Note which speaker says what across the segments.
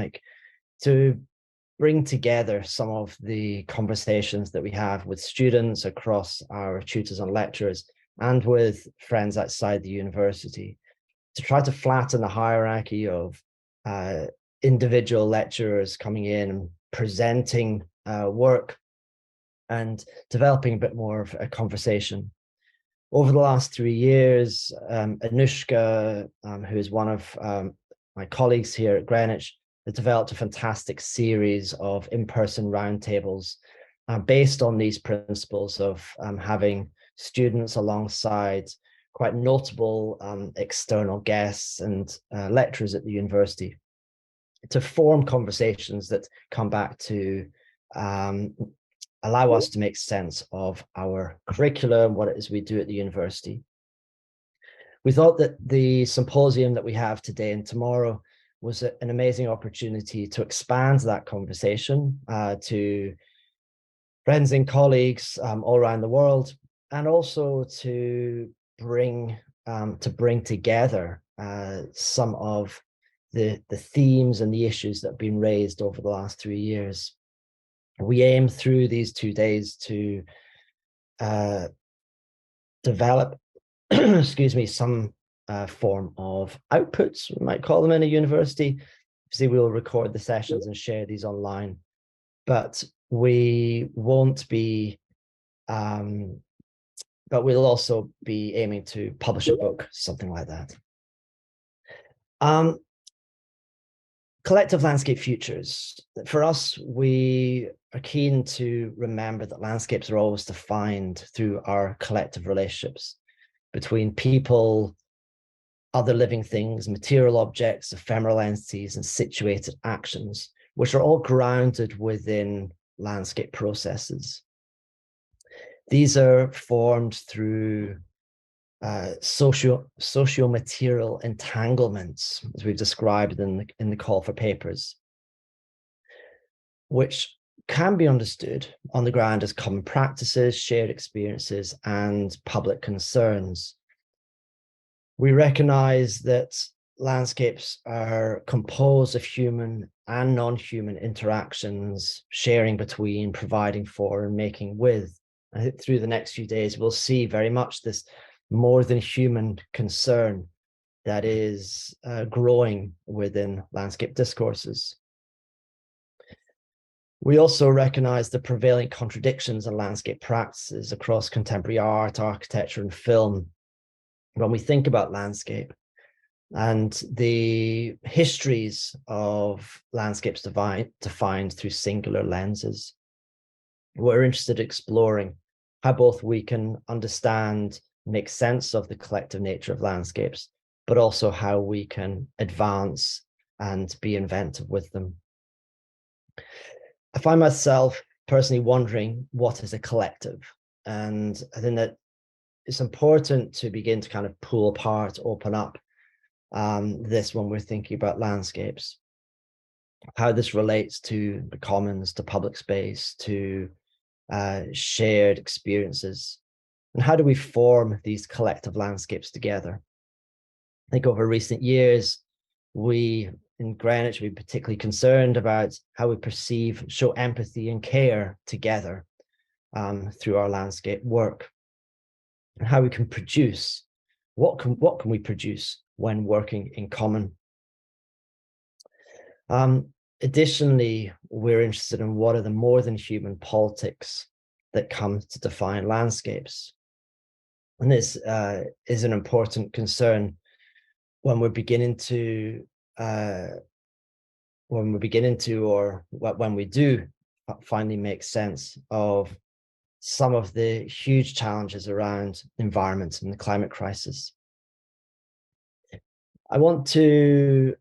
Speaker 1: pandemic to bring together some of the conversations that we have with students across our tutors and lecturers and with friends outside the university, to try to flatten the hierarchy of individual lecturers coming in and presenting work and developing a bit more of a conversation. Over the last 3 years, Anushka, who is one of my colleagues here at Greenwich, has developed a fantastic series of in-person roundtables based on these principles of having students alongside quite notable external guests and lecturers at the university to form conversations that come back to allow us to make sense of our curriculum, what it is we do at the university. We thought that the symposium that we have today and tomorrow was an amazing opportunity to expand that conversation to friends and colleagues all around the world, and also to bring together some of the themes and the issues that have been raised over the last 3 years. We aim through these 2 days to develop, excuse me, some form of outputs, we might call them, in a university. Obviously, we'll record the sessions and share these online, but we won't be, but we'll also be aiming to publish a book, something like that. Collective landscape futures. For us, we are keen to remember that landscapes are always defined through our collective relationships between people, other living things, material objects, ephemeral entities, and situated actions, which are all grounded within landscape processes. These are formed through socio-material entanglements, as we've described in the call for papers, which can be understood on the ground as common practices, shared experiences, and public concerns. We recognize that landscapes are composed of human and non-human interactions, sharing between, providing for, and making with. I think through the next few days, we'll see very much this more than human concern that is growing within landscape discourses. We also recognize the prevailing contradictions in landscape practices across contemporary art, architecture, and film when we think about landscape, and the histories of landscapes defined through singular lenses. We're interested in exploring how both we can understand, make sense of the collective nature of landscapes, but also how we can advance and be inventive with them. I find myself personally wondering, what is a collective? And I think that it's important to begin to kind of pull apart, open up this when we're thinking about landscapes, how this relates to the commons, to public space, to shared experiences, and how do we form these collective landscapes together? I think over recent years, we in Greenwich, we're particularly concerned about how we perceive, show empathy and care together through our landscape work, and how we can produce, what can we produce when working in common. Additionally, we're interested in what are the more than human politics that come to define landscapes. And this is an important concern when we're beginning to, when we do finally make sense of some of the huge challenges around environment and the climate crisis. I want to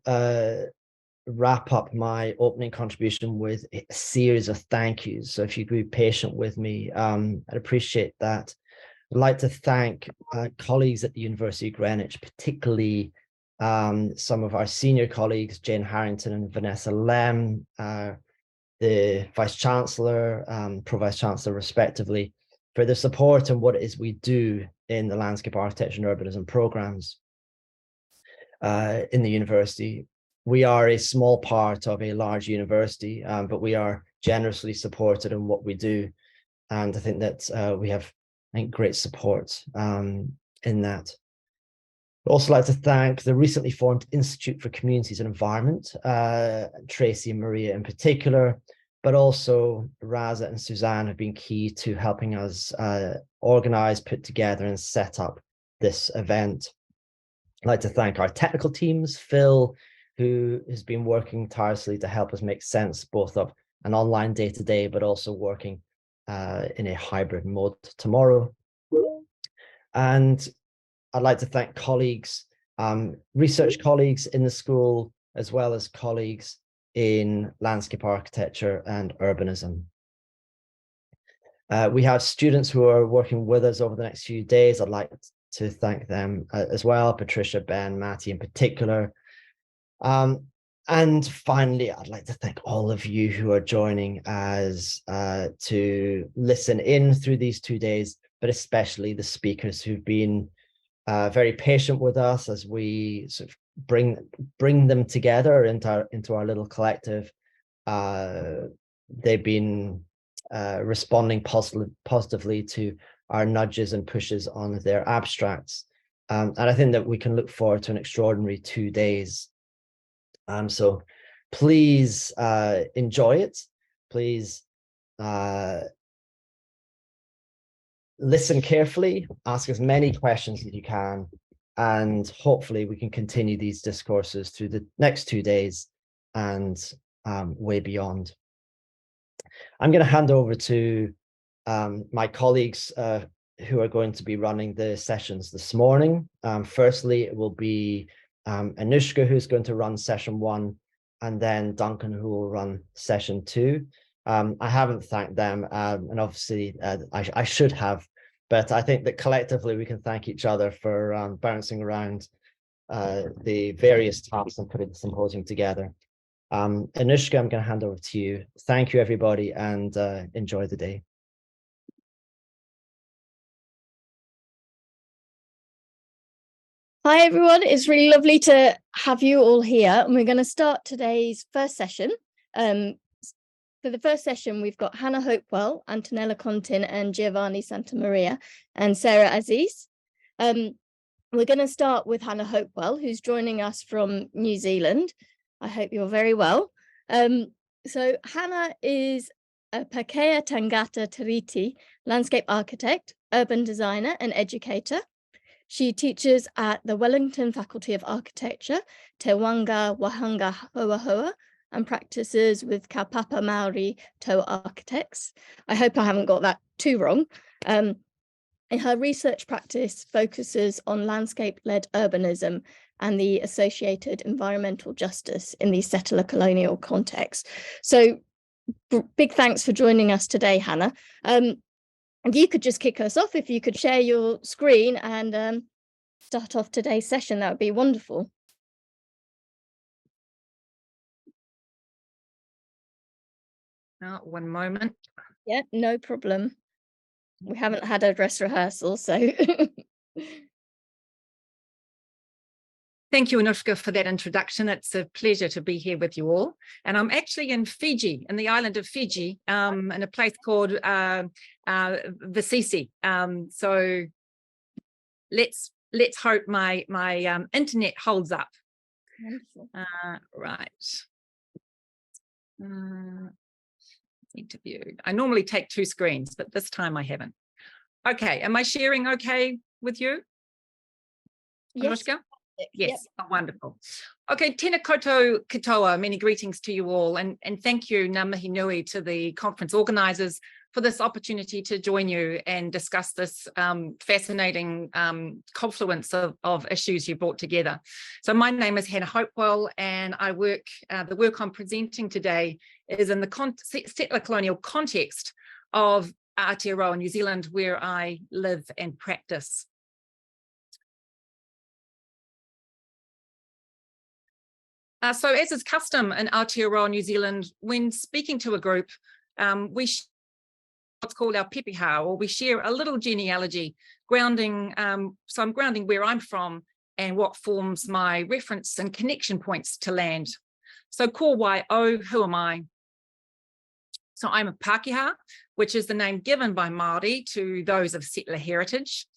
Speaker 1: wrap up my opening contribution with a series of thank yous. So if you could be patient with me, I'd appreciate that. I'd like to thank colleagues at the University of Greenwich, particularly some of our senior colleagues, Jane Harrington and Vanessa Lem, the Vice-Chancellor, Pro-Vice-Chancellor respectively, for their support and what it is we do in the landscape architecture and urbanism programs in the university. we are a small part of a large university, but we are generously supported in what we do. And I think that we have, I think, great support in that. I'd also like to thank the recently formed Institute for Communities and Environment, Tracy and Maria in particular, but also Raza and Suzanne have been key to helping us organize, put together, and set up this event. I'd like to thank our technical teams, Phil, who has been working tirelessly to help us make sense both of an online day-to-day, but also working in a hybrid mode tomorrow. And I'd like to thank colleagues, research colleagues in the school, as well as colleagues in landscape architecture and urbanism. We have students who are working with us over the next few days. I'd like to thank them as well, Patricia, Ben, Matty in particular. And finally, I'd like to thank all of you who are joining us to listen in through these 2 days, but especially the speakers who've been very patient with us as we sort of bring them together into our little collective. They've been responding positively to our nudges and pushes on their abstracts. And I think that we can look forward to an extraordinary 2 days. So please enjoy it. Please listen carefully, ask as many questions as you can, and hopefully we can continue these discourses through the next 2 days and way beyond. I'm going to hand over to my colleagues who are going to be running the sessions this morning. Firstly, it will be Anushka, who's going to run session 1, and then Duncan, who will run session 2. I haven't thanked them, and obviously I should have, but I think that collectively we can thank each other for bouncing around the various tasks and putting the symposium together. Anushka, I'm going to hand over to you. Thank you, everybody, and enjoy the day.
Speaker 2: Hi, everyone. It's really lovely to have you all here. And we're going to start today's first session. For the first session, we've got Hannah Hopewell, Antonella Contin, and Giovanni Santamaria, and Sarah Aziz. We're going to start with Hannah Hopewell, who's joining us from New Zealand. I hope you're very well. So Hannah is a Pakea Tangata Tariti landscape architect, urban designer, and educator. She teaches at the Wellington Faculty of Architecture, Te Wanga Wahanga Hoa Hoa, and practices with Kaupapa Maori Toa architects. I hope I haven't got that too wrong. And her research practice focuses on landscape-led urbanism and the associated environmental justice in the settler colonial context. So big thanks for joining us today, Hannah. And you could just kick us off if you could share your screen and start off today's session. That would be wonderful.
Speaker 3: One moment.
Speaker 2: Yeah, no problem. We haven't had a dress rehearsal, so.
Speaker 3: Thank you, Anushka, for that introduction. It's a pleasure to be here with you all. And I'm actually in Fiji, in the island of Fiji, in a place called Vasisi. So let's hope my internet holds up.
Speaker 2: Wonderful.
Speaker 3: Right. Interview. I normally take 2 screens, but this time I haven't. Okay, am I sharing okay with you?
Speaker 2: Yes.
Speaker 3: Anushka? Yes,
Speaker 2: Yep.
Speaker 3: oh, wonderful. Okay, tēnā koutou katoa, many greetings to you all, and thank you, ngā mihi nui, to the conference organisers for this opportunity to join you and discuss this fascinating confluence of issues you brought together. So my name is Hannah Hopewell, and I work, the work I'm presenting today is in the settler colonial context of Aotearoa, New Zealand, where I live and practice. So as is custom in Aotearoa, New Zealand, when speaking to a group, we share what's called our pepeha, or we share a little genealogy, grounding, so I'm grounding where I'm from and what forms my reference and connection points to land. So ko wai o, who am I? So I'm a Pākehā, which is the name given by Māori to those of settler heritage.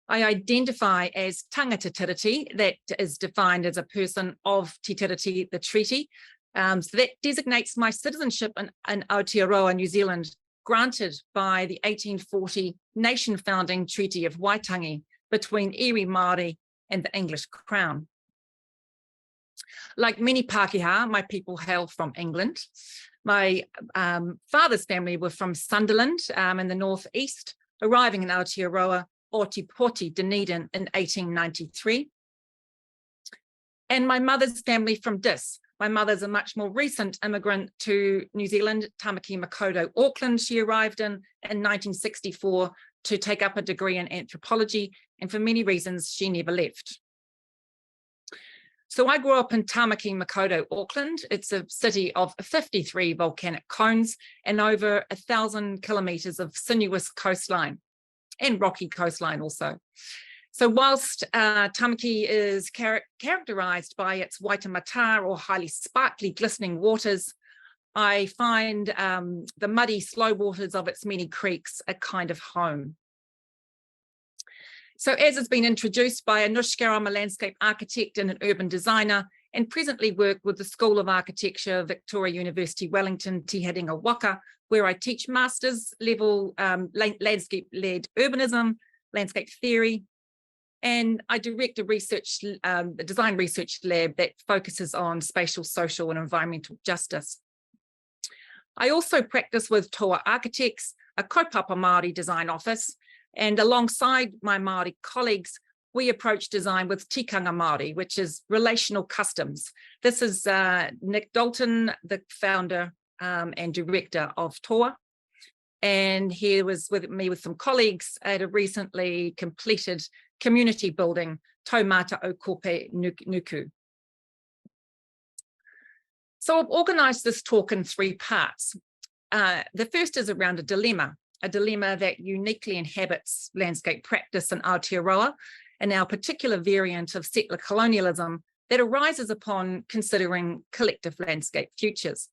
Speaker 3: I identify as tangata tiriti, that is defined as a person of Te Tiriti, the treaty. So that designates my citizenship in Aotearoa, New Zealand, granted by the 1840 nation founding Treaty of Waitangi between iwi Māori and the English Crown. Like many Pākehā, my people hail from England. My father's family were from Sunderland in the northeast, arriving in Aotearoa, Ōtepoti, Dunedin in 1893. And my mother's family from Dis. My mother's a much more recent immigrant to New Zealand, Tamaki Makaurau, Auckland. She arrived in 1964 to take up a degree in anthropology, and for many reasons, she never left. So I grew up in Tamaki Makaurau, Auckland. It's a city of 53 volcanic cones and over 1,000 kilometres of sinuous coastline and rocky coastline also. So whilst Tamaki is characterised by its waitemata or highly sparkly, glistening waters, I find the muddy, slow waters of its many creeks a kind of home. So as has been introduced by Anushka, I'm a landscape architect and an urban designer, and presently work with the School of Architecture, Victoria University, Wellington, Te Haringa Waka, where I teach master's level landscape-led urbanism, landscape theory, and I direct a design research lab that focuses on spatial, social, and environmental justice. I also practice with Toa Architects, a kaupapa Māori design office, and alongside my Māori colleagues, we approach design with tikanga Māori, which is relational customs. This is Nick Dalton, the founder and director of Toa. And he was with me with some colleagues at a recently completed community building, Taumata o Kope Nuku. So I've organised this talk in 3 parts. The first is around a dilemma that uniquely inhabits landscape practice in Aotearoa, and our particular variant of settler colonialism that arises upon considering collective landscape futures.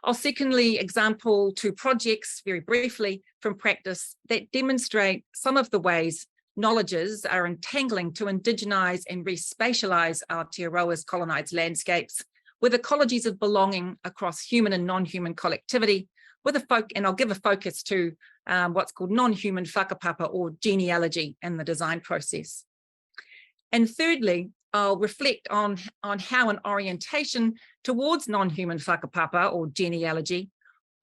Speaker 3: I'll secondly example 2 projects very briefly from practice that demonstrate some of the ways knowledges are entangling to indigenise and respatialise Aotearoa's colonised landscapes with ecologies of belonging across human and non-human collectivity, with and I'll give a focus to what's called non-human whakapapa or genealogy in the design process. And thirdly, I'll reflect on how an orientation towards non-human whakapapa or genealogy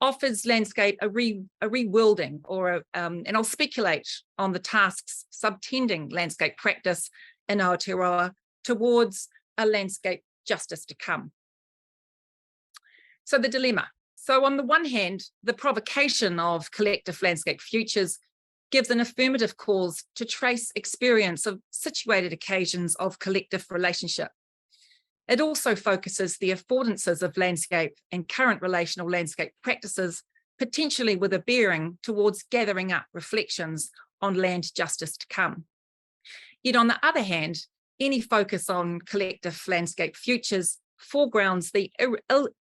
Speaker 3: offers landscape a rewilding, or and I'll speculate on the tasks subtending landscape practice in Aotearoa towards a landscape justice to come. So the dilemma. So on the one hand, the provocation of collective landscape futures gives an affirmative cause to trace experience of situated occasions of collective relationship. It also focuses the affordances of landscape and current relational landscape practices, potentially with a bearing towards gathering up reflections on land justice to come. Yet on the other hand, any focus on collective landscape futures foregrounds the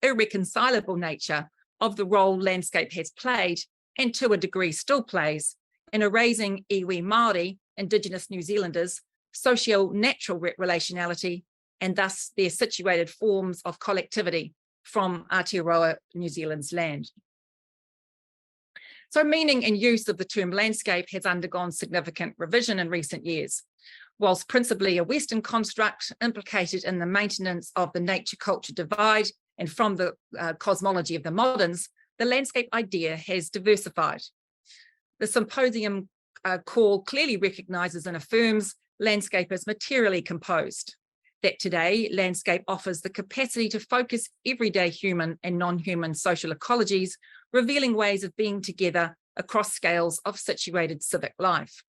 Speaker 3: irreconcilable nature of the role landscape has played, and to a degree still plays, in erasing iwi Māori, Indigenous New Zealanders, socio-natural relationality, and thus their situated forms of collectivity from Aotearoa, New Zealand's land. So meaning and use of the term landscape has undergone significant revision in recent years. Whilst principally a Western construct implicated in the maintenance of the nature-culture divide and from the cosmology of the moderns, the landscape idea has diversified. The Symposium call clearly recognises and affirms landscape as materially composed, that today landscape offers the capacity to focus everyday human and non-human social ecologies, revealing ways of being together across scales of situated civic life.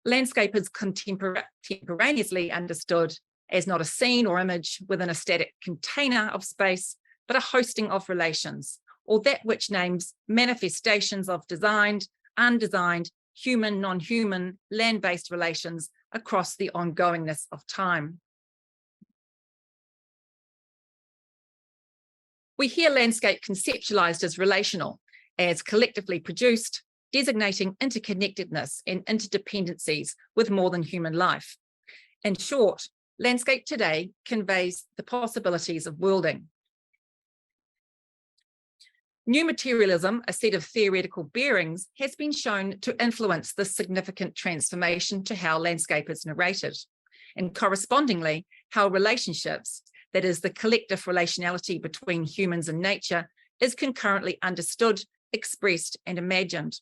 Speaker 3: Landscape is contemporaneously understood as not a scene or image within a static container of space, but a hosting of relations, or that which names manifestations of designed, undesigned, human, non-human, land-based relations across the ongoingness of time. We hear landscape conceptualized as relational, as collectively produced, designating interconnectedness and interdependencies with more than human life. In short, landscape today conveys the possibilities of worlding. New materialism, a set of theoretical bearings, has been shown to influence this significant transformation to how landscape is narrated, and correspondingly, how relationships, that is, the collective relationality between humans and nature, is concurrently understood, expressed, and imagined.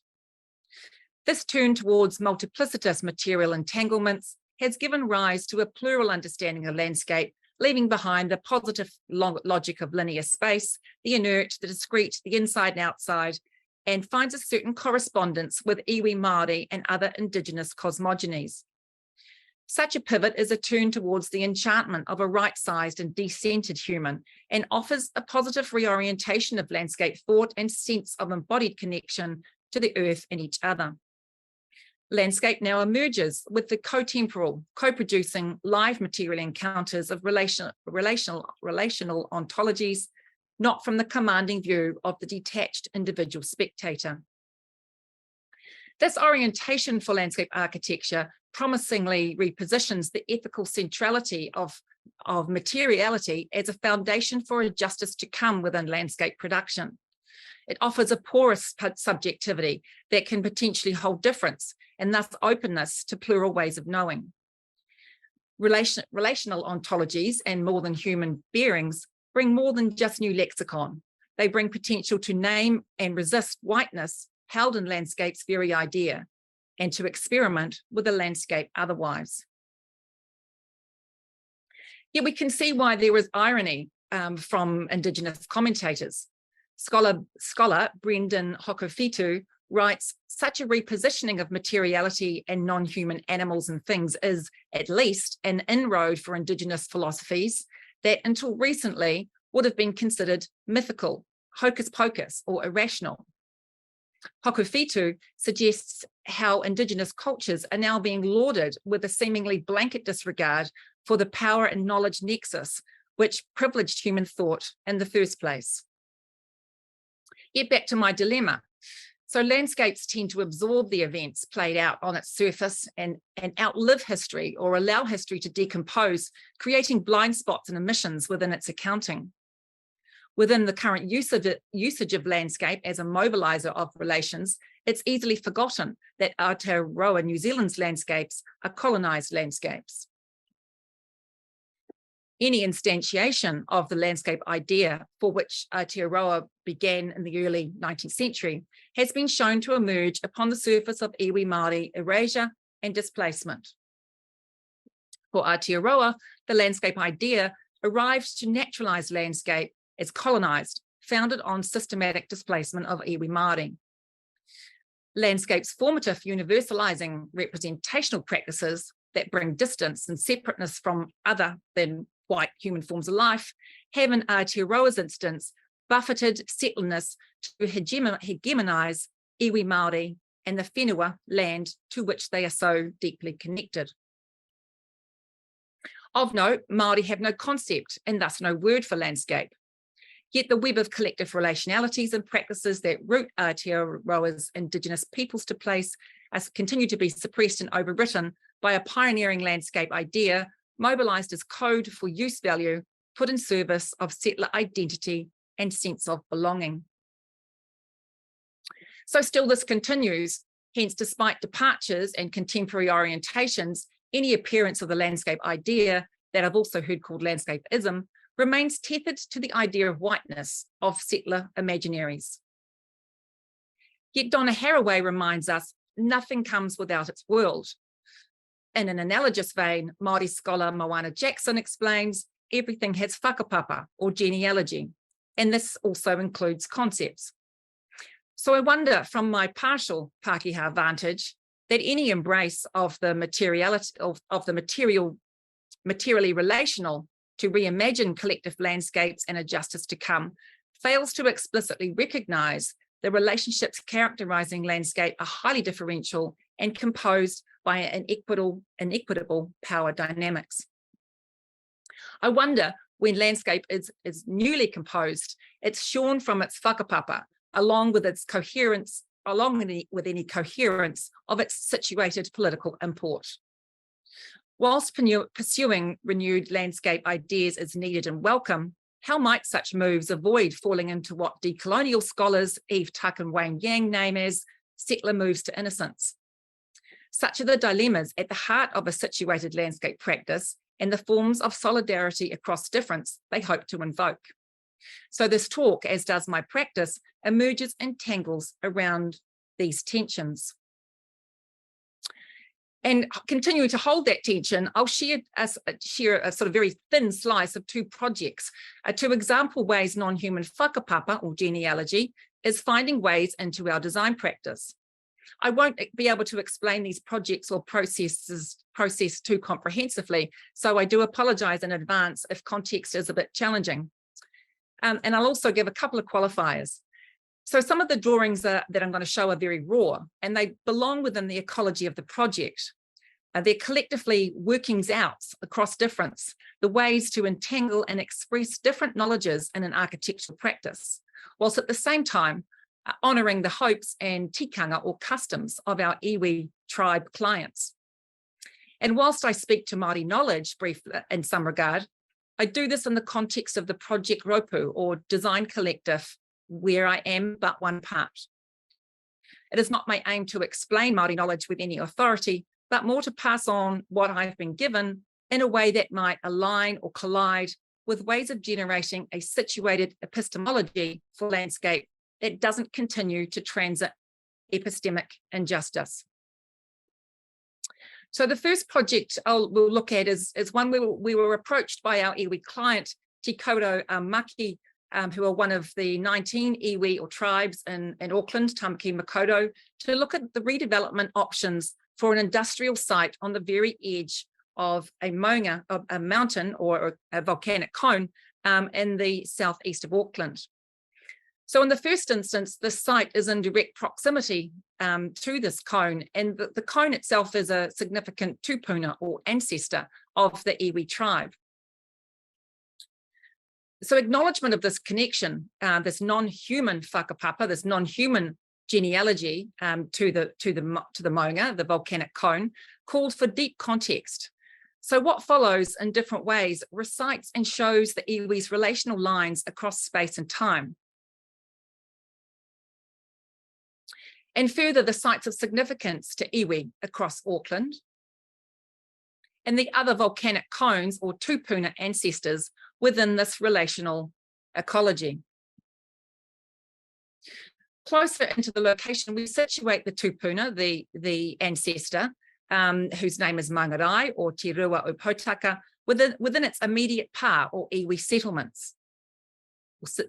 Speaker 3: This turn towards multiplicitous material entanglements has given rise to a plural understanding of landscape, leaving behind the positive logic of linear space, the inert, the discrete, the inside and outside, and finds a certain correspondence with iwi Māori and other indigenous cosmogonies. Such a pivot is a turn towards the enchantment of a right-sized and decentered human, and offers a positive reorientation of landscape thought and sense of embodied connection to the earth and each other. Landscape now emerges with the co-temporal, co-producing live material encounters of relational ontologies, not from the commanding view of the detached individual spectator. This orientation for landscape architecture promisingly repositions the ethical centrality of materiality as a foundation for a justice to come within landscape production. It offers a porous subjectivity that can potentially hold difference, and thus openness to plural ways of knowing. Relational ontologies and more than human bearings bring more than just new lexicon. They bring potential to name and resist whiteness held in landscape's very idea, and to experiment with a landscape otherwise. Yet we can see why there is irony from Indigenous commentators. Scholar Brendan Hokofitu writes, such a repositioning of materiality and non-human animals and things is, at least, an inroad for Indigenous philosophies that until recently would have been considered mythical, hocus pocus, or irrational. Hokofitu suggests how Indigenous cultures are now being lauded with a seemingly blanket disregard for the power and knowledge nexus which privileged human thought in the first place. Yet back to my dilemma. So landscapes tend to absorb the events played out on its surface and outlive history, or allow history to decompose, creating blind spots and omissions within its accounting. Within the current usage of landscape as a mobiliser of relations, it's easily forgotten that Aotearoa New Zealand's landscapes are colonised landscapes. Any instantiation of the landscape idea, for which Aotearoa began in the early 19th century, has been shown to emerge upon the surface of iwi Māori erasure and displacement. For Aotearoa, the landscape idea arrived to naturalise landscape as colonised, founded on systematic displacement of iwi Māori. Landscape's formative universalising representational practices that bring distance and separateness from other than white human forms of life have, in Aotearoa's instance, buffeted settledness to hegemonise iwi Māori and the whenua land to which they are so deeply connected. Of note, Māori have no concept and thus no word for landscape. Yet the web of collective relationalities and practices that root Aotearoa's Indigenous peoples to place continue to be suppressed and overwritten by a pioneering landscape idea mobilised as code for use value, put in service of settler identity and sense of belonging. So still this continues, hence despite departures and contemporary orientations, any appearance of the landscape idea that I've also heard called landscapeism remains tethered to the idea of whiteness of settler imaginaries. Yet Donna Haraway reminds us nothing comes without its world. In an analogous vein, Māori scholar Moana Jackson explains everything has whakapapa or genealogy, and this also includes concepts. So I wonder, from my partial Pākehā vantage, that any embrace of the materiality of the materially relational to reimagine collective landscapes and a justice to come fails to explicitly recognise the relationships characterising landscape are highly differential and composed by inequitable power dynamics. I wonder, when landscape is newly composed, it's shorn from its whakapapa, along with its coherence, with any coherence of its situated political import. Whilst pursuing renewed landscape ideas is needed and welcome, how might such moves avoid falling into what decolonial scholars Eve Tuck and Wayne Yang name as settler moves to innocence? Such are the dilemmas at the heart of a situated landscape practice and the forms of solidarity across difference they hope to invoke. So this talk, as does my practice, emerges and tangles around these tensions. And continuing to hold that tension, I'll share a sort of very thin slice of two projects. Two example ways non-human whakapapa, or genealogy, is finding ways into our design practice. I won't be able to explain these projects or process too comprehensively, so I do apologise in advance if context is a bit challenging. And I'll also give a couple of qualifiers. So some of the drawings that I'm going to show are very raw, and they belong within the ecology of the project. They're collectively workings out across difference, the ways to entangle and express different knowledges in an architectural practice, whilst at the same time honouring the hopes and tikanga or customs of our iwi tribe clients. And whilst I speak to Māori knowledge briefly in some regard, I do this in the context of the Project Ropu, or design collective, where I am but one part. It is not my aim to explain Māori knowledge with any authority, but more to pass on what I've been given in a way that might align or collide with ways of generating a situated epistemology for landscape that doesn't continue to transit epistemic injustice. So the first project we'll look at is one where we were approached by our iwi client, Te Kauro Maki, who are one of the 19 iwi or tribes in Auckland, Tamaki Makaurau, to look at the redevelopment options for an industrial site on the very edge of a maunga, a mountain or a volcanic cone in the southeast of Auckland. So in the first instance, the site is in direct proximity to this cone, and the cone itself is a significant tupuna or ancestor of the iwi tribe. So acknowledgement of this connection, this non-human whakapapa, this non-human genealogy to the maunga, the volcanic cone, calls for deep context. So what follows in different ways recites and shows the iwi's relational lines across space and time. And further, the sites of significance to iwi across Auckland, and the other volcanic cones or tupuna ancestors within this relational ecology. Closer into the location, we situate the tupuna, the ancestor, whose name is Mangarai or Te Rua o Potaka, within its immediate pa or iwi settlements.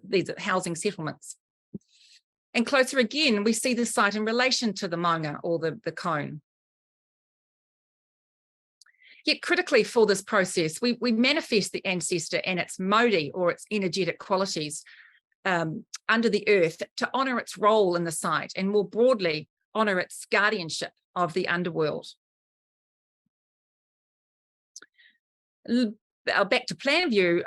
Speaker 3: These are housing settlements. And closer again, we see the site in relation to the maunga or the cone. Yet critically for this process, we manifest the ancestor and its modi or its energetic qualities under the earth to honour its role in the site and more broadly honour its guardianship of the underworld. Back to plan view,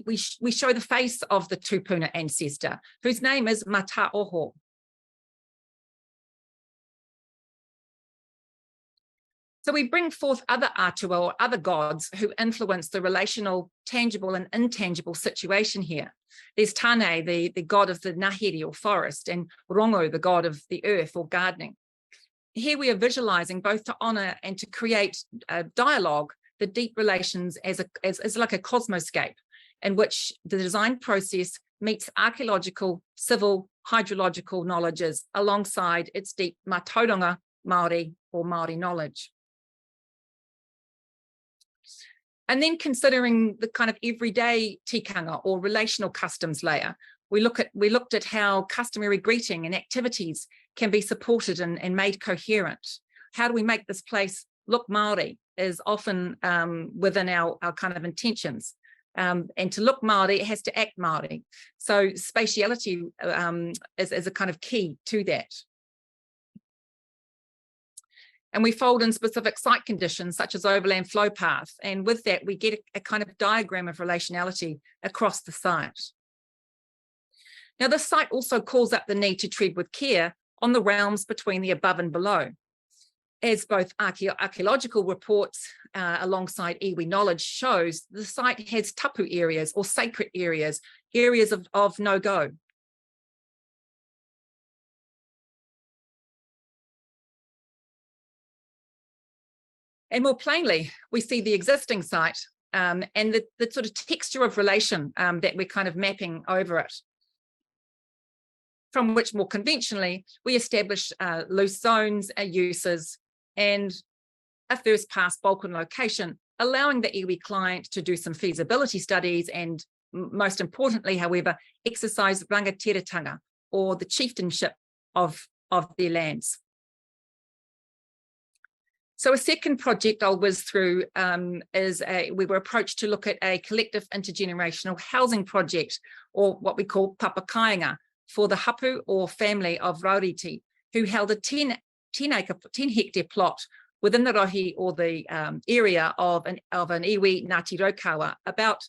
Speaker 3: we show the face of the tupuna ancestor, whose name is Mataoho. So we bring forth other atua or other gods who influence the relational, tangible and intangible situation here. There's Tane, the god of the Ngahiri or forest, and Rongo, the god of the earth or gardening. Here we are visualizing both to honor and to create a dialogue, the deep relations as like a cosmoscape in which the design process meets archaeological, civil, hydrological knowledges alongside its deep matauranga Māori or Māori knowledge. And then considering the kind of everyday tikanga or relational customs layer, we looked at how customary greeting and activities can be supported and made coherent. How do we make this place look Māori is often within our kind of intentions. And to look Māori, it has to act Māori. So spatiality is a kind of key to that. And we fold in specific site conditions such as overland flow path. And with that, we get a kind of diagram of relationality across the site. Now, this site also calls up the need to tread with care on the realms between the above and below. As both archaeological reports alongside iwi knowledge shows, the site has tapu areas or sacred areas, areas of no-go. And more plainly, we see the existing site and the sort of texture of relation that we're kind of mapping over it. From which more conventionally, we establish loose zones, uses, and a first pass Balkan location, allowing the iwi client to do some feasibility studies and, most importantly, however, exercise rangatiratanga, or the chieftainship of their lands. So a second project I'll whiz through we were approached to look at a collective intergenerational housing project, or what we call papakainga, for the hapu or family of Rauriti, who held a 10 hectare plot within the rohi or the area of an iwi Ngāti Raukawa, about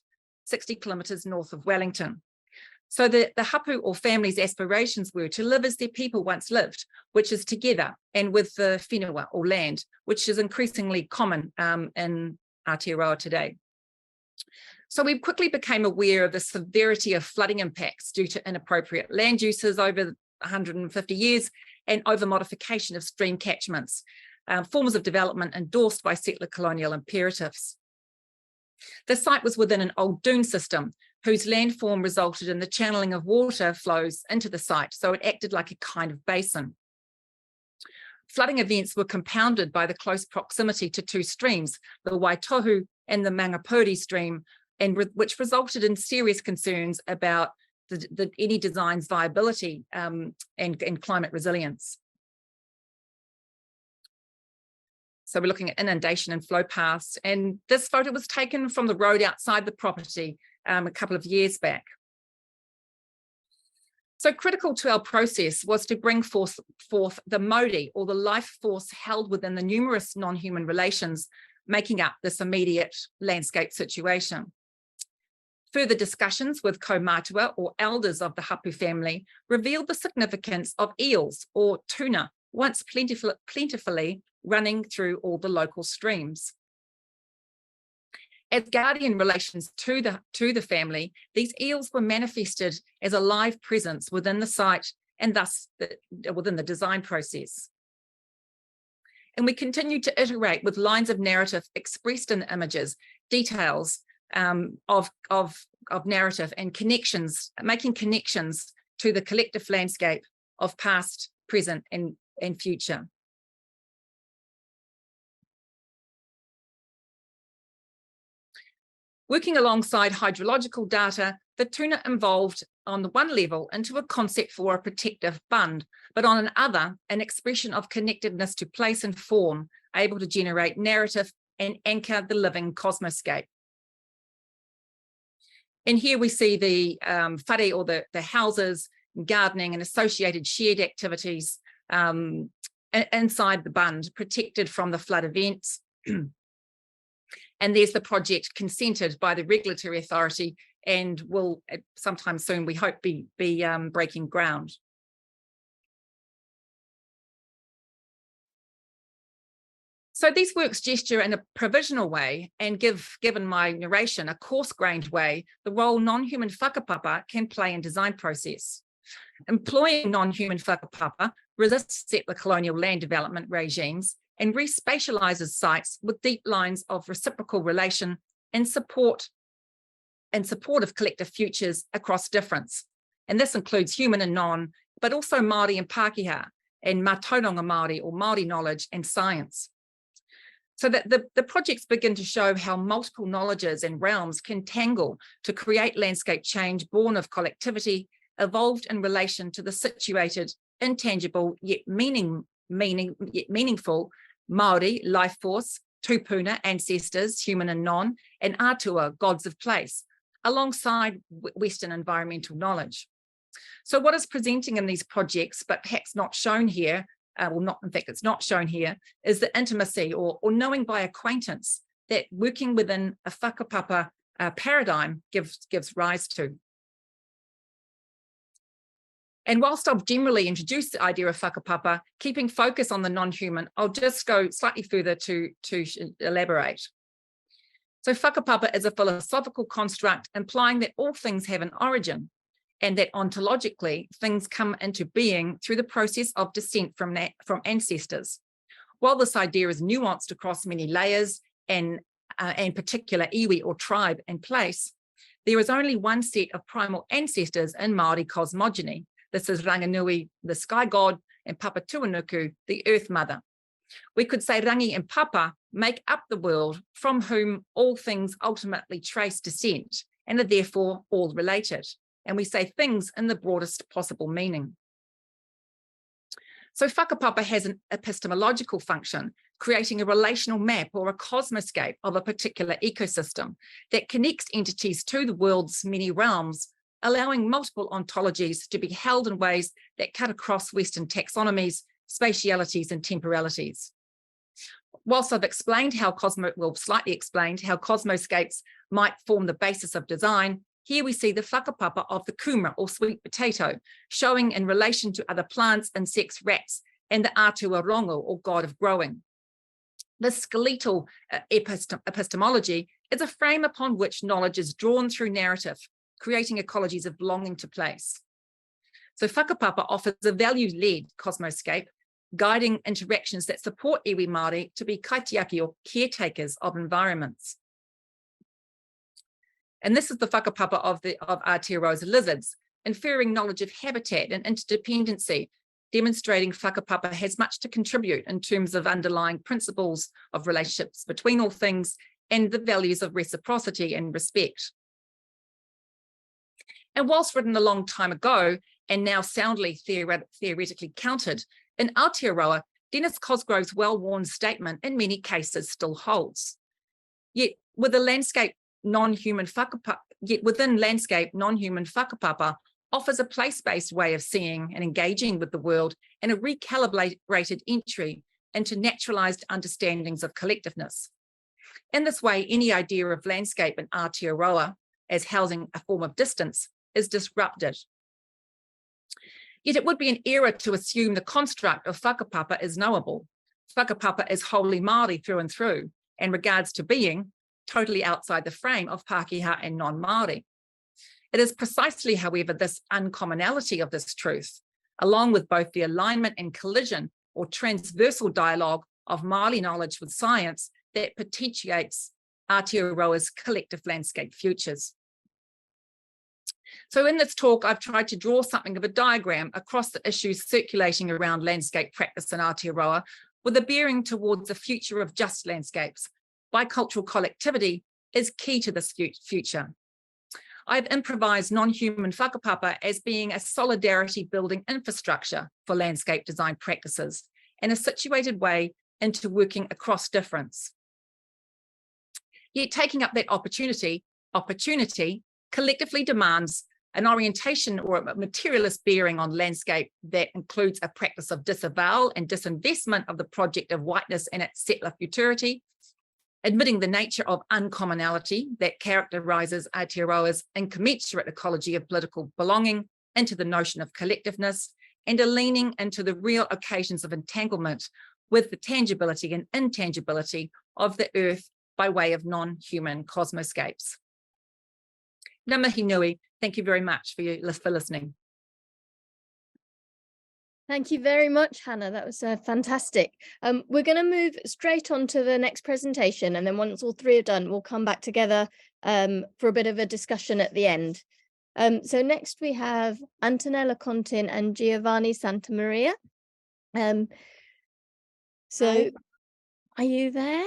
Speaker 3: 60 kilometres north of Wellington. So the hapu or family's aspirations were to live as their people once lived, which is together and with the whenua or land, which is increasingly common in Aotearoa today. So we quickly became aware of the severity of flooding impacts due to inappropriate land uses over 150 years and over modification of stream catchments, forms of development endorsed by settler colonial imperatives. The site was within an old dune system whose landform resulted in the channeling of water flows into the site, so it acted like a kind of basin. Flooding events were compounded by the close proximity to two streams, the Waitohu and the Mangapuri stream, and which resulted in serious concerns about any design's viability and climate resilience. So we're looking at inundation and flow paths, and this photo was taken from the road outside the property a couple of years back. So critical to our process was to bring forth the mauri, or the life force held within the numerous non-human relations making up this immediate landscape situation. Further discussions with kaumatua, or elders of the hapu family, revealed the significance of eels, or tuna, once plentifully running through all the local streams. As guardian relations to the family, these eels were manifested as a live presence within the site and thus within the design process. And we continued to iterate with lines of narrative expressed in images, details of narrative and connections, making connections to the collective landscape of past, present, and future. Working alongside hydrological data, the tuna evolved on the one level into a concept for a protective bund, but on another, an expression of connectedness to place and form, able to generate narrative and anchor the living cosmoscape. And here we see the whare, or the houses, gardening and associated shared activities inside the bund, protected from the flood events. And there's the project consented by the regulatory authority and will sometime soon, we hope, be breaking ground. So these works gesture in a provisional way and given my narration, a coarse-grained way, the role non-human whakapapa can play in design process. Employing non-human whakapapa resists settler colonial land development regimes and respatializes sites with deep lines of reciprocal relation and support of collective futures across difference. And this includes human and non, but also Māori and Pākehā, and Mātauranga Māori, or Māori knowledge and science. So that the projects begin to show how multiple knowledges and realms can tangle to create landscape change born of collectivity, evolved in relation to the situated, intangible, yet meaningful Māori, life force, tupuna, ancestors, human and non, and atua, gods of place, alongside Western environmental knowledge. So what is presenting in these projects, but perhaps not shown here, well, not, in fact, it's not shown here, is the intimacy or knowing by acquaintance that working within a whakapapa paradigm gives rise to. And whilst I've generally introduced the idea of whakapapa, keeping focus on the non-human, I'll just go slightly further to elaborate. So whakapapa is a philosophical construct implying that all things have an origin and that ontologically things come into being through the process of descent from ancestors. While this idea is nuanced across many layers and particular iwi or tribe and place, there is only one set of primal ancestors in Māori cosmogony. This is Ranginui, the sky god, and Papatuanuku, the earth mother. We could say Rangi and Papa make up the world from whom all things ultimately trace descent and are therefore all related. And we say things in the broadest possible meaning. So whakapapa has an epistemological function, creating a relational map or a cosmoscape of a particular ecosystem that connects entities to the world's many realms, allowing multiple ontologies to be held in ways that cut across Western taxonomies, spatialities, and temporalities. Whilst I've explained how slightly explained how cosmoscapes might form the basis of design, here we see the whakapapa of the kuma or sweet potato, showing in relation to other plants, insects, rats, and the Atuarongo or god of growing. This skeletal epistemology is a frame upon which knowledge is drawn through narrative, creating ecologies of belonging to place. So whakapapa offers a value-led cosmoscape, guiding interactions that support iwi Māori to be kaitiaki or caretakers of environments. And this is the whakapapa of Aotearoa's lizards, inferring knowledge of habitat and interdependency, demonstrating whakapapa has much to contribute in terms of underlying principles of relationships between all things and the values of reciprocity and respect. And whilst written a long time ago and now soundly theoretically countered, in Aotearoa, Dennis Cosgrove's well-worn statement in many cases still holds. Yet within landscape, non-human whakapapa offers a place-based way of seeing and engaging with the world and a recalibrated entry into naturalized understandings of collectiveness. In this way, any idea of landscape in Aotearoa as housing a form of distance is disrupted. Yet it would be an error to assume the construct of whakapapa is knowable. Whakapapa is wholly Māori through and through, and regards to being totally outside the frame of Pākehā and non-Māori. It is precisely, however, this uncommonality of this truth, along with both the alignment and collision or transversal dialogue of Māori knowledge with science, that potentiates Aotearoa's collective landscape futures. So in this talk, I've tried to draw something of a diagram across the issues circulating around landscape practice in Aotearoa, with a bearing towards the future of just landscapes. Bicultural collectivity is key to this future. I've improvised non-human whakapapa as being a solidarity building infrastructure for landscape design practices and a situated way into working across difference. Yet taking up that opportunity collectively demands an orientation or a materialist bearing on landscape that includes a practice of disavowal and disinvestment of the project of whiteness and its settler futurity, admitting the nature of uncommonality that characterizes Aotearoa's incommensurate ecology of political belonging into the notion of collectiveness, and a leaning into the real occasions of entanglement with the tangibility and intangibility of the earth by way of non-human cosmoscapes. Ngā mihi nui, thank you very much for listening.
Speaker 2: Thank you very much, Hannah. That was fantastic. We're going to move straight on to the next presentation, and then once all three are done, we'll come back together for a bit of a discussion at the end. So next we have Antonella Contin and Giovanni Santamaria. So
Speaker 4: Hi.
Speaker 2: Are you there?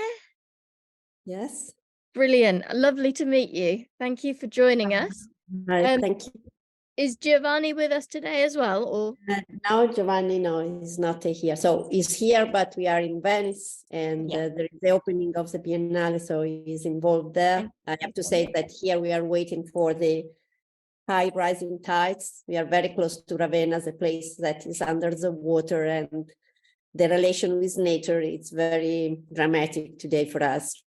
Speaker 4: Yes.
Speaker 2: Brilliant. Lovely to meet you. Thank you for joining us.
Speaker 4: Thank you.
Speaker 2: Is Giovanni with us today as well? Or
Speaker 4: Now Giovanni, no, he's not here. So he's here, but we are in Venice, and there is the opening of the Biennale, so he's involved there. I have to say that here we are waiting for the high rising tides. We are very close to Ravenna, the place that is under the water, and the relation with nature, it's very dramatic today for us.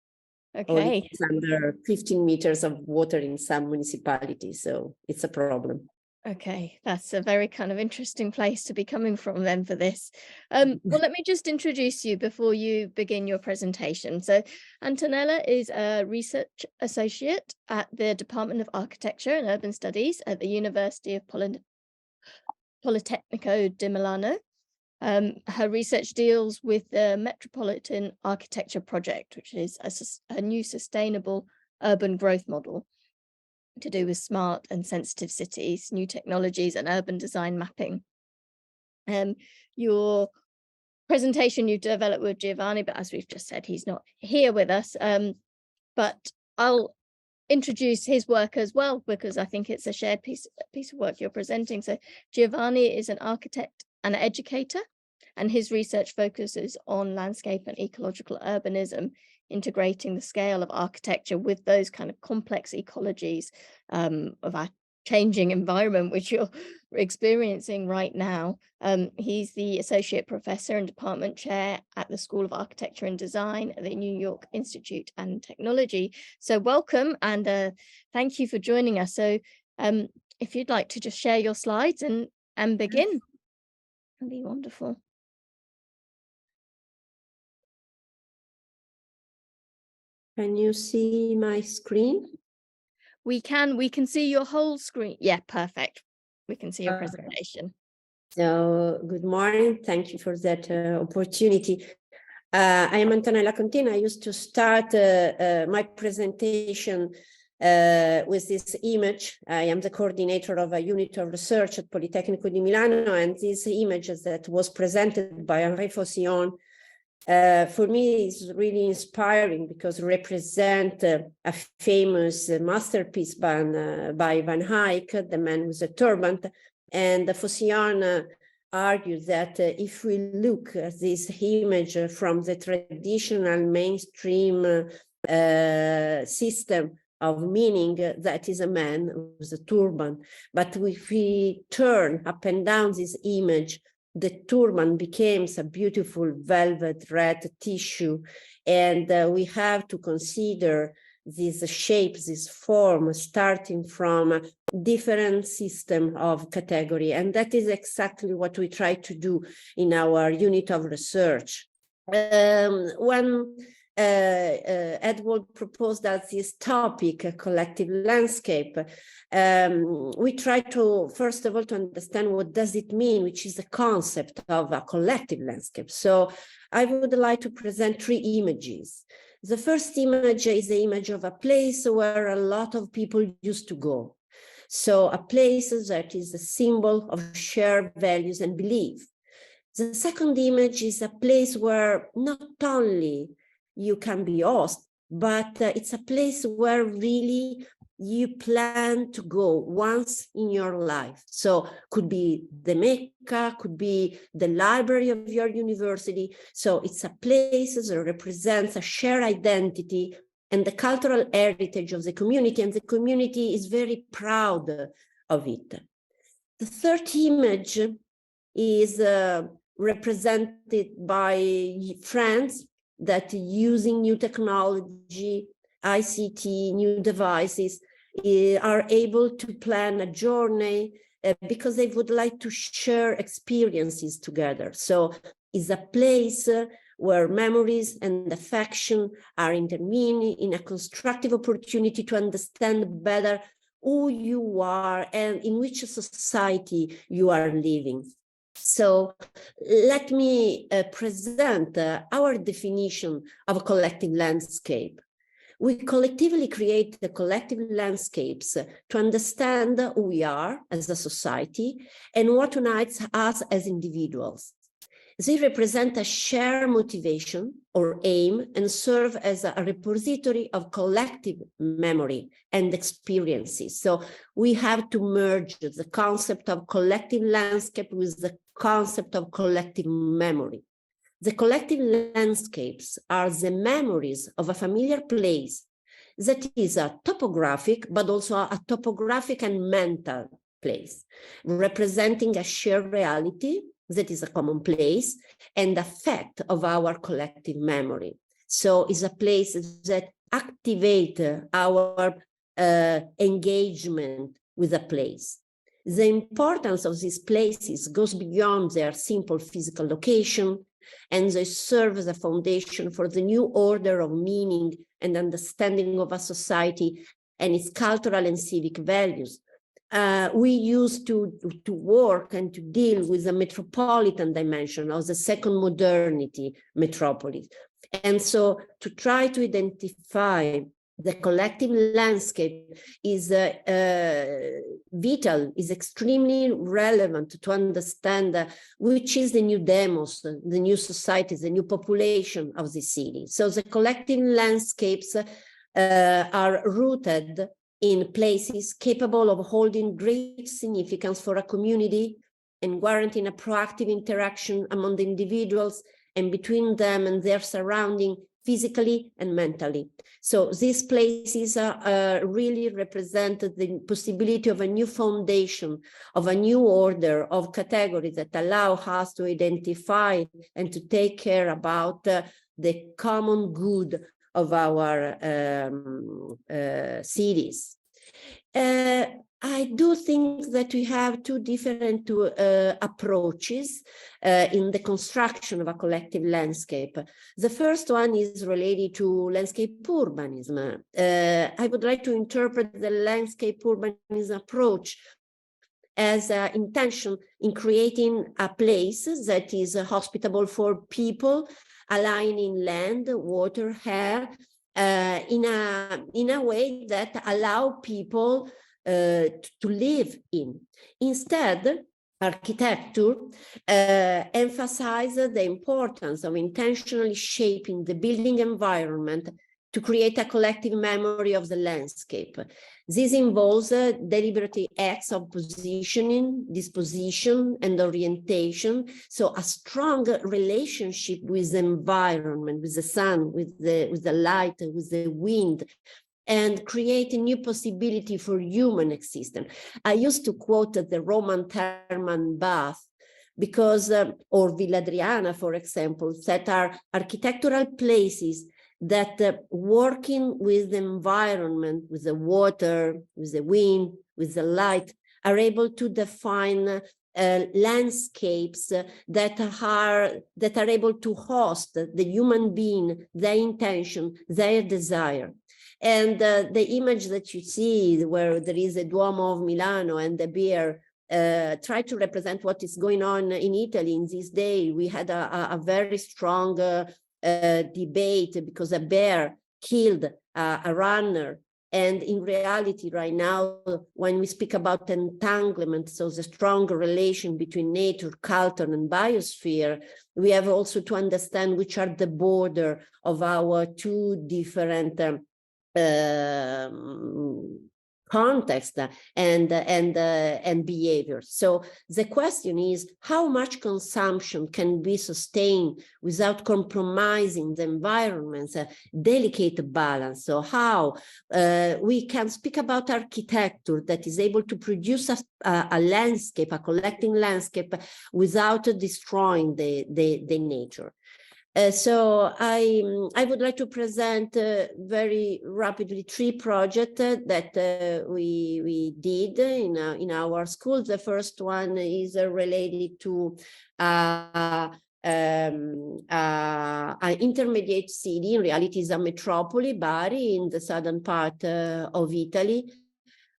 Speaker 2: Okay.
Speaker 4: It's under 15 meters of water in some municipalities, so it's a problem.
Speaker 2: Okay, that's a very kind of interesting place to be coming from then for this. Well, let me just introduce you before you begin your presentation. So Antonella is a research associate at the Department of Architecture and Urban Studies at the University of Politecnico di Milano. Her research deals with the Metropolitan Architecture Project, which is a new sustainable urban growth model to do with smart and sensitive cities, new technologies and urban design mapping. Your presentation you developed with Giovanni, but as we've just said, he's not here with us. But I'll introduce his work as well, because I think it's a shared piece of work you're presenting. So Giovanni is an architect and educator, and his research focuses on landscape and ecological urbanism, integrating the scale of architecture with those kind of complex ecologies of our changing environment, which you're experiencing right now. He's the associate professor and department chair at the School of Architecture and Design at the New York Institute and Technology. So welcome, and thank you for joining us. So if you'd like to just share your slides and begin, that'd be wonderful.
Speaker 4: Can you see my screen?
Speaker 2: We can see your whole screen. Yeah, perfect. We can see your presentation.
Speaker 4: So good morning. Thank you for that opportunity. I am Antonella Contina. I used to start my presentation with this image. I am the coordinator of a unit of research at Politecnico di Milano, and this image that was presented by Henri Faucillon for me is really inspiring because it represents a famous masterpiece by Van Eyck, The Man with a Turban. And Faucillon argued that if we look at this image from the traditional mainstream system of meaning, that is a man with a turban. But if we turn up and down this image, the turban becomes a beautiful velvet red tissue, and we have to consider this shape, this form, starting from different system of category, and that is exactly what we try to do in our unit of research. When Edward proposed that this topic, a collective landscape, we try to, first of all, to understand what does it mean, which is the concept of a collective landscape. So I would like to present three images. The first image is the image of a place where a lot of people used to go. So a place that is a symbol of shared values and belief. The second image is a place where not only you can be host, but it's a place where really you plan to go once in your life. So could be the Mecca, could be the library of your university. So it's a place that represents a shared identity and the cultural heritage of the community, and the community is very proud of it. The third image is represented by friends that using new technology, ICT, new devices, are able to plan a journey because they would like to share experiences together. So it's a place where memories and affection are intervening in a constructive opportunity to understand better who you are and in which society you are living. So let me present our definition of a collective landscape. We collectively create the collective landscapes to understand who we are as a society and what unites us as individuals. They represent a shared motivation or aim and serve as a repository of collective memory and experiences. So we have to merge the concept of collective landscape with the concept of collective memory. The collective landscapes are the memories of a familiar place that is a topographic, but also a topographic and mental place, representing a shared reality that is a common place and a fact of our collective memory. So it's a place that activates our engagement with a place. The importance of these places goes beyond their simple physical location, and they serve as a foundation for the new order of meaning and understanding of a society and its cultural and civic values. We used to work and to deal with the metropolitan dimension of the second modernity metropolis. And so to try to identify the collective landscape is vital, is extremely relevant to understand which is the new demos, the new societies, the new population of the city. So the collective landscapes are rooted in places capable of holding great significance for a community and guaranteeing a proactive interaction among the individuals and between them and their surrounding, physically and mentally. So these places really represent the possibility of a new foundation, of a new order of categories that allow us to identify and to take care about the common good of our cities. I do think that we have two different approaches in the construction of a collective landscape. The first one is related to landscape urbanism. I would like to interpret the landscape urbanism approach as an intention in creating a place that is hospitable for people, aligning land, water, air, in a way that allow people to live in. Instead, architecture emphasizes the importance of intentionally shaping the building environment to create a collective memory of the landscape. This involves deliberate acts of positioning, disposition, and orientation. So a strong relationship with the environment, with the sun, with the light, with the wind, and create a new possibility for human existence. I used to quote the Roman Thermal bath because, or Villa Adriana, for example, that are architectural places that working with the environment, with the water, with the wind, with the light, are able to define landscapes that are able to host the human being, their intention, their desire. And the image that you see where there is a Duomo of Milano and the bear try to represent what is going on in Italy in this day. We had a very strong debate because a bear killed a runner. And in reality, right now, when we speak about entanglement, so the strong relation between nature, culture, and biosphere, we have also to understand which are the border of our two different context and behavior. So the question is, how much consumption can be sustained without compromising the environment's delicate balance? So how we can speak about architecture that is able to produce a landscape, a collecting landscape, without destroying the nature. So I would like to present very rapidly 3 projects that we did in our school. The first one is related to an intermediate city. In reality, is a metropolis, Bari, in the southern part of Italy.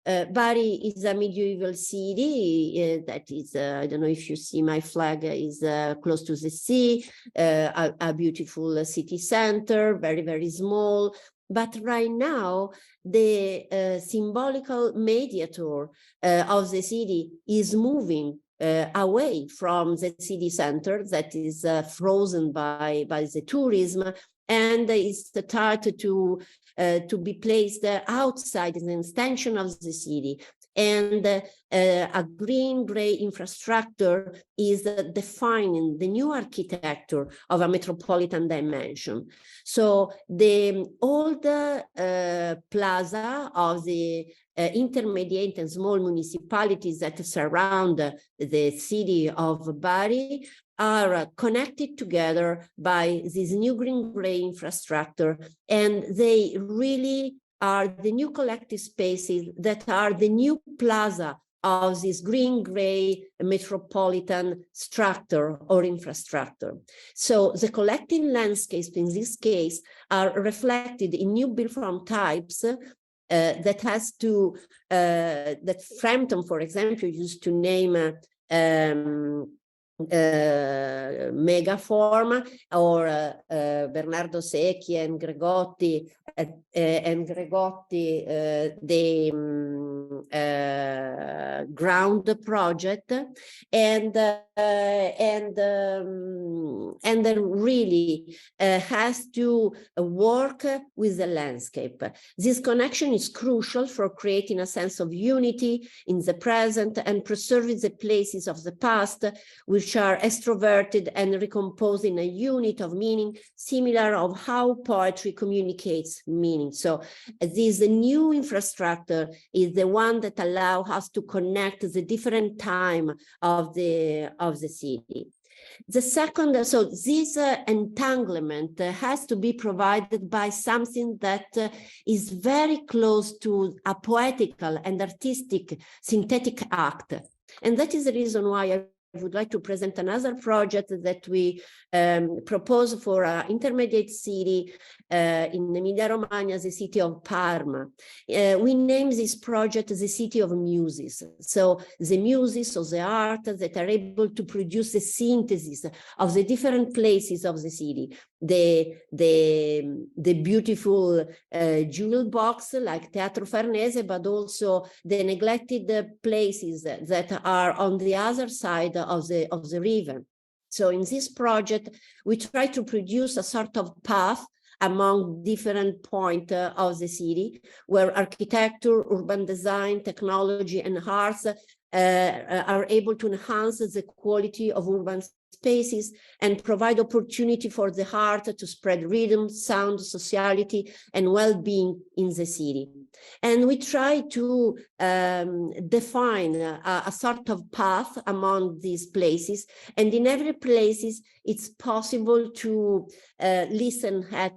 Speaker 4: Bari is a medieval city that is, I don't know if you see my flag, is close to the sea, a beautiful city center, very, very small. But right now, the symbolical mediator of the city is moving away from the city center that is frozen by the tourism, and is started to be placed outside, an extension of the city. And a green-gray infrastructure is defining the new architecture of a metropolitan dimension. So the old plaza of the intermediate and small municipalities that surround the city of Bari are connected together by this new green-gray infrastructure, and they really are the new collective spaces that are the new plaza of this green-gray metropolitan structure or infrastructure. So the collective landscapes in this case are reflected in new built form types that has to, that Frampton, for example, used to name megaform, or Bernardo Secchi and Gregotti the ground project, and then really has to work with the landscape. This connection is crucial for creating a sense of unity in the present and preserving the places of the past, which are extroverted and recomposing a unit of meaning, similar of how poetry communicates meaning. So this new infrastructure is the one that allows us to connect the different time of the city. The second, so this entanglement has to be provided by something that is very close to a poetical and artistic synthetic act. And that is the reason why I would like to present another project that we propose for an intermediate city in Emilia-Romagna, the city of Parma. We name this project the City of Muses. So the muses of the art that are able to produce the synthesis of the different places of the city. The beautiful jewel box like Teatro Farnese, but also the neglected places that are on the other side of the river. So in this project, we try to produce a sort of path among different points of the city, where architecture, urban design, technology, and arts are able to enhance the quality of urban spaces and provide opportunity for the heart to spread rhythm, sound, sociality, and well-being in the city. And we try to define a sort of path among these places. And in every places, it's possible to listen at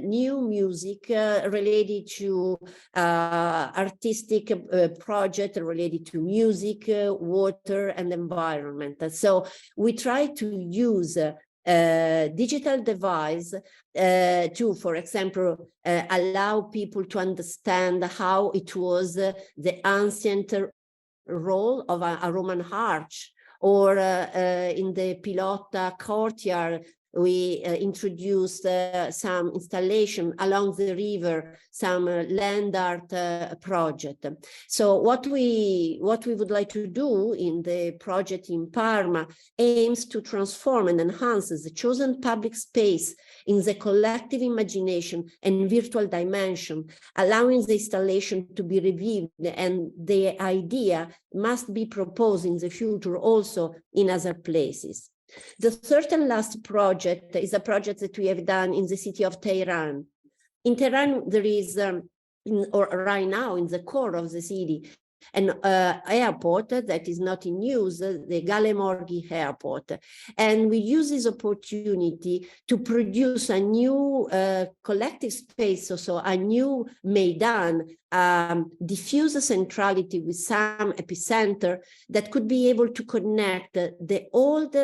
Speaker 4: new music related to artistic project related to music, water, and environment. So we try to use digital device to, for example, allow people to understand how it was the ancient role of a Roman arch, or in the Pilotta courtyard, we introduced some installation along the river, some land art project. So what we would like to do in the project in Parma aims to transform and enhance the chosen public space in the collective imagination and virtual dimension, allowing the installation to be reviewed, and the idea must be proposed in the future also in other places. The third and last project is a project that we have done in the city of Tehran. In Tehran, there is, right now in the core of the city, an airport that is not in use, the Gale Morghi airport. And we use this opportunity to produce a new collective space, so a new Maidan, diffuse centrality with some epicenter that could be able to connect the old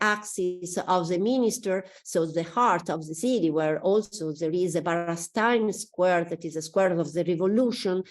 Speaker 4: axis of the minister, so the heart of the city, where also there is a Barstein Square, that is a square of the revolution,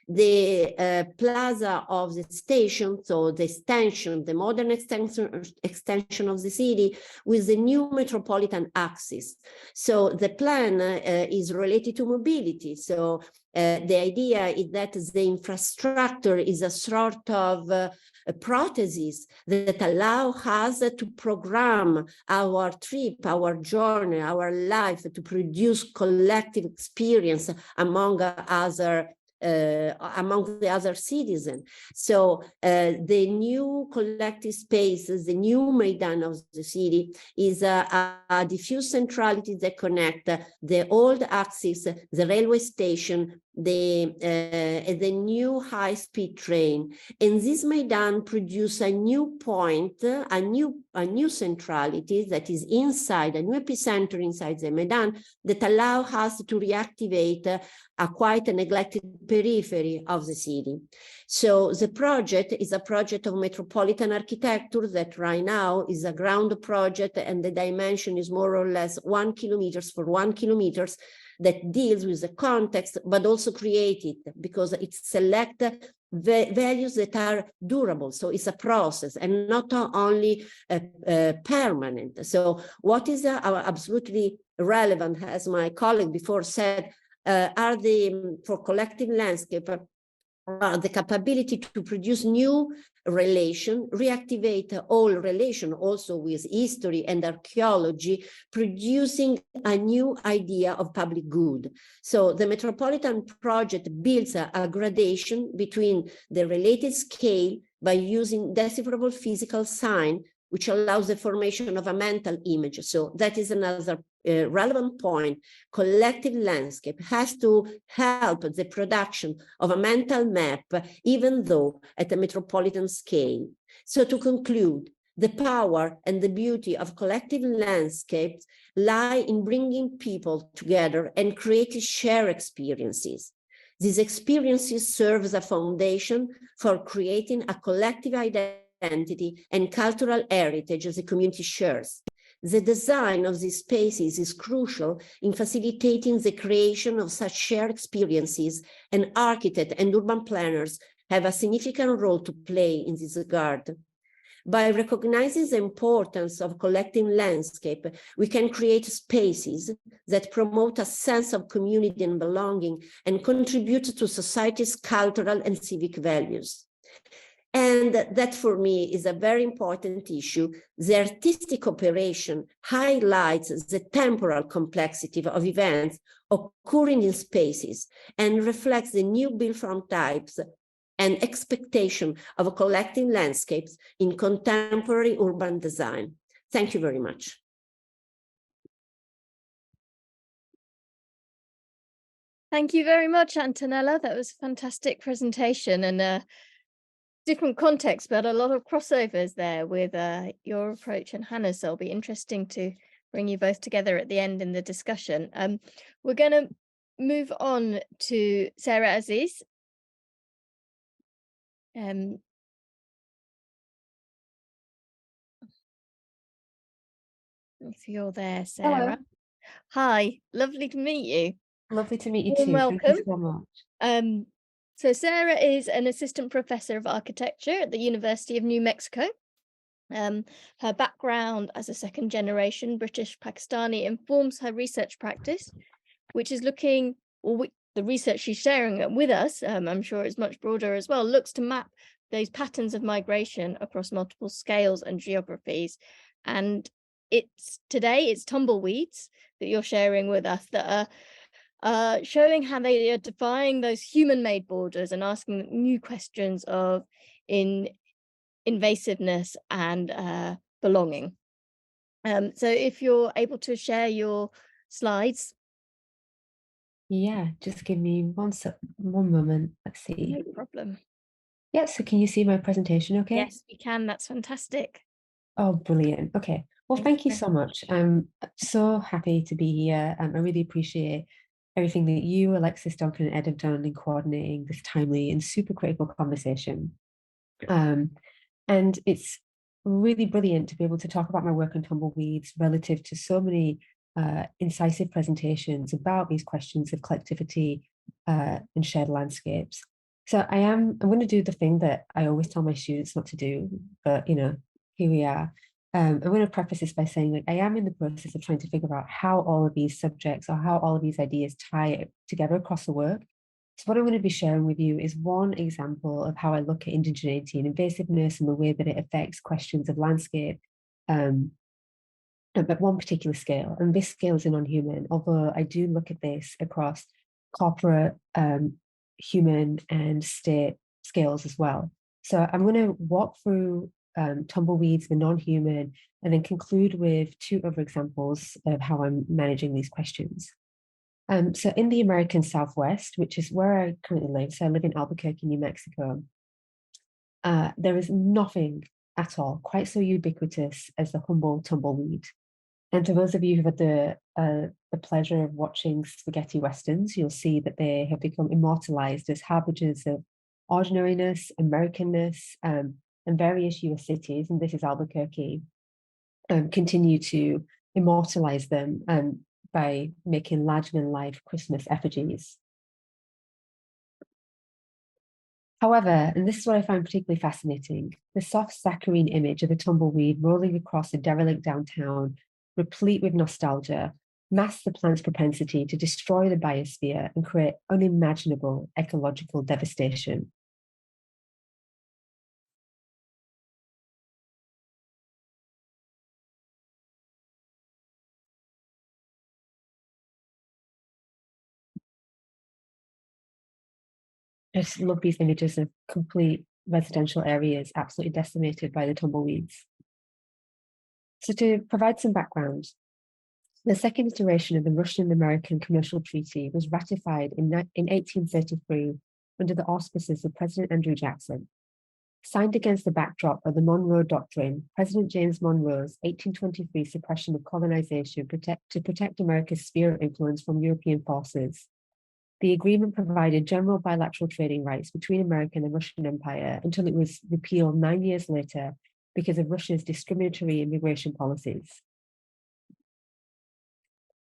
Speaker 4: the plaza of the station, so the extension, the modern extension of the city with the new metropolitan axis. So the plan is related to mobility. So the idea is that the infrastructure is a sort of a prosthesis that allow us to program our trip, our journey, our life, to produce collective experience among other among the other citizens. So the new collective spaces, the new Maidan of the city is a diffuse centrality that connect the old axis, the railway station, the new high-speed train. And this Maidan produce a new point, a new centrality that is inside, a new epicenter inside the Maidan that allow us to reactivate a quite neglected periphery of the city. So the project is a project of metropolitan architecture that right now is a ground project, and the dimension is more or less 1 kilometer for 1 kilometer, that deals with the context, but also create it because it selects values that are durable. So it's a process and not only permanent. So what is absolutely relevant, as my colleague before said, are for collective landscape, the capability to produce new relation, reactivate all relation also with history and archaeology, producing a new idea of public good. So the Metropolitan Project builds a gradation between the related scale by using decipherable physical sign, which allows the formation of a mental image. So that is another relevant point. Collective landscape has to help the production of a mental map, even though at a metropolitan scale. So to conclude, the power and the beauty of collective landscapes lie in bringing people together and creating shared experiences. These experiences serve as a foundation for creating a collective identity and cultural heritage as the community shares. The design of these spaces is crucial in facilitating the creation of such shared experiences, and architects and urban planners have a significant role to play in this regard. By recognizing the importance of collective landscape, we can create spaces that promote a sense of community and belonging and contribute to society's cultural and civic values. And that for me is a very important issue. The artistic operation highlights the temporal complexity of events occurring in spaces and reflects the new built form types and expectation of collective landscapes in contemporary urban design. Thank you very much.
Speaker 2: Thank you very much, Antonella. That was a fantastic presentation and different context, but a lot of crossovers there with your approach and Hannah's. So it'll be interesting to bring you both together at the end in the discussion. We're going to move on to Sarah Aziz. If you're there, Sarah.
Speaker 5: Hello.
Speaker 2: Hi, lovely to meet you.
Speaker 5: Lovely to meet you
Speaker 2: Warm
Speaker 5: too.
Speaker 2: welcome.
Speaker 5: Thank you so much.
Speaker 2: So Sarah is an assistant professor of architecture at the University of New Mexico. Her background as a second generation British Pakistani informs her research practice, which is looking, the research she's sharing with us, I'm sure is much broader as well, looks to map those patterns of migration across multiple scales and geographies. And today it's tumbleweeds that you're sharing with us that are showing how they are defying those human-made borders and asking new questions of invasiveness and belonging. So if you're able to share your slides.
Speaker 5: Yeah, just give me one moment. Let's see.
Speaker 2: No problem.
Speaker 5: Yeah, so can you see my presentation okay?
Speaker 2: Yes, we can. That's fantastic.
Speaker 5: Oh, brilliant. Okay. Well, thank you so much. I'm so happy to be here. I really appreciate everything that you, Alexis, Duncan, and Ed have done in coordinating this timely and super critical conversation. And it's really brilliant to be able to talk about my work on tumbleweeds relative to so many incisive presentations about these questions of collectivity and shared landscapes. So I'm going to do the thing that I always tell my students not to do, but here we are. I'm going to preface this by saying, like, I am in the process of trying to figure out how all of these subjects or how all of these ideas tie together across the work. So what I'm going to be sharing with you is one example of how I look at indigeneity and invasiveness and the way that it affects questions of landscape, but one particular scale. And this scale is a non-human, although I do look at this across corporate human and state scales as well. So I'm going to walk through tumbleweeds, the non-human, and then conclude with 2 other examples of how I'm managing these questions. So in the American Southwest, which is where I currently live, so I live in Albuquerque, New Mexico, there is nothing at all quite so ubiquitous as the humble tumbleweed. And for those of you who have had the pleasure of watching spaghetti westerns, you'll see that they have become immortalized as harbingers of ordinariness, Americanness, and various US cities, and this is Albuquerque, continue to immortalize them by making larger-than-life Christmas effigies. However, and this is what I find particularly fascinating, the soft saccharine image of a tumbleweed rolling across a derelict downtown, replete with nostalgia, masks the plant's propensity to destroy the biosphere and create unimaginable ecological devastation. I just love these images of complete residential areas absolutely decimated by the tumbleweeds. So to provide some background, the second iteration of the Russian-American Commercial Treaty was ratified in 1833 under the auspices of President Andrew Jackson. Signed against the backdrop of the Monroe Doctrine, President James Monroe's 1823 suppression of colonization to protect America's sphere of influence from European forces. The agreement provided general bilateral trading rights between America and the Russian Empire until it was repealed 9 years later because of Russia's discriminatory immigration policies.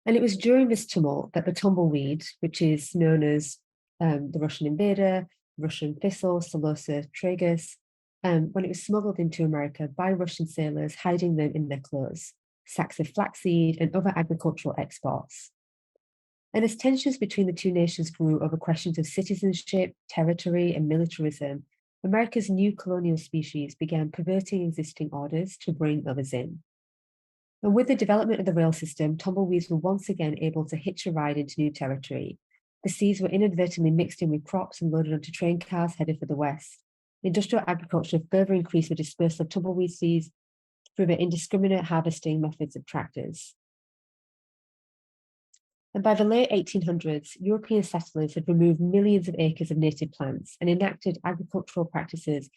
Speaker 5: And it was during this tumult that the tumbleweed, which is known as the Russian invader, Russian thistle, Solosa tragus, when it was smuggled into America by Russian sailors hiding them in their clothes, sacks of flaxseed and other agricultural exports. And as tensions between the 2 nations grew over questions of citizenship, territory, and militarism, America's new colonial species began perverting existing orders to bring others in. And with the development of the rail system, tumbleweeds were once again able to hitch a ride into new territory. The seeds were inadvertently mixed in with crops and loaded onto train cars headed for the west. Industrial agriculture further increased the dispersal of tumbleweed seeds through the indiscriminate harvesting methods of tractors. And by the late 1800s, European settlers had removed millions of acres of native plants and enacted agricultural practices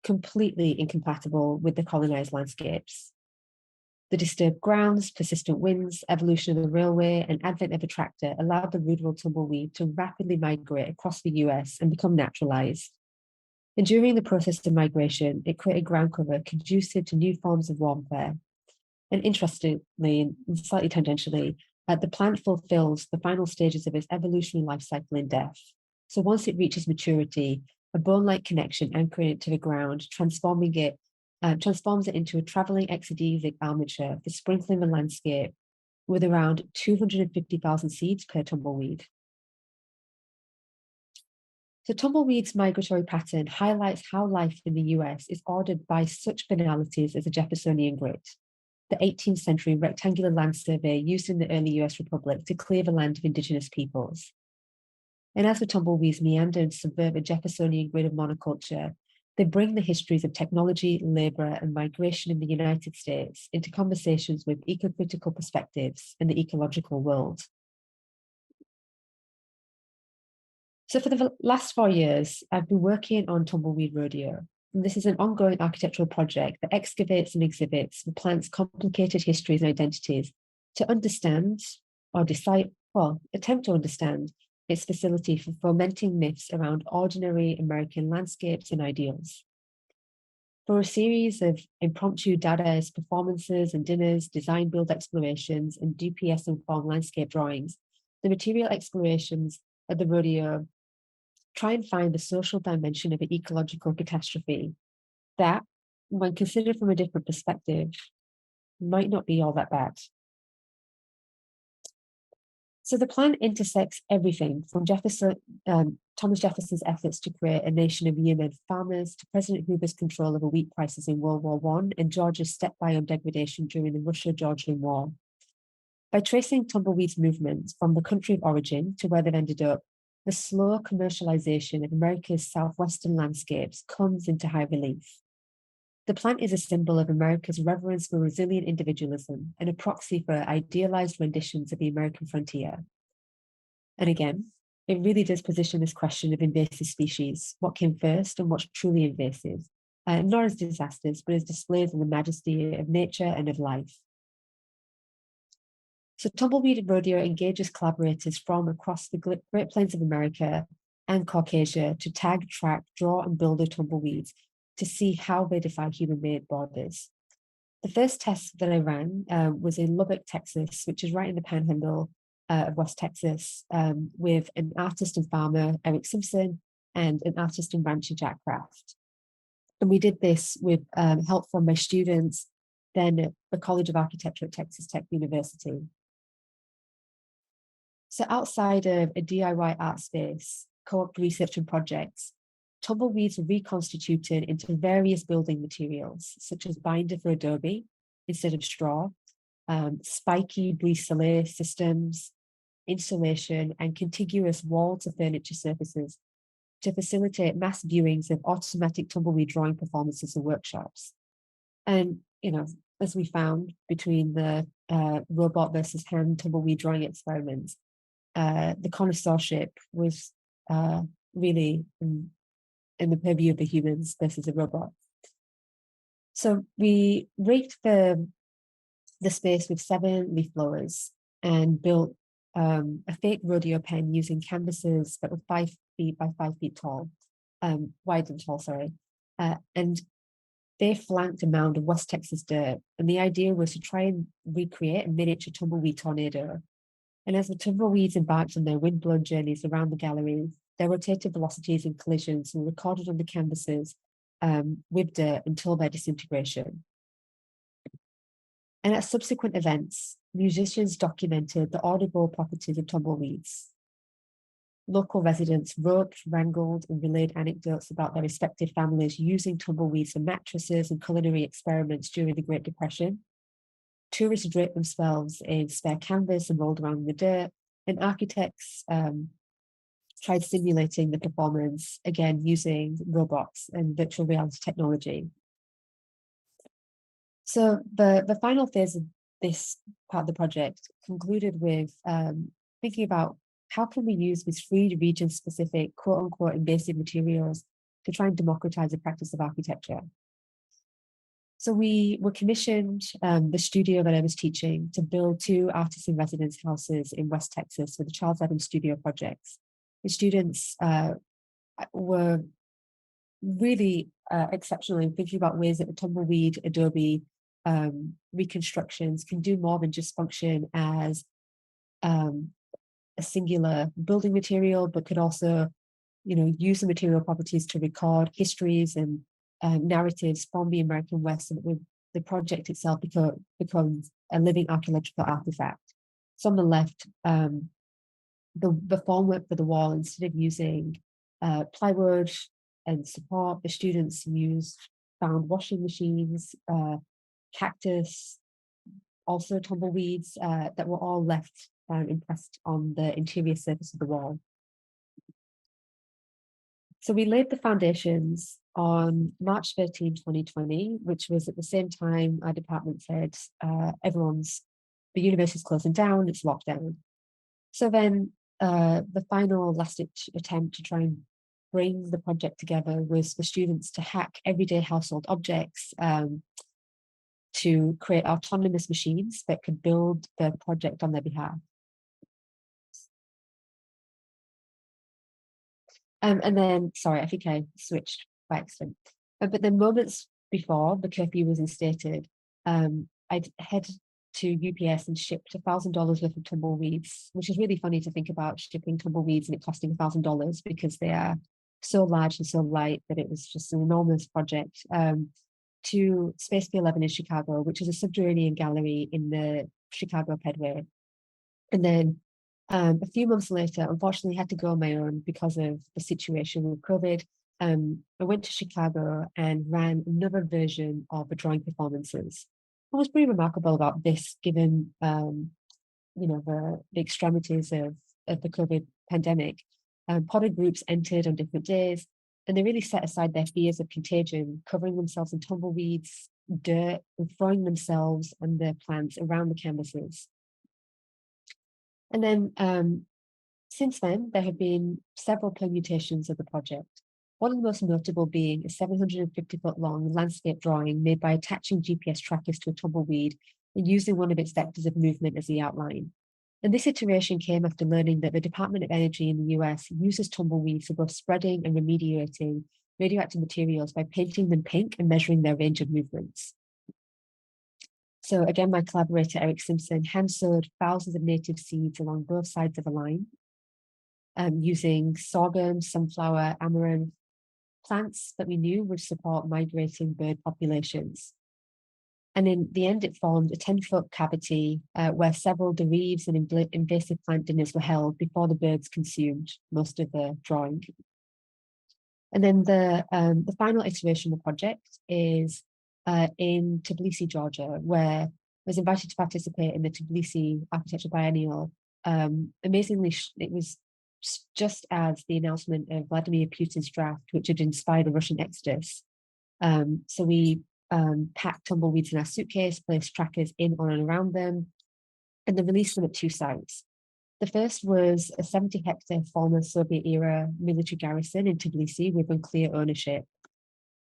Speaker 5: completely incompatible with the colonized landscapes. The disturbed grounds, persistent winds, evolution of the railway, and advent of a tractor allowed the ruderal tumbleweed to rapidly migrate across the US and become naturalized. And during the process of migration, it created ground cover conducive to new forms of warfare. And interestingly, and slightly tangentially, the plant fulfills the final stages of its evolutionary life cycle in death. So once it reaches maturity, a bone-like connection anchoring it to the ground, transforms it into a traveling exegesic armature for sprinkling the landscape with around 250,000 seeds per tumbleweed. So tumbleweed's migratory pattern highlights how life in the US is ordered by such banalities as a Jeffersonian grid, the 18th century rectangular land survey used in the early US Republic to clear the land of indigenous peoples. And as the tumbleweeds meander and subvert a Jeffersonian grid of monoculture, they bring the histories of technology, labor, and migration in the United States into conversations with eco-critical perspectives in the ecological world. So for the last 4 years, I've been working on Tumbleweed Rodeo. And this is an ongoing architectural project that excavates and exhibits the plant's complicated histories and identities to understand or attempt to understand its facility for fomenting myths around ordinary American landscapes and ideals. For a series of impromptu Dadaist performances and dinners, design build explorations, and DPS-informed landscape drawings, the material explorations of the rodeo try and find the social dimension of an ecological catastrophe that, when considered from a different perspective, might not be all that bad. So the plan intersects everything from Thomas Jefferson's efforts to create a nation of yeomen farmers to President Hoover's control over wheat prices in World War I and Georgia's step-by degradation during the Russia-Georgian War. By tracing tumbleweeds' movements from the country of origin to where they've ended up, the slow commercialization of America's southwestern landscapes comes into high relief. The plant is a symbol of America's reverence for resilient individualism and a proxy for idealized renditions of the American frontier. And again, it really does position this question of invasive species, what came first and what's truly invasive, not as disasters, but as displays of the majesty of nature and of life. So Tumbleweed Rodeo engages collaborators from across the Great Plains of America and Caucasia to tag, track, draw, and build the tumbleweeds to see how they defy human-made borders. The first test that I ran was in Lubbock, Texas, which is right in the panhandle of West Texas, with an artist and farmer, Eric Simpson, and an artist and rancher, Jack Kraft. And we did this with help from my students, then at the College of Architecture at Texas Tech University. So outside of a DIY art space, co-op research and projects, tumbleweeds are reconstituted into various building materials, such as binder for adobe instead of straw, spiky brise-soleil systems, insulation, and contiguous wall to furniture surfaces to facilitate mass viewings of automatic tumbleweed drawing performances and workshops. And, you know, as we found between the robot versus hand tumbleweed drawing experiments, the connoisseurship was really in the purview of the humans versus the robot. So we raked the space with 7 leaf blowers and built a fake rodeo pen using canvases that were 5 feet by 5 feet tall, wide and tall, sorry. And they flanked a mound of West Texas dirt. And the idea was to try and recreate a miniature tumbleweed tornado. And as the tumbleweeds embarked on their wind-blown journeys around the gallery, their rotative velocities and collisions were recorded on the canvases with dirt until their disintegration. And at subsequent events, musicians documented the audible properties of tumbleweeds. Local residents roped, wrangled, and relayed anecdotes about their respective families using tumbleweeds for mattresses and culinary experiments during the Great Depression. Tourists draped themselves in spare canvas and rolled around in the dirt, and architects tried simulating the performance, again, using robots and virtual reality technology. So the final phase of this part of the project concluded with thinking about how can we use these free region-specific, quote-unquote, invasive materials to try and democratize the practice of architecture. So we were commissioned, the studio that I was teaching, to build 2 artist in residence houses in West Texas for the Charles Evans Studio projects. The students were really exceptional in thinking about ways that the tumbleweed adobe reconstructions can do more than just function as a singular building material, but could also, you know, use the material properties to record histories and narratives from the American West, and with the project itself becomes a living archaeological artifact. So on the left, the formwork for the wall, instead of using plywood and support, the students found washing machines, cactus, also tumbleweeds that were all left impressed on the interior surface of the wall. So we laid the foundations on March 13, 2020, which was at the same time our department said, the university's closing down, it's locked down. So then the final last attempt to try and bring the project together was for students to hack everyday household objects to create autonomous machines that could build the project on their behalf. And then, sorry, I think I switched by accident. But then moments before the curfew was instated, I'd head to UPS and shipped $1,000 worth of tumbleweeds, which is really funny to think about, shipping tumbleweeds and it costing $1,000 because they are so large and so light that it was just an enormous project, to Space P11 in Chicago, which is a subterranean gallery in the Chicago Pedway. And then a few months later, unfortunately, I had to go on my own because of the situation with COVID. I went to Chicago and ran another version of the drawing performances. What was pretty remarkable about this, given the extremities of the COVID pandemic, Potter groups entered on different days, and they really set aside their fears of contagion, covering themselves in tumbleweeds, dirt, and throwing themselves and their plants around the canvases. And then since then, there have been several permutations of the project. One of the most notable being a 750-foot-long landscape drawing made by attaching GPS trackers to a tumbleweed and using one of its vectors of movement as the outline. And this iteration came after learning that the Department of Energy in the US uses tumbleweeds for both spreading and remediating radioactive materials by painting them pink and measuring their range of movements. So again, my collaborator, Eric Simpson, hand-sowed thousands of native seeds along both sides of a line, using sorghum, sunflower, amaranth, plants that we knew would support migrating bird populations. And in the end, it formed a 10-foot cavity where several derivatives and invasive plant dinners were held before the birds consumed most of the drawing. And then the final iteration of the project is in Tbilisi, Georgia, where I was invited to participate in the Tbilisi Architecture Biennial. Amazingly, it was just as the announcement of Vladimir Putin's draft, which had inspired the Russian exodus. So we packed tumbleweeds in our suitcase, placed trackers in, on, and around them, and then released them at two sites. The first was a 70-hectare former Soviet-era military garrison in Tbilisi with unclear ownership.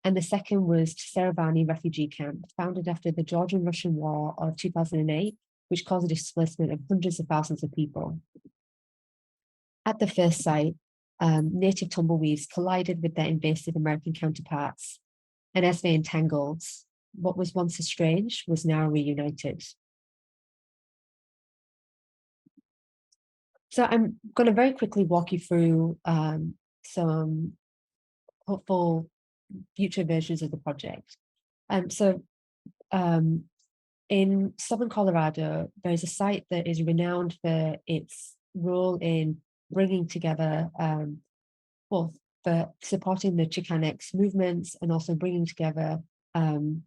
Speaker 5: And the second was Tseravani refugee camp, founded after the Georgian-Russian War of 2008, which caused a displacement of hundreds of thousands of people. At the first site, native tumbleweeds collided with their invasive American counterparts, and as they entangled, what was once estranged was now reunited. So I'm going to very quickly walk you through some hopeful future versions of the project. In southern Colorado, there is a site that is renowned for its role in bringing together, for supporting the Chicanx movements and also bringing together Latinx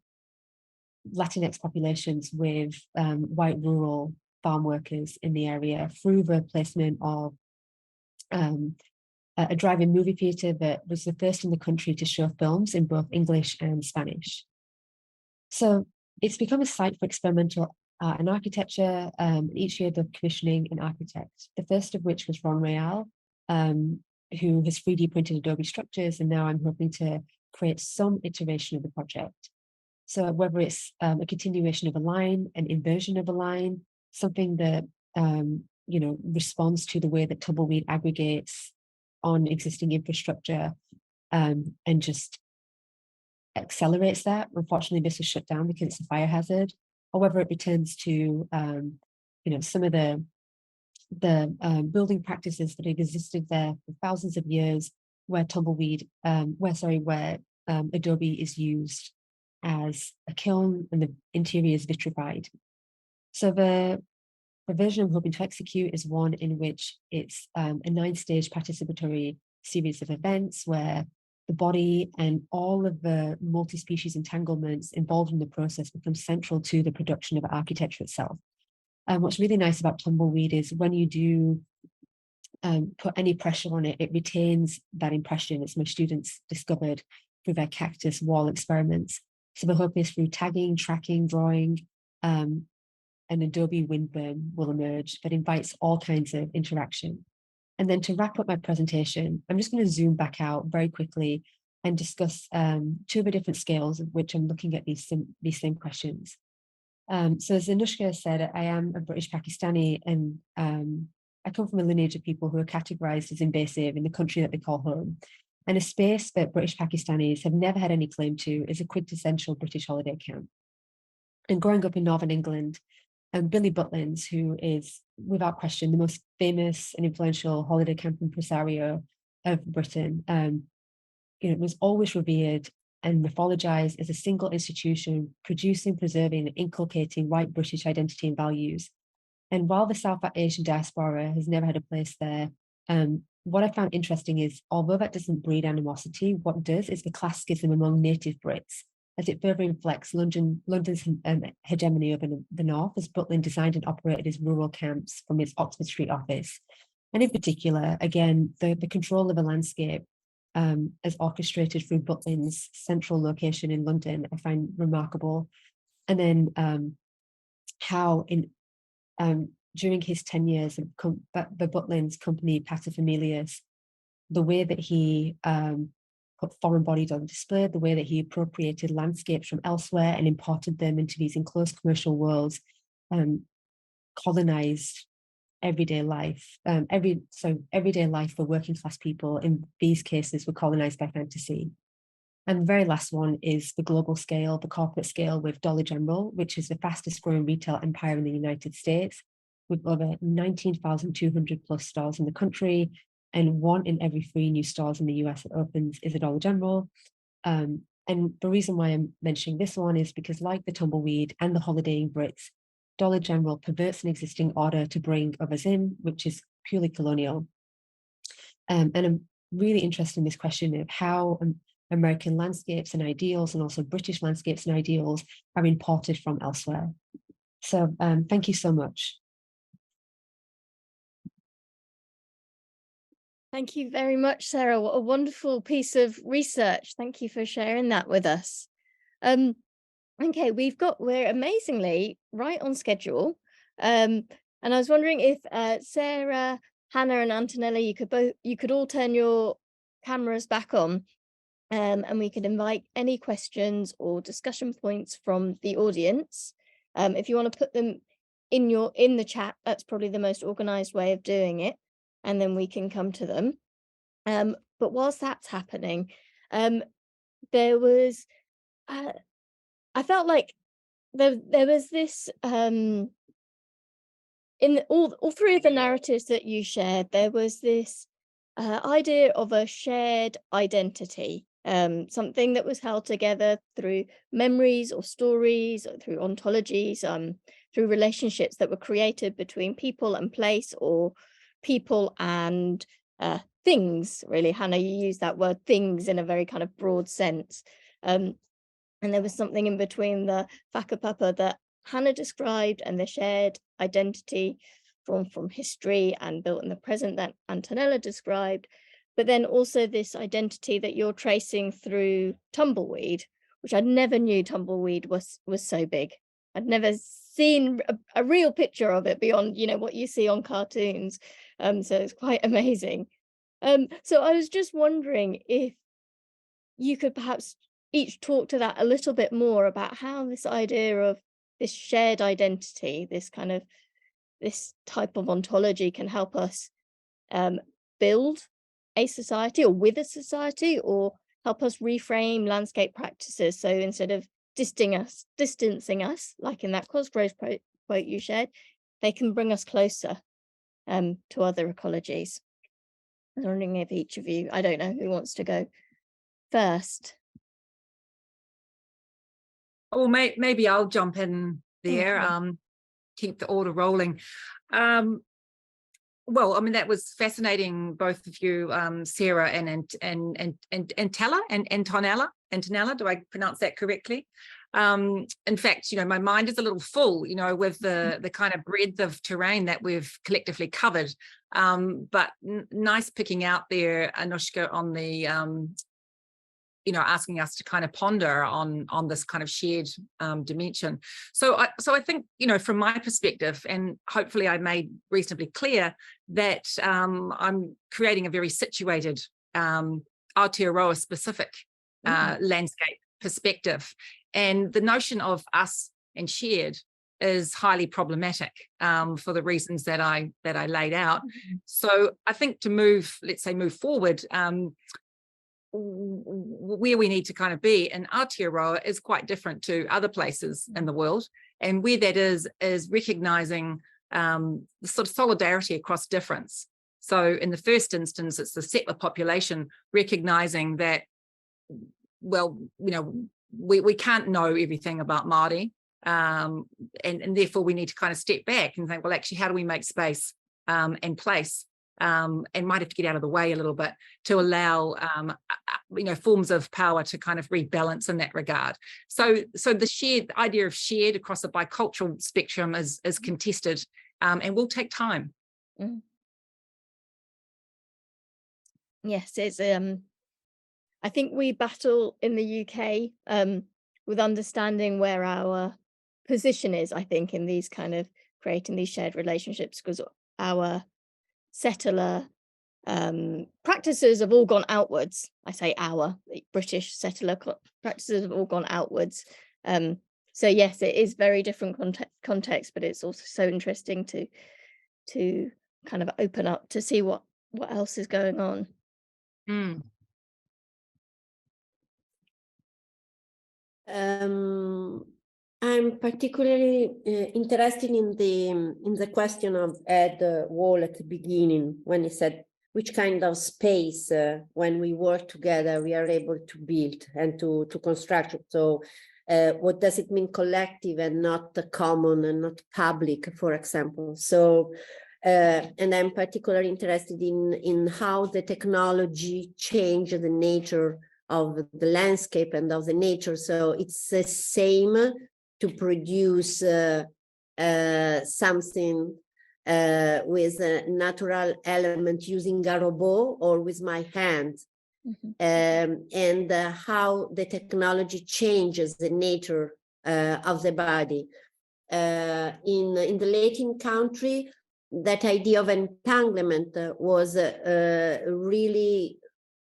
Speaker 5: populations with white rural farm workers in the area through the placement of a drive-in movie theatre that was the first in the country to show films in both English and Spanish. So it's become a site for experimental art and architecture. Each year they're commissioning an architect, the first of which was Ron Real, who has 3D printed Adobe structures, and now I'm hoping to create some iteration of the project. So whether it's a continuation of a line, an inversion of a line, something that responds to the way that tumbleweed aggregates on existing infrastructure, and just accelerates that. Unfortunately, this was shut down because it's a fire hazard, or whether it returns to some of the building practices that have existed there for thousands of years, where Adobe is used as a kiln and the interior is vitrified. So the version I'm hoping to execute is one in which it's a 9-stage participatory series of events where the body and all of the multi-species entanglements involved in the process become central to the production of architecture itself. What's really nice about tumbleweed is when you do put any pressure on it, it retains that impression, as my students discovered through their cactus wall experiments. So the hope is through tagging, tracking, drawing, an Adobe windburn will emerge that invites all kinds of interaction. And then to wrap up my presentation, I'm just going to zoom back out very quickly and discuss two of the different scales of which I'm looking at these same questions. So as Anushka said, I am a British Pakistani, and I come from a lineage of people who are categorized as invasive in the country that they call home. And a space that British Pakistanis have never had any claim to is a quintessential British holiday camp. And growing up in Northern England, Billy Butlins, who is without question the most famous and influential holiday camp impresario of Britain, was always revered and mythologized as a single institution producing, preserving, and inculcating white British identity and values. And while the South Asian diaspora has never had a place there, what I found interesting is, although that doesn't breed animosity, what does is the class schism among native Brits, as it further reflects London's hegemony over the north, as Butlin designed and operated his rural camps from his Oxford Street office. And in particular, again, the control of a landscape as orchestrated through Butlin's central location in London, I find remarkable. And then how during his 10 years of the Butlin's company, Paterfamilias, the way that he put foreign bodies on display, the way that he appropriated landscapes from elsewhere and imported them into these enclosed commercial worlds, colonized everyday life. Everyday life for working class people in these cases were colonized by fantasy. And the very last one is the global scale, the corporate scale with Dollar General, which is the fastest growing retail empire in the United States, with over 19,200 plus stores in the country, and 1 in every 3 new stores in the US that opens is a Dollar General. And the reason why I'm mentioning this one is because, like the tumbleweed and the holidaying Brits, Dollar General perverts an existing order to bring others in, which is purely colonial. And I'm really interested in this question of how American landscapes and ideals, and also British landscapes and ideals, are imported from elsewhere. So thank you so much.
Speaker 2: Thank you very much, Sarah. What a wonderful piece of research. Thank you for sharing that with us. Okay, we're amazingly right on schedule. And I was wondering if Sarah, Hannah, and Antonella, you could all turn your cameras back on, and we could invite any questions or discussion points from the audience. If you want to put them in the chat, that's probably the most organized way of doing it, and then we can come to them. But whilst that's happening, there was I felt like there was this in all 3 of the narratives that you shared, there was this idea of a shared identity, something that was held together through memories or stories, or through ontologies, through relationships that were created between people and place, or people and things, really. Hannah, you used that word things in a very kind of broad sense. And there was something in between the whakapapa that Hannah described and the shared identity from history and built in the present that Antonella described, but then also this identity that you're tracing through tumbleweed, which I never knew tumbleweed was so big. I'd never seen a real picture of it beyond, what you see on cartoons. So it's quite amazing. So I was just wondering if you could perhaps each talk to that a little bit more, about how this idea of this shared identity, this type of ontology, can help us build a society, or with a society, or help us reframe landscape practices. So instead of distancing us, like in that Cosgrove's quote you shared, they can bring us closer to other ecologies. I was wondering if each of you, I don't know who wants to go first.
Speaker 3: Or maybe I'll jump in there, keep the order rolling. Well, I mean, that was fascinating, both of you, Sarah and Antonella. Do I pronounce that correctly? In fact, my mind is a little full, with the kind of breadth of terrain that we've collectively covered. But nice picking out there, Anushka, on the asking us to kind of ponder on this kind of shared dimension. So I think, from my perspective, and hopefully I made reasonably clear, that I'm creating a very situated Aotearoa specific landscape perspective. And the notion of us and shared is highly problematic for the reasons that I laid out. So I think to move forward, where we need to kind of be in Aotearoa is quite different to other places in the world, and where that is recognizing the sort of solidarity across difference. So in the first instance, it's the settler population recognizing that, well, we can't know everything about Māori, and therefore we need to kind of step back and think, well, actually, how do we make space and place, and might have to get out of the way a little bit to allow forms of power to kind of rebalance in that regard. So the idea of shared across the bicultural spectrum is contested, and will take time.
Speaker 2: Yes, it's I think we battle in the UK with understanding where our position is, I think, in these kind of creating these shared relationships, because our settler practices have all gone outwards. I say our, the British settler practices have all gone outwards. So yes, it is very different context, but it's also so interesting to kind of open up to see what else is going on.
Speaker 4: I'm particularly interested in the question of Ed Wall at the beginning, when he said which kind of space when we work together we are able to build and to construct it. So what does it mean collective and not common and not public, for example? So and I'm particularly interested in how the technology changed the nature of the landscape and of the nature. So it's the same to produce something with a natural element using a robot or with my hand. And how the technology changes the nature of the body. In the Latin country, that idea of entanglement was really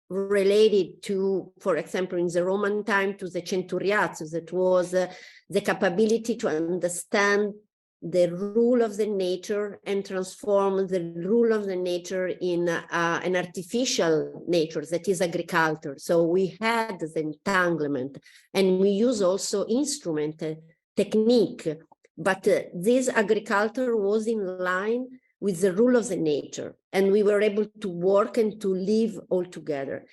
Speaker 4: related to, for example, in the Roman time, to the centuriatus. That was the capability to understand the rule of the nature and transform the rule of the nature in an artificial nature, that is agriculture. So we had the entanglement, and we use also instrument technique, but this agriculture was in line with the rule of the nature, and we were able to work and to live all together.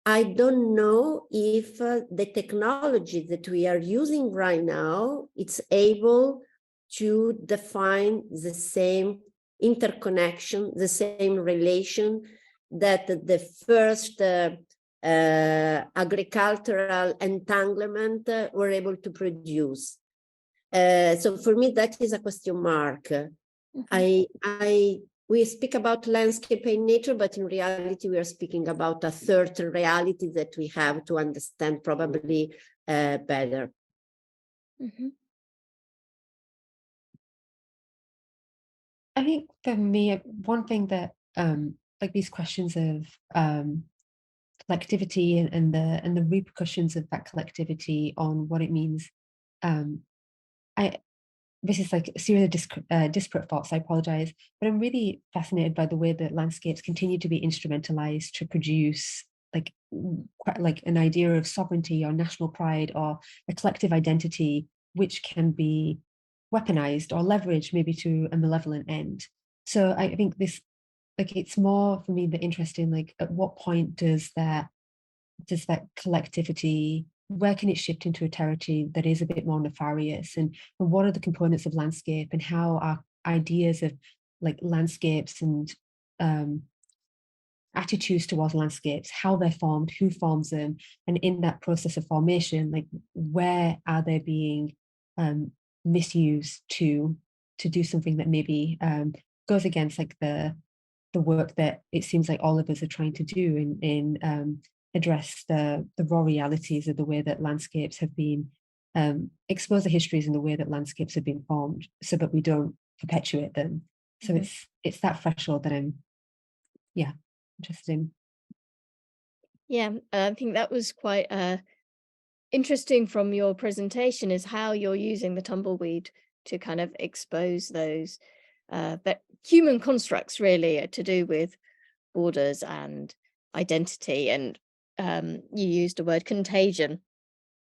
Speaker 4: I don't know if the technology that we are using right now, it's able to define the same interconnection, the same relation that the first agricultural entanglement were able to produce. So for me, that is a question mark. We speak about landscape and nature, but in reality, we are speaking about a third reality that we have to understand probably better.
Speaker 5: I think for me, one thing that like these questions of collectivity and the repercussions of that collectivity on what it means. This is like a series of disparate thoughts, I apologize, but I'm really fascinated by the way that landscapes continue to be instrumentalized to produce like an idea of sovereignty or national pride or a collective identity, which can be weaponized or leveraged maybe to a malevolent end. So I think this, like, it's more for me the interest in like at what point does that collectivity, where can it shift into a territory that is a bit more nefarious, and what are the components of landscape, and how are ideas of like landscapes and attitudes towards landscapes, how they're formed, who forms them, and in that process of formation, like where are they being misused to do something that maybe goes against like the work that it seems like all of us are trying to do in address the raw realities of the way that landscapes have been expose the histories and the way that landscapes have been formed, so that we don't perpetuate them. So it's that threshold that I'm interested in.
Speaker 2: Yeah, I think that was quite interesting from your presentation, is how you're using the tumbleweed to kind of expose those human constructs really to do with borders and identity. And you used the word contagion,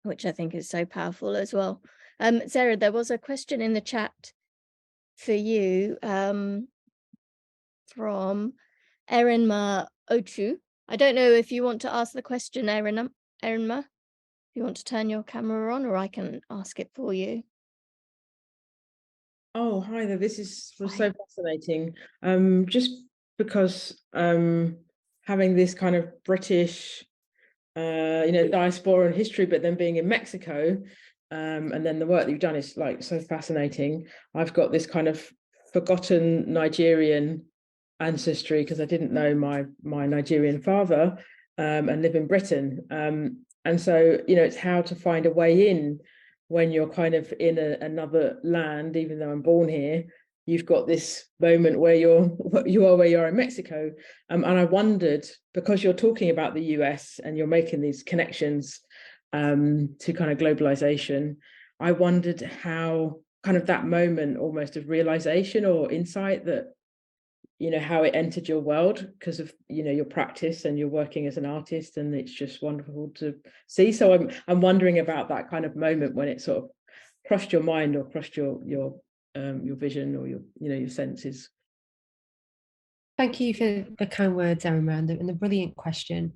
Speaker 2: which I think is so powerful as well. Sarah, there was a question in the chat for you from Erinma Ochu. I don't know if you want to ask the question, Erinma. If you want to turn your camera on, or I can ask it for you.
Speaker 6: Oh, hi there. This is so fascinating. Just because having this kind of British, diaspora and history, but then being in Mexico, and then the work that you've done is like so fascinating. I've got this kind of forgotten Nigerian ancestry because I didn't know my Nigerian father and live in Britain. And so, you know, it's how to find a way in when you're kind of in another land, even though I'm born here. You've got this moment where you are in Mexico. And I wondered, because you're talking about the US and you're making these connections to kind of globalization, I wondered how kind of that moment almost of realization or insight that, you know, how it entered your world because of, you know, your practice and you're working as an artist, and it's just wonderful to see. So I'm wondering about that kind of moment when it sort of crossed your mind or crossed your vision or your senses.
Speaker 5: Thank you for the kind words, Emma, and the brilliant question.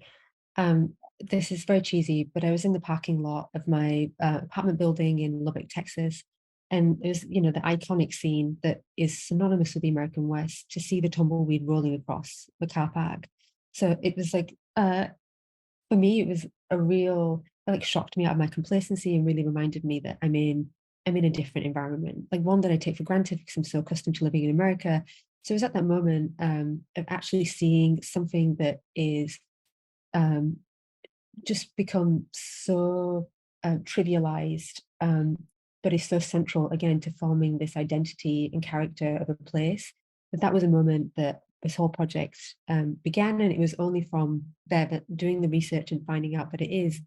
Speaker 5: This is very cheesy, but I was in the parking lot of my apartment building in Lubbock, Texas, and there's, you know, the iconic scene that is synonymous with the American West, to see the tumbleweed rolling across the car park. So it was like, for me, it was a real, like, shocked me out of my complacency and really reminded me that I'm in a different environment, like one that I take for granted because I'm so accustomed to living in America. So it was at that moment of actually seeing something that is just become so trivialized, but is so central again to forming this identity and character of a place. That was a moment that this whole project began, and it was only from there that doing the research and finding out that it is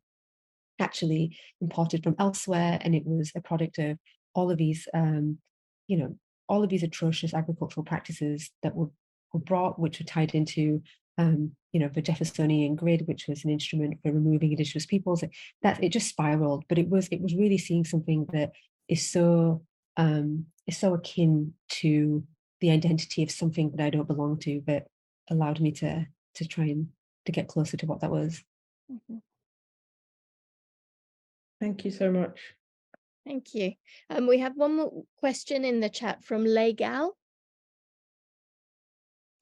Speaker 5: actually imported from elsewhere, and it was a product of all of these, you know, all of these atrocious agricultural practices that were brought, which were tied into, you know, the Jeffersonian grid, which was an instrument for removing indigenous peoples. That it just spiraled, but it was really seeing something that is so akin to the identity of something that I don't belong to, that allowed me to try and to get closer to what that was.
Speaker 2: Mm-hmm.
Speaker 6: Thank you so much.
Speaker 2: Thank you. We have one more question in the chat from Legal.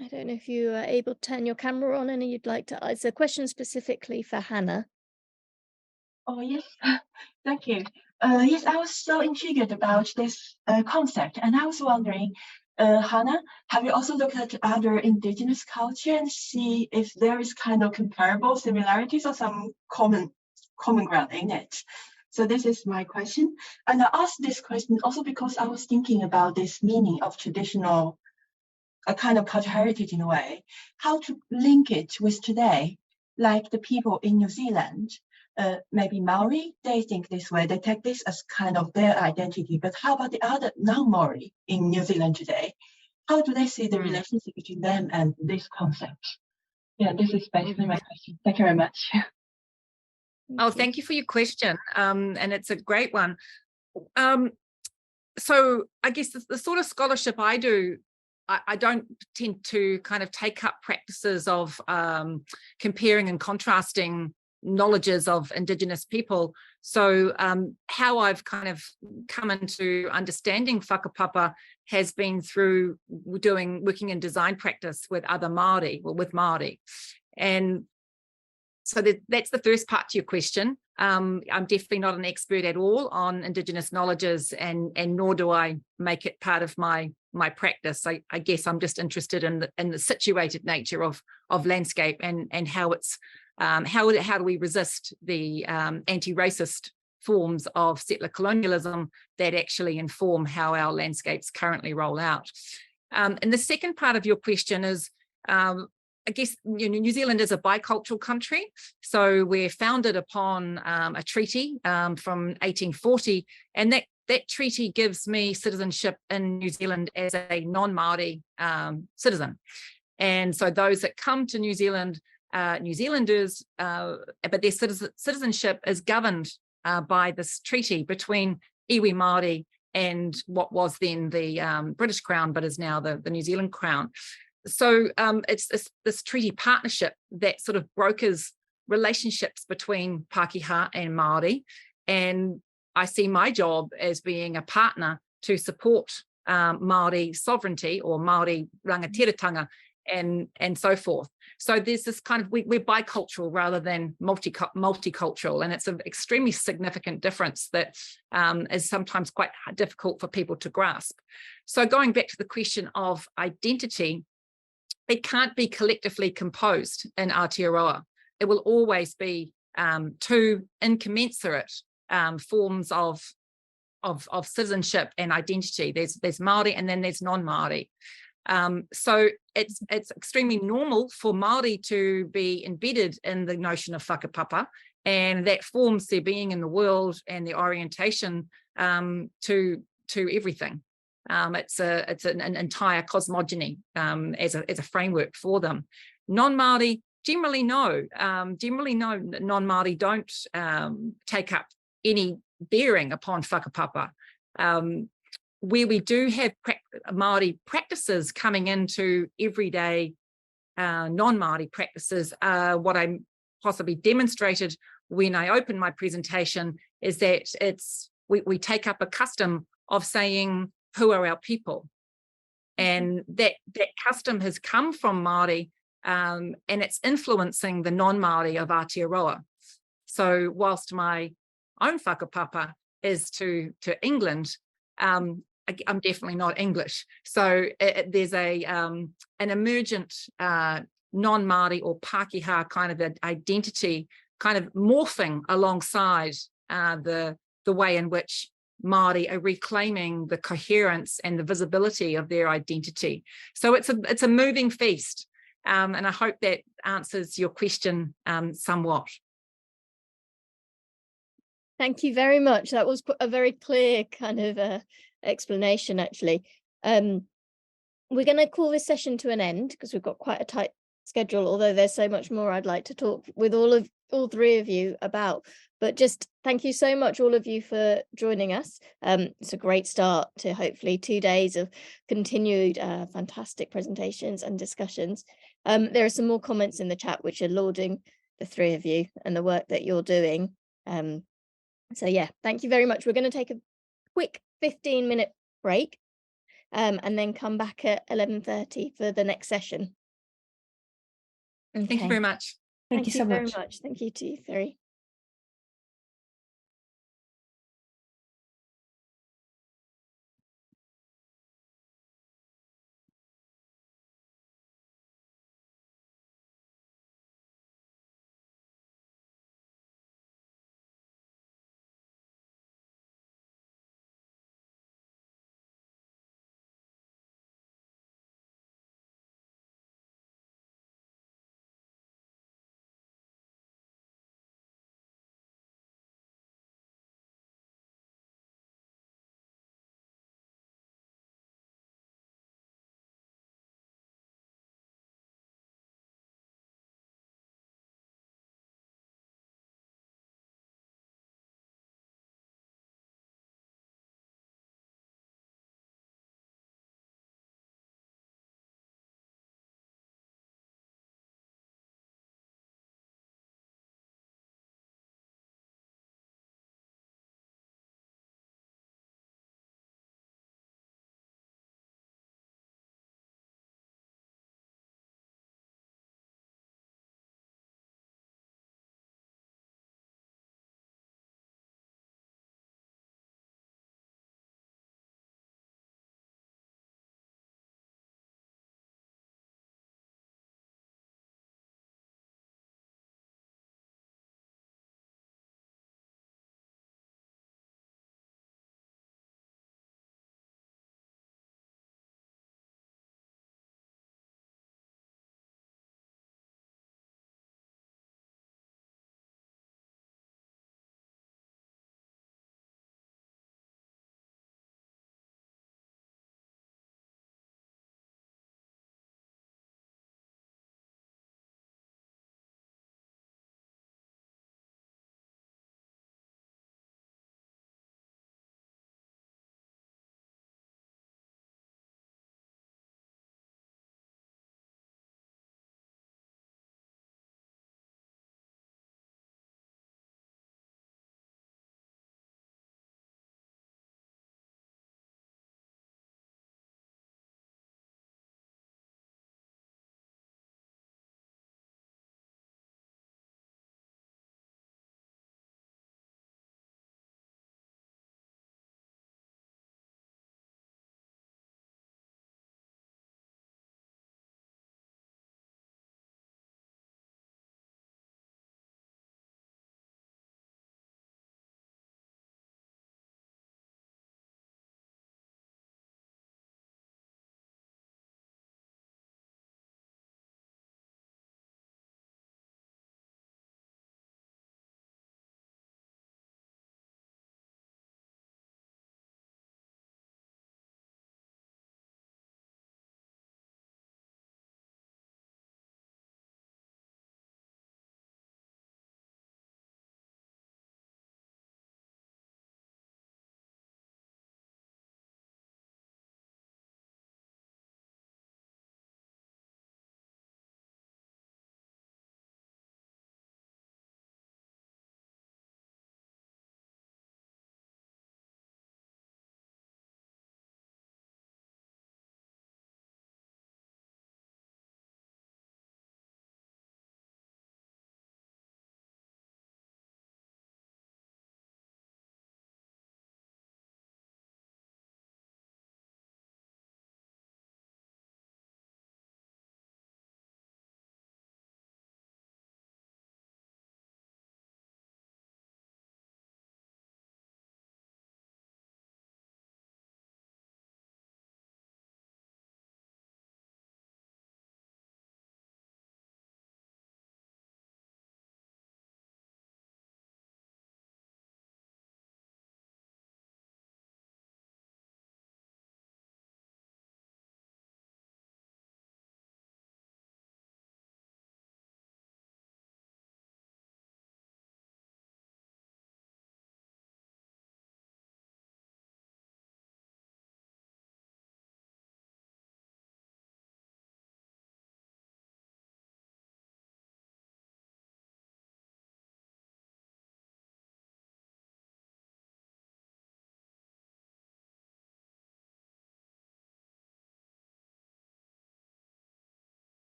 Speaker 2: I don't know if you are able to turn your camera on and you'd like to, it's a question specifically for Hannah.
Speaker 7: Oh, yes. Thank you. Yes, I was so intrigued about this concept, and I was wondering, Hannah, have you also looked at other indigenous culture and see if there is kind of comparable similarities or some common ground in it? So this is my question. And I asked this question also because I was thinking about this meaning of traditional, a kind of cultural heritage in a way, how to link it with today, like the people in New Zealand, maybe Maori, they think this way, they take this as kind of their identity, but how about the other non-Maori in New Zealand today? How do they see the relationship between them and this concept? Yeah, this is basically my question. Thank you very much.
Speaker 3: Oh, thank you for your question. And it's a great one. So I guess the sort of scholarship I do, I don't tend to kind of take up practices of comparing and contrasting knowledges of Indigenous people. So how I've kind of come into understanding whakapapa has been through working in design practice with other Māori, or with Māori. And so that's the first part to your question. I'm definitely not an expert at all on Indigenous knowledges, and nor do I make it part of my practice. I guess I'm just interested in the situated nature of landscape and how it's how do we resist the anti-racist forms of settler colonialism that actually inform how our landscapes currently roll out. And the second part of your question is, I guess, you know, New Zealand is a bicultural country, so we're founded upon a treaty from 1840, and that treaty gives me citizenship in New Zealand as a non-Māori citizen. And so those that come to New Zealand, New Zealanders, but their citizenship is governed by this treaty between iwi Māori and what was then the British Crown, but is now the New Zealand Crown. So it's this treaty partnership that sort of brokers relationships between Pākehā and Māori. And I see my job as being a partner to support Māori sovereignty or Māori rangatiratanga and so forth. So there's this kind of, we're bicultural rather than multicultural, and it's an extremely significant difference that is sometimes quite difficult for people to grasp. So going back to the question of identity, it can't be collectively composed in Aotearoa. It will always be two incommensurate forms of citizenship and identity. There's Māori and then there's non-Māori. So it's extremely normal for Māori to be embedded in the notion of whakapapa, and that forms their being in the world and their orientation to everything. It's an entire cosmogony as a framework for them. Non-Māori generally no. Non-Māori don't take up any bearing upon whakapapa. Where we do have Māori practices coming into everyday non-Māori practices, what I possibly demonstrated when I opened my presentation is that we take up a custom of saying, who are our people? And that custom has come from Māori, and it's influencing the non-Māori of Aotearoa. So whilst my own whakapapa is to England, I'm definitely not English. So there's an emergent non-Māori or Pākehā kind of identity kind of morphing alongside the way in which Māori are reclaiming the coherence and the visibility of their identity. So it's a moving feast, and I hope that answers your question somewhat.
Speaker 2: Thank you very much. That was a very clear kind of explanation, actually. We're going to call this session to an end because we've got quite a tight schedule, although there's so much more I'd like to talk with all three of you about. But just thank you so much, all of you, for joining us. It's a great start to hopefully 2 days of continued fantastic presentations and discussions. There are some more comments in the chat which are lauding the three of you and the work that you're doing. So yeah, thank you very much. We're going to take a quick 15-minute break and then come back at 11:30 for the next session. Okay.
Speaker 3: Thank you very much.
Speaker 5: Thank you so
Speaker 2: very
Speaker 5: much.
Speaker 2: much. Thank you to you three.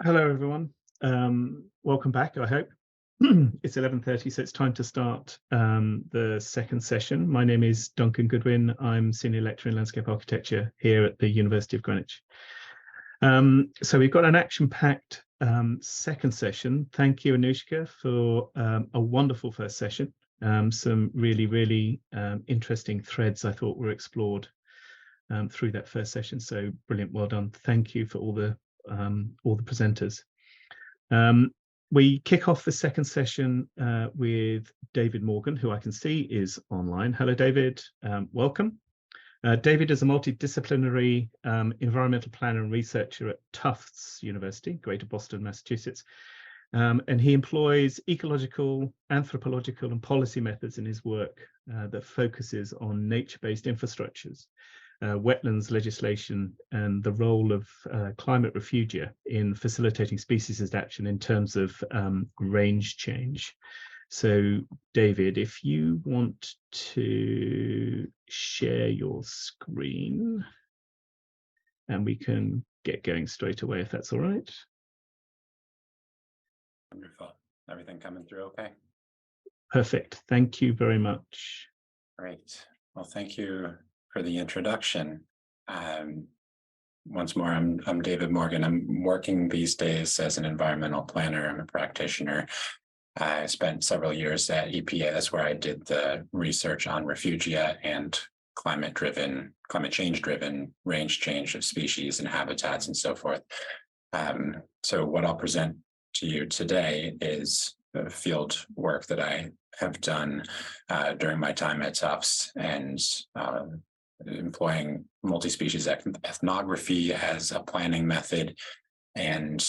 Speaker 8: Hello, everyone. Welcome back, I hope. It's 11:30, so it's time to start the second session. My name is Duncan Goodwin. I'm Senior Lecturer in Landscape Architecture here at the University of Greenwich. So we've got an action-packed second session. Thank you, Anushka, for a wonderful first session. Some really interesting threads I thought were explored through that first session. So brilliant, well done. Thank you for all the presenters. We kick off the second session with David Morgan, who I can see is online. Hello, David. Welcome. David is a multidisciplinary environmental planner and researcher at Tufts University, Greater Boston, Massachusetts. And he employs ecological, anthropological, and policy methods in his work that focuses on nature-based infrastructures, wetlands legislation, and the role of climate refugia in facilitating species adaptation in terms of range change. So, David, if you want to share your screen, and we can get going straight away, if that's all right.
Speaker 9: Wonderful. Everything coming through okay?
Speaker 8: Perfect. Thank you very much.
Speaker 9: Great. Well, thank you for the introduction. Once more, I'm David Morgan. I'm working these days as an environmental planner. I'm a practitioner. I spent several years at EPA. That's where I did the research on refugia and climate change-driven range change of species and habitats and so forth. So what I'll present to you today is the field work that I have done during my time at Tufts, and employing multi-species ethnography as a planning method, and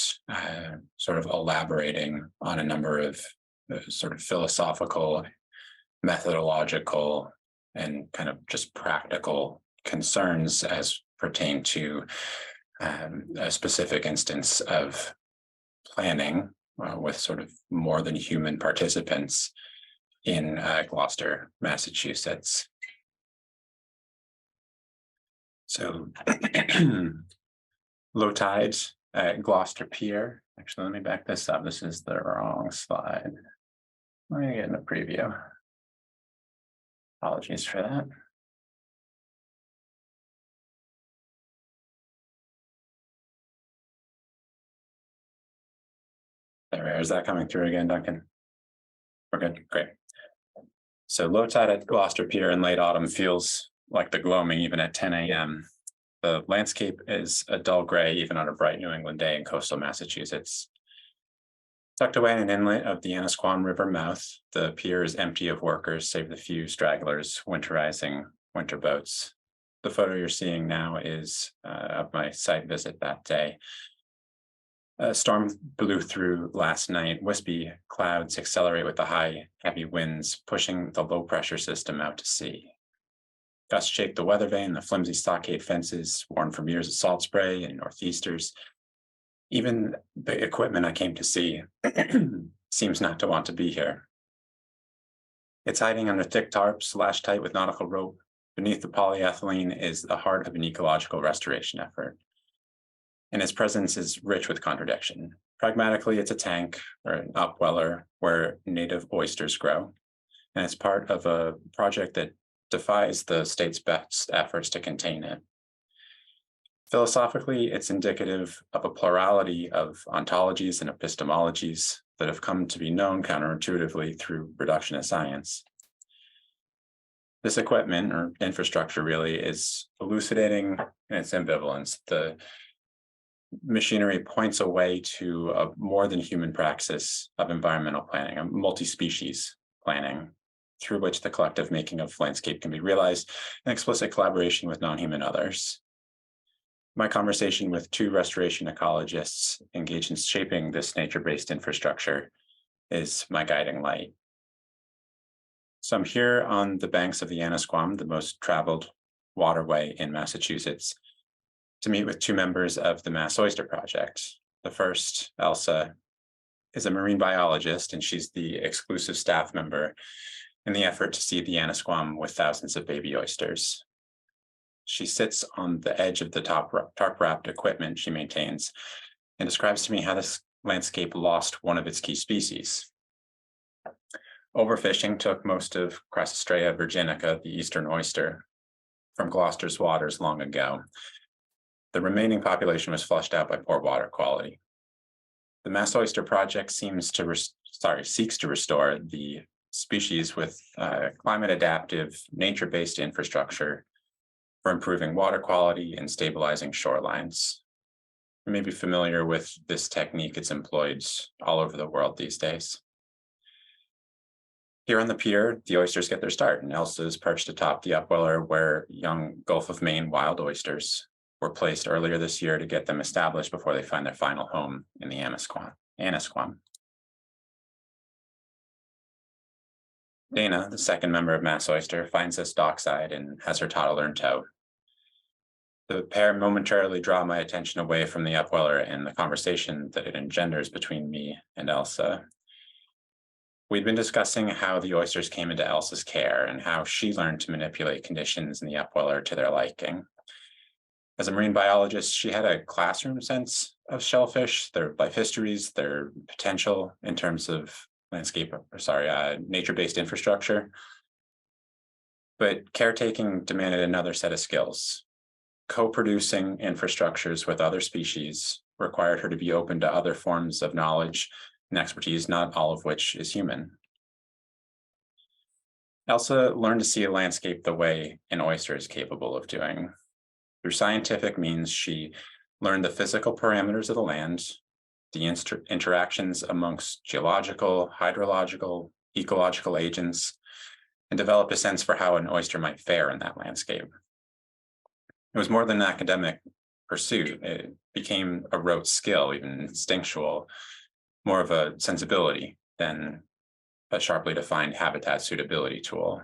Speaker 9: sort of elaborating on a number of sort of philosophical, methodological, and kind of just practical concerns as pertain to a specific instance of planning with sort of more than human participants in Gloucester, Massachusetts. So low tides at Gloucester Pier. Actually, let me back this up. This is the wrong slide. Let me get in a preview. Apologies for that. There, is that coming through again, Duncan? We're good, great. So low tide at Gloucester Pier in late autumn feels like the gloaming even at 10 a.m. The landscape is a dull gray even on a bright New England day in coastal Massachusetts. Tucked away in an inlet of the Annisquam River mouth, the pier is empty of workers save the few stragglers winterizing winter boats. The photo you're seeing now is of my site visit that day. A storm blew through last night. Wispy clouds accelerate with the high, heavy winds, pushing the low-pressure system out to sea. Gusts shake the weather vane, the flimsy stockade fences, worn from years of salt spray and northeasters. Even the equipment I came to see seems not to want to be here. It's hiding under thick tarps, lashed tight with nautical rope. Beneath the polyethylene is the heart of an ecological restoration effort. And its presence is rich with contradiction. Pragmatically, it's a tank or an upweller where native oysters grow. And it's part of a project that defies the state's best efforts to contain it. Philosophically, it's indicative of a plurality of ontologies and epistemologies that have come to be known counterintuitively through reductionist science. This equipment, or infrastructure really, is elucidating in its ambivalence. The machinery points away to a more than human praxis of environmental planning, a multi-species planning, through which the collective making of landscape can be realized in explicit collaboration with non-human others. My conversation with two restoration ecologists engaged in shaping this nature-based infrastructure is my guiding light. So I'm here on the banks of the Annisquam, the most traveled waterway in Massachusetts, to meet with two members of the Mass Oyster Project. The first, Elsa, is a marine biologist, and she's the exclusive staff member in the effort to seed the Annisquam with thousands of baby oysters. She sits on the edge of the tarp-wrapped equipment she maintains, and describes to me how this landscape lost one of its key species. Overfishing took most of Crassostrea virginica, the eastern oyster, from Gloucester's waters long ago. The remaining population was flushed out by poor water quality. The Mass Oyster Project seeks to restore the species with climate-adaptive, nature-based infrastructure for improving water quality and stabilizing shorelines. You may be familiar with this technique. It's employed all over the world these days. Here on the pier, the oysters get their start, and Elsa is perched atop the upweller where young Gulf of Maine wild oysters were placed earlier this year to get them established before they find their final home in the Annisquam. Dana, the second member of Mass Oyster, finds us dockside and has her toddler in tow. The pair momentarily draw my attention away from the upweller and the conversation that it engenders between me and Elsa. We'd been discussing how the oysters came into Elsa's care and how she learned to manipulate conditions in the upweller to their liking. As a marine biologist, she had a classroom sense of shellfish, their life histories, their potential in terms of nature-based infrastructure. But caretaking demanded another set of skills. Co-producing infrastructures with other species required her to be open to other forms of knowledge and expertise, not all of which is human. Elsa learned to see a landscape the way an oyster is capable of doing. Through scientific means, she learned the physical parameters of the land, the interactions amongst geological, hydrological, ecological agents, and developed a sense for how an oyster might fare in that landscape. It was more than an academic pursuit. It became a rote skill, even instinctual, more of a sensibility than a sharply defined habitat suitability tool.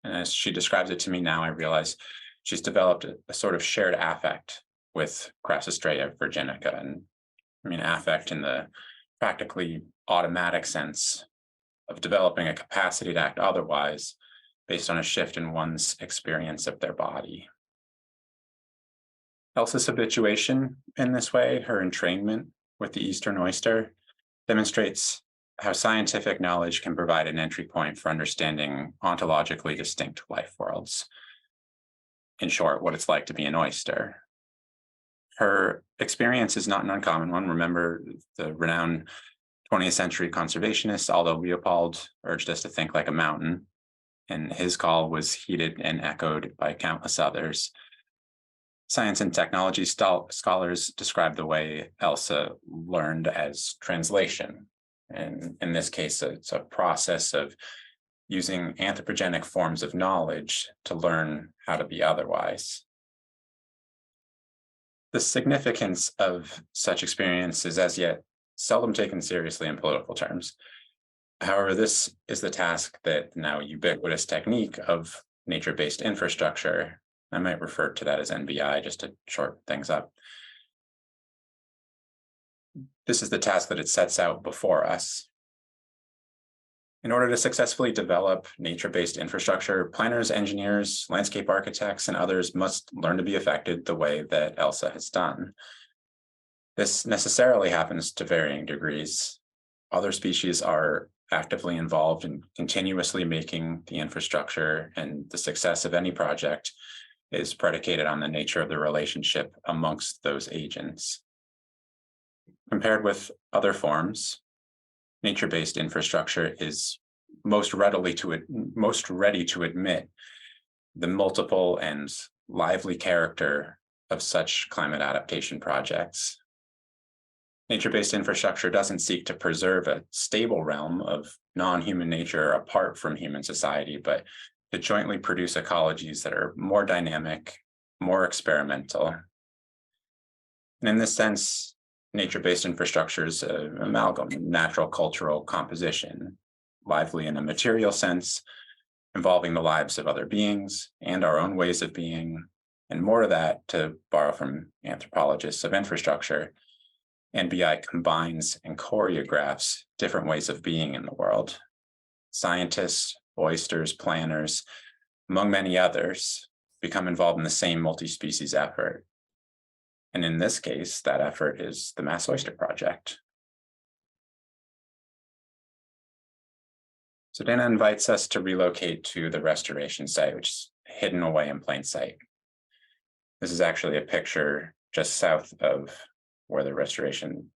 Speaker 9: And as she describes it to me now, I realize she's developed a sort of shared affect with Crassostrea virginica. And I mean, affect in the practically automatic sense of developing a capacity to act otherwise based on a shift in one's experience of their body. Elsa's habituation in this way, her entrainment with the Eastern oyster, demonstrates how scientific knowledge can provide an entry point for understanding ontologically distinct life worlds. In short, what it's like to be an oyster. Her experience is not an uncommon one. Remember the renowned 20th century conservationist Aldo Leopold urged us to think like a mountain, and his call was heeded and echoed by countless others. Science and technology scholars describe the way Elsa learned as translation. And in this case, it's a process of using anthropogenic forms of knowledge to learn how to be otherwise. The significance of such experience is as yet seldom taken seriously in political terms. However, this is the task that the now ubiquitous technique of nature-based infrastructure, I might refer to that as NBI just to short things up. This is the task that it sets out before us. In order to successfully develop nature-based infrastructure, planners, engineers, landscape architects, and others must learn to be affected the way that Elsa has done. This necessarily happens to varying degrees. Other species are actively involved in continuously making the infrastructure, and the success of any project is predicated on the nature of the relationship amongst those agents. Compared with other forms, nature-based infrastructure is most ready to admit the multiple and lively character of such climate adaptation projects. Nature-based infrastructure doesn't seek to preserve a stable realm of non-human nature apart from human society, but to jointly produce ecologies that are more dynamic, more experimental. And in this sense, nature-based infrastructure is an amalgam, natural cultural composition, lively in a material sense, involving the lives of other beings and our own ways of being, and more to that, to borrow from anthropologists of infrastructure, NBI combines and choreographs different ways of being in the world. Scientists, oysters, planners, among many others, become involved in the same multi-species effort. And in this case, that effort is the Mass Oyster Project. So Dana invites us to relocate to the restoration site, which is hidden away in plain sight. This is actually a picture just south of where the restoration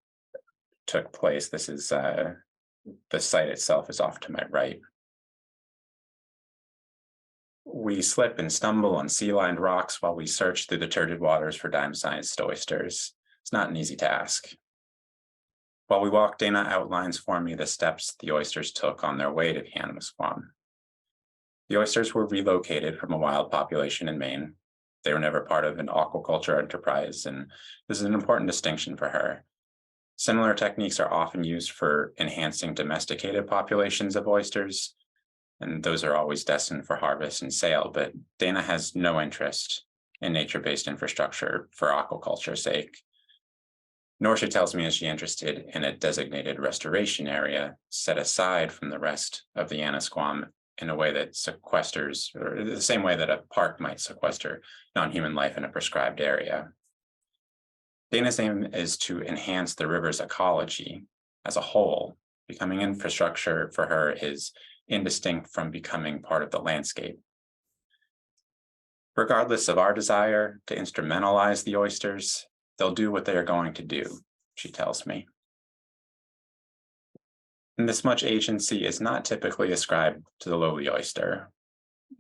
Speaker 9: took place. This is the site itself is off to my right. We slip and stumble on sea-lined rocks while we search through the turgid waters for dime-sized oysters. It's not an easy task. While we walk, Dana outlines for me the steps the oysters took on their way to the Anamesquam. The oysters were relocated from a wild population in Maine. They were never part of an aquaculture enterprise, and this is an important distinction for her. Similar techniques are often used for enhancing domesticated populations of oysters, and those are always destined for harvest and sale, but Dana has no interest in nature-based infrastructure for aquaculture's sake. Nor, she tells me, is she interested in a designated restoration area set aside from the rest of the Anasquam in a way that sequesters, or the same way that a park might sequester non-human life in a prescribed area. Dana's aim is to enhance the river's ecology as a whole. Becoming infrastructure for her is indistinct from becoming part of the landscape. Regardless of our desire to instrumentalize the oysters, they'll do what they are going to do, she tells me. And this much agency is not typically ascribed to the lowly oyster.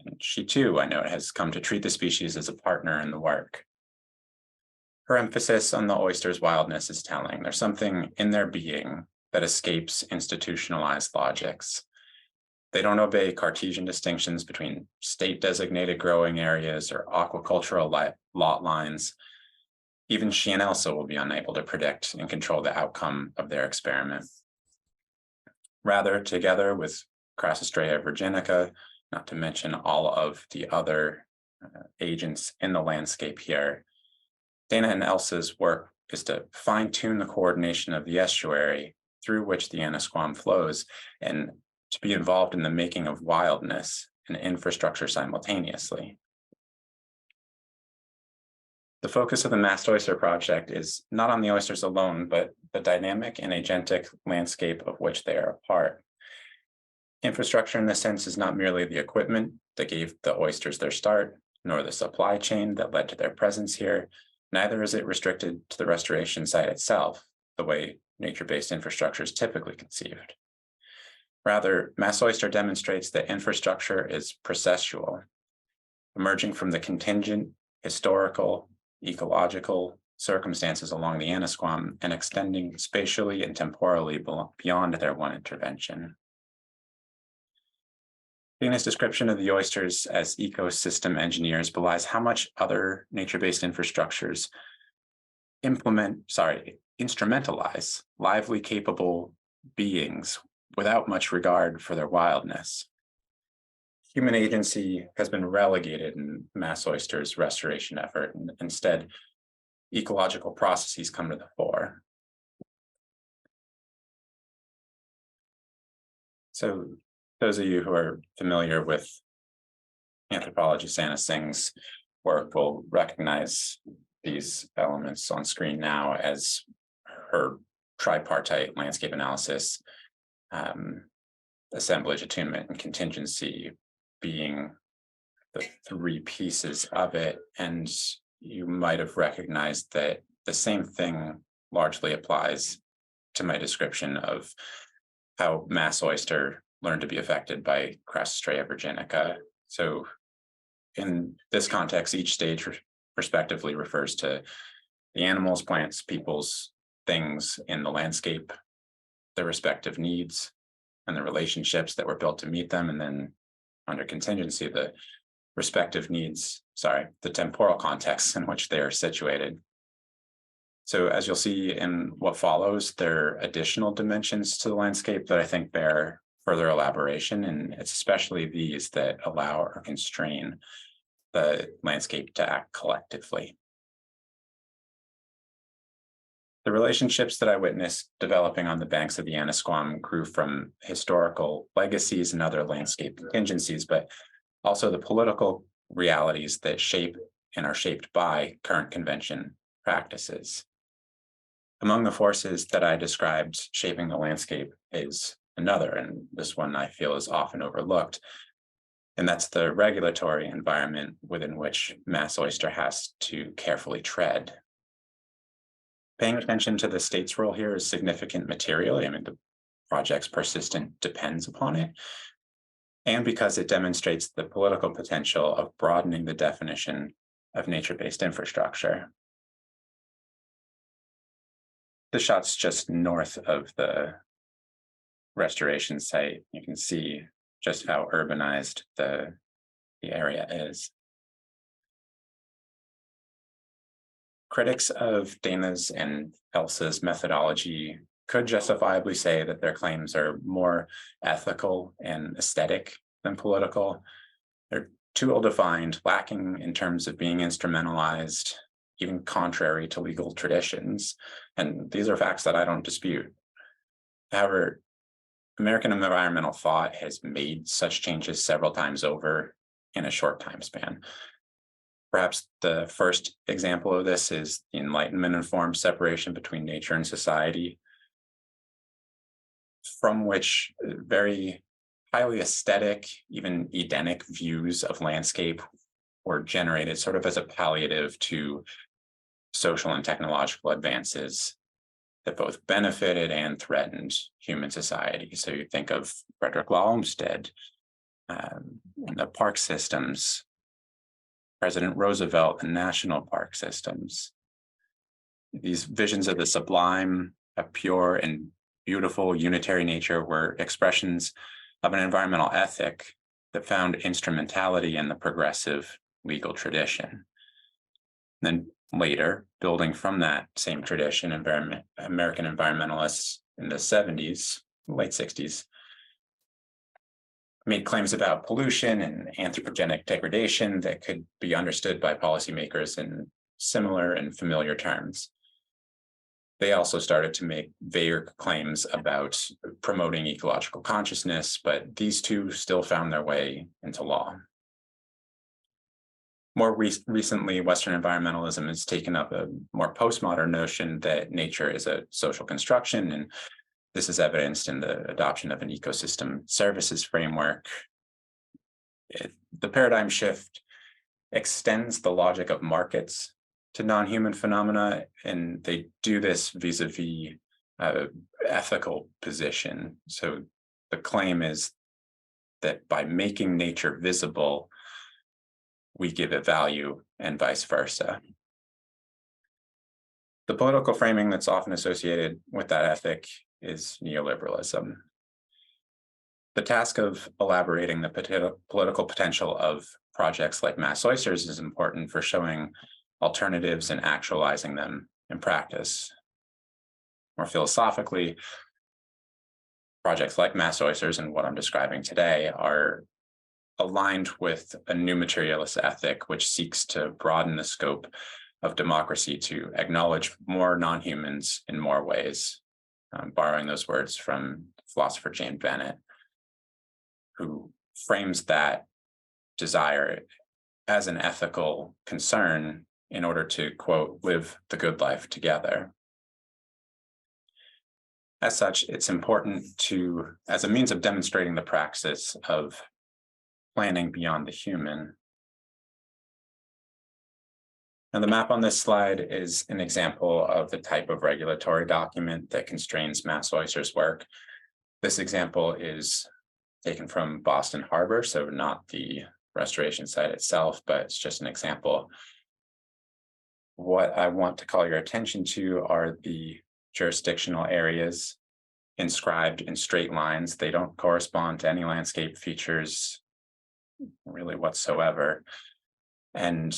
Speaker 9: And she too, I note, has come to treat the species as a partner in the work. Her emphasis on the oyster's wildness is telling. There's something in their being that escapes institutionalized logics. They don't obey Cartesian distinctions between state-designated growing areas or aquacultural lot lines. Even she and Elsa will be unable to predict and control the outcome of their experiment. Rather, together with Crassostrea virginica, not to mention all of the other agents in the landscape here, Dana and Elsa's work is to fine-tune the coordination of the estuary through which the Anasquam flows, and to be involved in the making of wildness and infrastructure simultaneously. The focus of the Mass Oyster Project is not on the oysters alone, but the dynamic and agentic landscape of which they are a part. Infrastructure in this sense is not merely the equipment that gave the oysters their start, nor the supply chain that led to their presence here. Neither is it restricted to the restoration site itself, the way nature-based infrastructure is typically conceived. Rather, Mass Oyster demonstrates that infrastructure is processual, emerging from the contingent, historical, ecological circumstances along the Anasquam and extending spatially and temporally beyond their one intervention. Dana's description of the oysters as ecosystem engineers belies how much other nature-based infrastructures instrumentalize lively, capable beings without much regard for their wildness. Human agency has been relegated in Mass Oyster's restoration effort, and instead, ecological processes come to the fore. So those of you who are familiar with anthropologist Anna Singh's work will recognize these elements on screen now as her tripartite landscape analysis, assemblage, attunement, and contingency being the three pieces of it. And you might have recognized that the same thing largely applies to my description of how Mass Oyster learned to be affected by Crassostrea virginica. So in this context, each stage respectively refers to the animals, plants, peoples, things in the landscape, their respective needs, and the relationships that were built to meet them. And then under contingency, the respective needs, the temporal contexts in which they are situated. So as you'll see in what follows, there are additional dimensions to the landscape that I think bear further elaboration, and it's especially these that allow or constrain the landscape to act collectively. The relationships that I witnessed developing on the banks of the Anasquam grew from historical legacies and other landscape contingencies, but also the political realities that shape and are shaped by current convention practices. Among the forces that I described shaping the landscape is another, and this one I feel is often overlooked, and that's the regulatory environment within which Mass Oyster has to carefully tread. Paying attention to the state's role here is significant materially. I mean, the project's persistence depends upon it, and because it demonstrates the political potential of broadening the definition of nature-based infrastructure. The shot's just north of the restoration site. You can see just how urbanized the area is. Critics of Dana's and Elsa's methodology could justifiably say that their claims are more ethical and aesthetic than political. They're too ill-defined, lacking in terms of being instrumentalized, even contrary to legal traditions. And these are facts that I don't dispute. However, American environmental thought has made such changes several times over in a short time span. Perhaps the first example of this is the Enlightenment-informed separation between nature and society, from which very highly aesthetic, even Edenic views of landscape were generated sort of as a palliative to social and technological advances that both benefited and threatened human society. So you think of Frederick Law Olmsted, and the park systems, President Roosevelt and national park systems. These visions of the sublime, a pure and beautiful unitary nature were expressions of an environmental ethic that found instrumentality in the progressive legal tradition. And then later, building from that same tradition, American environmentalists in the 70s, late 60s, made claims about pollution and anthropogenic degradation that could be understood by policymakers in similar and familiar terms. They also started to make vague claims about promoting ecological consciousness, but these two still found their way into law. More recently, Western environmentalism has taken up a more postmodern notion that nature is a social construction, and this is evidenced in the adoption of an ecosystem services framework. The paradigm shift extends the logic of markets to non-human phenomena, and they do this vis-a-vis ethical position. So the claim is that by making nature visible, we give it value, and vice versa. The political framing that's often associated with that ethic is neoliberalism. The task of elaborating the political potential of projects like Mass Oysters is important for showing alternatives and actualizing them in practice. More philosophically, projects like Mass Oysters and what I'm describing today are aligned with a new materialist ethic, which seeks to broaden the scope of democracy to acknowledge more non-humans in more ways, borrowing those words from philosopher Jane Bennett, who frames that desire as an ethical concern in order to, quote, live the good life together. As such, it's important to, as a means of demonstrating the praxis of planning beyond the human. Now, the map on this slide is an example of the type of regulatory document that constrains Mass Oyster's work. This example is taken from Boston Harbor, so not the restoration site itself, but it's just an example. What I want to call your attention to are the jurisdictional areas inscribed in straight lines. They don't correspond to any landscape features really whatsoever. And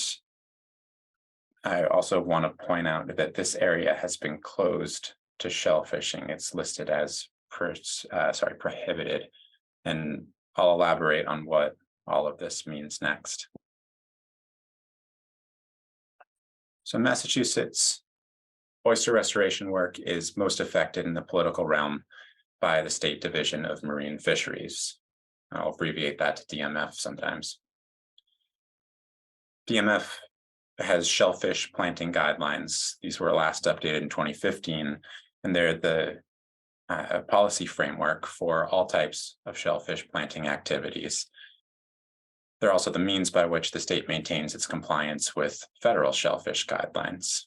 Speaker 9: I also want to point out that this area has been closed to shellfishing. It's listed as prohibited. And I'll elaborate on what all of this means next. So Massachusetts oyster restoration work is most affected in the political realm by the State Division of Marine Fisheries. I'll abbreviate that to DMF sometimes. DMF has shellfish planting guidelines. These were last updated in 2015, and they're the policy framework for all types of shellfish planting activities. They're also the means by which the state maintains its compliance with federal shellfish guidelines.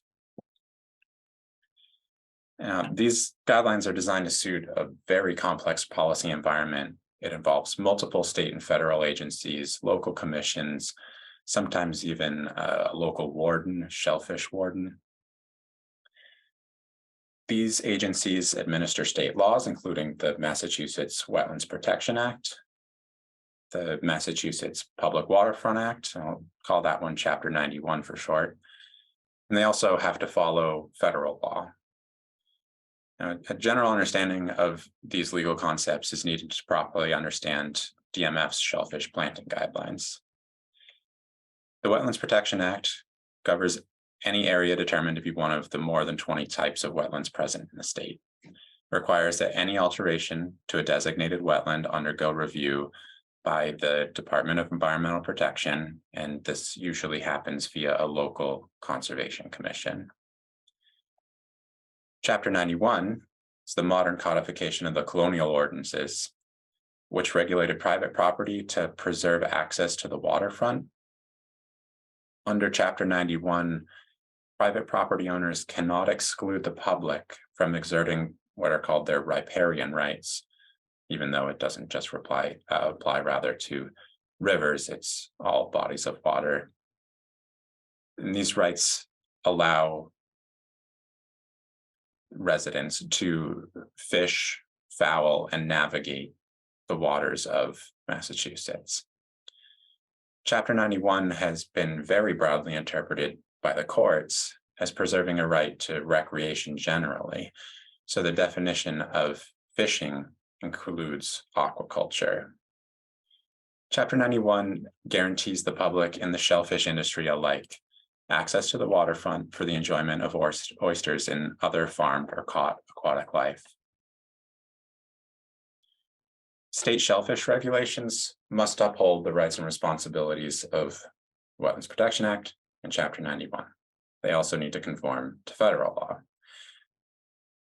Speaker 9: These guidelines are designed to suit a very complex policy environment. It involves multiple state and federal agencies, local commissions, sometimes even a local warden, shellfish warden. These agencies administer state laws, including the Massachusetts Wetlands Protection Act, the Massachusetts Public Waterfront Act, I'll call that one Chapter 91 for short. And they also have to follow federal law. Now, a general understanding of these legal concepts is needed to properly understand DMF's shellfish planting guidelines. The Wetlands Protection Act covers any area determined to be one of the more than 20 types of wetlands present in the state. It requires that any alteration to a designated wetland undergo review by the Department of Environmental Protection, and this usually happens via a local conservation commission. Chapter 91 is the modern codification of the colonial ordinances, which regulated private property to preserve access to the waterfront. Under Chapter 91, private property owners cannot exclude the public from exerting what are called their riparian rights, even though it doesn't just apply rather to rivers, it's all bodies of water. And these rights allow residents to fish, fowl, and navigate the waters of Massachusetts. Chapter 91 has been very broadly interpreted by the courts as preserving a right to recreation generally. So the definition of fishing includes aquaculture. Chapter 91 guarantees the public and the shellfish industry alike access to the waterfront for the enjoyment of oysters and other farmed or caught aquatic life. State shellfish regulations must uphold the rights and responsibilities of the Wetlands Protection Act and Chapter 91. They also need to conform to federal law.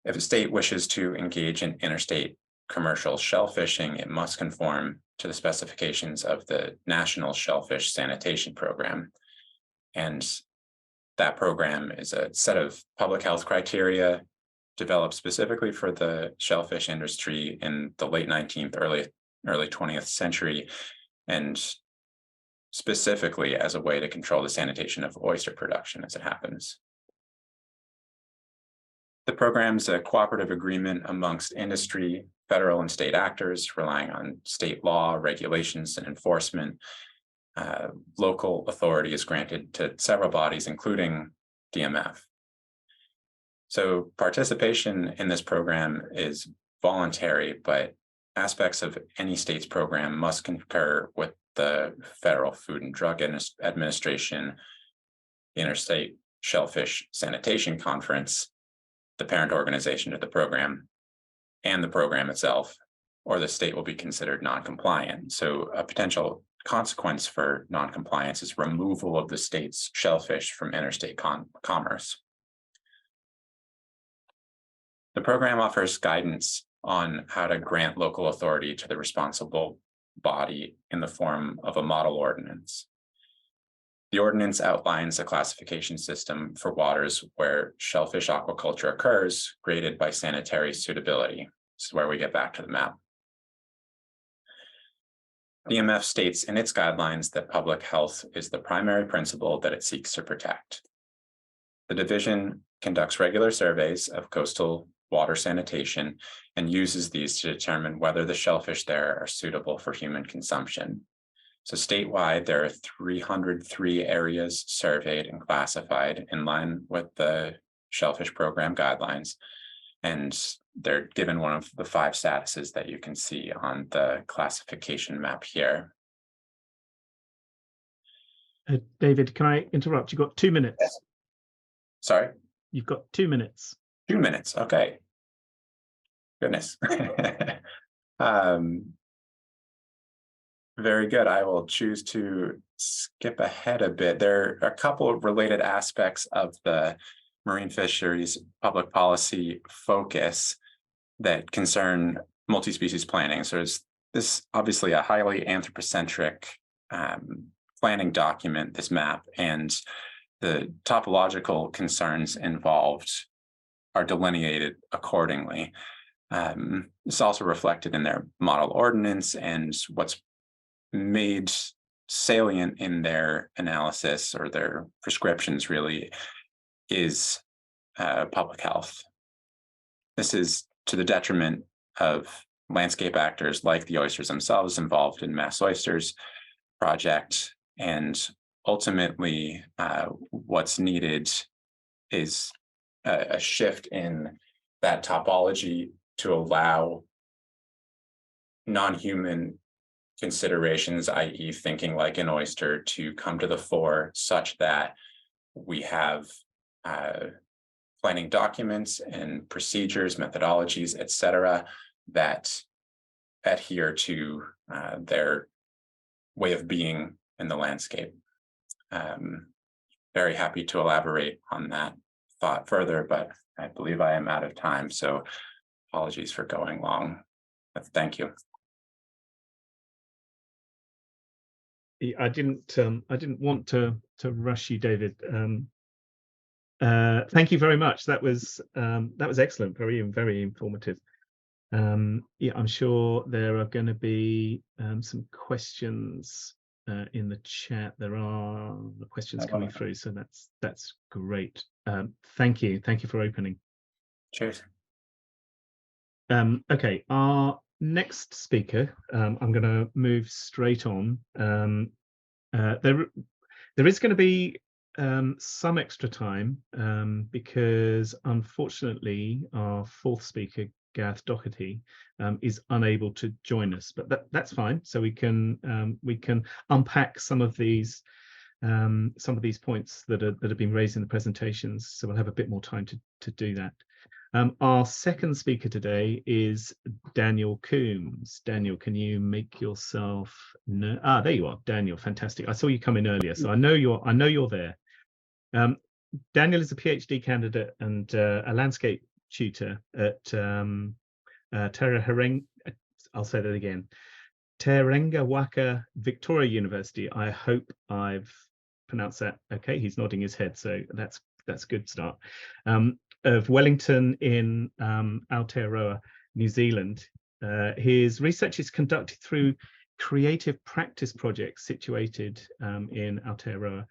Speaker 9: If a state wishes to engage in interstate commercial shellfishing, it must conform to the specifications of the National Shellfish Sanitation Program. And that program is a set of public health criteria developed specifically for the shellfish industry in the late 19th, early 20th century, and specifically as a way to control the sanitation of oyster production as it happens. The program is a cooperative agreement amongst industry, federal and state actors relying on state law, regulations, and enforcement. Local authority is granted to several bodies, including DMF. So participation in this program is voluntary, but aspects of any state's program must concur with the Federal Food and Drug Administration, the Interstate Shellfish Sanitation Conference, the parent organization of the program, and the program itself, or the state will be considered non-compliant. So a potential consequence for non-compliance is removal of the state's shellfish from interstate commerce. The program offers guidance on how to grant local authority to the responsible body in the form of a model ordinance. The ordinance outlines a classification system for waters where shellfish aquaculture occurs, graded by sanitary suitability. This is where we get back to the map. DMF states in its guidelines that public health is the primary principle that it seeks to protect. The division conducts regular surveys of coastal water sanitation and uses these to determine whether the shellfish there are suitable for human consumption. So statewide, there are 303 areas surveyed and classified in line with the Shellfish Program guidelines. And they're given one of the 5 statuses that you can see on the classification map here.
Speaker 8: David, can I interrupt? You've got 2 minutes.
Speaker 9: Yes. Sorry?
Speaker 8: You've got 2 minutes.
Speaker 9: 2 minutes, okay. Goodness. Very good. I will choose to skip ahead a bit, there are a couple of related aspects of the marine fisheries public policy focus that concern multi-species planning. So there's this obviously a highly anthropocentric planning document, this map, and the topological concerns involved are delineated accordingly. It's also reflected in their model ordinance, and what's made salient in their analysis or their prescriptions really is public health. This is to the detriment of landscape actors like the oysters themselves involved in Mass Oysters project, and ultimately what's needed is a shift in that topology to allow non-human considerations, i.e. thinking like an oyster, to come to the fore such that we have planning documents and procedures, methodologies, etc., that adhere to their way of being in the landscape. Very happy to elaborate on that thought further, but I believe I am out of time, so apologies for going long. But thank you.
Speaker 8: I didn't want to rush you, David. Thank you very much. That was excellent, very informative. Yeah, I'm sure there are going to be some questions in the chat. There are the questions coming through, so that's great. Thank you for opening.
Speaker 9: Cheers.
Speaker 8: Okay, our next speaker, I'm going to move straight on. There is going to be some extra time because unfortunately our fourth speaker, Gareth Doherty, is unable to join us, but that's fine. So we can unpack some of these points that have been raised in the presentations. So we'll have a bit more time to do that. Our second speaker today is Daniel Coombs. Daniel, can you make yourself know? Ah, there you are, Daniel. Fantastic. I saw you come in earlier, so I know you're there. Daniel is a PhD candidate and a landscape tutor at Terengawaka Victoria University. I hope I've pronounced that okay. He's nodding his head, so that's a good start. Of Wellington in Aotearoa, New Zealand. His research is conducted through creative practice projects situated in Aotearoa,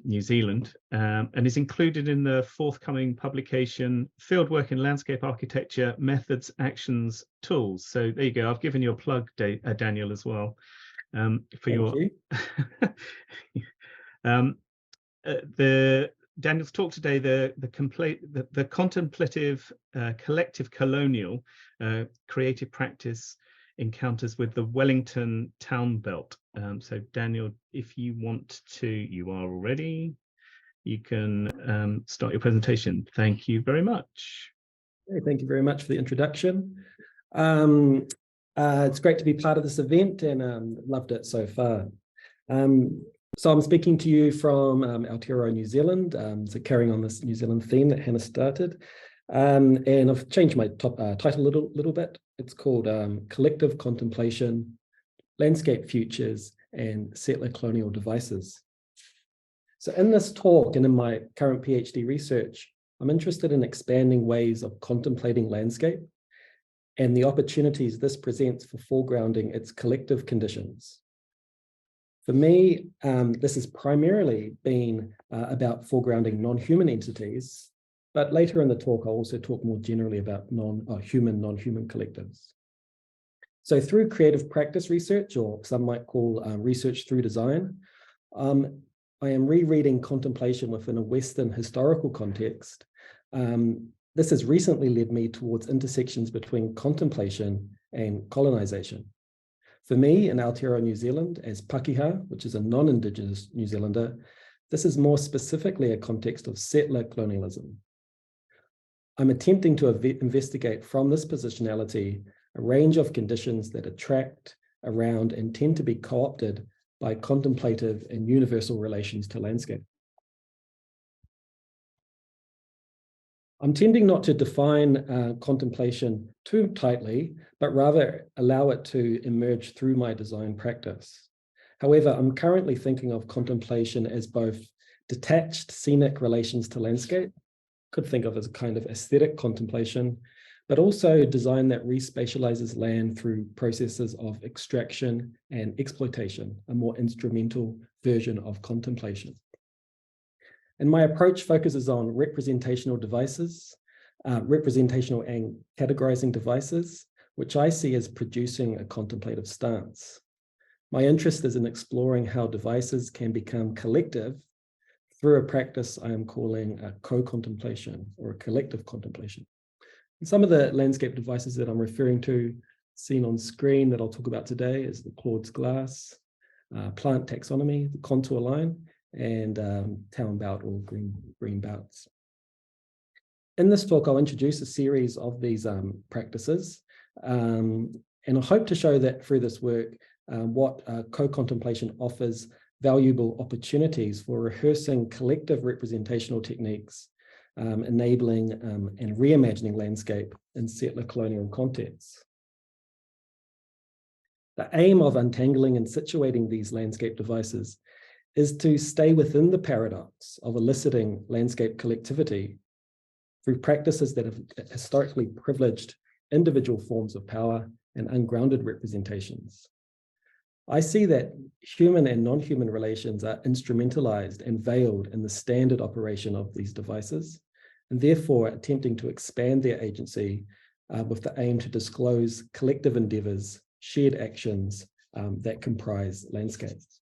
Speaker 8: New Zealand, and is included in the forthcoming publication Fieldwork in Landscape Architecture, Methods, Actions, Tools. So there you go. I've given you a plug, Daniel, as well. Daniel's talk today, the contemplative collective colonial creative practice encounters with the Wellington town belt. So Daniel, if you want to, you are already, you can start your presentation. Thank you very much.
Speaker 10: Thank you very much for the introduction. It's great to be part of this event and loved it so far. So I'm speaking to you from Aotearoa, New Zealand, so carrying on this New Zealand theme that Hannah started. And I've changed my title a little bit. It's called Collective Contemplation, Landscape Futures, and Settler Colonial Devices. So in this talk and in my current PhD research, I'm interested in expanding ways of contemplating landscape and the opportunities this presents for foregrounding its collective conditions. For me, this has primarily been about foregrounding non-human entities, but later in the talk, I'll also talk more generally about non-human collectives. So through creative practice research, or some might call research through design, I am rereading contemplation within a Western historical context. This has recently led me towards intersections between contemplation and colonization. For me, in Aotearoa, New Zealand, as Pakeha, which is a non-Indigenous New Zealander, this is more specifically a context of settler colonialism. I'm attempting to investigate from this positionality a range of conditions that attract, around, and tend to be co-opted by contemplative and universal relations to landscape. I'm tending not to define contemplation too tightly, but rather allow it to emerge through my design practice. However, I'm currently thinking of contemplation as both detached scenic relations to landscape, could think of as a kind of aesthetic contemplation, but also design that respatializes land through processes of extraction and exploitation, a more instrumental version of contemplation. And my approach focuses on representational devices, representational and categorizing devices, which I see as producing a contemplative stance. My interest is in exploring how devices can become collective through a practice I am calling a co-contemplation or a collective contemplation. And some of the landscape devices that I'm referring to, seen on screen that I'll talk about today, is the Claude's glass, plant taxonomy, the contour line, and town belt or green belts. In this talk, I'll introduce a series of these practices, and I hope to show that through this work, what co-contemplation offers valuable opportunities for rehearsing collective representational techniques, enabling and reimagining landscape in settler colonial contexts. The aim of untangling and situating these landscape devices is to stay within the paradox of eliciting landscape collectivity through practices that have historically privileged individual forms of power and ungrounded representations. I see that human and non-human relations are instrumentalized and veiled in the standard operation of these devices, and therefore attempting to expand their agency with the aim to disclose collective endeavors, shared actions that comprise landscapes.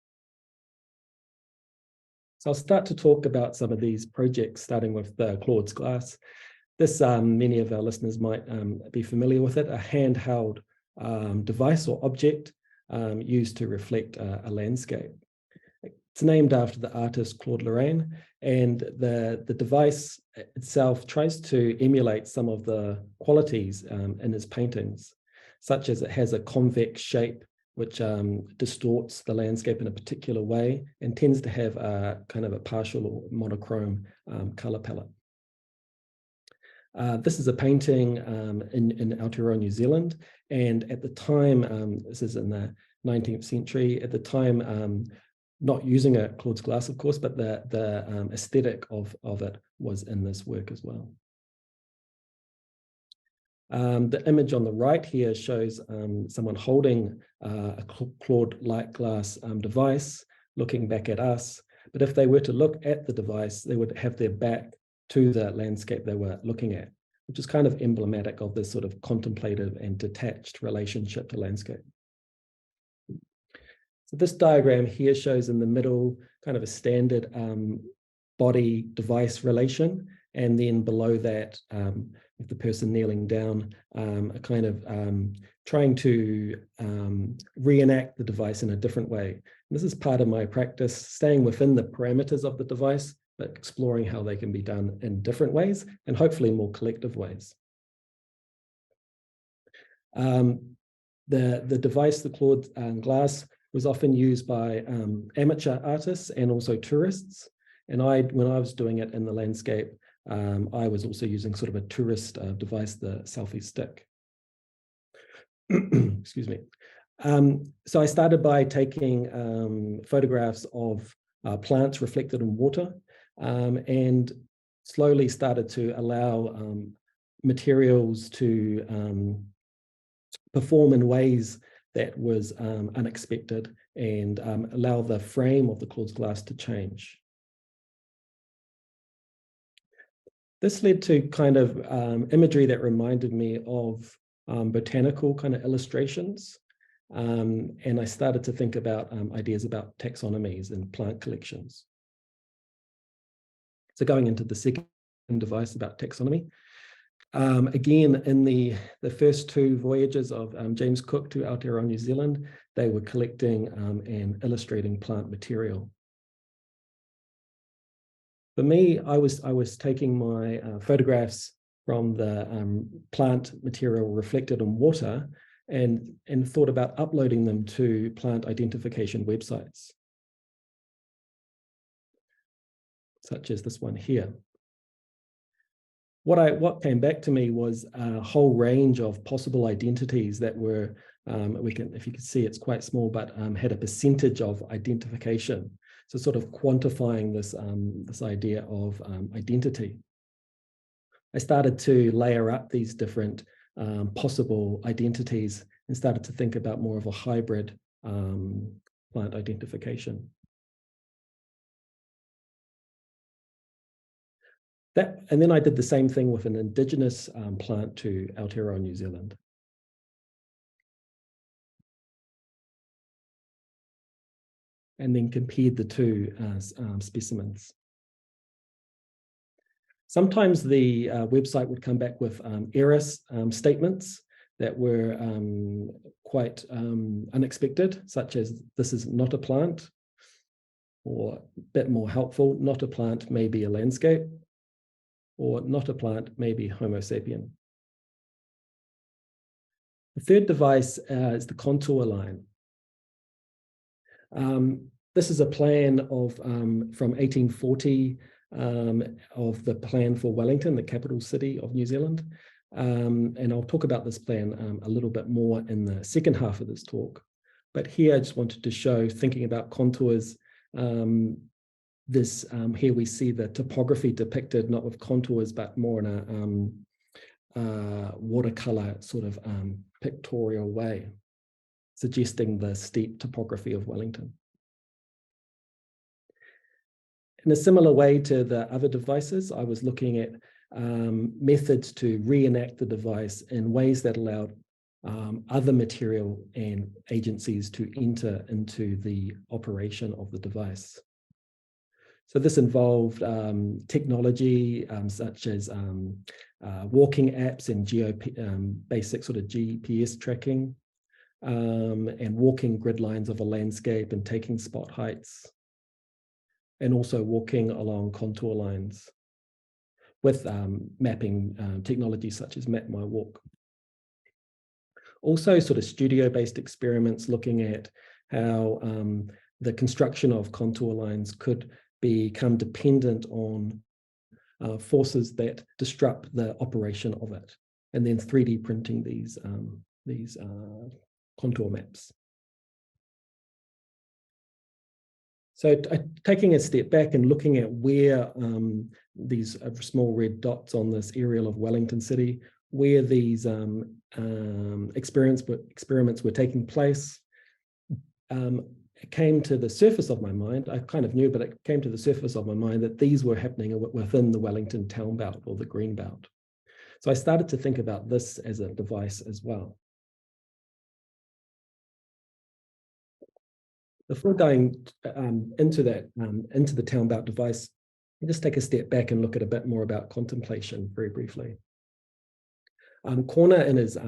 Speaker 10: So I'll start to talk about some of these projects, starting with the Claude's glass. This, many of our listeners might be familiar with it, a handheld device or object used to reflect a landscape. It's named after the artist Claude Lorraine, and the device itself tries to emulate some of the qualities in his paintings, such as it has a convex shape which distorts the landscape in a particular way and tends to have a kind of a partial or monochrome color palette. This is a painting in Aotearoa, New Zealand, and at the time, this is in the 19th century, at the time, not using a Claude's glass, of course, but the aesthetic of it was in this work as well. The image on the right here shows someone holding a Claude light glass device, looking back at us. But if they were to look at the device, they would have their back to the landscape they were looking at, which is kind of emblematic of this sort of contemplative and detached relationship to landscape. So this diagram here shows in the middle kind of a standard body device relation, and then below that, with the person kneeling down, a kind of trying to reenact the device in a different way. And this is part of my practice, staying within the parameters of the device, but exploring how they can be done in different ways and hopefully more collective ways. The device, the Claude glass, was often used by amateur artists and also tourists. And when I was doing it in the landscape, I was also using sort of a tourist device, the selfie stick. Excuse me. So I started by taking photographs of plants reflected in water, and slowly started to allow materials to perform in ways that was unexpected and allow the frame of the Claude's glass to change. This led to kind of imagery that reminded me of botanical kind of illustrations. And I started to think about ideas about taxonomies and plant collections. So going into the second device about taxonomy, again, in the first two voyages of James Cook to Aotearoa, New Zealand, they were collecting and illustrating plant material. For me, I was taking my photographs from the plant material reflected in water and thought about uploading them to plant identification websites, such as this one here. What came back to me was a whole range of possible identities that were, if you can see, it's quite small, but had a percentage of identification. So sort of quantifying this idea of identity. I started to layer up these different possible identities and started to think about more of a hybrid plant identification. And then I did the same thing with an indigenous plant to Aotearoa, New Zealand. And then compared the two specimens. Sometimes the website would come back with error statements that were quite unexpected, such as this is not a plant, or a bit more helpful, not a plant may be a landscape, or not a plant may be Homo sapien. The third device is the contour line. This is a plan of from 1840 of the plan for Wellington, the capital city of New Zealand. And I'll talk about this plan a little bit more in the second half of this talk. But here I just wanted to show, thinking about contours, here we see the topography depicted not with contours, but more in a watercolor sort of pictorial way, suggesting the steep topography of Wellington. In a similar way to the other devices, I was looking at methods to reenact the device in ways that allowed other material and agencies to enter into the operation of the device. So this involved technology such as walking apps and basic sort of GPS tracking, and walking grid lines of a landscape and taking spot heights, and also walking along contour lines with mapping technology such as Map My Walk. Also sort of studio-based experiments looking at how the construction of contour lines could become dependent on forces that disrupt the operation of it, and then 3D printing these contour maps. So taking a step back and looking at where these small red dots on this aerial of Wellington City, where these experiments were taking place, it came to the surface of my mind. I kind of knew, but it came to the surface of my mind that these were happening within the Wellington town belt or the green belt. So I started to think about this as a device as well. Before going into the town belt device, I'll just take a step back and look at a bit more about contemplation very briefly. James Corner in his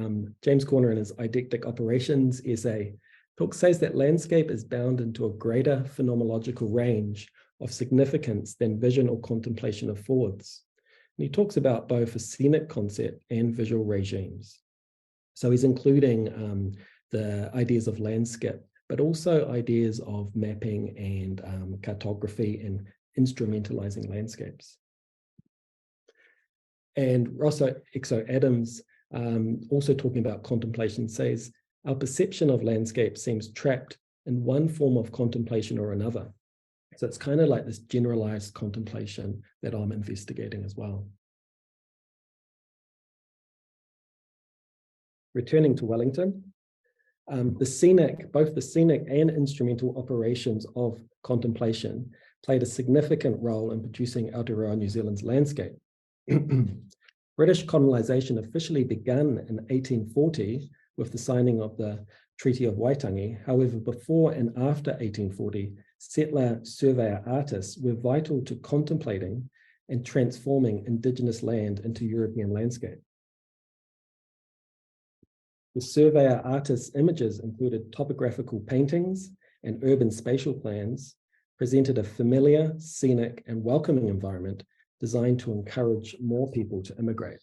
Speaker 10: Eidectic Operations essay says that landscape is bound into a greater phenomenological range of significance than vision or contemplation affords. And he talks about both a scenic concept and visual regimes. So he's including the ideas of landscape, but also ideas of mapping and cartography and instrumentalizing landscapes. And Rosso Exo Adams, also talking about contemplation, says, our perception of landscape seems trapped in one form of contemplation or another. So it's kind of like this generalized contemplation that I'm investigating as well. Returning to Wellington, both the scenic and instrumental operations of contemplation played a significant role in producing Aotearoa New Zealand's landscape. British colonisation officially began in 1840 with the signing of the Treaty of Waitangi. However, before and after 1840, settler surveyor artists were vital to contemplating and transforming Indigenous land into European landscape. The surveyor artists' images included topographical paintings and urban spatial plans, presented a familiar, scenic, and welcoming environment designed to encourage more people to immigrate.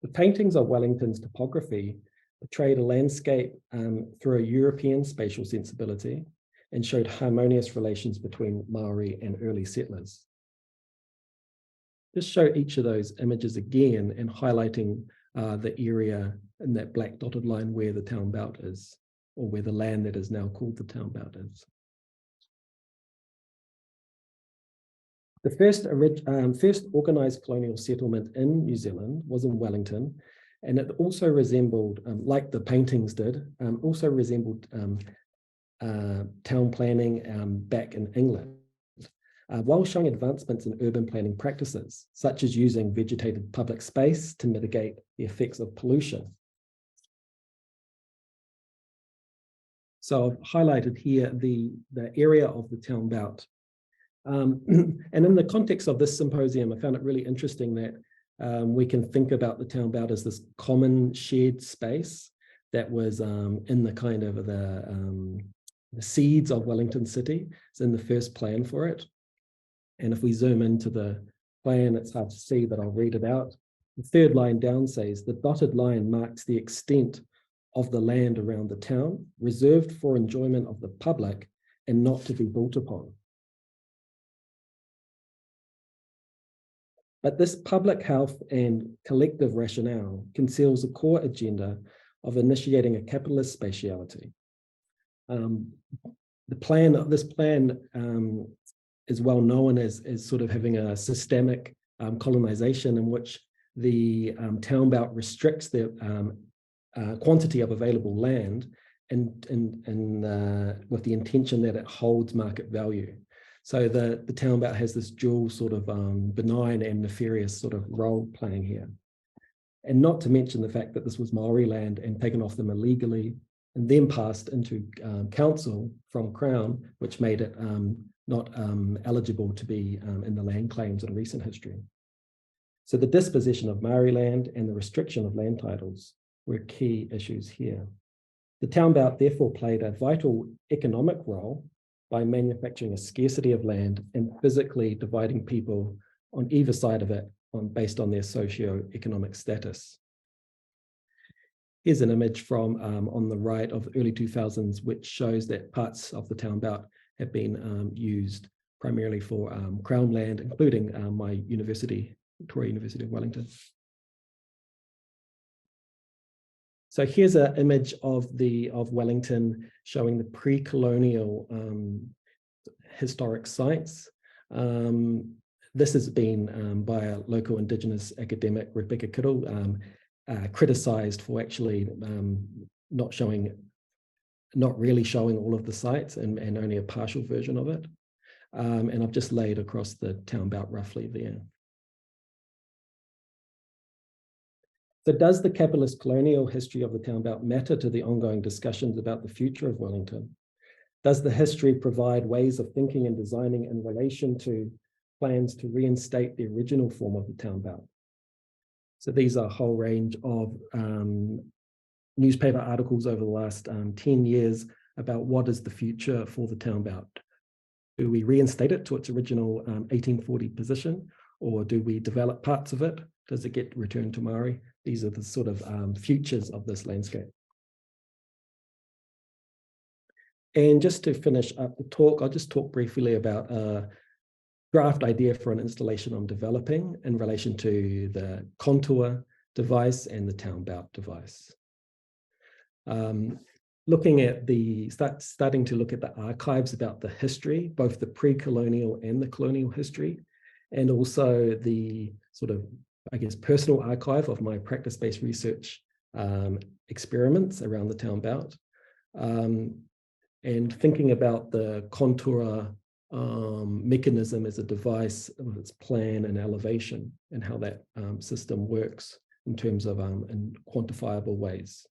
Speaker 10: The paintings of Wellington's topography portrayed a landscape through a European spatial sensibility and showed harmonious relations between Maori and early settlers. Just show each of those images again and highlighting the area in that black dotted line where the town belt is, or where the land that is now called the town belt is. The first organised colonial settlement in New Zealand was in Wellington, and it also resembled, like the paintings did, also resembled town planning back in England, while showing advancements in urban planning practices, such as using vegetated public space to mitigate the effects of pollution. So I've highlighted here the area of the town belt. And in the context of this symposium, I found it really interesting that we can think about the town belt as this common shared space that was in the kind of the seeds of Wellington City. It's in the first plan for it. And if we zoom into the plan, it's hard to see, but I'll read it out. The third line down says, the dotted line marks the extent of the land around the town, reserved for enjoyment of the public and not to be built upon. But this public health and collective rationale conceals a core agenda of initiating a capitalist spatiality. This plan is well known as sort of having a systemic colonization in which the town belt restricts the quantity of available land and with the intention that it holds market value. So the town belt has this dual sort of benign and nefarious sort of role playing here. And not to mention the fact that this was Maori land and taken off them illegally and then passed into council from Crown, which made it not eligible to be in the land claims in recent history. So the disposition of Maori land and the restriction of land titles were key issues here. The town belt therefore played a vital economic role by manufacturing a scarcity of land and physically dividing people on either side of it based on their socio-economic status. Here's an image from on the right of early 2000s, which shows that parts of the town belt have been used primarily for Crown land, including my university, Victoria University of Wellington. So here's an image of Wellington showing the pre-colonial historic sites. This has been by a local Indigenous academic, Rebecca Kittle, criticised for actually not really showing all of the sites and only a partial version of it. And I've just laid across the town belt roughly there. So does the capitalist colonial history of the town belt matter to the ongoing discussions about the future of Wellington? Does the history provide ways of thinking and designing in relation to plans to reinstate the original form of the town belt? So these are a whole range of newspaper articles over the last 10 years about what is the future for the town belt. Do we reinstate it to its original 1840 position, or do we develop parts of it? Does it get returned to Maori? These are the sort of futures of this landscape. And just to finish up the talk, I'll just talk briefly about a draft idea for an installation I'm developing in relation to the contour device and the town belt device. Looking at starting to look at the archives about the history, both the pre-colonial and the colonial history, and also the sort of, I guess, personal archive of my practice-based research experiments around the town belt, and thinking about the contour mechanism as a device of its plan and elevation and how that system works in terms of in quantifiable ways.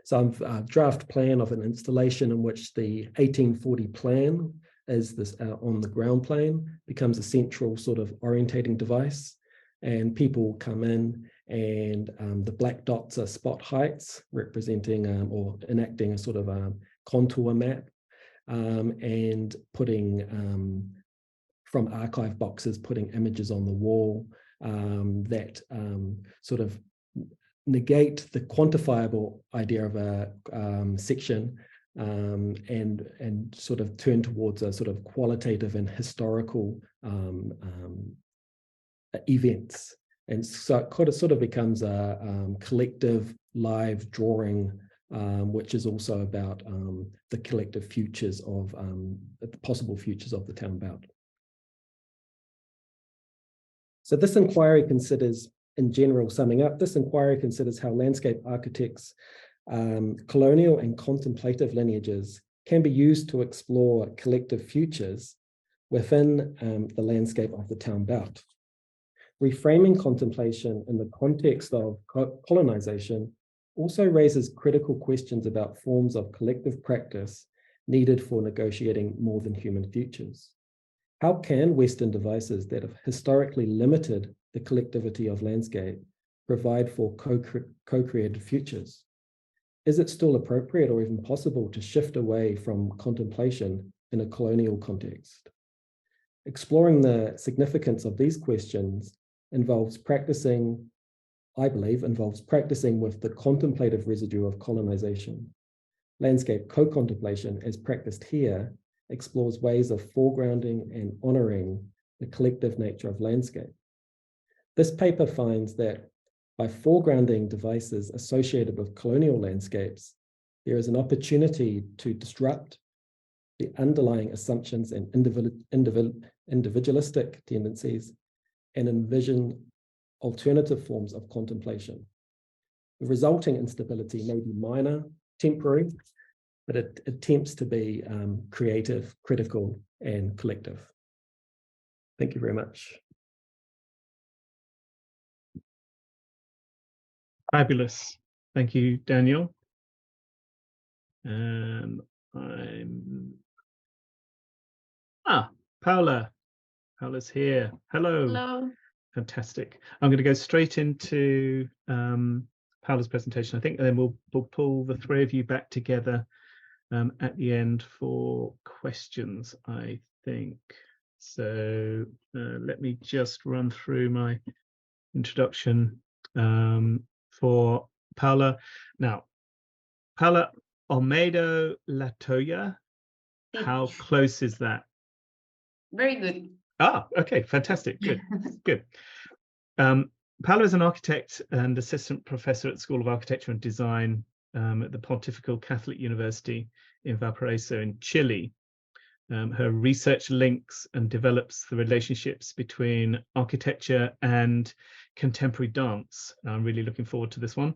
Speaker 10: So I've a draft plan of an installation in which the 1840 plan is this on the ground plane, becomes a central sort of orientating device, and people come in and the black dots are spot heights representing or enacting a sort of contour map, and putting from archive boxes, putting images on the wall that sort of negate the quantifiable idea of a section and sort of turn towards a sort of qualitative and historical events. And so it sort of becomes a collective live drawing, which is also about the collective futures of the possible futures of the town belt. So this inquiry considers, in general, summing up, this inquiry considers how landscape architects' colonial and contemplative lineages can be used to explore collective futures within the landscape of the town belt. Reframing contemplation in the context of colonization also raises critical questions about forms of collective practice needed for negotiating more than human futures. How can Western devices that have historically limited the collectivity of landscape provide for co-created futures? Is it still appropriate or even possible to shift away from contemplation in a colonial context? Exploring the significance of these questions involves practicing, I believe, with the contemplative residue of colonization. Landscape co-contemplation, as practiced here, explores ways of foregrounding and honoring the collective nature of landscape. This paper finds that by foregrounding devices associated with colonial landscapes, there is an opportunity to disrupt the underlying assumptions and individualistic tendencies and envision alternative forms of contemplation. The resulting instability may be minor, temporary, but it attempts to be creative, critical, and collective. Thank you very much.
Speaker 8: Fabulous. Thank you, Daniel. Paula. Paula's here. Hello.
Speaker 11: Hello.
Speaker 8: Fantastic. I'm going to go straight into Paula's presentation, I think, and then we'll pull the three of you back together at the end for questions, I think. So let me just run through my introduction for Paula. Now, Paula Olmedo Latoya, how close is that?
Speaker 11: Very good.
Speaker 8: Ah, okay, fantastic, good, good. Paula is an architect and assistant professor at the School of Architecture and Design at the Pontifical Catholic University in Valparaiso in Chile. Her research links and develops the relationships between architecture and contemporary dance. I'm really looking forward to this one.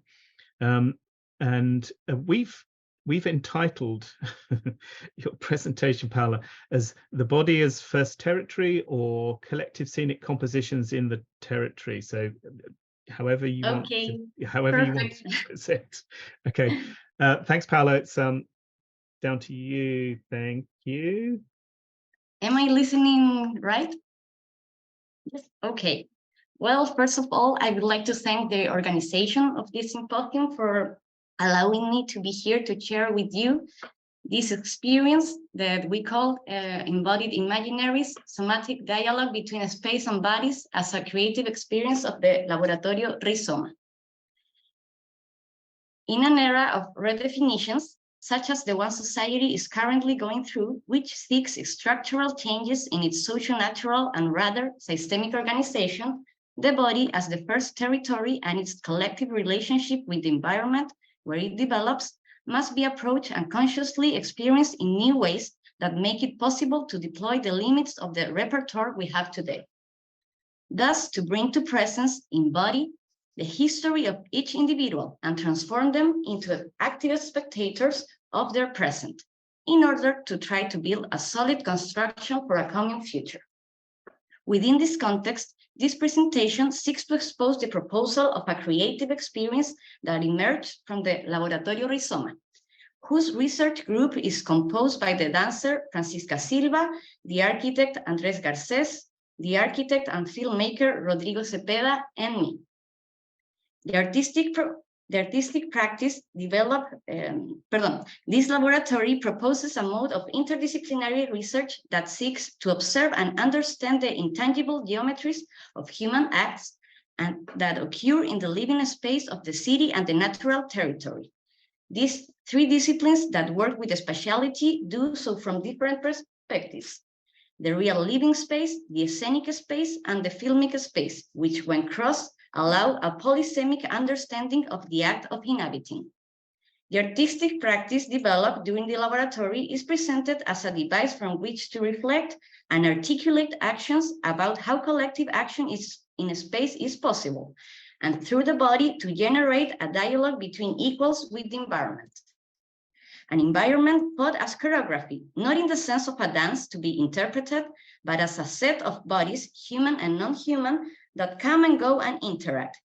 Speaker 8: And we've entitled your presentation, Paula, as The Body as First Territory or Collective Scenic Compositions in the Territory. So however you want to, however you want to present. Okay, thanks, Paula. It's down to you. Thank you.
Speaker 11: Am I listening right? Yes. Okay. Well, first of all, I would like to thank the organization of this symposium for allowing me to be here to share with you this experience that we call embodied imaginaries, somatic dialogue between space and bodies as a creative experience of the Laboratorio Rizoma. In an era of redefinitions, such as the one society is currently going through, which seeks structural changes in its socio-natural and rather systemic organization, the body as the first territory and its collective relationship with the environment where it develops must be approached and consciously experienced in new ways that make it possible to deploy the limits of the repertoire we have today. Thus, to bring to presence in body the history of each individual and transform them into active spectators of their present in order to try to build a solid construction for a coming future. Within this context, this presentation seeks to expose the proposal of a creative experience that emerged from the Laboratorio Rizoma, whose research group is composed by the dancer Francisca Silva, the architect Andrés Garcés, the architect and filmmaker Rodrigo Cepeda, and me. The artistic The artistic practice this laboratory proposes a mode of interdisciplinary research that seeks to observe and understand the intangible geometries of human acts and that occur in the living space of the city and the natural territory. These three disciplines that work with spatiality do so from different perspectives: the real living space, the scenic space, and the filmic space, which when crossed allow a polysemic understanding of the act of inhabiting. The artistic practice developed during the laboratory is presented as a device from which to reflect and articulate actions about how collective action in a space is possible, and through the body to generate a dialogue between equals with the environment. An environment thought as choreography, not in the sense of a dance to be interpreted, but as a set of bodies, human and non-human, that come and go and interact,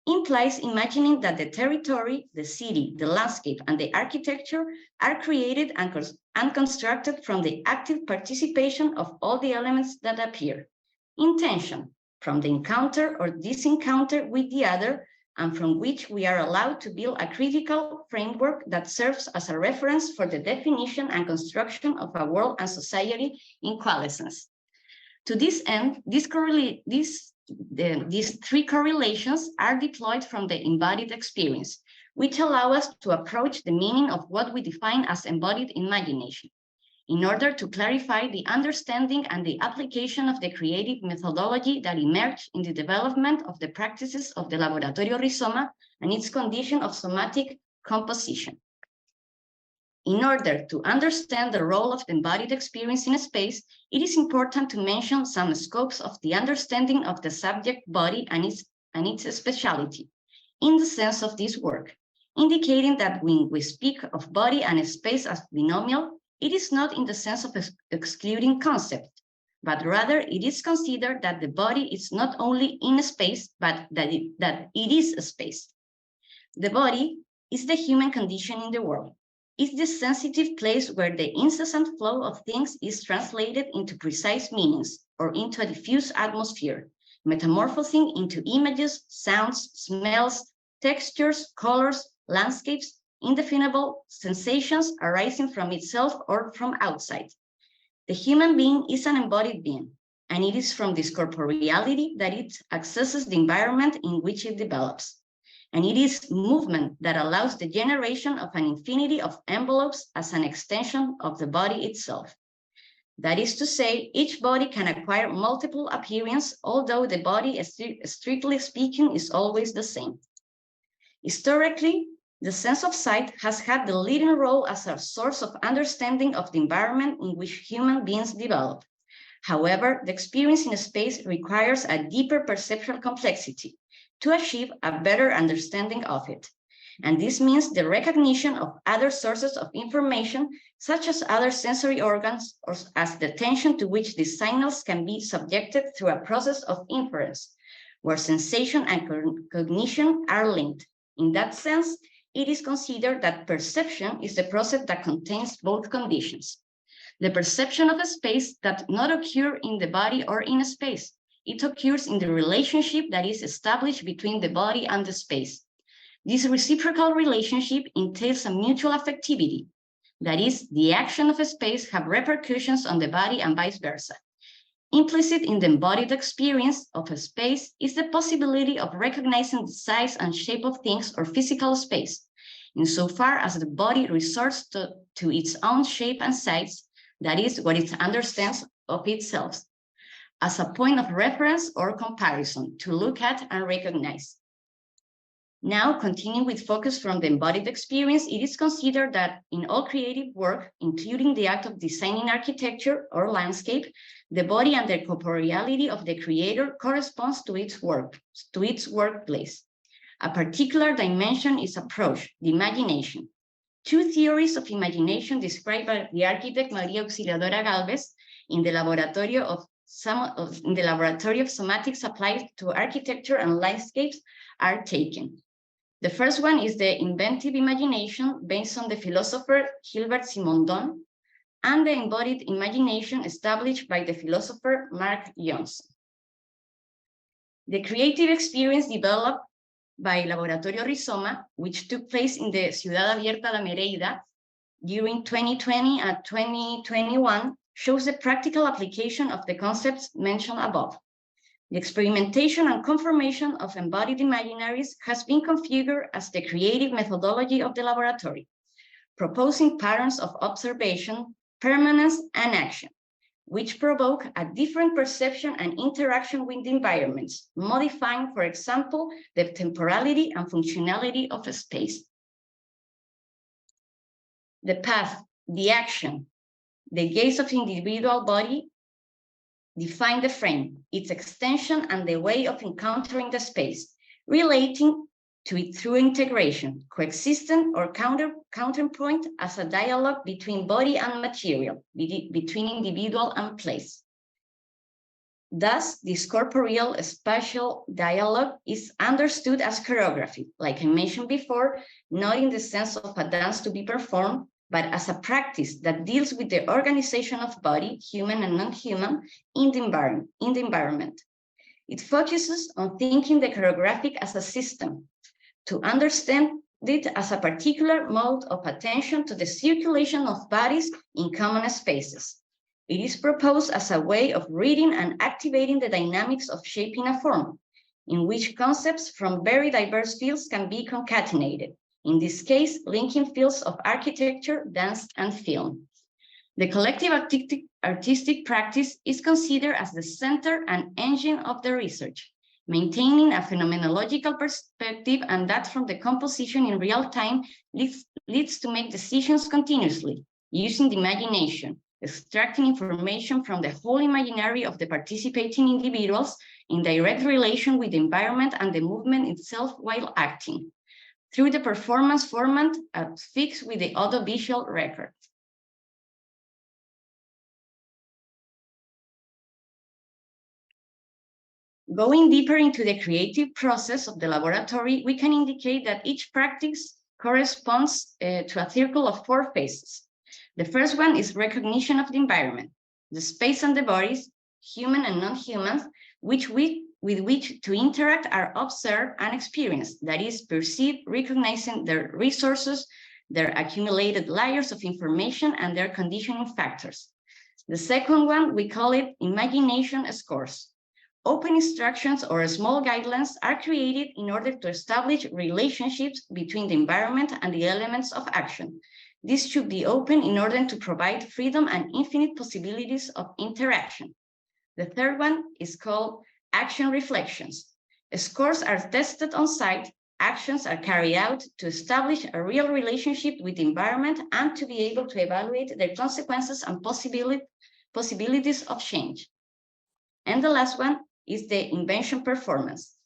Speaker 11: implies imagining that the territory, the city, the landscape, and the architecture are created and constructed from the active participation of all the elements that appear. Intention, from the encounter or disencounter with the other, and from which we are allowed to build a critical framework that serves as a reference for the definition and construction of a world and society in coalescence. To this end, these three correlations are deployed from the embodied experience, which allow us to approach the meaning of what we define as embodied imagination, in order to clarify the understanding and the application of the creative methodology that emerged in the development of the practices of the Laboratorio Rizoma and its condition of somatic composition. In order to understand the role of the embodied experience in space, it is important to mention some scopes of the understanding of the subject body and its speciality, in the sense of this work, indicating that when we speak of body and space as binomial, it is not in the sense of excluding concept, but rather it is considered that the body is not only in space, but that it is a space. The body is the human condition in the world. It's the sensitive place where the incessant flow of things is translated into precise meanings or into a diffuse atmosphere, metamorphosing into images, sounds, smells, textures, colors, landscapes, indefinable sensations arising from itself or from outside. The human being is an embodied being, and it is from this corporeality that it accesses the environment in which it develops. And it is movement that allows the generation of an infinity of envelopes as an extension of the body itself. That is to say, each body can acquire multiple appearances, although the body, strictly speaking, is always the same. Historically, the sense of sight has had the leading role as a source of understanding of the environment in which human beings develop. However, the experience in space requires a deeper perceptual complexity to achieve a better understanding of it. And this means the recognition of other sources of information, such as other sensory organs, or as the tension to which these signals can be subjected through a process of inference, where sensation and cognition are linked. In that sense, it is considered that perception is the process that contains both conditions. The perception of a space does not occur in the body or in space. It occurs in the relationship that is established between the body and the space. This reciprocal relationship entails a mutual affectivity. That is, the action of a space have repercussions on the body and vice versa. Implicit in the embodied experience of a space is the possibility of recognizing the size and shape of things or physical space, insofar as the body resorts to its own shape and size, that is, what it understands of itself, as a point of reference or comparison to look at and recognize. Now, continuing with focus from the embodied experience, it is considered that in all creative work, including the act of designing architecture or landscape, the body and the corporeality of the creator corresponds to its workplace. A particular dimension is approached, the imagination. Two theories of imagination described by the architect Maria Auxiliadora Galvez in the Laboratory of Somatics applied to architecture and landscapes are taken. The first one is the inventive imagination based on the philosopher Gilbert Simondon, and the embodied imagination established by the philosopher Mark Johnson. The creative experience developed by Laboratorio Rizoma, which took place in the Ciudad Abierta La Merida during 2020 and 2021, shows the practical application of the concepts mentioned above. The experimentation and confirmation of embodied imaginaries has been configured as the creative methodology of the laboratory, proposing patterns of observation, permanence, and action, which provoke a different perception and interaction with the environments, modifying, for example, the temporality and functionality of a space. The path, the action, the gaze of individual body define the frame, its extension, and the way of encountering the space, relating to it through integration, coexistent or counterpoint as a dialogue between body and material, between individual and place. Thus, this corporeal spatial dialogue is understood as choreography, like I mentioned before, not in the sense of a dance to be performed, but as a practice that deals with the organization of body, human and non-human, in the environment. It focuses on thinking the choreographic as a system, to understand it as a particular mode of attention to the circulation of bodies in common spaces. It is proposed as a way of reading and activating the dynamics of shaping a form, in which concepts from very diverse fields can be concatenated. In this case, linking fields of architecture, dance, and film. The collective artistic practice is considered as the center and engine of the research, maintaining a phenomenological perspective, and that from the composition in real time leads to make decisions continuously, using the imagination, extracting information from the whole imaginary of the participating individuals in direct relation with the environment and the movement itself while acting, through the performance format fixed with the audiovisual record. Going deeper into the creative process of the laboratory, we can indicate that each practice corresponds to a circle of 4 phases. The first one is recognition of the environment, the space and the bodies, human and non-human, with which to interact are observed and experienced, that is, perceived, recognizing their resources, their accumulated layers of information, and their conditioning factors. The second one, we call it imagination scores. Open instructions or small guidelines are created in order to establish relationships between the environment and the elements of action. This should be open in order to provide freedom and infinite possibilities of interaction. The third one is called action reflections. Scores are tested on site, actions are carried out to establish a real relationship with the environment and to be able to evaluate their consequences and possibilities of change. And the last one is the invention performance.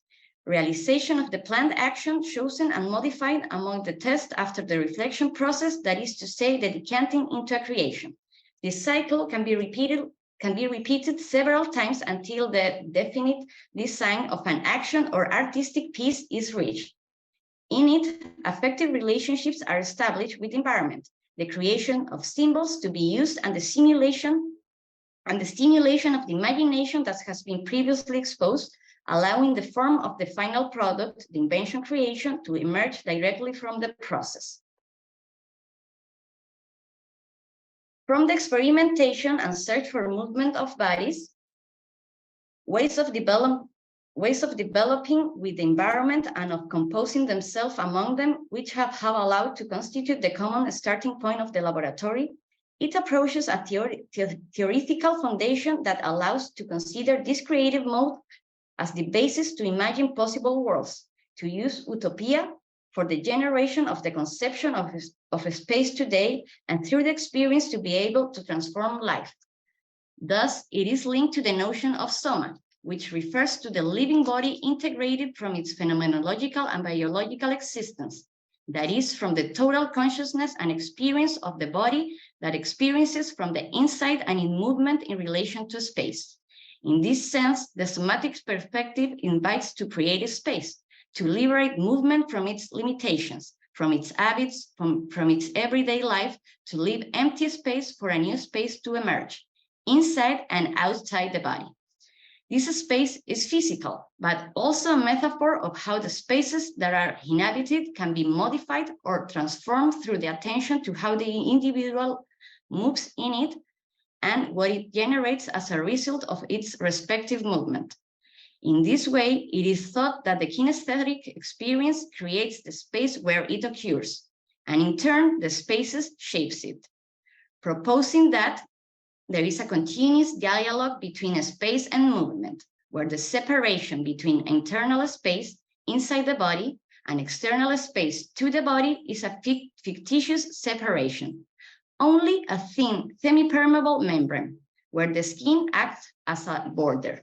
Speaker 11: Realization of the planned action chosen and modified among the test after the reflection process, that is to say, the decanting into a creation. This cycle can be repeated several times until the definite design of an action or artistic piece is reached. In it, affective relationships are established with the environment, the creation of symbols to be used, and the stimulation of the imagination that has been previously exposed, allowing the form of the final product, the invention creation, to emerge directly from the process. From the experimentation and search for movement of bodies, ways of developing with the environment and of composing themselves among them, which have allowed to constitute the common starting point of the laboratory, it approaches a theoretical foundation that allows to consider this creative mode as the basis to imagine possible worlds, to use utopia for the generation of the conception of a space today, and through the experience to be able to transform life. Thus, it is linked to the notion of soma, which refers to the living body integrated from its phenomenological and biological existence, that is, from the total consciousness and experience of the body that experiences from the inside and in movement in relation to space. In this sense, the somatic perspective invites to create a space, to liberate movement from its limitations, from its habits, from its everyday life, to leave empty space for a new space to emerge, inside and outside the body. This space is physical, but also a metaphor of how the spaces that are inhabited can be modified or transformed through the attention to how the individual moves in it and what it generates as a result of its respective movement. In this way, it is thought that the kinesthetic experience creates the space where it occurs, and in turn, the spaces shapes it, proposing that there is a continuous dialogue between a space and movement, where the separation between internal space inside the body and external space to the body is a fictitious separation, only a thin semi-permeable membrane, where the skin acts as a border.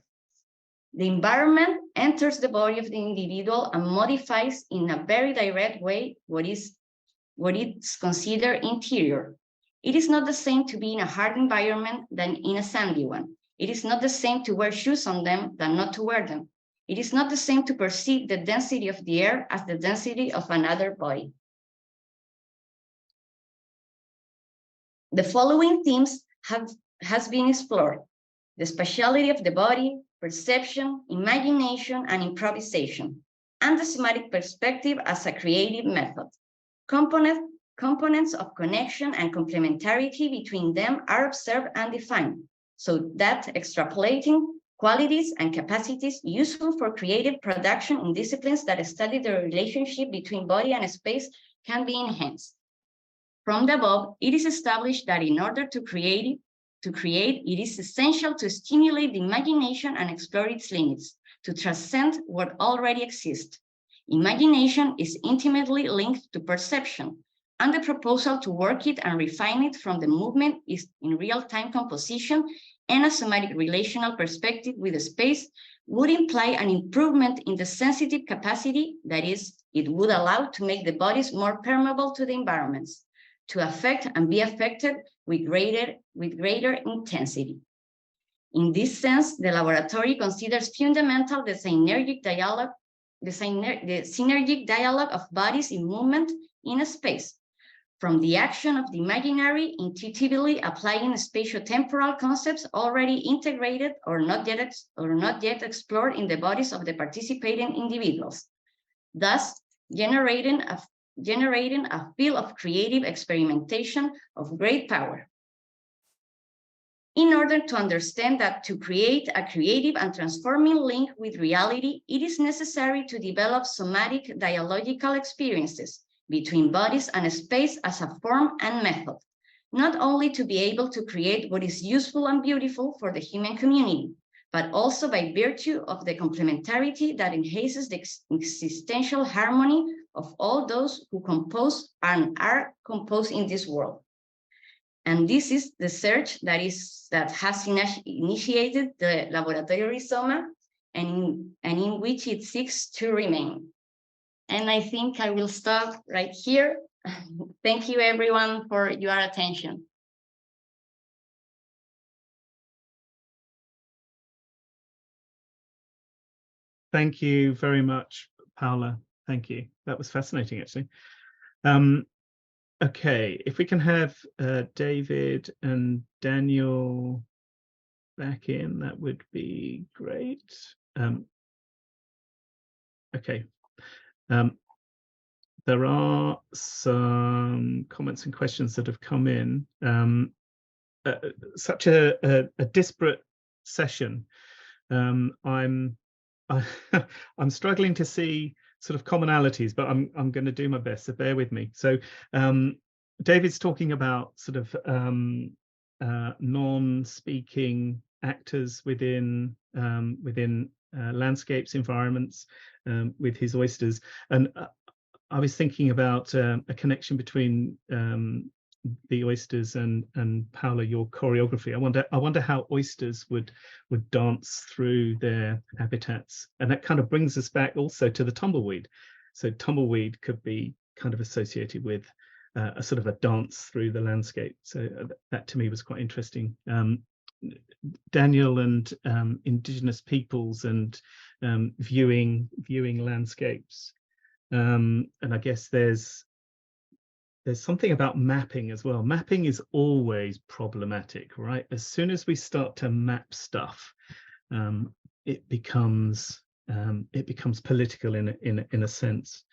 Speaker 11: The environment enters the body of the individual and modifies in a very direct way what is considered interior. It is not the same to be in a hard environment than in a sandy one. It is not the same to wear shoes on them than not to wear them. It is not the same to perceive the density of the air as the density of another body. The following themes has been explored: the spatiality of the body, perception, imagination, and improvisation, and the somatic perspective as a creative method. Components of connection and complementarity between them are observed and defined, so that extrapolating qualities and capacities useful for creative production in disciplines that study the relationship between body and space can be enhanced. From the above, it is established that in order to create, it is essential to stimulate the imagination and explore its limits, to transcend what already exists. Imagination is intimately linked to perception, and the proposal to work it and refine it from the movement is in real-time composition and a somatic relational perspective with the space would imply an improvement in the sensitive capacity, that is, it would allow to make the bodies more permeable to the environments, to affect and be affected with greater intensity. In this sense, the laboratory considers fundamental the synergic dialogue of bodies in movement in a space, from the action of the imaginary, intuitively applying spatiotemporal concepts already integrated or not yet explored in the bodies of the participating individuals, thus generating a field of creative experimentation of great power. In order to understand that to create a creative and transforming link with reality, it is necessary to develop somatic dialogical experiences between bodies and space as a form and method, not only to be able to create what is useful and beautiful for the human community, but also by virtue of the complementarity that enhances the existential harmony of all those who compose and are composed in this world. And this is the search that has initiated the laboratory Soma, and in which it seeks to remain. And I think I will stop right here. Thank you everyone for your attention.
Speaker 8: Thank you very much, Paula. Thank you. That was fascinating, actually. Okay, if we can have David and Daniel back in, that would be great. Okay. There are some comments and questions that have come in. Such a disparate session. I'm struggling to see sort of commonalities, but I'm going to do my best, so bear with me. So David's talking about sort of non-speaking actors within landscapes, environments, with his oysters, and I was thinking about a connection between the oysters and Paula, your choreography. I wonder how oysters would dance through their habitats, and that kind of brings us back also to the tumbleweed. So tumbleweed could be kind of associated with a sort of a dance through the landscape. So that to me was quite interesting. Daniel and indigenous peoples and viewing landscapes, and I guess there's something about mapping as well. Mapping is always problematic, right? As soon as we start to map stuff, it becomes political in a sense.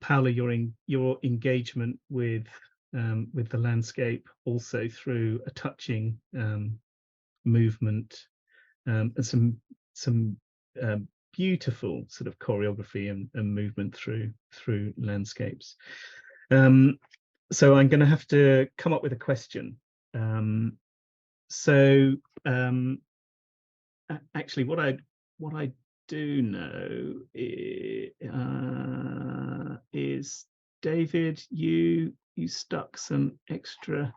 Speaker 8: Paula, your engagement with the landscape also through a touching movement and some beautiful sort of choreography and movement through landscapes. So I'm going to have to come up with a question. Actually, what I do know is David, you stuck some extra,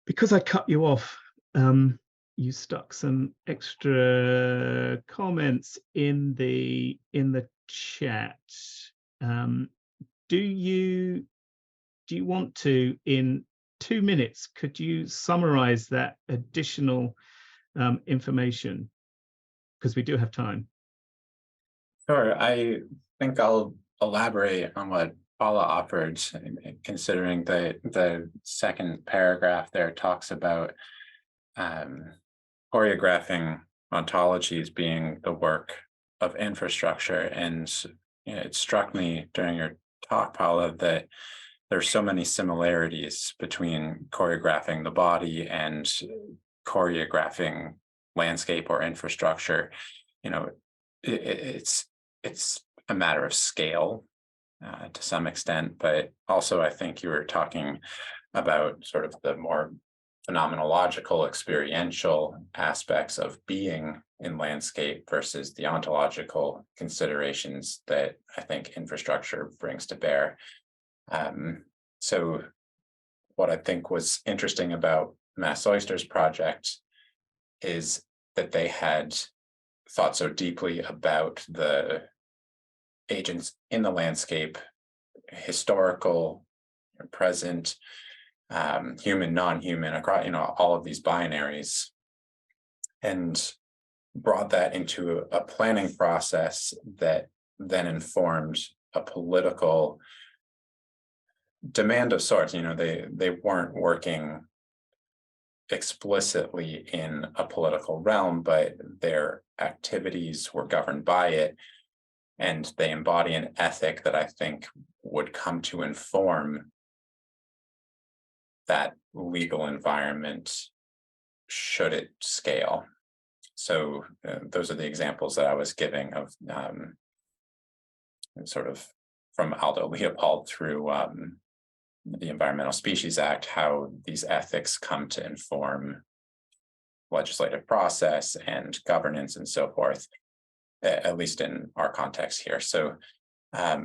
Speaker 8: because I cut you off. You stuck some extra comments in the chat. Do you want to, in 2 minutes, could you summarize that additional information? Because we do have time.
Speaker 9: Sure. I think I'll elaborate on what Paula offered, considering the second paragraph there talks about choreographing ontologies being the work of infrastructure. And it struck me during your talk, Paula, that there's so many similarities between choreographing the body and choreographing landscape or infrastructure. It's a matter of scale to some extent, but also I think you were talking about sort of the more phenomenological, experiential aspects of being in landscape versus the ontological considerations that I think infrastructure brings to bear. So what I think was interesting about Mass Oyster's project is that they had thought so deeply about the agents in the landscape, historical, present, human, non-human, across, all of these binaries, and brought that into a planning process that then informed a political demand of sorts. They weren't working explicitly in a political realm, but their activities were governed by it, and they embody an ethic that I think would come to inform that legal environment should it scale. So those are the examples that I was giving of sort of from Aldo Leopold through the Environmental Species Act, how these ethics come to inform legislative process and governance and so forth, at least in our context here. So I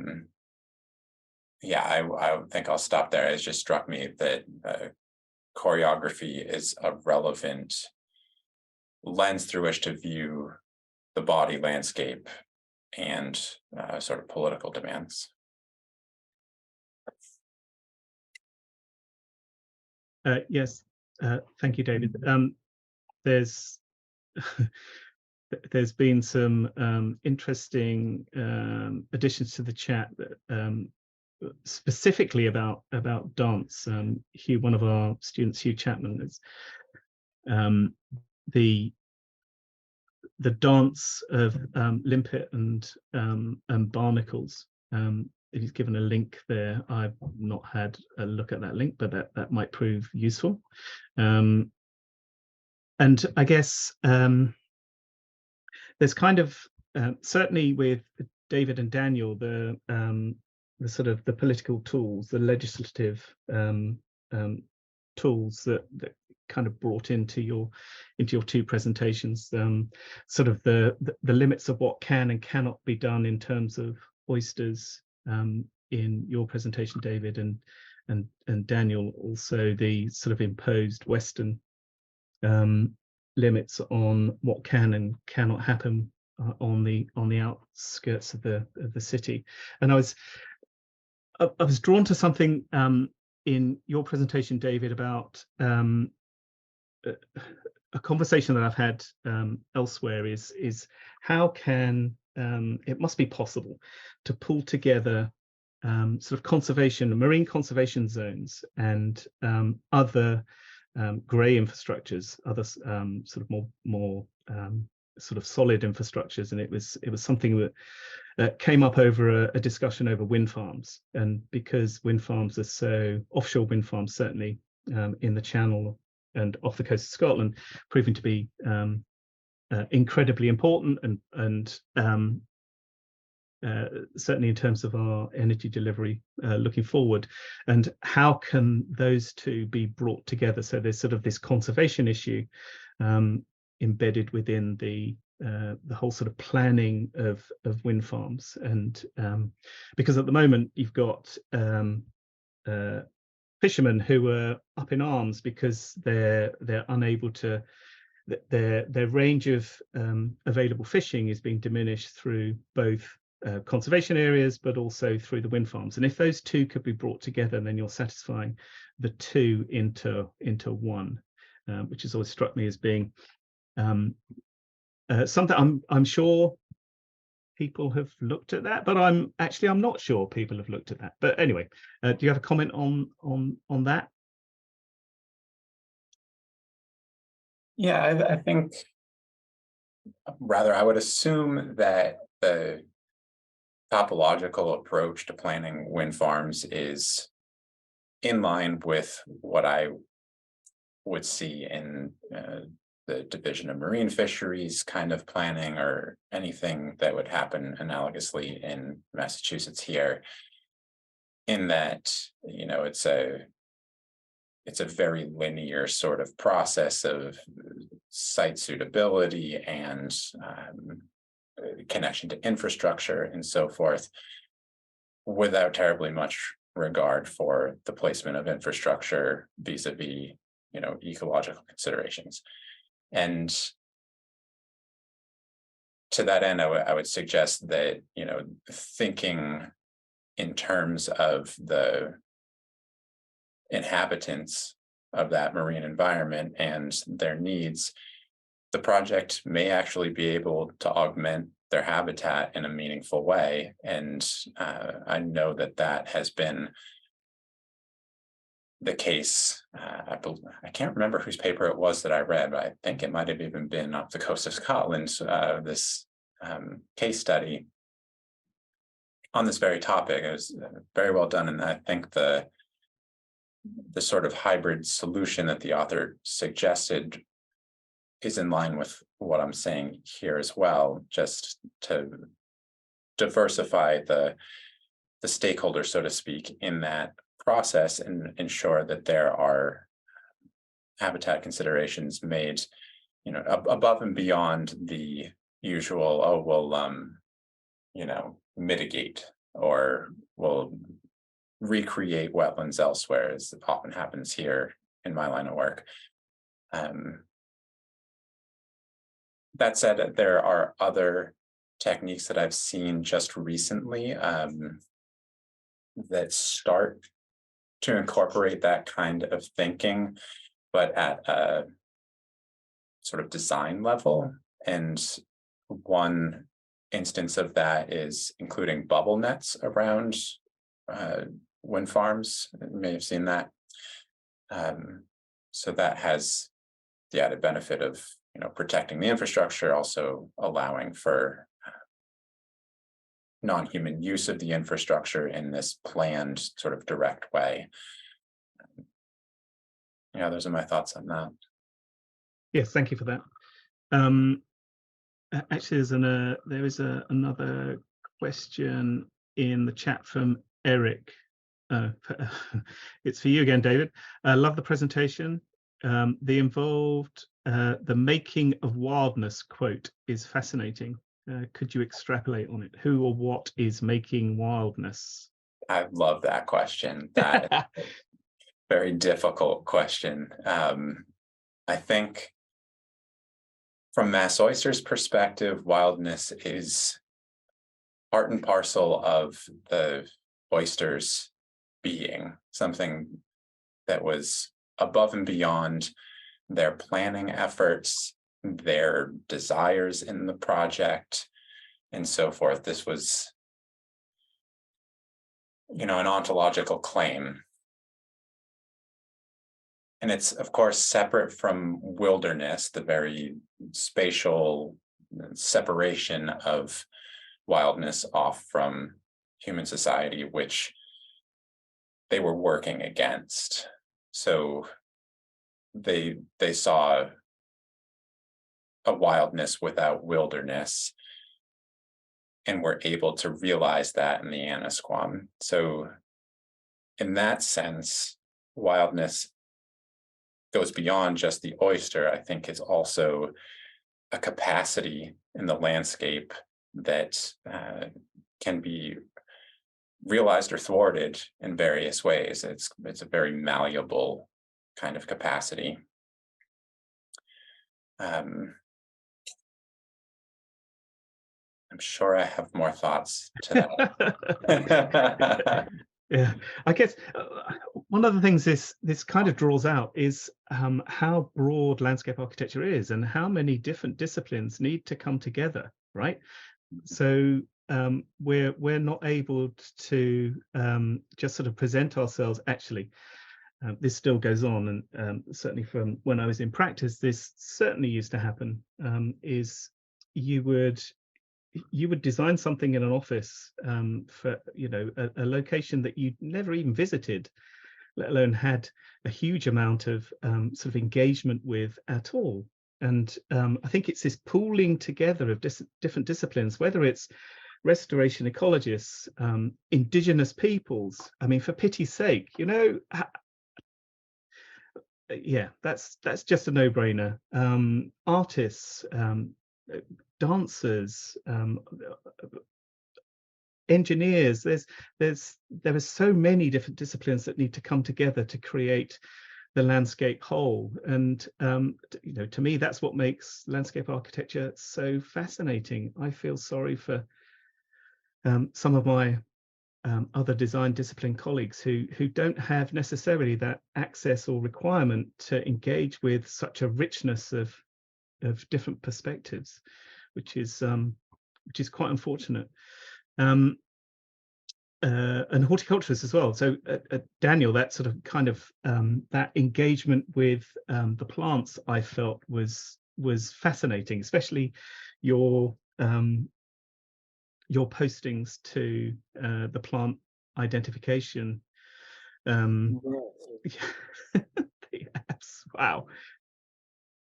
Speaker 9: think I'll stop there. It just struck me that choreography is a relevant lens through which to view the body landscape and sort of political demands.
Speaker 8: Yes, thank you, David. There's been some interesting additions to the chat that, specifically about dance. Hugh, one of our students, Hugh Chapman, is the dance of limpet and barnacles. He's given a link there. I've not had a look at that link, but that might prove useful. And I guess there's kind of certainly with David and Daniel, the sort of the political tools, the legislative tools that kind of brought into your two presentations, sort of the limits of what can and cannot be done in terms of oysters in your presentation, David, and Daniel, also the sort of imposed Western limits on what can and cannot happen on the outskirts of the city. And I was drawn to something in your presentation, David, about a conversation that I've had elsewhere is how can it must be possible to pull together sort of marine conservation zones and other grey infrastructures, other sort of more sort of solid infrastructures, and it was something that came up over a discussion over wind farms. And because wind farms are so, offshore wind farms certainly in the Channel and off the coast of Scotland, proving to be incredibly important and certainly in terms of our energy delivery looking forward, and how can those two be brought together? So there's sort of this conservation issue embedded within the whole sort of planning of wind farms, and because at the moment you've got fishermen who are up in arms because they're unable to, their range of available fishing is being diminished through both conservation areas but also through the wind farms. And if those two could be brought together, then you're satisfying the two into one, which has always struck me as being something I'm sure people have looked at that, but I'm not sure people have looked at that. But anyway, do you have a comment on that?
Speaker 9: Yeah, I think rather I would assume that the topological approach to planning wind farms is in line with what I would see in the Division of Marine Fisheries kind of planning, or anything that would happen analogously in Massachusetts here, in that, you know, it's a very linear sort of process of site suitability and connection to infrastructure and so forth, without terribly much regard for the placement of infrastructure vis-a-vis, you know, ecological considerations. And to that end, I would suggest that, you know, thinking in terms of the inhabitants of that marine environment and their needs, the project may actually be able to augment their habitat in a meaningful way. And I know that that has been the case. I can't remember whose paper it was that I read, but I think it might have even been off the coast of Scotland, this case study on this very topic. It was very well done, and I think the sort of hybrid solution that the author suggested is in line with what I'm saying here as well, just to diversify the stakeholders, so to speak, in that process, and ensure that there are habitat considerations made, you know, above and beyond the usual, oh, we'll you know, mitigate or we'll recreate wetlands elsewhere, as often happens here in my line of work. That said, there are other techniques that I've seen just recently that start to incorporate that kind of thinking, but at a sort of design level. And one instance of that is including bubble nets around wind farms. You may have seen that. So that has the added benefit of, you know, protecting the infrastructure, also allowing for non-human use of the infrastructure in this planned sort of direct way. Yeah, those are my thoughts on that.
Speaker 8: Yes, thank you for that. Actually, there is another question in the chat from Eric. It's for you again, David. Love the presentation. The making of wildness quote is fascinating. Could you extrapolate on it? Who or what is making wildness?
Speaker 9: I love that question. That very difficult question. I think from Mass Oyster's perspective, wildness is part and parcel of the oysters being, something that was above and beyond their planning efforts, their desires in the project, and so forth. This was, you know, an ontological claim. And it's, of course, separate from wilderness, the very spatial separation of wildness off from human society, which they were working against. So they saw a wildness without wilderness, and were able to realize that in the Anasquam. So in that sense, wildness goes beyond just the oyster. I think it's also a capacity in the landscape that can be realized or thwarted in various ways. It's a very malleable kind of capacity. I'm sure I have more thoughts to that.
Speaker 8: Yeah, I guess one of the things this kind of draws out is how broad landscape architecture is and how many different disciplines need to come together, right? So we're not able to just sort of present ourselves. Actually, this still goes on, and certainly from when I was in practice, this certainly used to happen. Is you would design something in an office for, you know, a location that you'd never even visited, let alone had a huge amount of sort of engagement with at all. And I think it's this pooling together of different disciplines, whether it's restoration ecologists, indigenous peoples. I mean, for pity's sake, you know, yeah, that's just a no-brainer. Artists, dancers, engineers. There are so many different disciplines that need to come together to create the landscape whole. And you know, to me, that's what makes landscape architecture so fascinating. I feel sorry for some of my other design discipline colleagues who don't have necessarily that access or requirement to engage with such a richness of different perspectives, which is quite unfortunate. And horticulturists as well. So Daniel, that sort of kind of that engagement with the plants, I felt was fascinating, especially your postings to the plant identification. Yes, wow.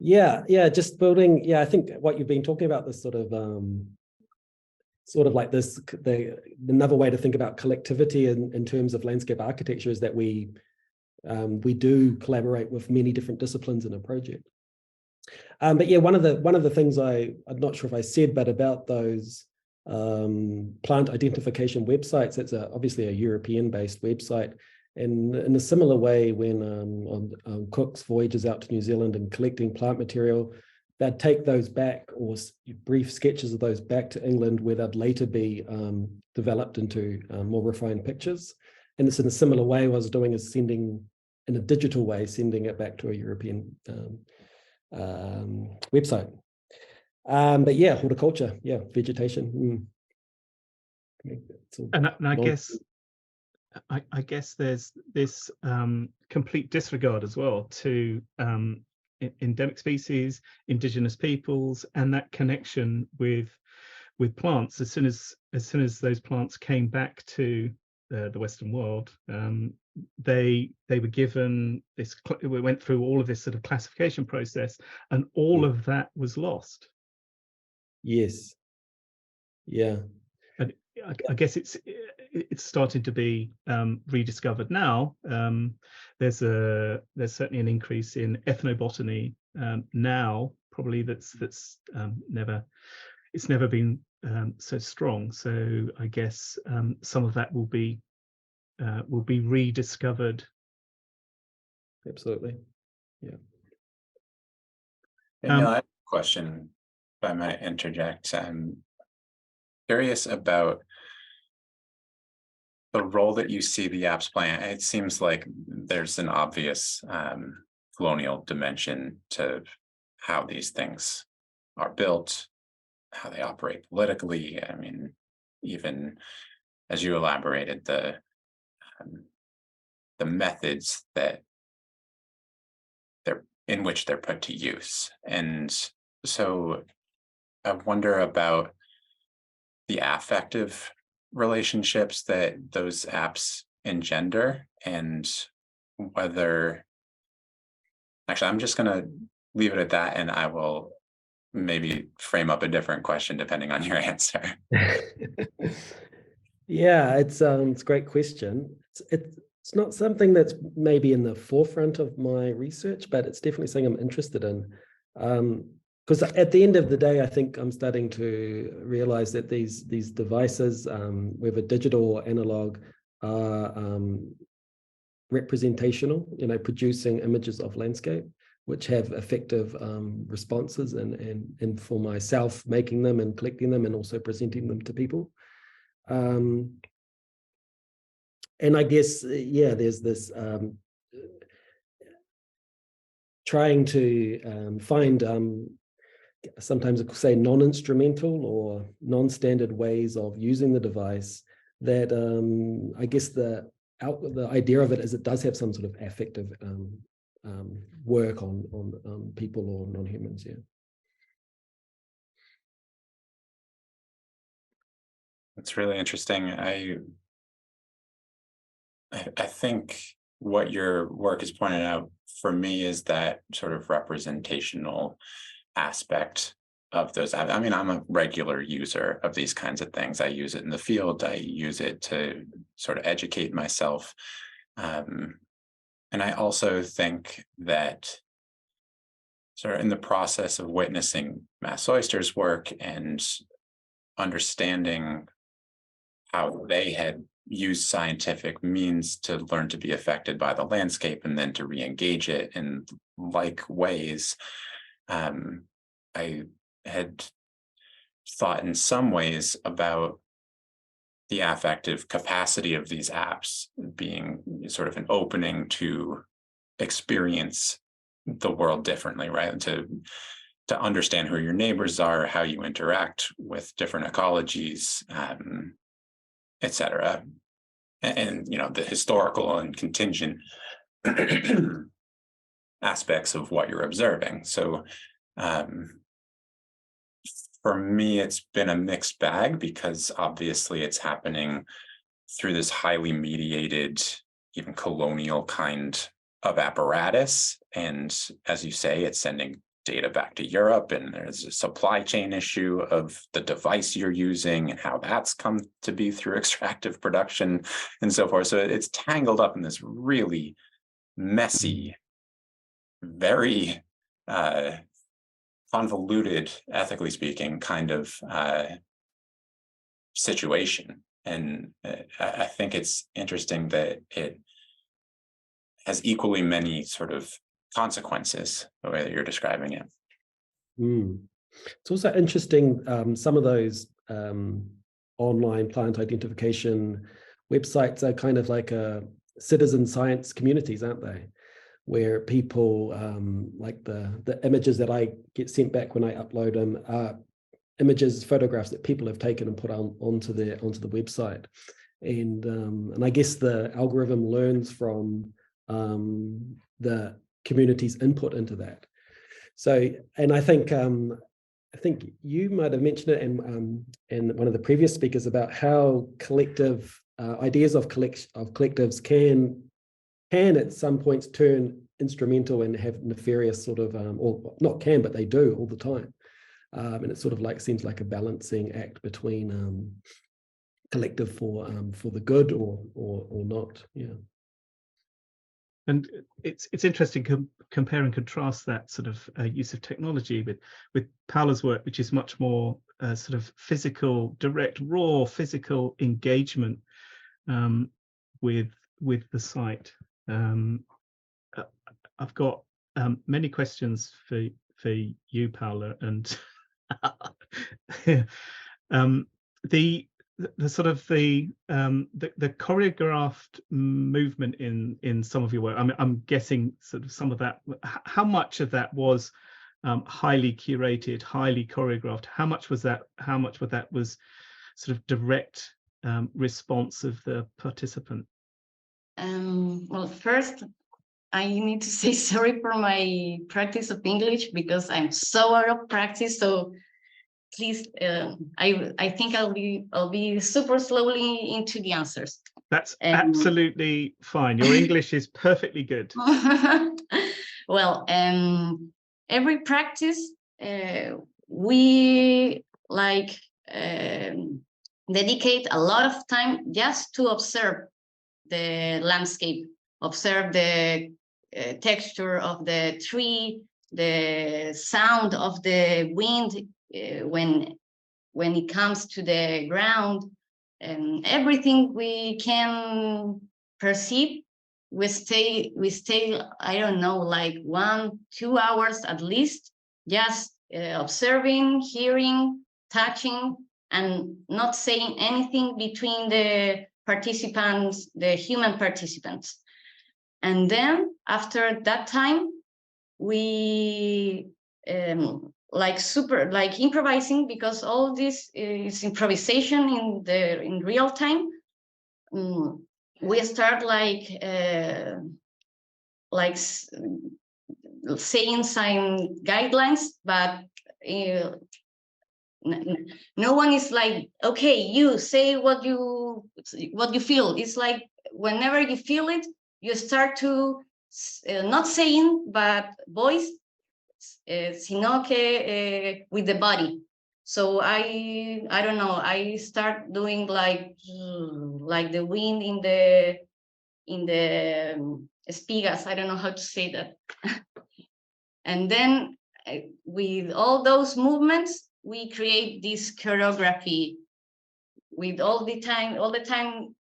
Speaker 10: Yeah, just building. Yeah, I think what you've been talking about, this sort of like this, another way to think about collectivity in terms of landscape architecture is that we do collaborate with many different disciplines in a project. But yeah, one of the things I'm not sure if I said, but about those plant identification websites, it's obviously a European-based website. And in a similar way, when on Cook's voyages out to New Zealand and collecting plant material, they'd take those back, or brief sketches of those, back to England, where they'd later be developed into more refined pictures. And it's in a similar way I was doing, is sending, in a digital way, sending it back to a European website. But yeah, horticulture, yeah, vegetation.
Speaker 8: And I guess there's this complete disregard as well to endemic species, indigenous peoples, and that connection with plants. As soon as those plants came back to the Western world, they were given this. We went through all of this sort of classification process, and all of that was lost.
Speaker 10: Yes. Yeah.
Speaker 8: And I guess it's starting to be rediscovered now. There's certainly an increase in ethnobotany now, probably that's never been so strong. So I guess some of that will be rediscovered.
Speaker 10: Absolutely. Yeah.
Speaker 9: Daniel, I have a question, if I might interject. I'm curious about the role that you see the apps playing. It seems like there's an obvious colonial dimension to how these things are built, how they operate politically. I mean, even as you elaborated, the methods that in which they're put to use. And so I wonder about the affective relationships that those apps engender, and whether, actually, I'm just going to leave it at that, and I will maybe frame up a different question depending on your answer.
Speaker 10: Yeah, it's a great question. It's not something that's maybe in the forefront of my research, but it's definitely something I'm interested in. Because at the end of the day, I think I'm starting to realize that these devices, whether digital or analog, are representational, producing images of landscape, which have effective responses, and for myself, making them and collecting them and also presenting them to people. And I guess, yeah, there's this trying to find sometimes I could say non-instrumental or non-standard ways of using the device that I guess the idea of it is it does have some sort of affective work on people or non-humans. Yeah.
Speaker 9: That's really interesting. I think what your work is pointing out for me is that sort of representational aspect of those. I mean, I'm a regular user of these kinds of things. I use it in the field. I use it to sort of educate myself. And I also think that sort of in the process of witnessing Massoyster's work and understanding how they had used scientific means to learn to be affected by the landscape and then to re-engage it in like ways, I had thought in some ways about the affective capacity of these apps being sort of an opening to experience the world differently, right? To understand who your neighbors are, how you interact with different ecologies, et cetera. And the historical and contingent aspects of what you're observing. So for me, it's been a mixed bag, because obviously it's happening through this highly mediated, even colonial kind of apparatus. And as you say, it's sending data back to Europe, and there's a supply chain issue of the device you're using and how that's come to be through extractive production and so forth. So it's tangled up in this really messy, very convoluted, ethically speaking, kind of situation. And I think it's interesting that it has equally many sort of consequences, the way that you're describing it.
Speaker 10: It's also interesting, some of those online plant identification websites are kind of like citizen science communities, aren't they? Where people, like the images that I get sent back when I upload them are images, photographs that people have taken and put onto the website. And I guess the algorithm learns from the community's input into that. So, and I think you might have mentioned it in one of the previous speakers about how collective ideas of collectives can at some points turn instrumental and have nefarious sort of, or not can, but they do all the time. And it sort of like seems like a balancing act between collective for the good or not. Yeah.
Speaker 8: And it's interesting compare and contrast that sort of use of technology with Paola's work, which is much more sort of physical, direct, raw physical engagement with the site. I've got many questions for you, Paola, and the sort of the choreographed movement in some of your work. I'm guessing sort of some of that. How much of that was highly curated, highly choreographed? How much was that? How much of that was sort of direct response of the participant?
Speaker 11: Well, first, I need to say sorry for my practice of English because I'm so out of practice. So please, I think I'll be super slowly into the answers.
Speaker 8: That's absolutely fine. Your English is perfectly good.
Speaker 11: Well, every practice we like dedicate a lot of time just to observe the landscape, observe the texture of the tree, the sound of the wind when it comes to the ground, and everything we can perceive. We stay, I don't know, like 1-2 hours at least, just observing, hearing, touching, and not saying anything between the participants, the human participants. And then after that time, we like improvising, because all this is improvisation in real time. We start like saying some guidelines, but no one is like, okay, you say what you feel. It's like whenever you feel it, you start to not saying, but voice, sino que with the body. So I don't know, I start doing like the wind in the espigas. I don't know how to say that. And then with all those movements, we create this choreography with all the time,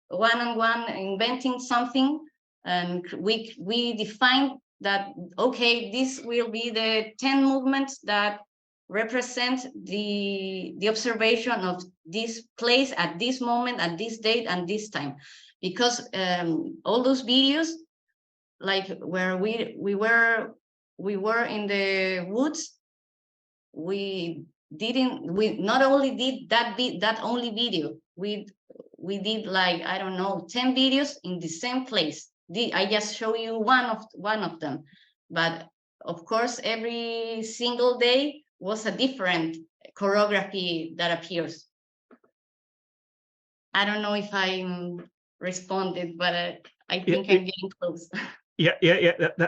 Speaker 11: one-on-one, inventing something. And we define that, okay, this will be the 10 movements that represent the observation of this place at this moment, at this date, and this time. Because all those videos, like where we were in the woods, we not only did that only video, we did like, I don't know, 10 videos in the same place. I just show you one of them, but of course every single day was a different choreography that appears. I don't know if I responded, but I think I'm getting close.
Speaker 8: Yeah.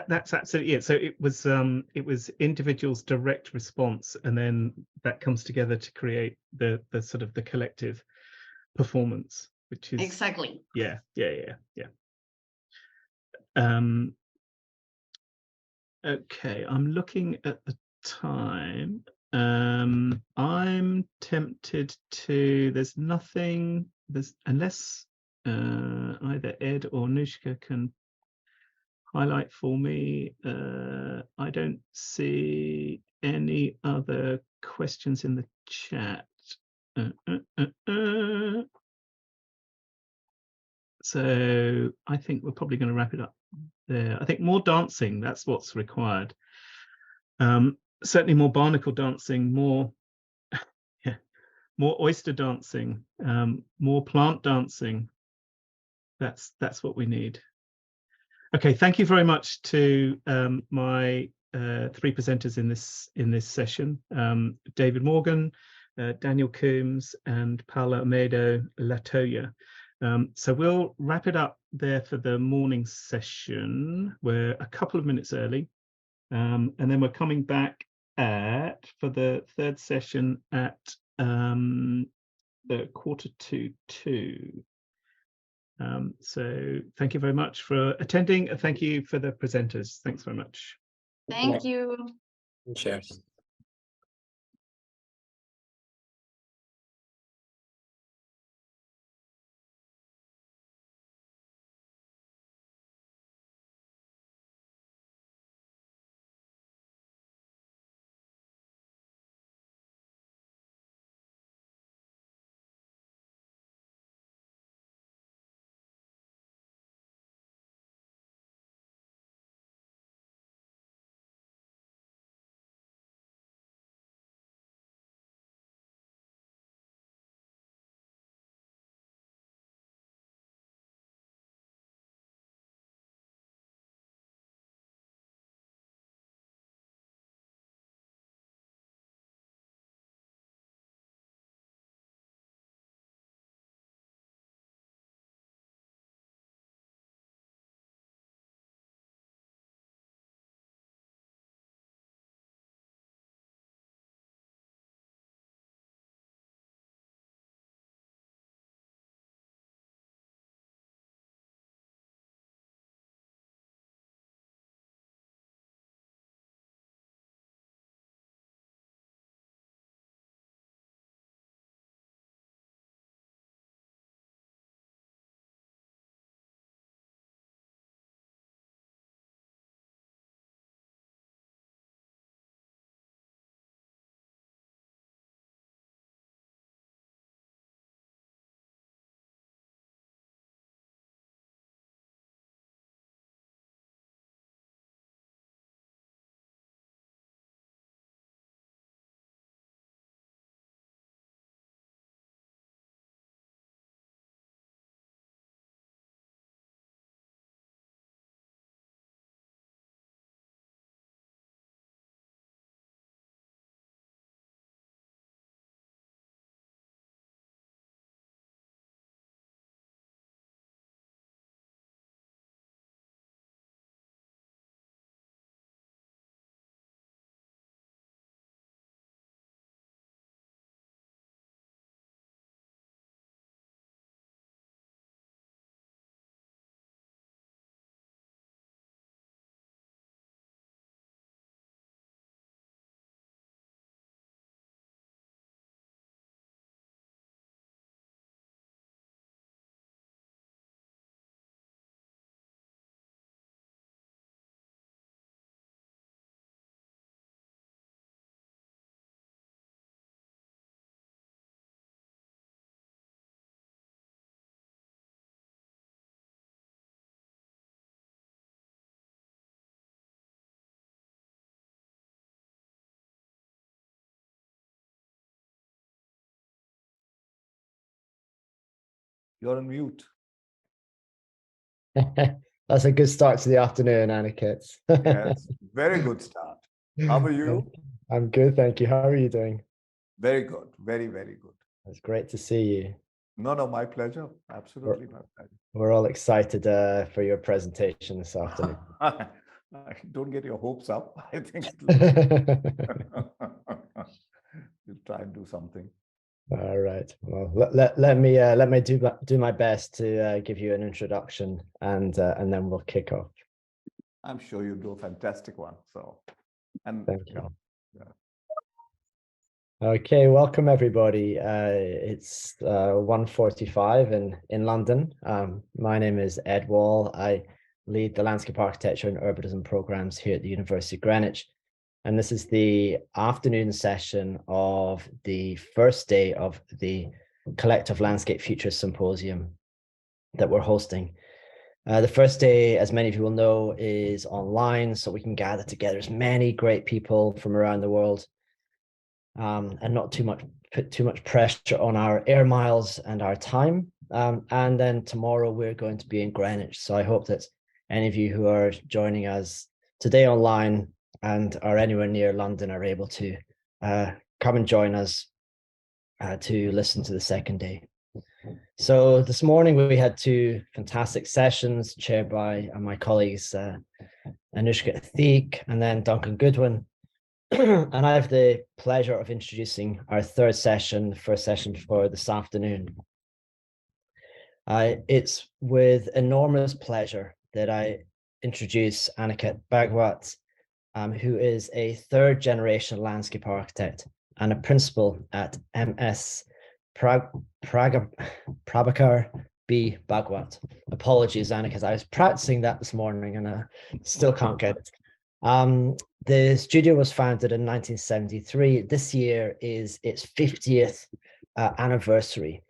Speaker 8: That's absolutely it. So it was individuals' direct response, and then that comes together to create the sort of the collective performance, which is
Speaker 11: exactly.
Speaker 8: Yeah. Okay, I'm looking at the time. I'm tempted to. There's nothing. Unless either Ed or Nushka can highlight for me. I don't see any other questions in the chat. So I think we're probably going to wrap it up there. I think more dancing, that's what's required. Certainly more barnacle dancing, more oyster dancing, more plant dancing. That's what we need. Okay, thank you very much to my 3 presenters in this session, David Morgan, Daniel Coombs, and Paula Almeida Latoya. So we'll wrap it up there for the morning session. We're a couple of minutes early, and then we're coming back for the 3rd session at the 1:45. So thank you very much for attending, and thank you for the presenters. Thanks very much.
Speaker 11: Thank you.
Speaker 9: Cheers.
Speaker 12: You're on mute.
Speaker 1: That's a good start to the afternoon, Aniket.
Speaker 12: Yes, very good start. How are you?
Speaker 1: I'm good, thank you. How are you doing?
Speaker 12: Very good. Very, very good.
Speaker 1: It's great to see you.
Speaker 12: No, my pleasure. Absolutely my pleasure.
Speaker 1: We're all excited for your presentation this afternoon.
Speaker 12: Don't get your hopes up. I think you'll try and do something.
Speaker 1: All right. Well, let me do my best to give you an introduction, and then we'll kick off.
Speaker 12: I'm sure you'll do a fantastic one. So, and
Speaker 1: thank you.
Speaker 12: Yeah.
Speaker 1: Okay, welcome everybody. It's 1:45 in London. My name is Ed Wall. I lead the landscape architecture and urbanism programs here at the University of Greenwich. And this is the afternoon session of the first day of the Collective Landscape Futures Symposium that we're hosting. The first day, as many of you will know, is online, so we can gather together as many great people from around the world, and not put too much pressure on our air miles and our time. And then tomorrow we're going to be in Greenwich. So I hope that any of you who are joining us today online and are anywhere near London are able to come and join us to listen to the second day. So this morning we had two fantastic sessions chaired by my colleagues Anushka Athik and then Duncan Goodwin. And I have the pleasure of introducing our third session, the first session for this afternoon. It's with enormous pleasure that I introduce Aniket Bhagwat, who is a third generation landscape architect and a principal at MS Prabhakar B. Bhagwat. Apologies, Aniket, I was practicing that this morning and I still can't get it. The studio was founded in 1973. This year is its 50th anniversary.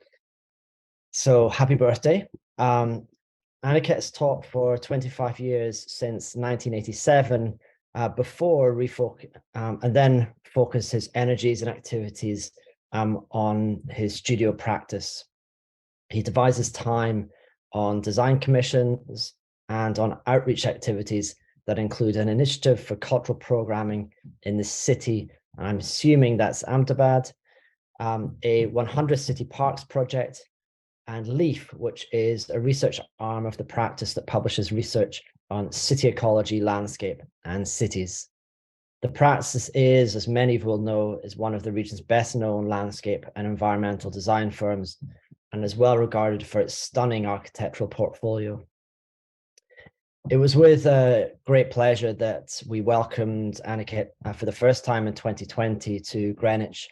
Speaker 1: So happy birthday. Aniket has taught for 25 years since 1987, before and then focused his energies and activities on his studio practice. He divides his time on design commissions and on outreach activities that include an initiative for cultural programming in the city. I'm assuming that's Ahmedabad, a 100 city parks project, and LEAF, which is a research arm of the practice that publishes research on city ecology, landscape, and cities. The practice is, as many of you will know, is one of the region's best known landscape and environmental design firms, and is well regarded for its stunning architectural portfolio. It was with great pleasure that we welcomed Aniket for the first time in 2020 to Greenwich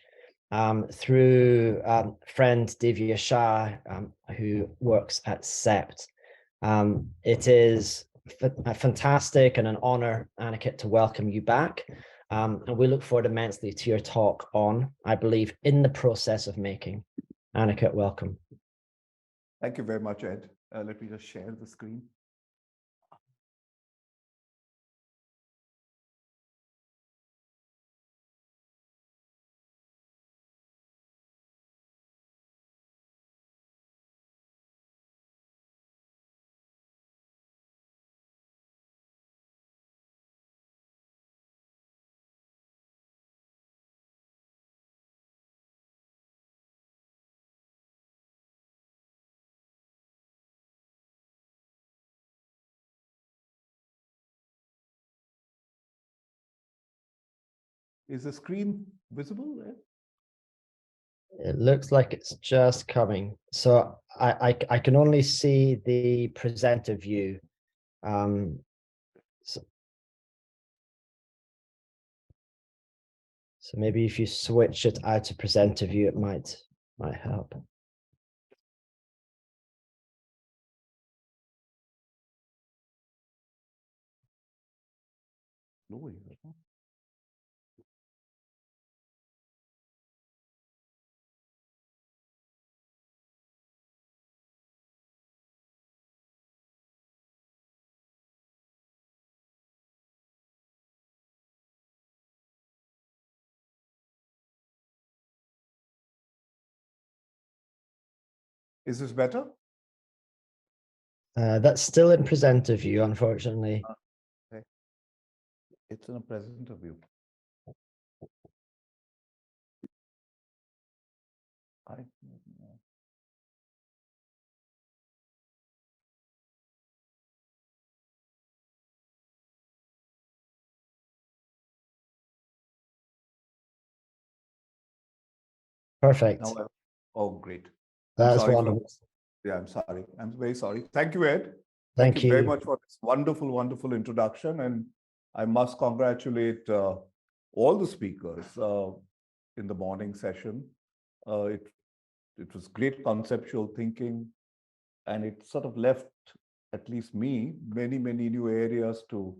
Speaker 1: through friend Divya Shah, who works at SEPT. It is fantastic and an honor, Aniket, to welcome you back. And we look forward immensely to your talk on, I believe, in the process of making. Aniket, welcome.
Speaker 12: Thank you very much, Ed. Let me just share the screen. Is the screen visible there?
Speaker 1: It looks like it's just coming. So I can only see the presenter view. So maybe if you switch it out to presenter view, it might help.
Speaker 12: Is this better?
Speaker 1: That's still in presenter view, unfortunately.
Speaker 12: Okay. It's in a presenter view.
Speaker 1: Perfect.
Speaker 12: Now, oh, great.
Speaker 1: That's
Speaker 12: sorry
Speaker 1: wonderful.
Speaker 12: Yeah, I'm sorry. I'm very sorry. Thank you, Ed.
Speaker 1: Thank
Speaker 12: you very
Speaker 1: you.
Speaker 12: much for this wonderful, wonderful introduction. And I must congratulate all the speakers in the morning session. It was great conceptual thinking, and it sort of left, at least me, many, many new areas to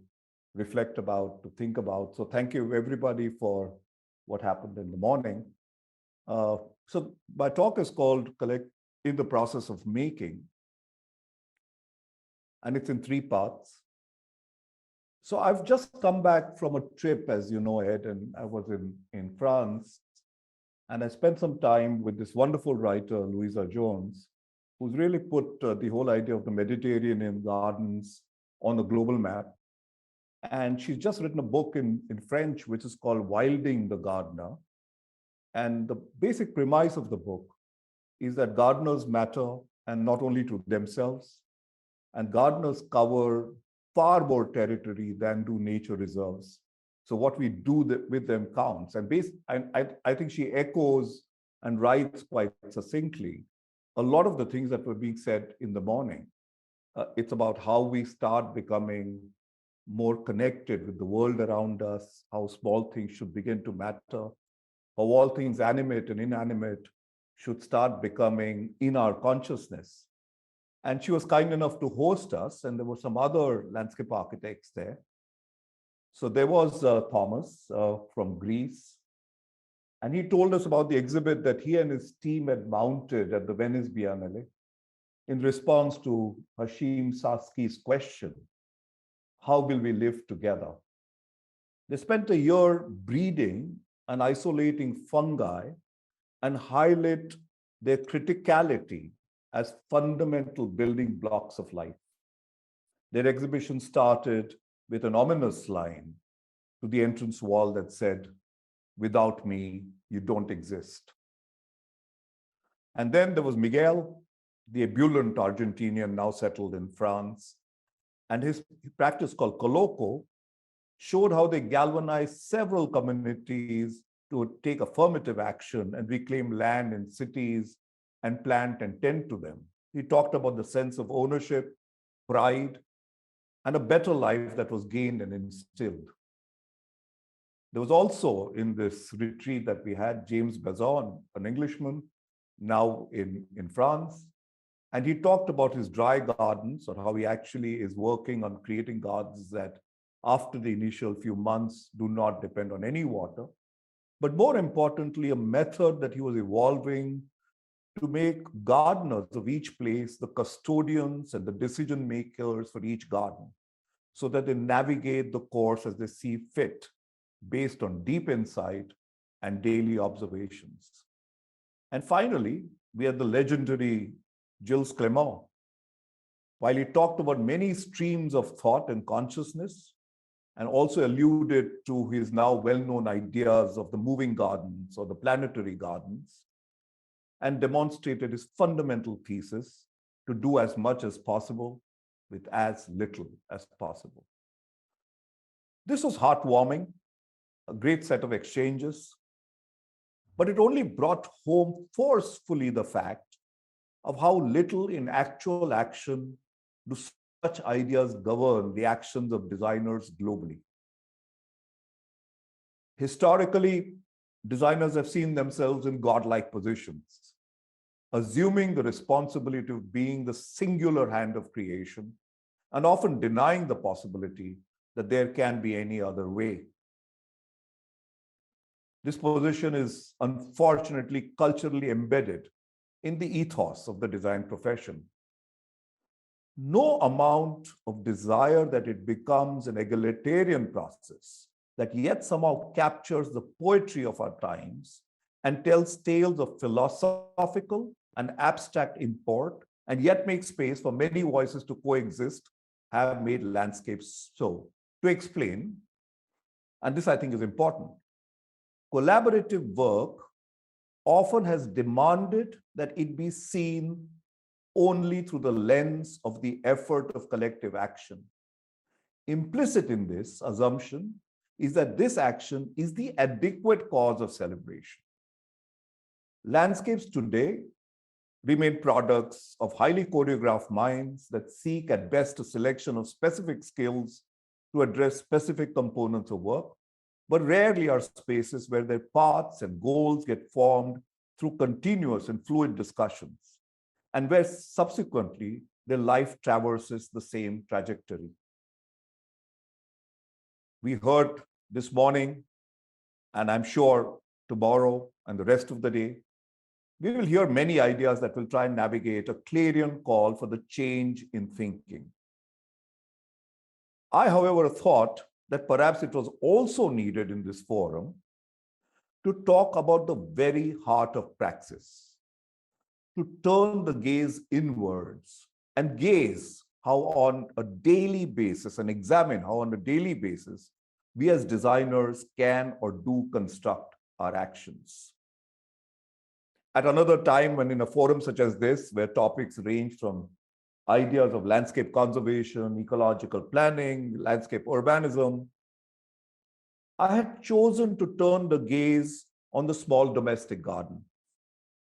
Speaker 12: reflect about, to think about. So thank you, everybody, for what happened in the morning. So my talk is called In the Process of Making, and it's in 3 parts. So I've just come back from a trip, as you know, Ed, and I was in France, and I spent some time with this wonderful writer, Louisa Jones, who's really put the whole idea of the Mediterranean gardens on the global map. And she's just written a book in French, which is called Wilding the Gardener. And the basic premise of the book is that gardeners matter, and not only to themselves, and gardeners cover far more territory than do nature reserves. So what we do with them counts. And I think she echoes and writes quite succinctly a lot of the things that were being said in the morning. It's about how we start becoming more connected with the world around us, how small things should begin to matter, how all things animate and inanimate should start becoming in our consciousness. And she was kind enough to host us, and there were some other landscape architects there. So there was Thomas from Greece, and he told us about the exhibit that he and his team had mounted at the Venice Biennale in response to Hashim Saski's question, how will we live together? They spent a year breeding and isolating fungi and highlight their criticality as fundamental building blocks of life. Their exhibition started with an ominous line to the entrance wall that said, "Without me, you don't exist." And then there was Miguel, the ebullient Argentinian now settled in France, and his practice called Coloco showed how they galvanized several communities to take affirmative action and reclaim land in cities and plant and tend to them. He talked about the sense of ownership, pride, and a better life that was gained and instilled. There was also in this retreat that we had James Bazon, an Englishman, now in France, and he talked about his dry gardens, or how he actually is working on creating gardens that after the initial few months do not depend on any water, but more importantly, a method that he was evolving to make gardeners of each place the custodians and the decision makers for each garden, so that they navigate the course as they see fit, based on deep insight and daily observations. And finally, we had the legendary Gilles Clement. While he talked about many streams of thought and consciousness, and also alluded to his now well-known ideas of the moving gardens or the planetary gardens, and demonstrated his fundamental thesis to do as much as possible with as little as possible. This was heartwarming, a great set of exchanges, but it only brought home forcefully the fact of how little in actual action do such ideas govern the actions of designers globally. Historically, designers have seen themselves in godlike positions, assuming the responsibility of being the singular hand of creation, and often denying the possibility that there can be any other way. This position is unfortunately culturally embedded in the ethos of the design profession. No amount of desire that it becomes an egalitarian process that yet somehow captures the poetry of our times and tells tales of philosophical and abstract import and yet make space for many voices to coexist, have made landscapes so. To explain, and this I think is important, collaborative work often has demanded that it be seen only through the lens of the effort of collective action. Implicit in this assumption is that this action is the adequate cause of celebration. Landscapes today remain products of highly choreographed minds that seek at best a selection of specific skills to address specific components of work, but rarely are spaces where their paths and goals get formed through continuous and fluid discussions, and where subsequently their life traverses the same trajectory. We heard this morning, and I'm sure tomorrow and the rest of the day, we will hear many ideas that will try and navigate a clarion call for the change in thinking. I, however, thought that perhaps it was also needed in this forum to talk about the very heart of praxis, to turn the gaze inwards and gaze how on a daily basis and examine how on a daily basis we as designers can or do construct our actions. At another time, when in a forum such as this, where topics range from ideas of landscape conservation, ecological planning, landscape urbanism, I had chosen to turn the gaze on the small domestic garden,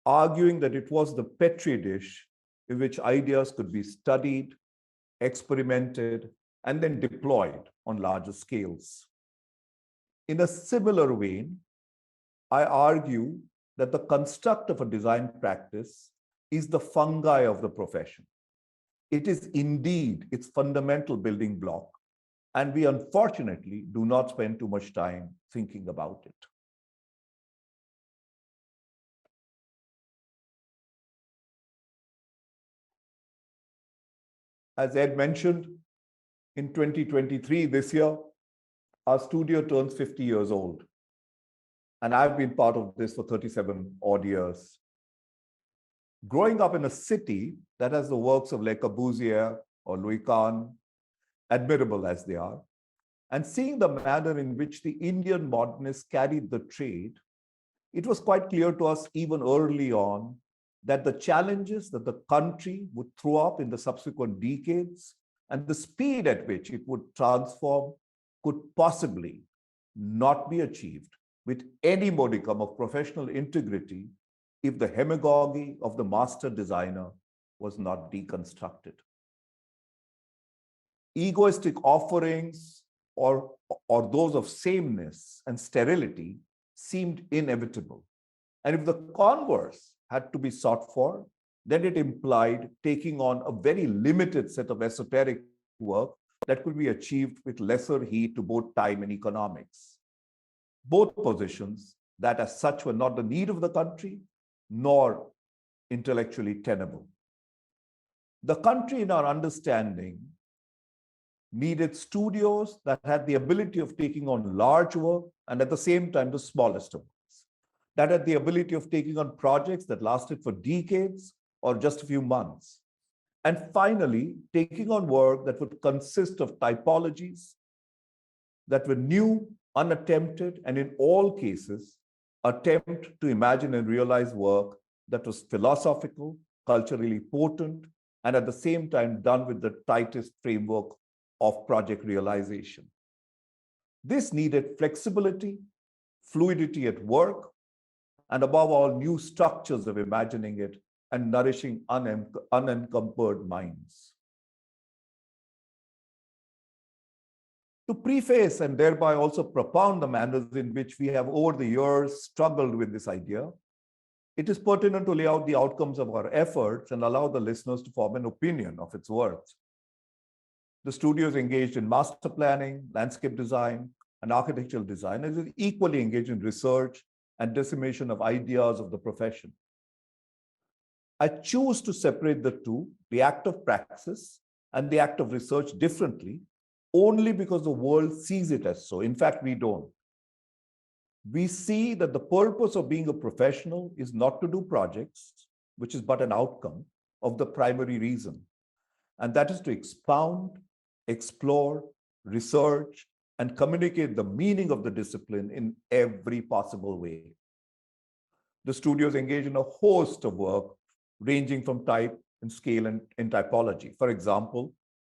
Speaker 12: arguing that it was the petri dish in which ideas could be studied, experimented, and then deployed on larger scales. In a similar vein, I argue that the construct of a design practice is the fungi of the profession. It is indeed its fundamental building block, and we unfortunately do not spend too much time thinking about it. As Ed mentioned, in 2023, this year, our studio turns 50 years old. And I've been part of this for 37 odd years. Growing up in a city that has the works of Le Corbusier or Louis Kahn, admirable as they are, and seeing the manner in which the Indian modernists carried the trade, it was quite clear to us even early on that the challenges that the country would throw up in the subsequent decades and the speed at which it would transform could possibly not be achieved with any modicum of professional integrity if the hemagogy of the master designer was not deconstructed. Egoistic offerings or those of sameness and sterility seemed inevitable. And if the converse had to be sought for, then it implied taking on a very limited set of esoteric work that could be achieved with lesser heed to both time and economics. Both positions that as such were not the need of the country, nor intellectually tenable. The country, in our understanding, needed studios that had the ability of taking on large work and at the same time the smallest of works, that had the ability of taking on projects that lasted for decades or just a few months. And finally, taking on work that would consist of typologies that were new, unattempted, and in all cases, attempt to imagine and realize work that was philosophical, culturally potent, and at the same time done with the tightest framework of project realization. This needed flexibility, fluidity at work, and above all, new structures of imagining it and nourishing unencumbered minds. To preface and thereby also propound the manners in which we have over the years struggled with this idea, it is pertinent to lay out the outcomes of our efforts and allow the listeners to form an opinion of its worth. The studio is engaged in master planning, landscape design, and architectural design, and is equally engaged in research and dissemination of ideas of the profession. I choose to separate the two, the act of praxis and the act of research, differently, only because the world sees it as so. In fact, we don't. We see that the purpose of being a professional is not to do projects, which is but an outcome, of the primary reason, and that is to expound, explore, research, and communicate the meaning of the discipline in every possible way. The studios engage in a host of work ranging from type and scale and in typology. For example,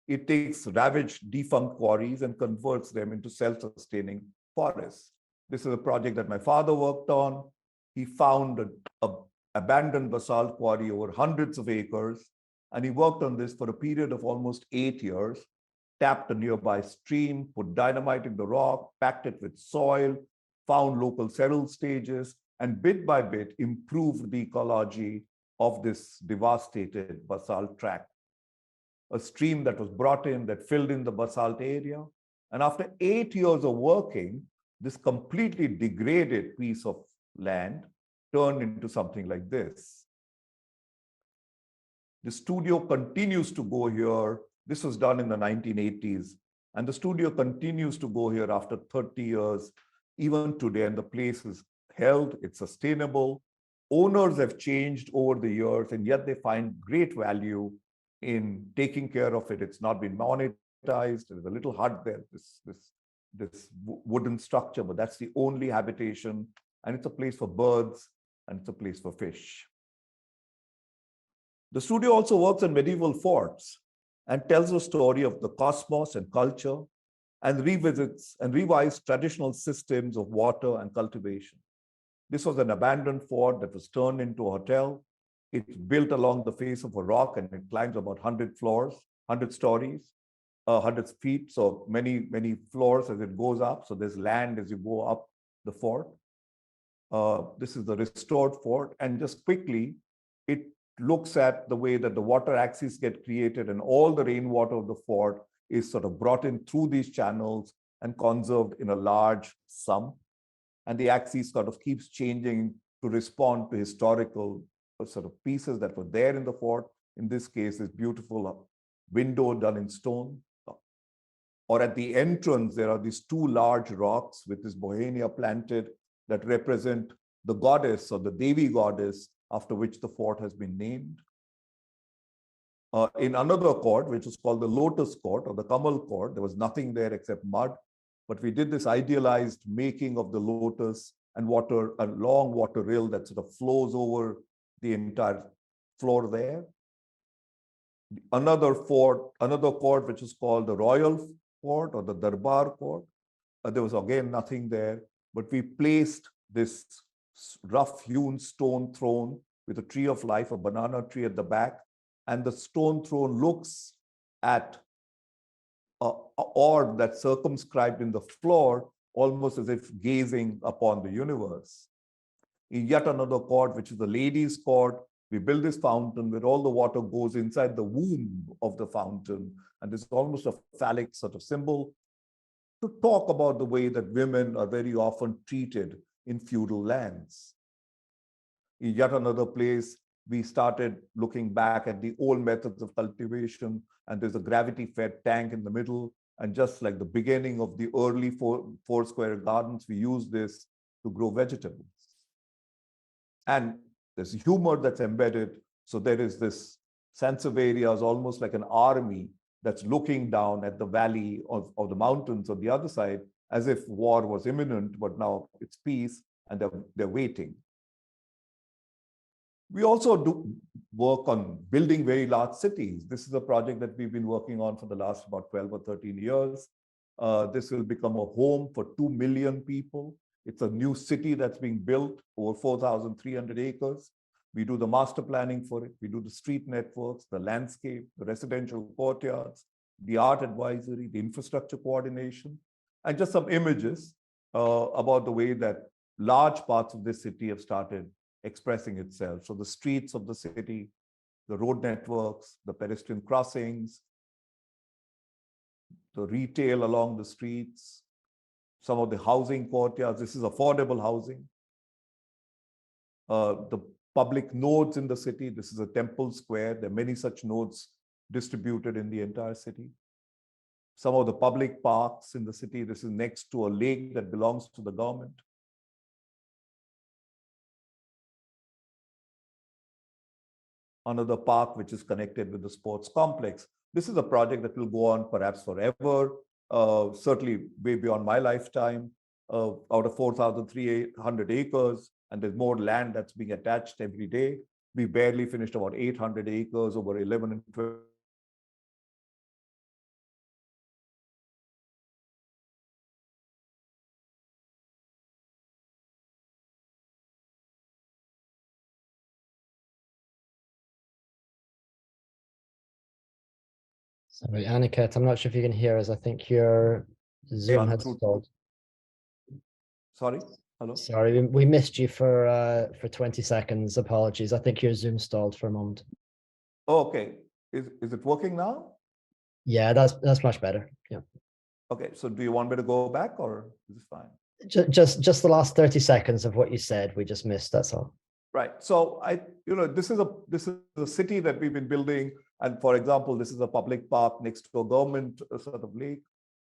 Speaker 12: it takes ravaged, defunct quarries and converts them into self-sustaining forests. This is a project that my father worked on. He found an abandoned basalt quarry over hundreds of acres, and he worked on this for a period of almost 8 years, tapped a nearby stream, put dynamite in the rock, packed it with soil, found local settled stages, and bit by bit improved the ecology of this devastated basalt tract. A stream that was brought in that filled in the basalt area. And after 8 years of working, this completely degraded piece of land turned into something like this. The studio continues to go here. This was done in the 1980s. And the studio continues to go here after 30 years, even today. And the place is held, it's sustainable. Owners have changed over the years, and yet they find great value in taking care of it. It's not been monetized. There's a little hut there, this wooden structure, but that's the only habitation. And it's a place for birds, and it's a place for fish. The studio also works on medieval forts and tells the story of the cosmos and culture, and revisits and revives traditional systems of water and cultivation. This was an abandoned fort that was turned into a hotel. It's built along the face of a rock, and it climbs about 100 floors, 100 stories, 100 feet, so many, many floors as it goes up. So there's land as you go up the fort. This is the restored fort, and just quickly, it looks at the way that the water axes get created, and all the rainwater of the fort is sort of brought in through these channels and conserved in a large sump. And the axis sort of keeps changing to respond to historical sort of pieces that were there in the fort. In this case, this beautiful window done in stone. Or at the entrance, there are these two large rocks with this Bohemia planted that represent the goddess or the Devi goddess after which the fort has been named. In another court, which was called the Lotus Court or the Kamal Court, there was nothing there except mud. But we did this idealized making of the lotus and water, a long water rill that sort of flows over the entire floor there. Another court, which is called the Royal Court or the Darbar Court. There was again nothing there, but we placed this rough-hewn stone throne with a tree of life, a banana tree at the back, and the stone throne looks at an orb that's circumscribed in the floor, almost as if gazing upon the universe. In yet another court, which is the ladies' court, we build this fountain where all the water goes inside the womb of the fountain, and it's almost a phallic sort of symbol to talk about the way that women are very often treated in feudal lands. In yet another place, we started looking back at the old methods of cultivation, and there's a gravity-fed tank in the middle. And just like the beginning of the early four square gardens, we use this to grow vegetables. And there's humor that's embedded. So there is this Sansevieria is almost like an army that's looking down at the valley of the mountains on the other side, as if war was imminent, but now it's peace, and they're waiting. We also do work on building very large cities. This is a project that we've been working on for the last about 12 or 13 years. This will become a home for 2 million people. It's a new city that's being built over 4,300 acres. We do the master planning for it. We do the street networks, the landscape, the residential courtyards, the art advisory, the infrastructure coordination, and just some images about the way that large parts of this city have started expressing itself. So the streets of the city, the road networks, the pedestrian crossings, the retail along the streets, some of the housing courtyards. This is affordable housing. The public nodes in the city. This is a temple square. There are many such nodes distributed in the entire city. Some of the public parks in the city. This is next to a lake that belongs to the government. another park which is connected with the sports complex. This is a project that will go on perhaps forever, certainly way beyond my lifetime, out of 4,300 acres, and there's more land that's being attached every day. We barely finished about 800 acres over 11 and 12.
Speaker 1: Sorry, Aniket, I'm not sure if you can hear us. I think your Zoom has stalled.
Speaker 12: Sorry, hello?
Speaker 1: Sorry, we missed you for 20 seconds. Apologies. I think your Zoom stalled for a moment.
Speaker 12: Oh, okay. Is it working now?
Speaker 1: Yeah, that's much better. Yeah.
Speaker 12: Okay, so do you want me to go back or is this fine?
Speaker 1: Just the last 30 seconds of what you said, we just missed, that's all.
Speaker 12: Right. So this is a city that we've been building. And for example, this is a public park next to a government sort of lake.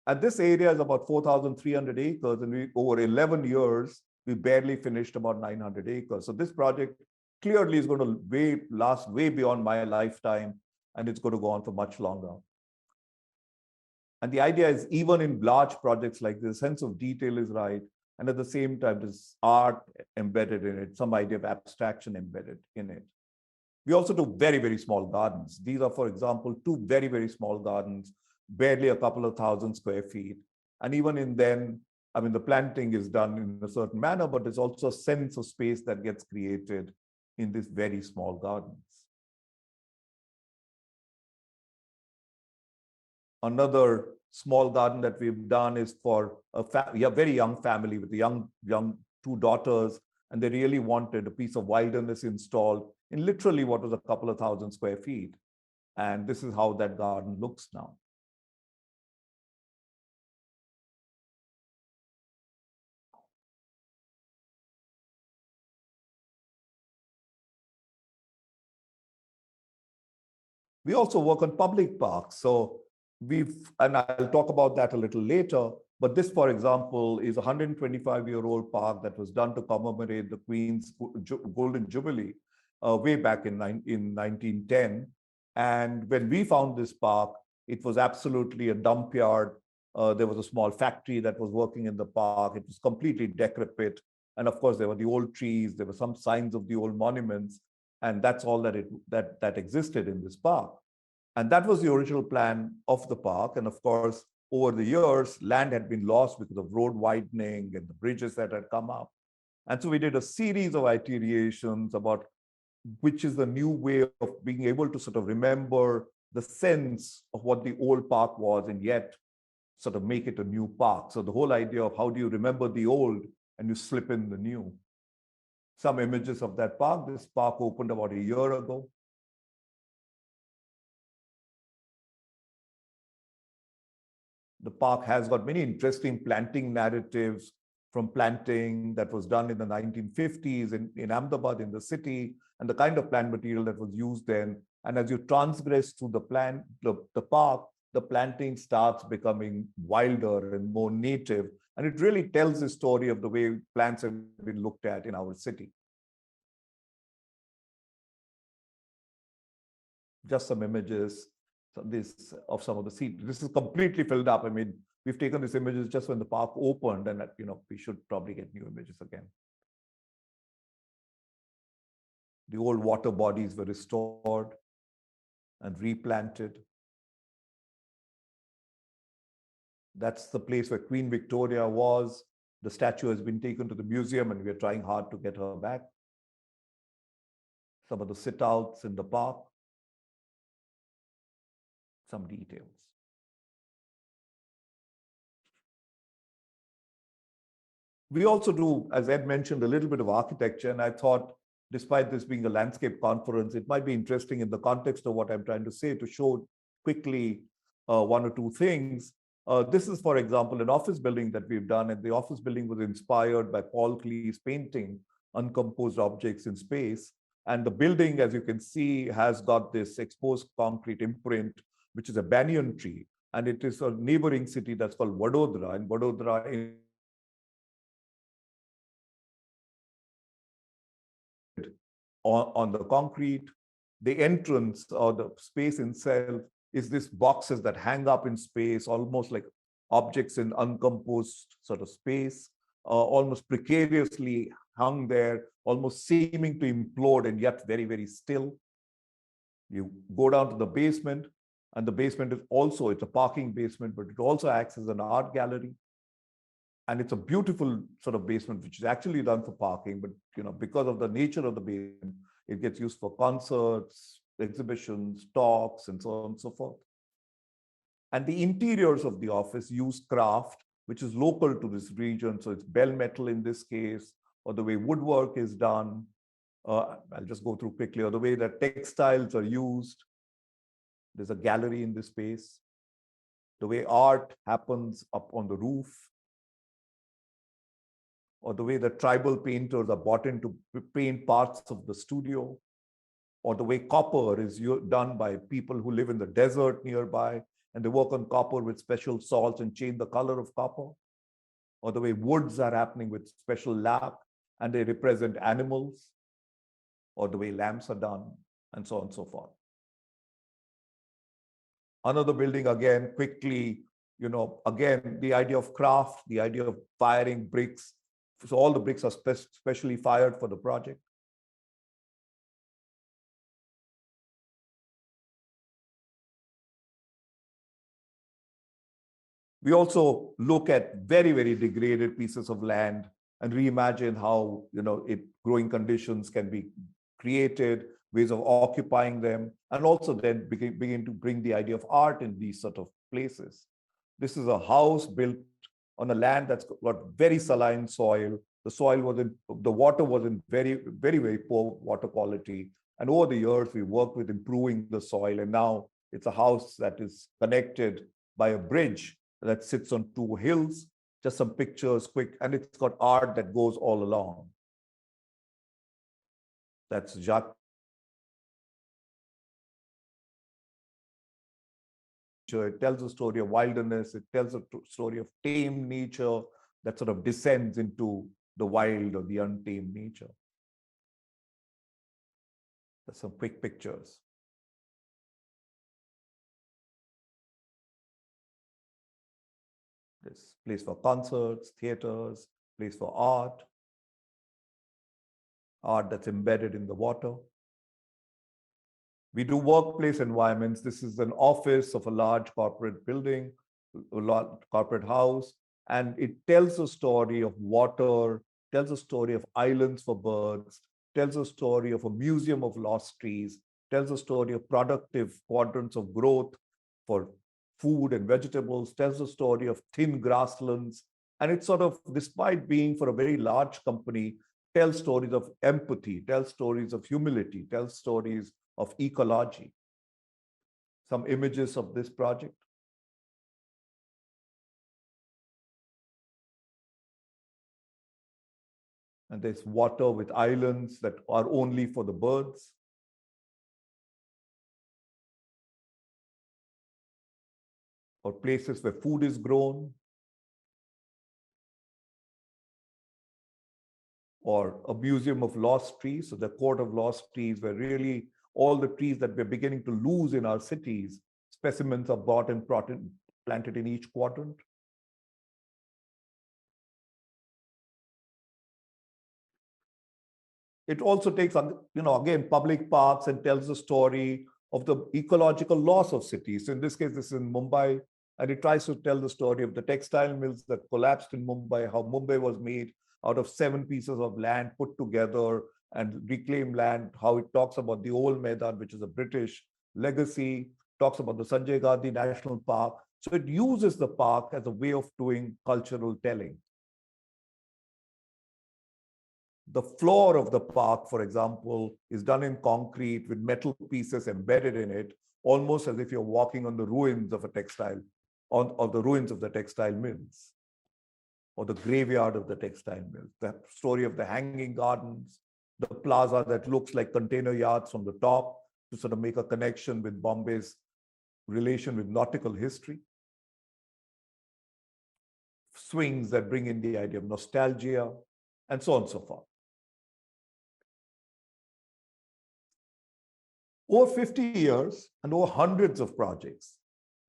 Speaker 12: And this area is about 4,300 acres. And over 11 years, we barely finished about 900 acres. So this project clearly is going to last way beyond my lifetime. And it's going to go on for much longer. And the idea is even in large projects like this, sense of detail is right. And at the same time, there's art embedded in it, some idea of abstraction embedded in it. We also do very, very small gardens. These are, for example, two very, very small gardens, barely a couple of thousand square feet. And even in them, I mean, the planting is done in a certain manner, but there's also a sense of space that gets created in these very small gardens. Another small garden that we've done is for a very young family with the young two daughters, and they really wanted a piece of wilderness installed in literally what was a couple of thousand square feet. And this is how that garden looks now. We also work on public parks. So and I'll talk about that a little later, but this, for example, is a 125-year-old park that was done to commemorate the Queen's Golden Jubilee way back in 1910. And when we found this park, it was absolutely a dump yard. There was a small factory that was working in the park. It was completely decrepit. And of course, there were the old trees. There were some signs of the old monuments. And that's all that existed in this park. And that was the original plan of the park. And of course, over the years, land had been lost because of road widening and the bridges that had come up. And so we did a series of iterations about which is the new way of being able to sort of remember the sense of what the old park was and yet sort of make it a new park. So the whole idea of how do you remember the old and you slip in the new. Some images of that park. This park opened about a year ago. The park has got many interesting planting narratives from planting that was done in the 1950s in Ahmedabad, in the city, and the kind of plant material that was used then. And as you transgress through the park, the planting starts becoming wilder and more native. And it really tells the story of the way plants have been looked at in our city. Just some images of some of the seeds. This is completely filled up. I mean, we've taken these images just when the park opened, and we should probably get new images again. The old water bodies were restored and replanted. That's the place where Queen Victoria was. The statue has been taken to the museum, and we are trying hard to get her back. Some of the sit-outs in the park. Some details. We also do, as Ed mentioned, a little bit of architecture, and I thought, despite this being a landscape conference, it might be interesting in the context of what I'm trying to say to show quickly one or two things. This is, for example, an office building that we've done, and the office building was inspired by Paul Klee's painting, Uncomposed Objects in Space. And the building, as you can see, has got this exposed concrete imprint, which is a banyan tree. And it is a neighboring city that's called Vadodara. And Vadodara on the concrete. the entrance or the space itself is this boxes that hang up in space, almost like objects in uncomposed sort of space, almost precariously hung there, almost seeming to implode and yet very, very still. You go down to the basement, and the basement is also, it's a parking basement, but it also acts as an art gallery. And it's a beautiful sort of basement, which is actually done for parking, but because of the nature of the basement, it gets used for concerts, exhibitions, talks, and so on and so forth. And the interiors of the office use craft, which is local to this region. So it's bell metal in this case, or the way woodwork is done. I'll just go through quickly, or the way that textiles are used. There's a gallery in this space. The way art happens up on the roof, or the way that tribal painters are brought in to paint parts of the studio, or the way copper is done by people who live in the desert nearby, and they work on copper with special salts and change the color of copper, or the way woods are happening with special lap, and they represent animals, or the way lamps are done, and so on and so forth. Another building, again, quickly, again, the idea of craft, the idea of firing bricks. So all the bricks are specially fired for the project. We also look at very, very degraded pieces of land and reimagine how, growing conditions can be created, ways of occupying them, and also then begin to bring the idea of art in these sort of places. This is a house built on a land that's got very saline soil. The water was in very, very, very poor water quality. And over the years, we worked with improving the soil. And now it's a house that is connected by a bridge that sits on two hills. Just some pictures, quick, and it's got art that goes all along. That's Jacques. It tells a story of wilderness. It tells a story of tame nature that sort of descends into the wild or the untamed nature. There's some quick pictures. This place for concerts, theaters, place for art that's embedded in the water. We do workplace environments. This is an office of a large corporate building, a large corporate house, and it tells a story of water, tells a story of islands for birds, tells a story of a museum of lost trees, tells a story of productive quadrants of growth for food and vegetables, tells a story of thin grasslands. And it's sort of, despite being for a very large company, tells stories of empathy, tells stories of humility, tells stories of ecology. Some images of this project. And there's water with islands that are only for the birds. Or places where food is grown. Or a museum of lost trees. So the court of lost trees, where really all the trees that we're beginning to lose in our cities, specimens are bought and planted in each quadrant. It also takes, again, public parks and tells the story of the ecological loss of cities. So in this case, this is in Mumbai, and it tries to tell the story of the textile mills that collapsed in Mumbai, how Mumbai was made out of 7 pieces of land put together and reclaimed land, how it talks about the old Maidan, which is a British legacy, talks about the Sanjay Gandhi National Park. So it uses the park as a way of doing cultural telling. The floor of the park, for example, is done in concrete with metal pieces embedded in it, almost as if you're walking on the ruins of a textile, or the ruins of the textile mills, or the graveyard of the textile mills. The story of the hanging gardens, the plaza that looks like container yards from the top to sort of make a connection with Bombay's relation with nautical history. Swings that bring in the idea of nostalgia, and so on and so forth. Over 50 years and over hundreds of projects,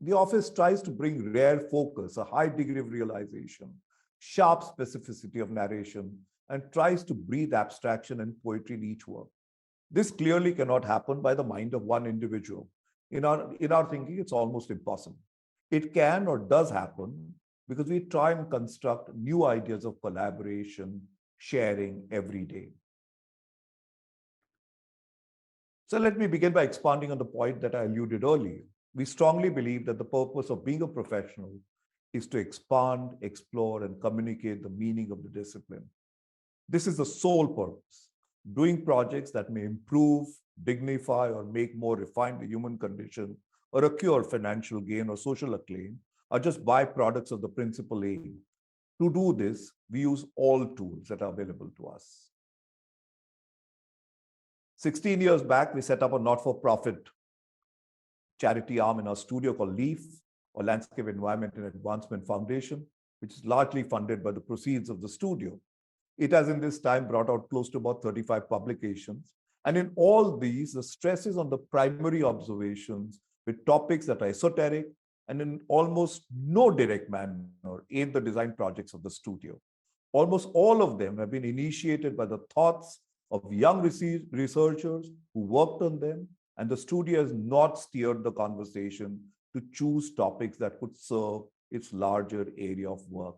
Speaker 12: the office tries to bring rare focus, a high degree of realization, sharp specificity of narration, and tries to breathe abstraction and poetry in each work. This clearly cannot happen by the mind of one individual. In our thinking, it's almost impossible. It can or does happen because we try and construct new ideas of collaboration, sharing every day. So let me begin by expanding on the point that I alluded earlier. We strongly believe that the purpose of being a professional is to expand, explore, and communicate the meaning of the discipline. This is the sole purpose. Doing projects that may improve, dignify, or make more refined the human condition, or occur financial gain or social acclaim, are just byproducts of the principal aim. To do this, we use all tools that are available to us. 16 years back, we set up a not-for-profit charity arm in our studio called LEAF, or Landscape Environment and Advancement Foundation, which is largely funded by the proceeds of the studio. It has in this time brought out close to about 35 publications. And in all these, the stress is on the primary observations with topics that are esoteric and in almost no direct manner aid the design projects of the studio. Almost all of them have been initiated by the thoughts of young researchers who worked on them, and the studio has not steered the conversation to choose topics that could serve its larger area of work.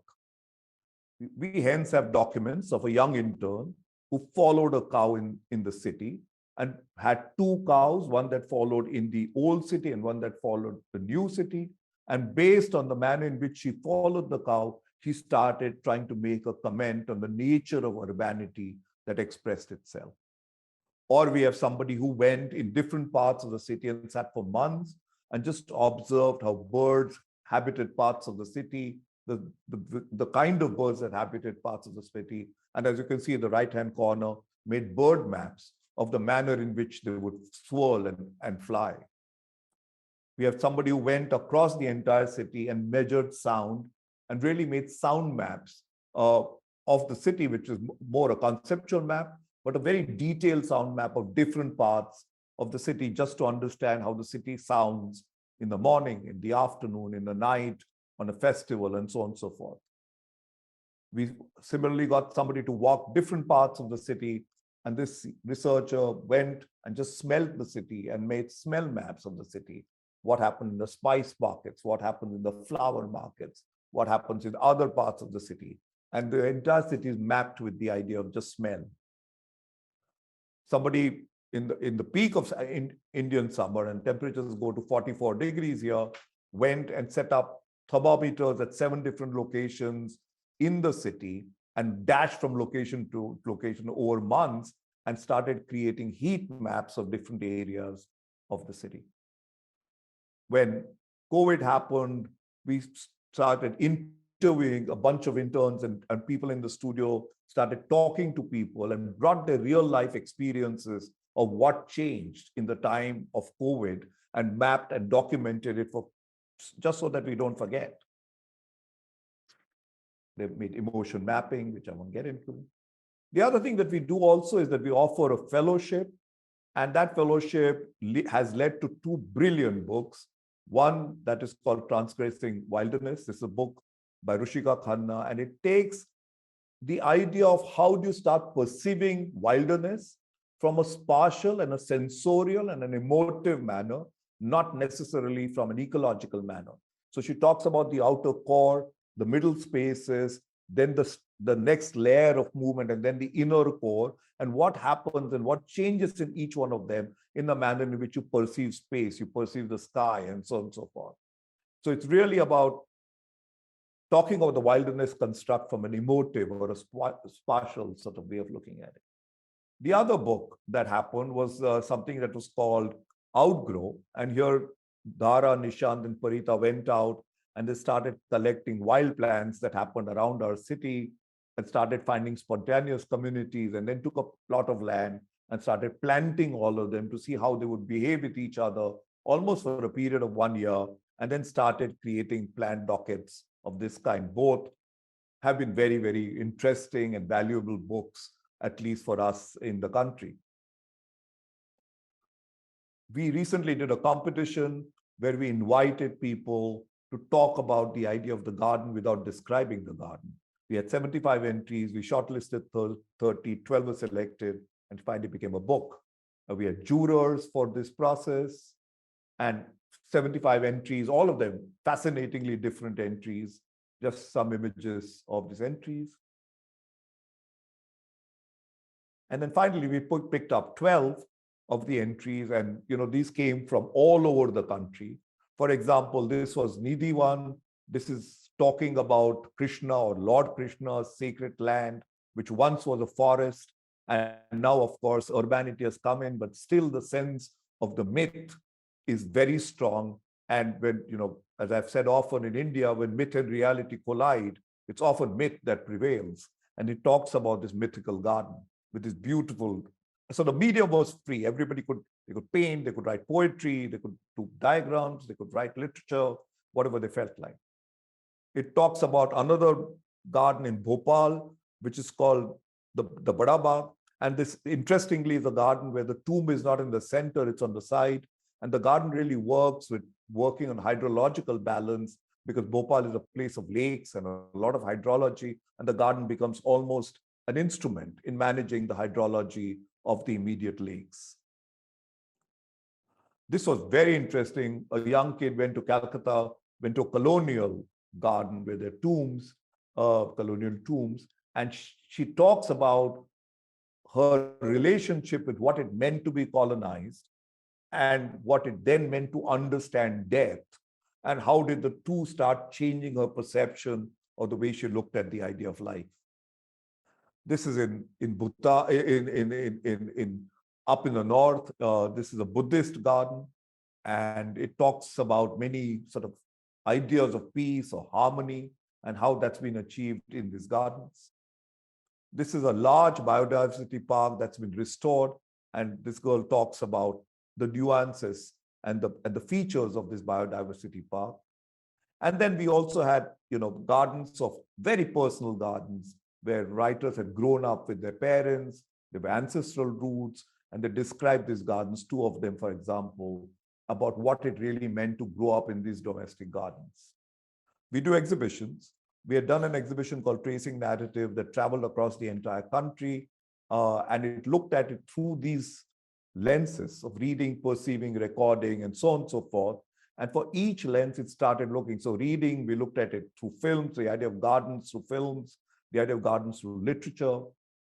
Speaker 12: We hence have documents of a young intern who followed a cow in the city and had two cows, one that followed in the old city and one that followed the new city. And based on the manner in which she followed the cow, she started trying to make a comment on the nature of urbanity that expressed itself. Or we have somebody who went in different parts of the city and sat for months and just observed how birds habited parts of the city, the kind of birds that habited parts of the city. And as you can see in the right-hand corner, made bird maps of the manner in which they would swirl and fly. We have somebody who went across the entire city and measured sound and really made sound maps of the city, which is more a conceptual map, but a very detailed sound map of different parts of the city, just to understand how the city sounds in the morning, in the afternoon, in the night, on a festival, and so on and so forth. We similarly got somebody to walk different parts of the city, and this researcher went and just smelled the city and made smell maps of the city. What happened in the spice markets, what happened in the flower markets, what happens in other parts of the city. And the entire city is mapped with the idea of just smell. Somebody in the peak of Indian summer, and temperatures go to 44 degrees here, went and set up thermometers at 7 different locations in the city and dashed from location to location over months and started creating heat maps of different areas of the city. When COVID happened, we started interviewing a bunch of interns, and people in the studio started talking to people and brought their real life experiences of what changed in the time of COVID and mapped and documented it just so that we don't forget. They've made emotion mapping, which I won't get into. The other thing that we do also is that we offer a fellowship, and that fellowship has led to 2 brilliant books. One that is called Transgressing Wilderness. This is a book by Rushika Khanna, and it takes the idea of how do you start perceiving wilderness from a spatial and a sensorial and an emotive manner, not necessarily from an ecological manner. So she talks about the outer core, the middle spaces, then the next layer of movement, and then the inner core, and what happens and what changes in each one of them in the manner in which you perceive space, you perceive the sky, and so on and so forth. So it's really about talking about the wilderness construct from an emotive or a spatial sort of way of looking at it. The other book that happened was something that was called Outgrow. And here Dara, Nishant, and Parita went out and they started collecting wild plants that happened around our city and started finding spontaneous communities, and then took a plot of land and started planting all of them to see how they would behave with each other almost for a period of 1 year, and then started creating plant dockets of this kind. Both have been very, very interesting and valuable books, at least for us in the country. We recently did a competition where we invited people to talk about the idea of the garden without describing the garden. We had 75 entries, we shortlisted 30, 12 were selected, and finally became a book. We had jurors for this process, and 75 entries, all of them fascinatingly different entries, just some images of these entries. And then finally, we picked up 12 of the entries, and these came from all over the country. For example, this was Nidhi one. This is talking about Krishna or Lord Krishna's sacred land, which once was a forest. And now, of course, urbanity has come in, but still the sense of the myth is very strong. And when, as I've said often in India, when myth and reality collide, it's often myth that prevails. And it talks about this mythical garden with this beautiful. So the medium was free. Everybody they could paint, they could write poetry, they could do diagrams, they could write literature, whatever they felt like. It talks about another garden in Bhopal, which is called the Bada Bagh. And this, interestingly, is a garden where the tomb is not in the center, it's on the side. And the garden really works with working on hydrological balance, because Bhopal is a place of lakes and a lot of hydrology, and the garden becomes almost an instrument in managing the hydrology of the immediate lakes. This was very interesting. A young kid went to Calcutta, went to a colonial garden where there are tombs, colonial tombs, and she talks about her relationship with what it meant to be colonized and what it then meant to understand death, and how did the two start changing her perception of the way she looked at the idea of life. This is in Bhutan, up in the north. This is a Buddhist garden, and it talks about many sort of ideas of peace or harmony and how that's been achieved in these gardens. This is a large biodiversity park that's been restored, and this girl talks about the nuances and the features of this biodiversity park. And then we also had, gardens of very personal gardens where writers had grown up with their parents, they were ancestral roots, and they described these gardens, two of them, for example, about what it really meant to grow up in these domestic gardens. We do exhibitions. We had done an exhibition called Tracing Narrative that traveled across the entire country, and it looked at it through these lenses of reading, perceiving, recording, and so on and so forth. And for each lens, it started looking. So reading, we looked at it through films, the idea of gardens through films, the idea of gardens through literature,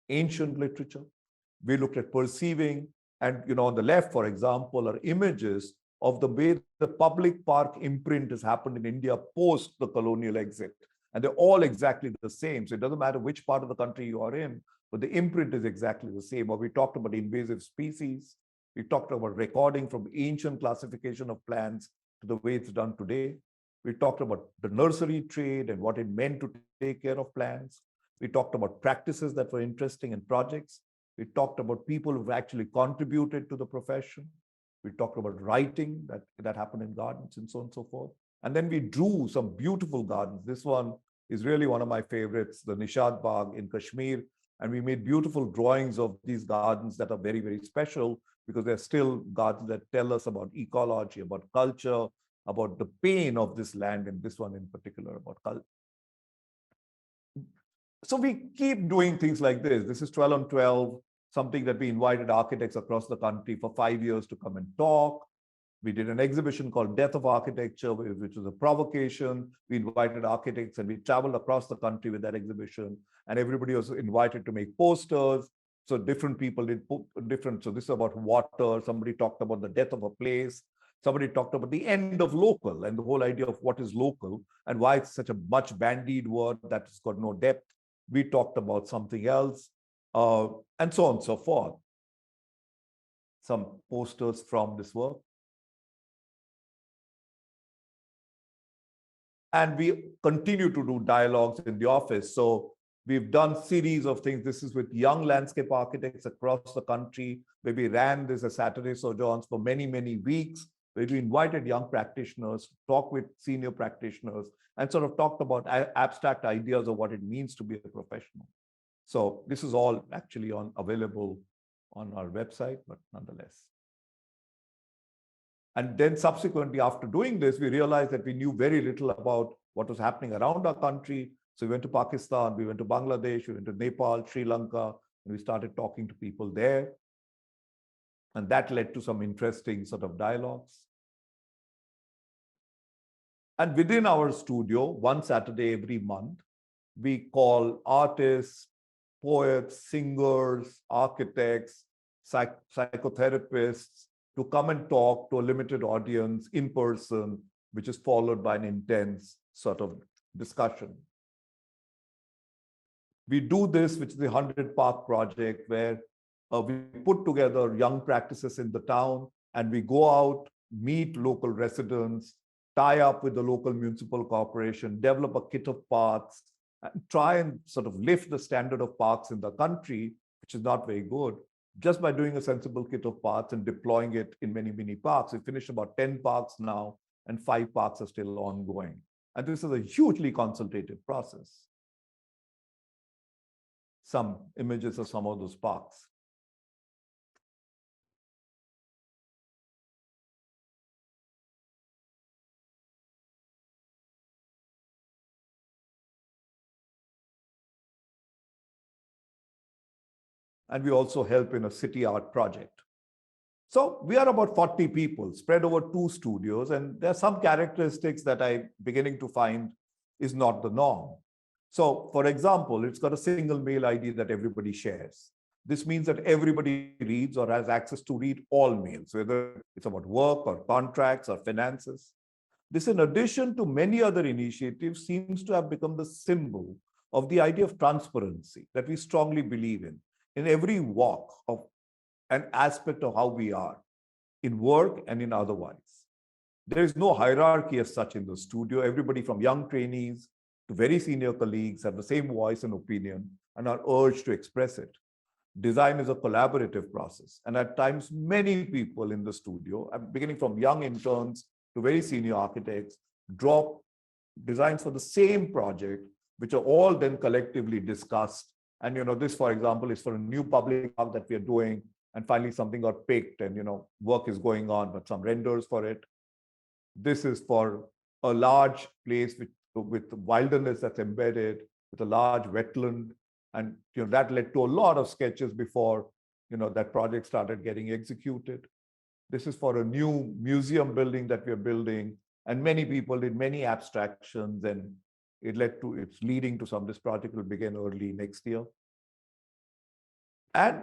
Speaker 12: ancient literature. We looked at perceiving, and on the left, for example, are images of the way the public park imprint has happened in India post the colonial exit. And they're all exactly the same. So it doesn't matter which part of the country you are in, but the imprint is exactly the same. Or we talked about invasive species. We talked about recording from ancient classification of plants to the way it's done today. We talked about the nursery trade and what it meant to take care of plants. We talked about practices that were interesting and projects. We talked about people who've actually contributed to the profession. We talked about writing that happened in gardens and so on and so forth. And then we drew some beautiful gardens. This one is really one of my favorites, the Nishad Bagh in Kashmir. And we made beautiful drawings of these gardens that are very, very special, because they're still gardens that tell us about ecology, about culture, about the pain of this land, and this one in particular about culture. So we keep doing things like this. This is 12 on 12, something that we invited architects across the country for 5 years to come and talk. We did an exhibition called Death of Architecture, which was a provocation. We invited architects and we traveled across the country with that exhibition, and everybody was invited to make posters. So different people did different. So this is about water. Somebody talked about the death of a place. Somebody talked about the end of local and the whole idea of what is local and why it's such a much bandied word that has got no depth. We talked about something else, and so on and so forth. Some posters from this work. And we continue to do dialogues in the office. So we've done series of things. This is with young landscape architects across the country, where we ran this as Saturday Sojourns for many, many weeks, where we invited young practitioners, talk with senior practitioners, and sort of talked about abstract ideas of what it means to be a professional. So this is all actually available on our website, but nonetheless. And then subsequently, after doing this, we realized that we knew very little about what was happening around our country. So we went to Pakistan, we went to Bangladesh, we went to Nepal, Sri Lanka, and we started talking to people there. And that led to some interesting sort of dialogues. And within our studio, one Saturday every month, we call artists, poets, singers, architects, psychotherapists to come and talk to a limited audience in person, which is followed by an intense sort of discussion. We do this, which is the 100 Park project, where we put together young practices in the town, and we go out, meet local residents, tie up with the local municipal corporation, develop a kit of paths, and try and sort of lift the standard of parks in the country, which is not very good, just by doing a sensible kit of paths and deploying it in many, many parks. We finished about 10 parks now, and 5 parks are still ongoing. And this is a hugely consultative process. Some images of some of those parks. And we also help in a city art project. So we are about 40 people spread over 2 studios, and there are some characteristics that I'm beginning to find is not the norm. So for example, it's got a single mail ID that everybody shares. This means that everybody reads or has access to read all mails, whether it's about work or contracts or finances. This, in addition to many other initiatives, seems to have become the symbol of the idea of transparency that we strongly believe in every walk of an aspect of how we are, in work and in otherwise. There is no hierarchy as such in the studio. Everybody from young trainees to very senior colleagues have the same voice and opinion and are urged to express it. Design is a collaborative process. And at times, many people in the studio, beginning from young interns to very senior architects, drop designs for the same project, which are all then collectively discussed. And this, for example, is for a new public park that we are doing. And finally, something got picked and work is going on, but some renders for it. This is for a large place with wilderness that's embedded, with a large wetland. And that led to a lot of sketches before that project started getting executed. This is for a new museum building that we're building. And many people did many abstractions, and it's leading to this project will begin early next year. And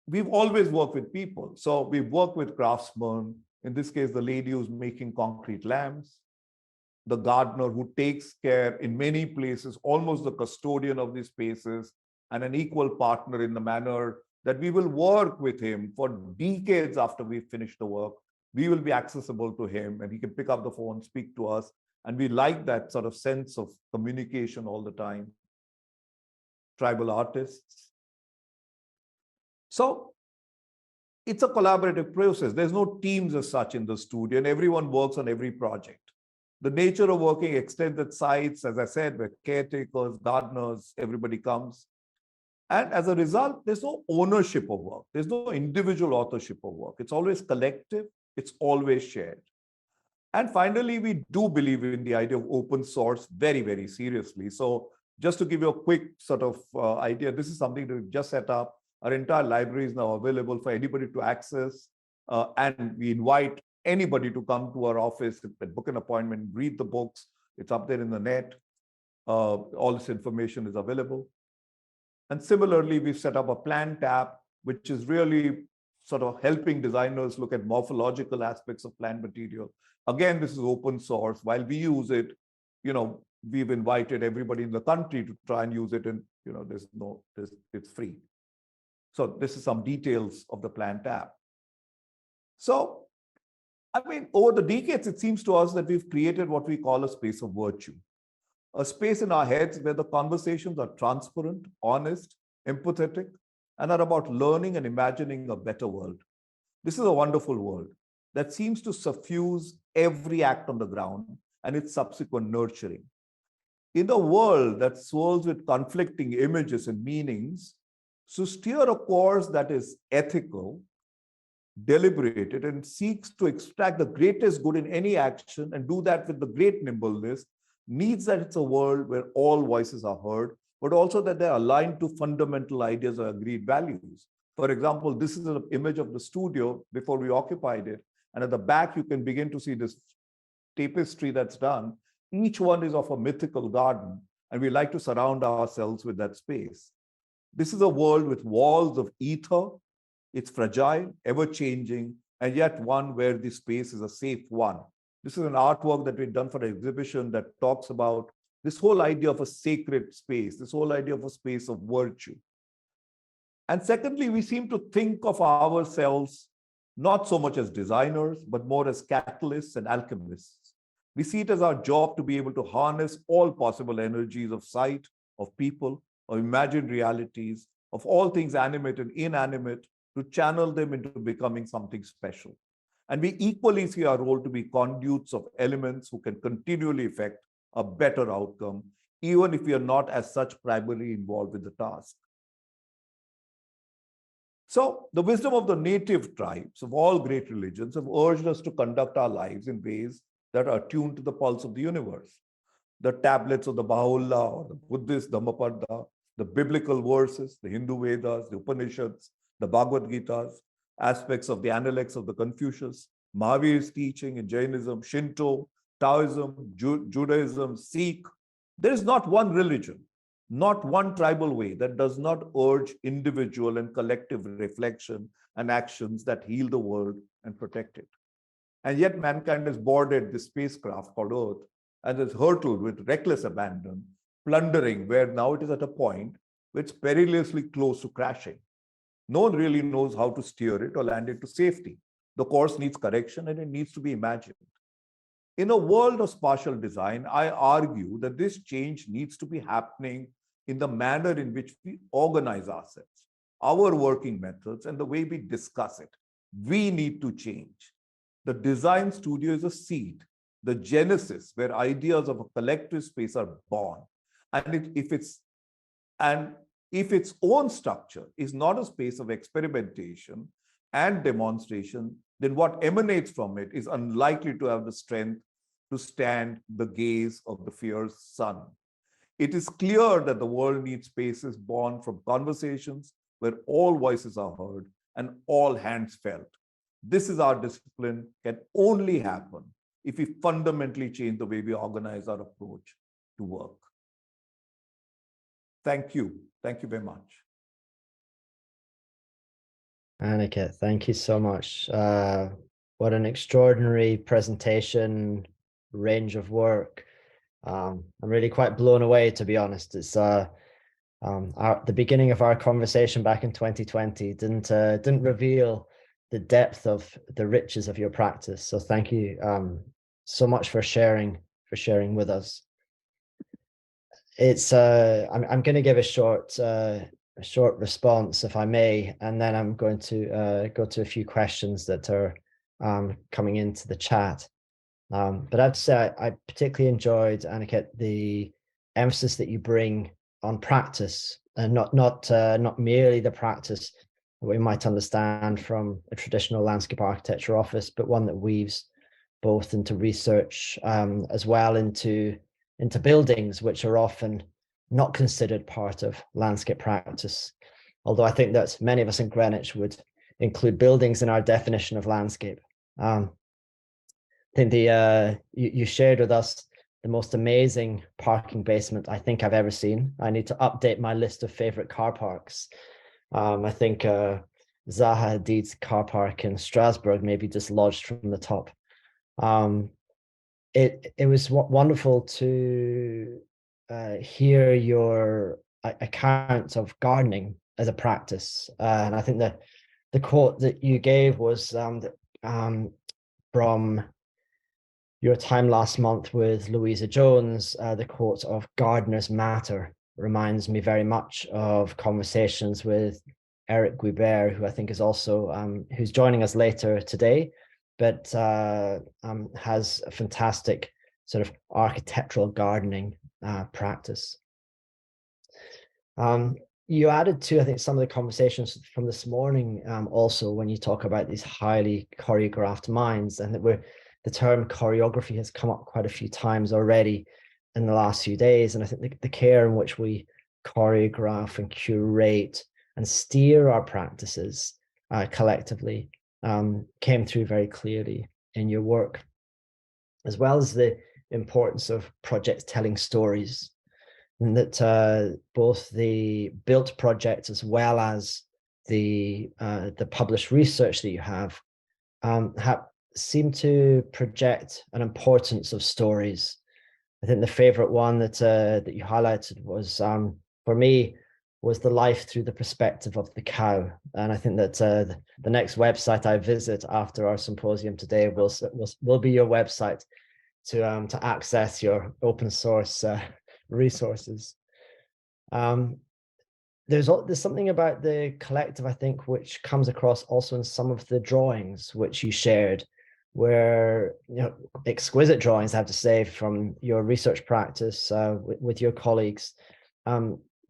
Speaker 12: we've always worked with people. So we've worked with craftsmen, in this case, the lady who's making concrete lamps, the gardener who takes care in many places, almost the custodian of these spaces, and an equal partner in the manner that we will work with him for decades after we finish the work. We will be accessible to him, and he can pick up the phone, speak to us. And we like that sort of sense of communication all the time. Tribal artists. So it's a collaborative process. There's no teams as such in the studio, and everyone works on every project. The nature of working extended sites, as I said, where caretakers, gardeners, everybody comes. And as a result, there's no ownership of work. There's no individual authorship of work. It's always collective. It's always shared. And finally, we do believe in the idea of open source very, very seriously. So just to give you a quick sort of idea, this is something that we've just set up. Our entire library is now available for anybody to access. And we invite anybody to come to our office, book an appointment, read the books. It's up there in the net. All this information is available. And similarly, we've set up a plan tab, which is really sort of helping designers look at morphological aspects of plant material. Again, this is open source. While we use it, we've invited everybody in the country to try and use it, and it's free. So this is some details of the plan tab. So, over the decades, it seems to us that we've created what we call a space of virtue. A space in our heads where the conversations are transparent, honest, empathetic, and are about learning and imagining a better world. This is a wonderful world that seems to suffuse every act on the ground and its subsequent nurturing. In a world that swirls with conflicting images and meanings, so steer a course that is ethical, deliberated, and seeks to extract the greatest good in any action and do that with the great nimbleness, needs that it's a world where all voices are heard, but also that they're aligned to fundamental ideas or agreed values. For example, this is an image of the studio before we occupied it. And at the back, you can begin to see this tapestry that's done. Each one is of a mythical garden, and we like to surround ourselves with that space. This is a world with walls of ether. It's fragile, ever-changing, and yet one where the space is a safe one. This is an artwork that we've done for an exhibition that talks about this whole idea of a sacred space, this whole idea of a space of virtue. And secondly, we seem to think of ourselves not so much as designers, but more as catalysts and alchemists. We see it as our job to be able to harness all possible energies of sight, of people, of imagined realities, of all things animate and inanimate, to channel them into becoming something special. And we equally see our role to be conduits of elements who can continually effect a better outcome, even if we are not as such primarily involved with the task. So the wisdom of the native tribes of all great religions have urged us to conduct our lives in ways that are tuned to the pulse of the universe. The tablets of the Baha'u'llah or the Buddhist Dhammapada, the biblical verses, the Hindu Vedas, the Upanishads, the Bhagavad Gitas, aspects of the Analects of the Confucius, Mahavir's teaching in Jainism, Shinto, Taoism, Judaism, Sikh. There is not one religion, not one tribal way that does not urge individual and collective reflection and actions that heal the world and protect it. And yet mankind has boarded this spacecraft called Earth and has hurtled with reckless abandon, plundering where now it is at a point where it's perilously close to crashing. No one really knows how to steer it or land it to safety. The course needs correction and it needs to be imagined. In a world of spatial design, I argue that this change needs to be happening in the manner in which we organize ourselves, our working methods, and the way we discuss it. We need to change. The design studio is a seed, the genesis where ideas of a collective space are born. And if its own structure is not a space of experimentation and demonstration, then what emanates from it is unlikely to have the strength to stand the gaze of the fierce sun. It is clear that the world needs spaces born from conversations where all voices are heard and all hands felt. This is our discipline, can only happen if we fundamentally change the way we organize our approach to work. Thank you. Thank you very much.
Speaker 1: Aniket, thank you so much. What an extraordinary presentation, range of work. I'm really quite blown away, to be honest. It's the beginning of our conversation back in 2020 didn't reveal the depth of the riches of your practice. So thank you so much for sharing with us. It's I'm going to give a short response, if I may, and then I'm going to go to a few questions that are coming into the chat. But I'd say I particularly enjoyed, Aniket, the emphasis that you bring on practice, and not merely the practice that we might understand from a traditional landscape architecture office, but one that weaves both into research as well into buildings, which are often not considered part of landscape practice. Although I think that many of us in Greenwich would include buildings in our definition of landscape. I think you shared with us the most amazing parking basement I think I've ever seen. I need to update my list of favorite car parks. I think Zaha Hadid's car park in Strasbourg may be dislodged from the top. It was wonderful to hear your account of gardening as a practice, and I think that the quote that you gave was from your time last month with Louisa Jones. The quote of "Gardeners matter" reminds me very much of conversations with Eric Guibert, who I think is also who's joining us later today, but has a fantastic sort of architectural gardening practice. you added to, I think, some of the conversations from this morning, also when you talk about these highly choreographed minds, and that the term choreography has come up quite a few times already in the last few days. And I think the care in which we choreograph and curate and steer our practices collectively came through very clearly in your work, as well as the importance of projects telling stories. And that both the built projects as well as the published research that you have seem to project an importance of stories. I think the favorite one that you highlighted was, for me, was the life through the perspective of the cow. And I think that the next website I visit after our symposium today will be your website to access your open source resources. There's something about the collective, I think, which comes across also in some of the drawings which you shared, where, you know, exquisite drawings, I have to say, from your research practice with your colleagues,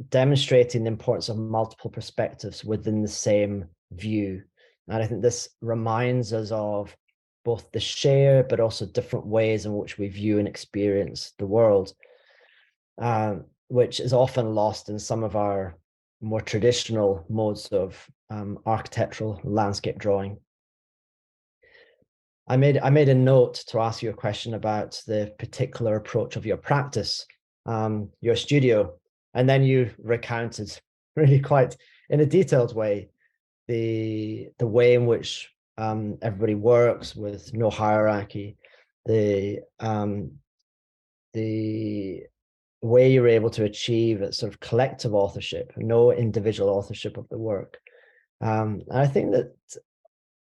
Speaker 1: demonstrating the importance of multiple perspectives within the same view. And I think this reminds us of both the shared but also different ways in which we view and experience the world, which is often lost in some of our more traditional modes of architectural landscape drawing. I made a note to ask you a question about the particular approach of your practice, your studio, and then you recounted really quite in a detailed way the way in which everybody works with no hierarchy, the way you're able to achieve a sort of collective authorship, no individual authorship of the work. And I think that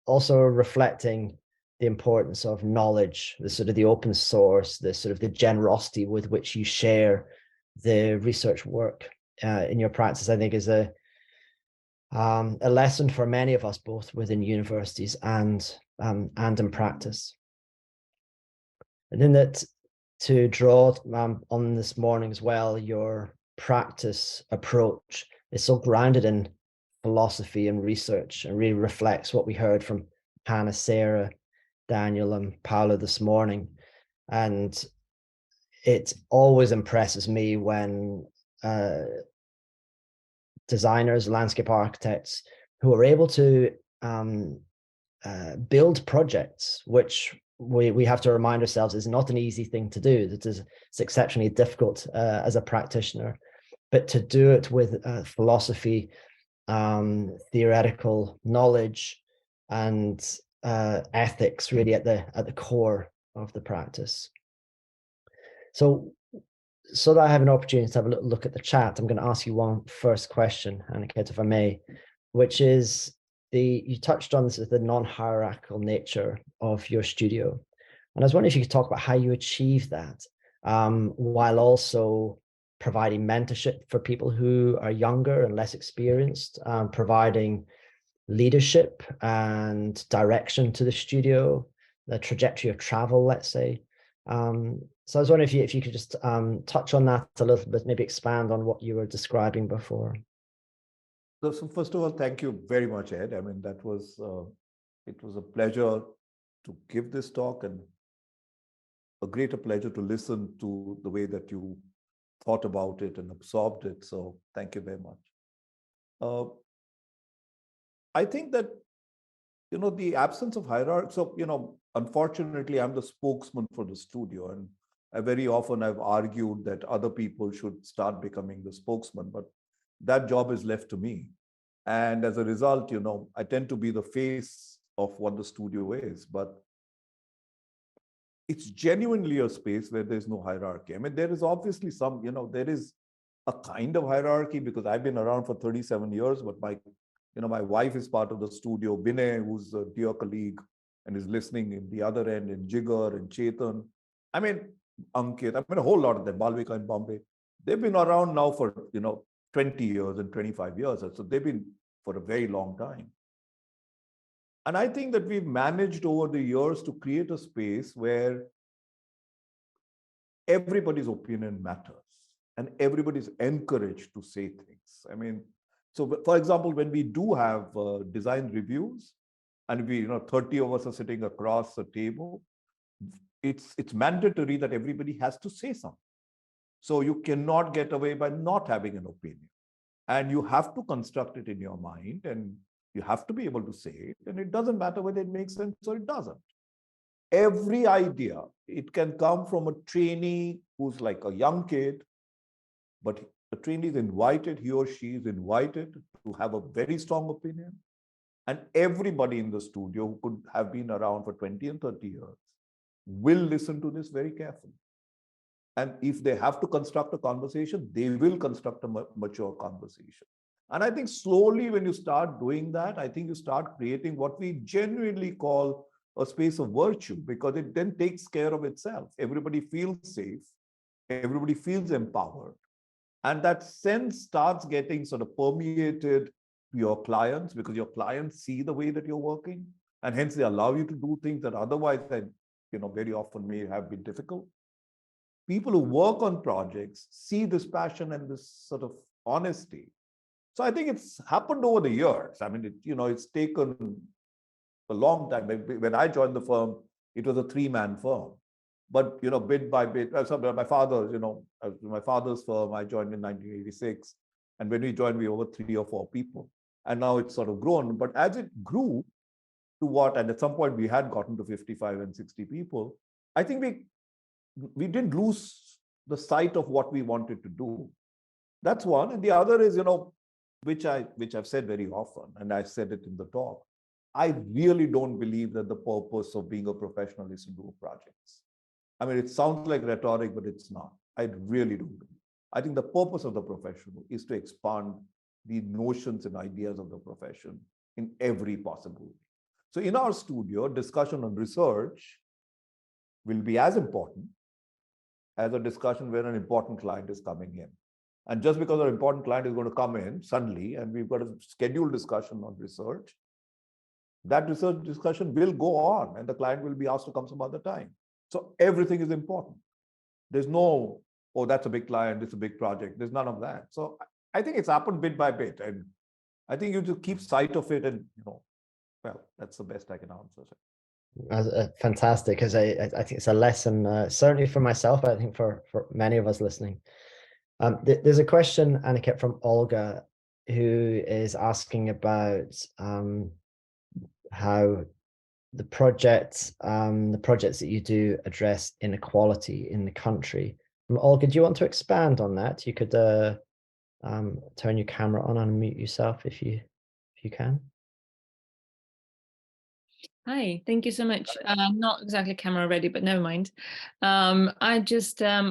Speaker 1: also reflecting the importance of knowledge, the sort of the open source, the sort of the generosity with which you share the research work in your practice, I think is a lesson for many of us, both within universities and in practice. And then that, to draw on this morning as well, your practice approach is so grounded in philosophy and research, and really reflects what we heard from Hannah, Sarah, Daniel, and Paula this morning. And it always impresses me when designers, landscape architects, who are able to build projects, which we have to remind ourselves is not an easy thing to do. It's exceptionally difficult as a practitioner, but to do it with philosophy, theoretical knowledge, and ethics really at the core of the practice. So that I have an opportunity to have a little look at the chat, I'm going to ask you one first question, Aniket, if I may, which is you touched on this as the non-hierarchical nature of your studio. And I was wondering if you could talk about how you achieve that, while also providing mentorship for people who are younger and less experienced, providing leadership and direction to the studio, the trajectory of travel, let's say. So I was wondering if you could just touch on that a little bit, maybe expand on what you were describing before.
Speaker 12: So first of all, thank you very much, Ed. I mean, that was it was a pleasure to give this talk, and a greater pleasure to listen to the way that you thought about it and absorbed it. So thank you very much. I think that, you know, the absence of hierarchy. So, you know, unfortunately, I'm the spokesman for the studio, and very often I've argued that other people should start becoming the spokesman, but that job is left to me. And as a result, you know, I tend to be the face of what the studio is, but it's genuinely a space where there's no hierarchy. I mean, there is obviously some, you know, there is a kind of hierarchy because I've been around for 37 years, but my wife is part of the studio, Binay, who's a dear colleague and is listening in the other end, in Jigar and Chetan. I mean, Ankit, I mean, a whole lot of them, Balvika in Bombay. They've been around now for, 20 years and 25 years. So they've been for a very long time. And I think that we've managed over the years to create a space where everybody's opinion matters and everybody's encouraged to say things. I mean, So for example, when we do have design reviews and we, 30 of us are sitting across a table, it's mandatory that everybody has to say something. So you cannot get away by not having an opinion. And you have to construct it in your mind, and you have to be able to say it. And it doesn't matter whether it makes sense or it doesn't. Every idea, it can come from a trainee who's like a young kid, but the trainee is invited, he or she is invited to have a very strong opinion. And everybody in the studio who could have been around for 20 and 30 years will listen to this very carefully. And if they have to construct a conversation, they will construct a mature conversation. And I think slowly when you start doing that, I think you start creating what we genuinely call a space of virtue, because it then takes care of itself. Everybody feels safe. Everybody feels empowered. And that sense starts getting sort of permeated to your clients, because your clients see the way that you're working. And hence they allow you to do things that otherwise, very often may have been difficult. People who work on projects see this passion and this sort of honesty. So I think it's happened over the years. I mean, it's taken a long time. When I joined the firm, it was a 3-man firm. But, bit by bit, my father's firm, I joined in 1986. And when we joined, we were over 3 or 4 people. And now it's sort of grown. But as it grew to what, and at some point we had gotten to 55 and 60 people, I think we didn't lose the sight of what we wanted to do. That's one. And the other is, which I've said very often, and I said it in the talk, I really don't believe that the purpose of being a professional is to do projects. I mean, it sounds like rhetoric, but it's not. I really don't believe. I think the purpose of the professional is to expand the notions and ideas of the profession in every possible way. So in our studio, discussion on research will be as important as a discussion where an important client is coming in. And just because an important client is going to come in suddenly, and we've got a scheduled discussion on research, that research discussion will go on and the client will be asked to come some other time. So everything is important. There's no, oh, that's a big client, it's a big project. There's none of that. So I think it's happened bit by bit. And I think you just keep sight of it and, well, that's the best I can answer.
Speaker 1: Fantastic, because I think it's a lesson, certainly for myself, but I think for many of us listening. There's a question, Aniket, from Olga, who is asking about how the projects that you do address inequality in the country. Olga, do you want to expand on that? You could turn your camera on and unmute yourself if you can.
Speaker 13: Hi, thank you so much. Not exactly camera ready, but never mind. I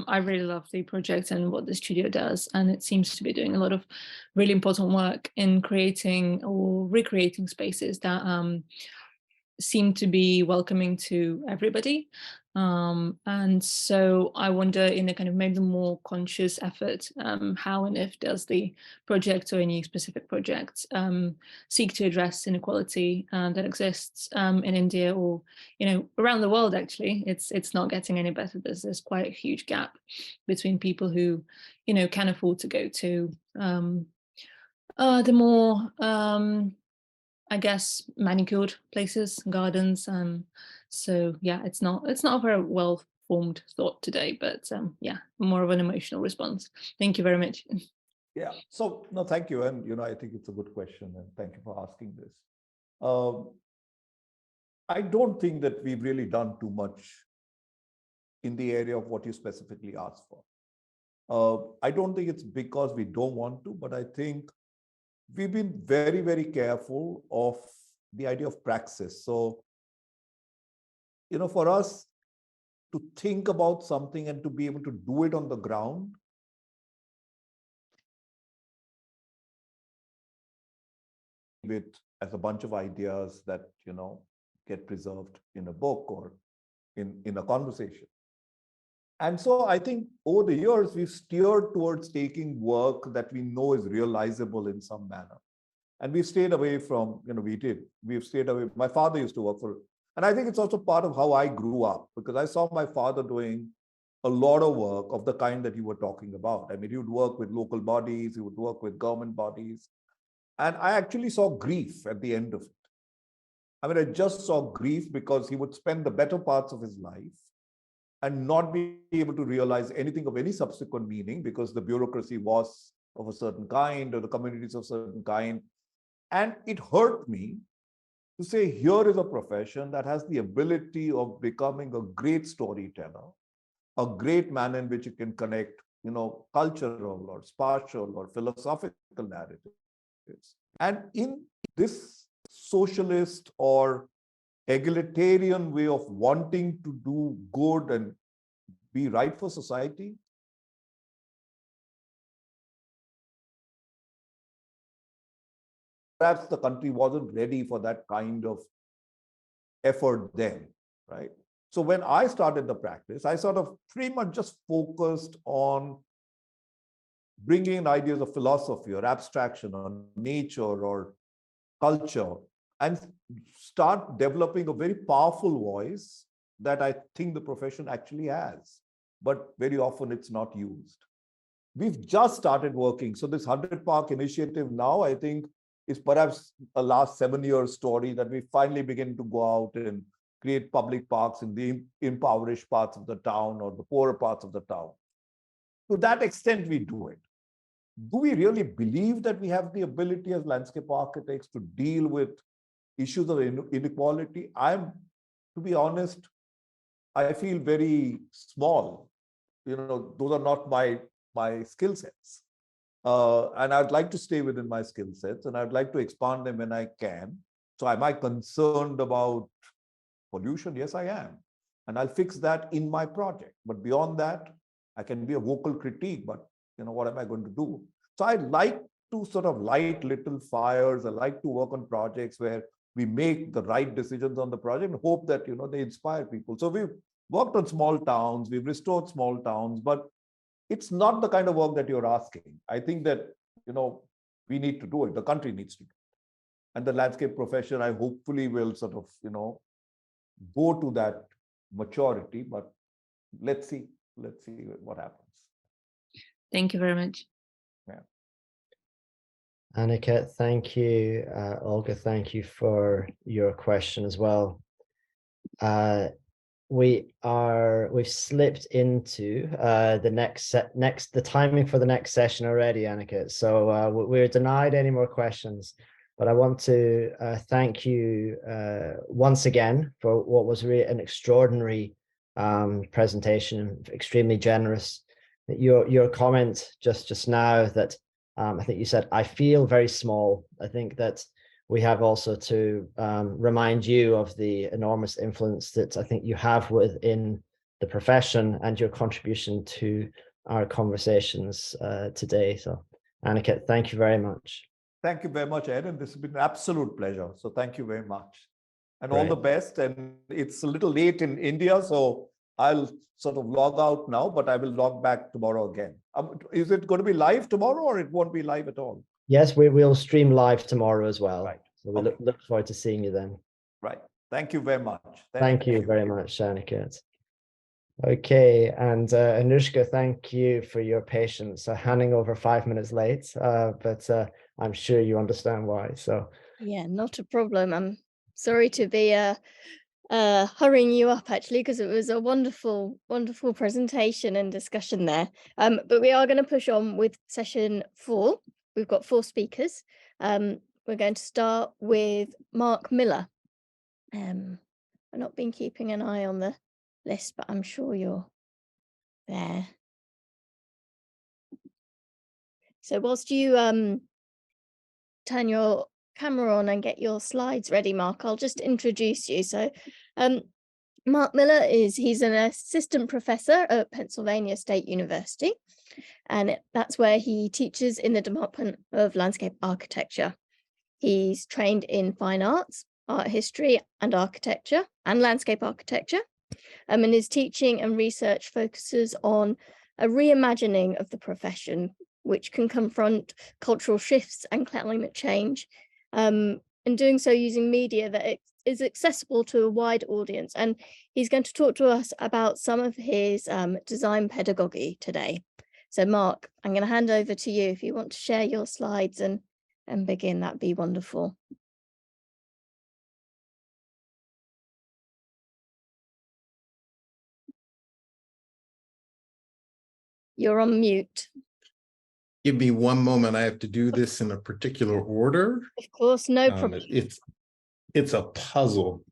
Speaker 13: really love the project and what the studio does, and it seems to be doing a lot of really important work in creating or recreating spaces that seem to be welcoming to everybody. And so I wonder, in a kind of maybe more conscious effort, how and if does the project or any specific project seek to address inequality that exists in India or around the world? Actually, it's not getting any better. There's quite a huge gap between people who can afford to go to the more I guess manicured places, gardens. So yeah, it's not a very well formed thought today, but yeah, more of an emotional response. Thank you very much.
Speaker 12: Yeah. So no, thank you, and I think it's a good question, and thank you for asking this. I don't think that we've really done too much in the area of what you specifically asked for. I don't think it's because we don't want to, but I think we've been very, very careful of the idea of praxis. So, for us to think about something and to be able to do it on the ground, it as a bunch of ideas that, get preserved in a book or in a conversation. And so I think over the years, we've steered towards taking work that we know is realizable in some manner. And we've stayed away from, we've stayed away. My father used to work for, and I think it's also part of how I grew up, because I saw my father doing a lot of work of the kind that you were talking about. I mean, he would work with local bodies, he would work with government bodies. And I actually saw grief at the end of it. I mean, I just saw grief because he would spend the better parts of his life and not be able to realize anything of any subsequent meaning because the bureaucracy was of a certain kind or the communities of a certain kind. And it hurt me to say, here is a profession that has the ability of becoming a great storyteller, a great manner in which you can connect, cultural or spatial or philosophical narratives. And in this socialist or egalitarian way of wanting to do good and be right for society, perhaps the country wasn't ready for that kind of effort then, right? So when I started the practice, I sort of pretty much just focused on bringing in ideas of philosophy or abstraction or nature or culture and start developing a very powerful voice that I think the profession actually has, but very often it's not used. We've just started working. So this 100 Park initiative now, I think, is perhaps a last 7-year story that we finally begin to go out and create public parks in the impoverished parts of the town or the poorer parts of the town. To that extent, we do it. Do we really believe that we have the ability as landscape architects to deal with issues of inequality? To be honest, I feel very small. Those are not my skill sets. And I'd like to stay within my skill sets and I'd like to expand them when I can. So am I concerned about pollution? Yes, I am. And I'll fix that in my project. But beyond that, I can be a vocal critique, but what am I going to do? So I like to sort of light little fires. I like to work on projects where we make the right decisions on the project and hope that, they inspire people. So we've worked on small towns, we've restored small towns, but it's not the kind of work that you're asking. I think that, we need to do it. The country needs to do it. And the landscape profession, I hopefully will sort of, go to that maturity, but let's see what happens.
Speaker 13: Thank you very much.
Speaker 12: Yeah.
Speaker 1: Annika, thank you. Olga, thank you for your question as well. We've slipped into the timing for the next session already, Annika. So we're denied any more questions. But I want to thank you once again for what was really an extraordinary presentation, extremely generous. Your comment just now that I think you said, I feel very small. I think that we have also to remind you of the enormous influence that I think you have within the profession and your contribution to our conversations today. So Annika, thank you very much.
Speaker 12: Thank you very much, Ed, and this has been an absolute pleasure. So thank you very much. And
Speaker 1: Great.
Speaker 12: All the best. And it's a little late in India, so I'll sort of log out now, but I will log back tomorrow again. Is it going to be live tomorrow or it won't be live at all?
Speaker 1: Yes, we'll stream live tomorrow as well.
Speaker 12: Right.
Speaker 1: So we look forward to seeing you then.
Speaker 12: Right. Thank you very much.
Speaker 1: Thank you very much, Annika. Okay, and Anushka, thank you for your patience. Handing over 5 minutes late, but I'm sure you understand why. So
Speaker 2: Yeah, not a problem. I'm sorry to be hurrying you up actually, because it was a wonderful presentation and discussion there. But we are going to push on with session 4. We've got 4 speakers. We're going to start with Mark Miller. I've not been keeping an eye on the list, but I'm sure you're there. So whilst you turn your camera on and get your slides ready, Mark, I'll just introduce you. So Mark Miller he's an assistant professor at Pennsylvania State University, and that's where he teaches in the Department of Landscape Architecture. He's trained in fine arts, art history and architecture and landscape architecture. And his teaching and research focuses on a reimagining of the profession, which can confront cultural shifts and climate change, and doing so using media that is accessible to a wide audience. And he's going to talk to us about some of his design pedagogy today. So Mark, I'm going to hand over to you if you want to share your slides and and begin, that'd be wonderful. You're on mute.
Speaker 14: Give me one moment. I have to do this in a particular order.
Speaker 2: Of course, no problem.
Speaker 14: It's a puzzle.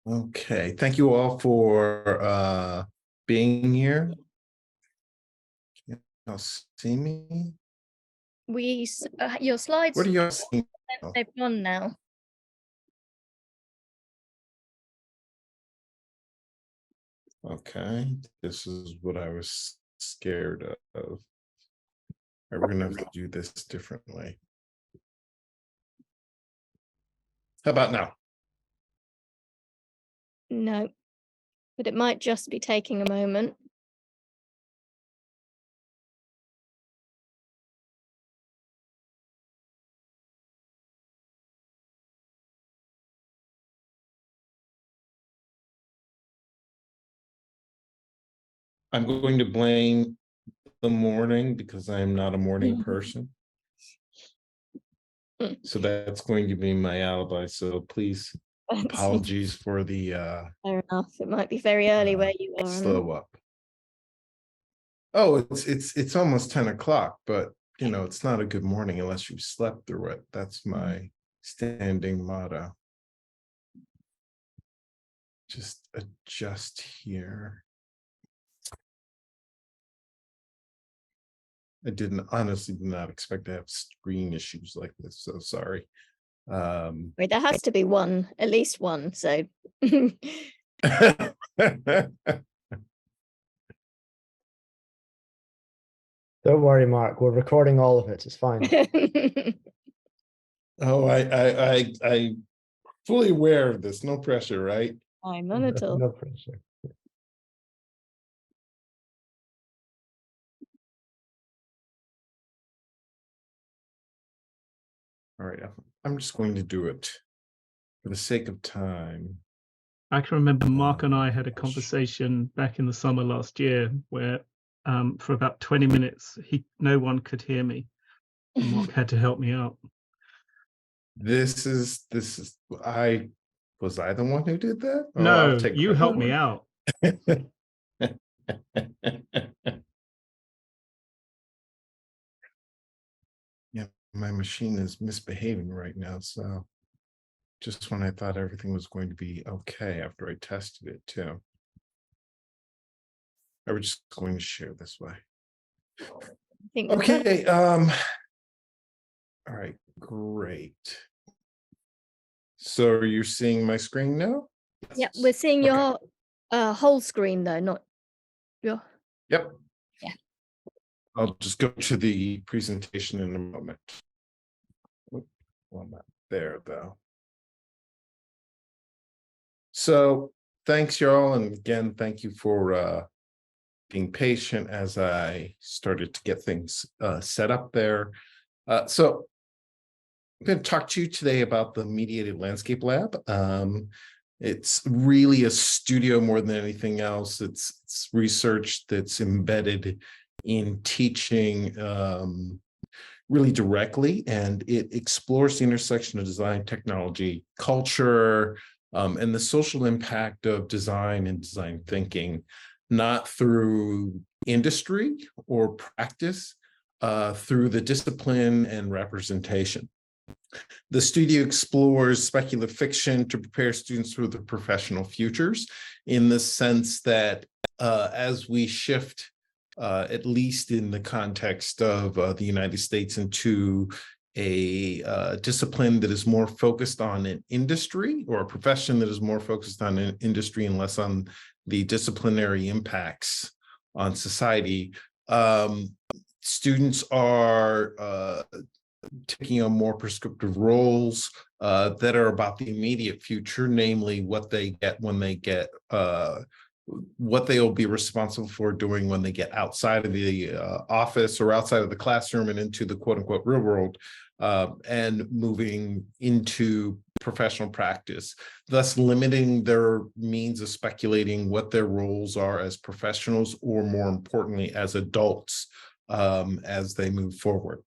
Speaker 14: Okay, thank you all for being here. Can y'all see me?
Speaker 2: Your slides.
Speaker 14: What are y'all seeing?
Speaker 2: They've gone now.
Speaker 14: Okay, this is what I was scared of. We're gonna have to do this differently. How about now?
Speaker 2: No, but it might just be taking a moment.
Speaker 14: I'm going to blame the morning because I'm not a morning person. So that's going to be my alibi. So please, apologies for the
Speaker 2: fair enough. It might be very early where you are.
Speaker 14: Slow up. Oh, it's almost 10 o'clock, but you know, it's not a good morning unless you've slept through it. That's my standing motto. Just adjust here. I honestly did not expect to have screen issues like this, so sorry.
Speaker 2: Wait, there has to be one, at least one, so.
Speaker 1: Don't worry, Mark, we're recording all of it, it's fine.
Speaker 14: Oh, I fully aware of this, no pressure, right?
Speaker 2: I'm none at all.
Speaker 1: No pressure.
Speaker 14: All right, I'm just going to do it for the sake of time.
Speaker 8: I can remember Mark and I had a conversation back in the summer last year where for about 20 minutes, no one could hear me. And Mark had to help me out.
Speaker 14: This is was I the one who did that?
Speaker 8: No, you helped me out.
Speaker 14: Yeah, my machine is misbehaving right now, so just when I thought everything was going to be okay after I tested it too. I was just going to share this way. Okay, all right, great. So you're seeing my screen now?
Speaker 2: Yeah, we're seeing your whole screen though, not your.
Speaker 14: Yep.
Speaker 2: Yeah.
Speaker 14: I'll just go to the presentation in a moment. Well, not there though. So thanks y'all, and again, thank you for being patient as I started to get things set up there. So I'm going to talk to you today about the Mediated Landscape Lab. It's really a studio more than anything else. It's research that's embedded in teaching really directly, and it explores the intersection of design, technology, culture, and the social impact of design and design thinking, not through industry or practice, through the discipline and representation. The studio explores speculative fiction to prepare students for their professional futures, in the sense that as we shift, at least in the context of the United States, into a discipline that is more focused on an industry, or a profession that is more focused on an industry and less on the disciplinary impacts on society, students are taking on more prescriptive roles that are about the immediate future, namely what they get when they get, what they will be responsible for doing when they get outside of the office or outside of the classroom and into the quote unquote real world, and moving into professional practice, thus limiting their means of speculating what their roles are as professionals, or more importantly, as adults, as they move forward.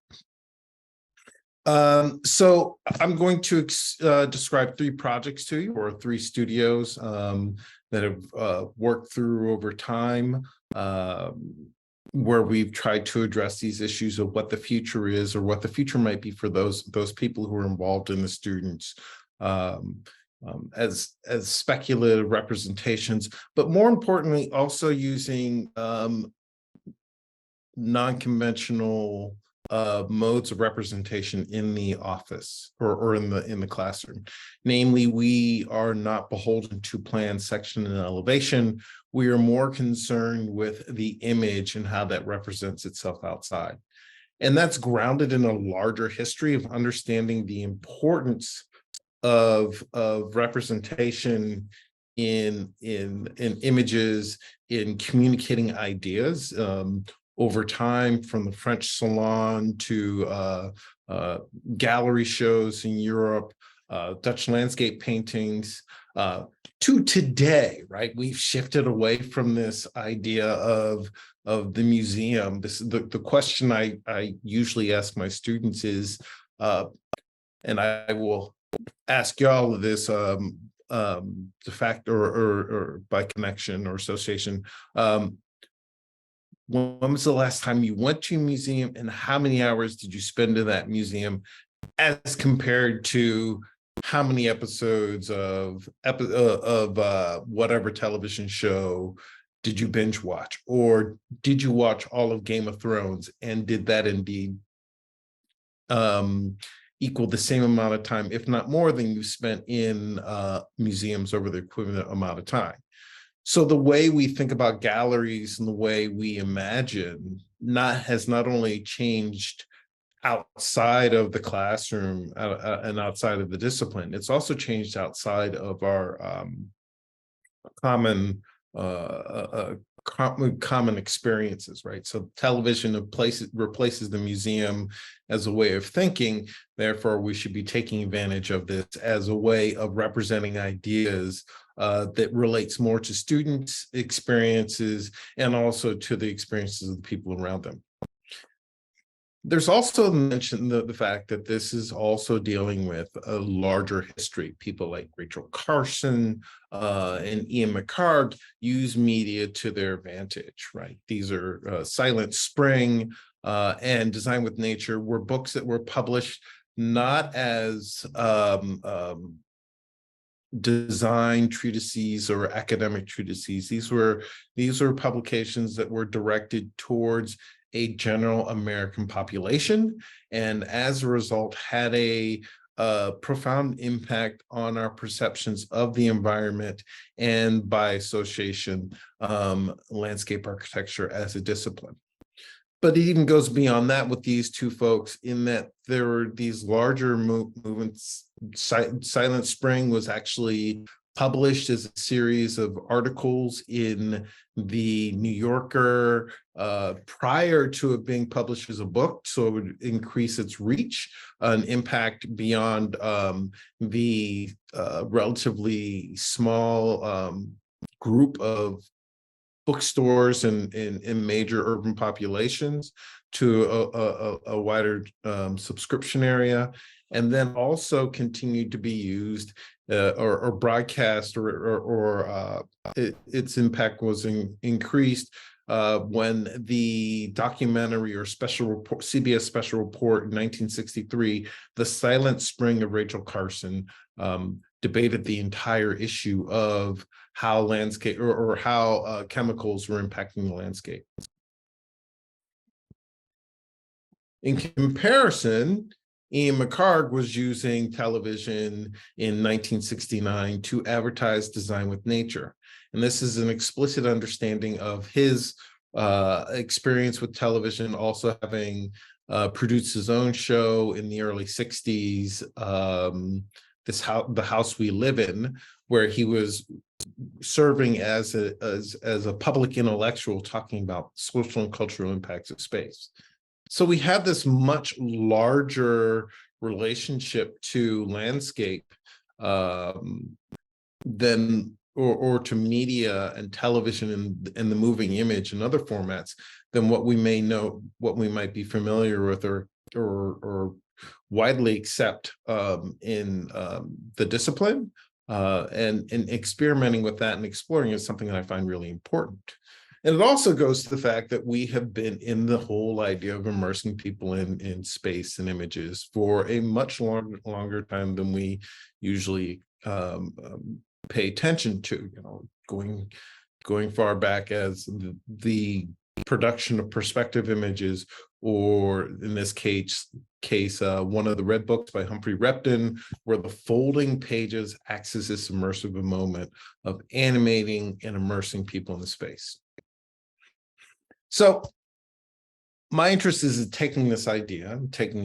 Speaker 14: So I'm going to describe 3 projects to you, or 3 studios that have worked through over time, where we've tried to address these issues of what the future is, or what the future might be for those people who are involved in the students, as speculative representations, but more importantly, also using non-conventional modes of representation in the office, or in the classroom. Namely, we are not beholden to plan, section, and elevation. We are more concerned with the image and how that represents itself outside. And that's grounded in a larger history of understanding the importance of representation in images, in communicating ideas. Over time, from the French Salon to gallery shows in Europe, Dutch landscape paintings, to today, right? We've shifted away from this idea of the museum. The question I usually ask my students is, and I will ask y'all of this de facto or by connection or association. When was the last time you went to a museum, and how many hours did you spend in that museum, as compared to how many episodes of whatever television show did you binge watch, or did you watch all of Game of Thrones, and did that indeed equal the same amount of time, if not more, than you spent in museums over the equivalent amount of time? So the way we think about galleries and the way we imagine has not only changed outside of the classroom and outside of the discipline, it's also changed outside of our common experiences, right? So television replaces the museum as a way of thinking. Therefore, we should be taking advantage of this as a way of representing ideas that relates more to students' experiences and also to the experiences of the people around them. There's also mentioned the fact that this is also dealing with a larger history. People like Rachel Carson and Ian McHarg use media to their advantage, right? These are Silent Spring and Design with Nature were books that were published not as design treatises or academic treatises. These were publications that were directed towards a general American population, and as a result had a profound impact on our perceptions of the environment, and by association, landscape architecture as a discipline. But it even goes beyond that with these 2 folks, in that there were these larger movements. Silent Spring was actually published as a series of articles in the New Yorker prior to it being published as a book, so it would increase its reach and impact beyond the relatively small group of bookstores in major urban populations to a wider subscription area, and then also continued to be used or broadcast, or its impact was increased when the documentary or special report, CBS special report in 1963, The Silent Spring of Rachel Carson, debated the entire issue of how landscape or how chemicals were impacting the landscape. In comparison, Ian McHarg was using television in 1969 to advertise Design with Nature. And this is an explicit understanding of his experience with television, also having produced his own show in the early 60s, The House We Live In, where he was serving as a public intellectual talking about social and cultural impacts of space. So we have this much larger relationship to landscape than or to media and television and the moving image and other formats than what we may know, what we might be familiar with or widely accept in the discipline. And experimenting with that and exploring is something that I find really important. And it also goes to the fact that we have been in the whole idea of immersing people in space and images for a much longer time than we usually pay attention to, going far back as the production of perspective images, or in this case, one of the red books by Humphrey Repton, where the folding pages acts as this immersive moment of animating and immersing people in the space. So my interest is in taking this idea, taking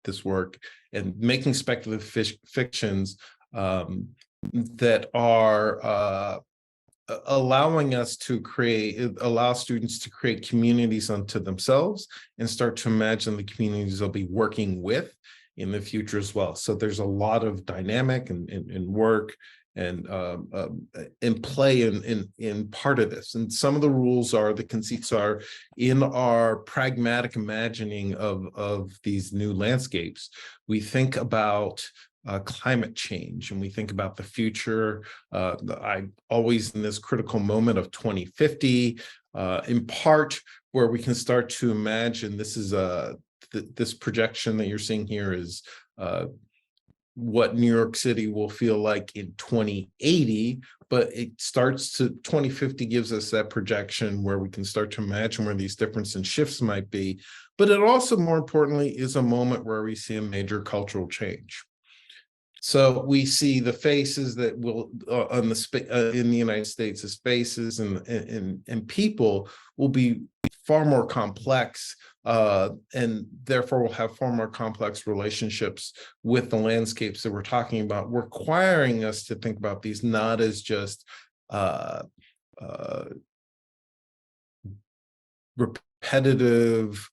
Speaker 14: this work and making speculative fictions that are allowing us to allow students to create communities unto themselves and start to imagine the communities they'll be working with in the future as well. So there's a lot of dynamic and work and play in part of this. And some of the rules are, the conceits are, in our pragmatic imagining of these new landscapes, we think about climate change, and we think about the future. I always in this critical moment of 2050, in part where we can start to imagine this is this projection that you're seeing here is what New York City will feel like in 2080, but it starts to 2050 gives us that projection where we can start to imagine where these differences and shifts might be. But it also, more importantly, is a moment where we see a major cultural change. So we see the faces that will in the United States, as faces and people will be far more complex, and therefore will have far more complex relationships with the landscapes that we're talking about, requiring us to think about these not as just repetitive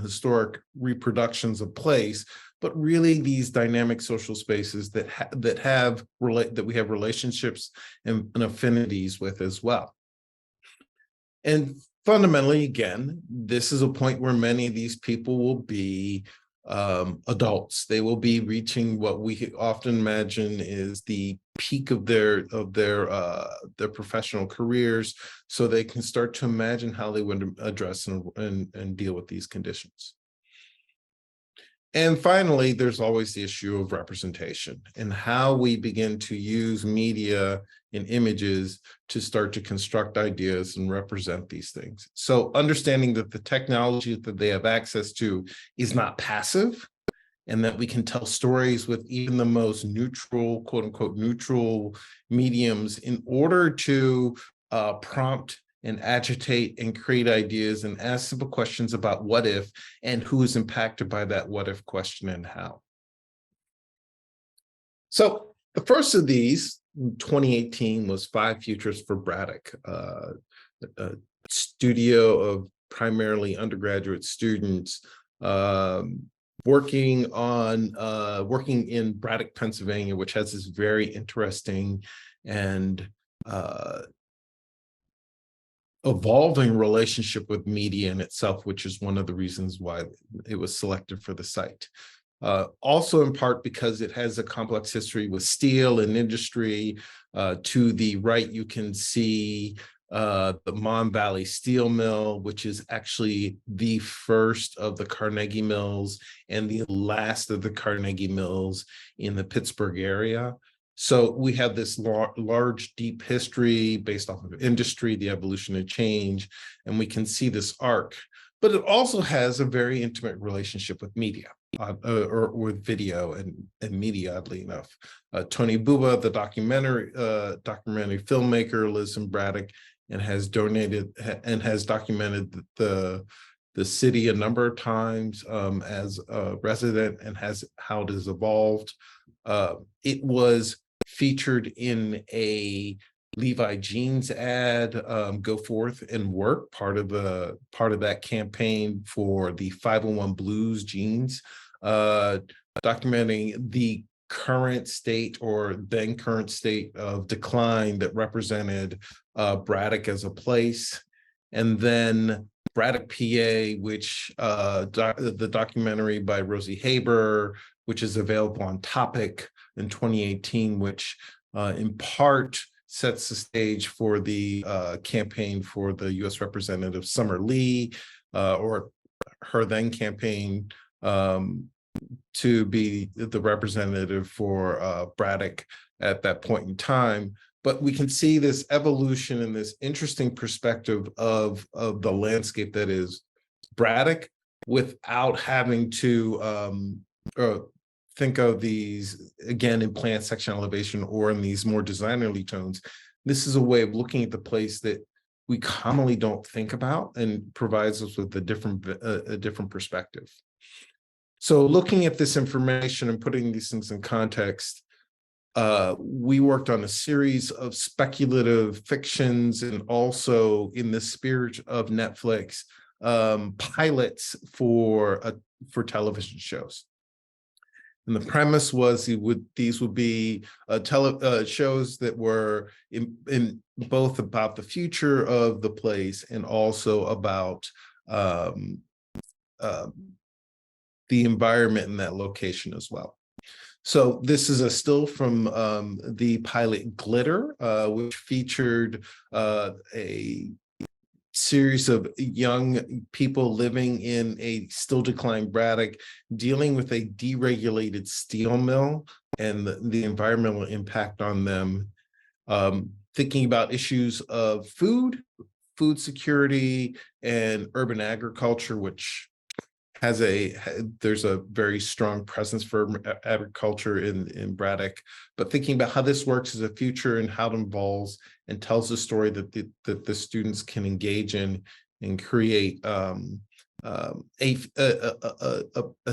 Speaker 14: historic reproductions of place, but really these dynamic social spaces that we have relationships and affinities with as well. And fundamentally, again, this is a point where many of these people will be adults. They will be reaching what we often imagine is the peak of their professional careers, so they can start to imagine how they would address and deal with these conditions. And finally, there's always the issue of representation and how we begin to use media and images to start to construct ideas and represent these things. So understanding that the technology that they have access to is not passive, and that we can tell stories with even the most neutral, quote unquote, neutral mediums in order to prompt and agitate and create ideas and ask simple questions about what if and who is impacted by that what if question and how. So the first of these, 2018, was 5 Futures for Braddock, a studio of primarily undergraduate students working in Braddock, Pennsylvania, which has this very interesting and evolving relationship with media in itself, which is one of the reasons why it was selected for the site. Also in part because it has a complex history with steel and industry. To the right, you can see the Mon Valley Steel Mill, which is actually the first of the Carnegie Mills and the last of the Carnegie Mills in the Pittsburgh area. So we have this large, deep history based off of industry, the evolution and change, and we can see this arc. But it also has a very intimate relationship with media, or with video and media, oddly enough. Tony Buba, the documentary filmmaker, lives in Braddock and has documented the city a number of times as a resident, and how it has evolved. It was featured in a Levi Jeans ad, Go Forth and Work, part of that campaign for the 501 Blues jeans, documenting the current state or then current state of decline that represented Braddock as a place. And then Braddock, PA, which the documentary by Rosie Haber, which is available on Topic in 2018, which in part sets the stage for the campaign for the U.S. Representative Summer Lee, or her then campaign to be the representative for Braddock at that point in time. But we can see this evolution and this interesting perspective of the landscape that is Braddock, without having to think of these, again, in plant section elevation or in these more designerly tones. This is a way of looking at the place that we commonly don't think about and provides us with a different perspective. So looking at this information and putting these things in context, we worked on a series of speculative fictions and also, in the spirit of Netflix, pilots for television shows. And the premise was these would be shows that were in both about the future of the place and also about the environment in that location as well. So this is a still from the pilot Glitter, which featured a series of young people living in a still declined Braddock, dealing with a deregulated steel mill and the environmental impact on them, thinking about issues of food security, and urban agriculture, which there's a very strong presence for agriculture in Braddock, but thinking about how this works as a future and how it involves and tells a story that the students can engage in and create a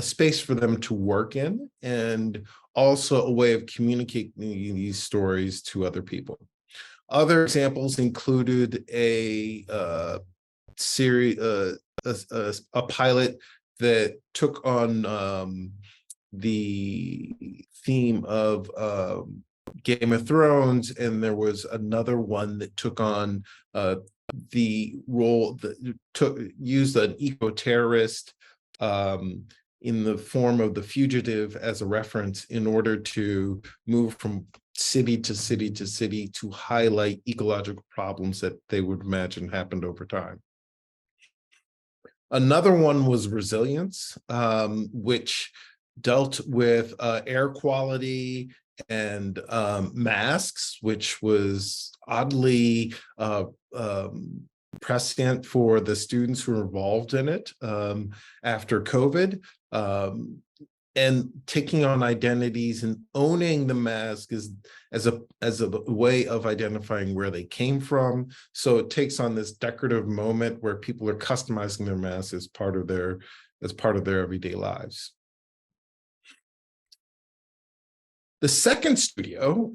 Speaker 14: space for them to work in, and also a way of communicating these stories to other people. Other examples included a pilot that took on the theme of Game of Thrones, and there was another one that took on the role that used an eco-terrorist in the form of the fugitive as a reference in order to move from city to city to city to highlight ecological problems that they would imagine happened over time. Another one was Resilience, which dealt with air quality and masks, which was oddly prescient for the students who were involved in it after COVID, and taking on identities and owning the mask as a way of identifying where they came from. So it takes on this decorative moment where people are customizing their masks as part of their everyday lives. The second studio,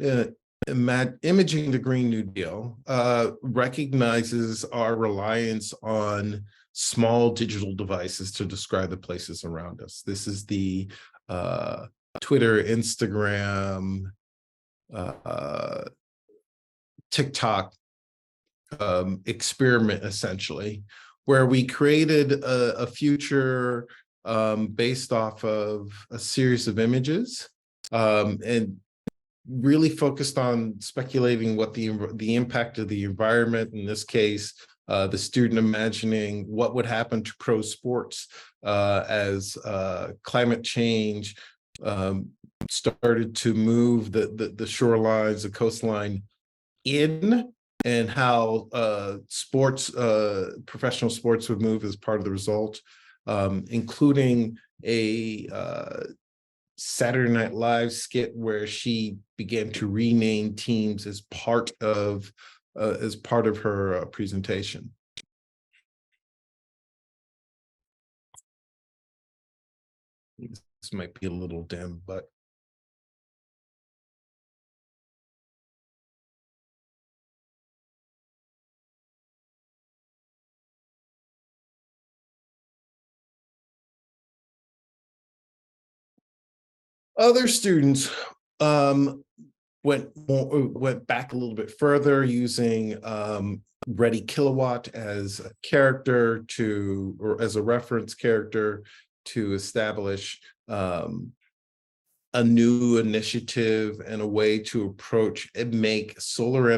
Speaker 14: Imaging the Green New Deal, recognizes our reliance on small digital devices to describe the places around us. This is the Twitter, Instagram, TikTok experiment, essentially, where we created a future based off of a series of images, and really focused on speculating what the impact of the environment, in this case, the student imagining what would happen to pro sports as climate change started to move the shorelines, the coastline in, and how professional sports would move as part of the result, including a Saturday Night Live skit where she began to rename teams as part of her presentation. This might be a little dim, but other students went back a little bit further using Ready Kilowatt as a character or as a reference character to establish a new initiative and a way to approach and make solar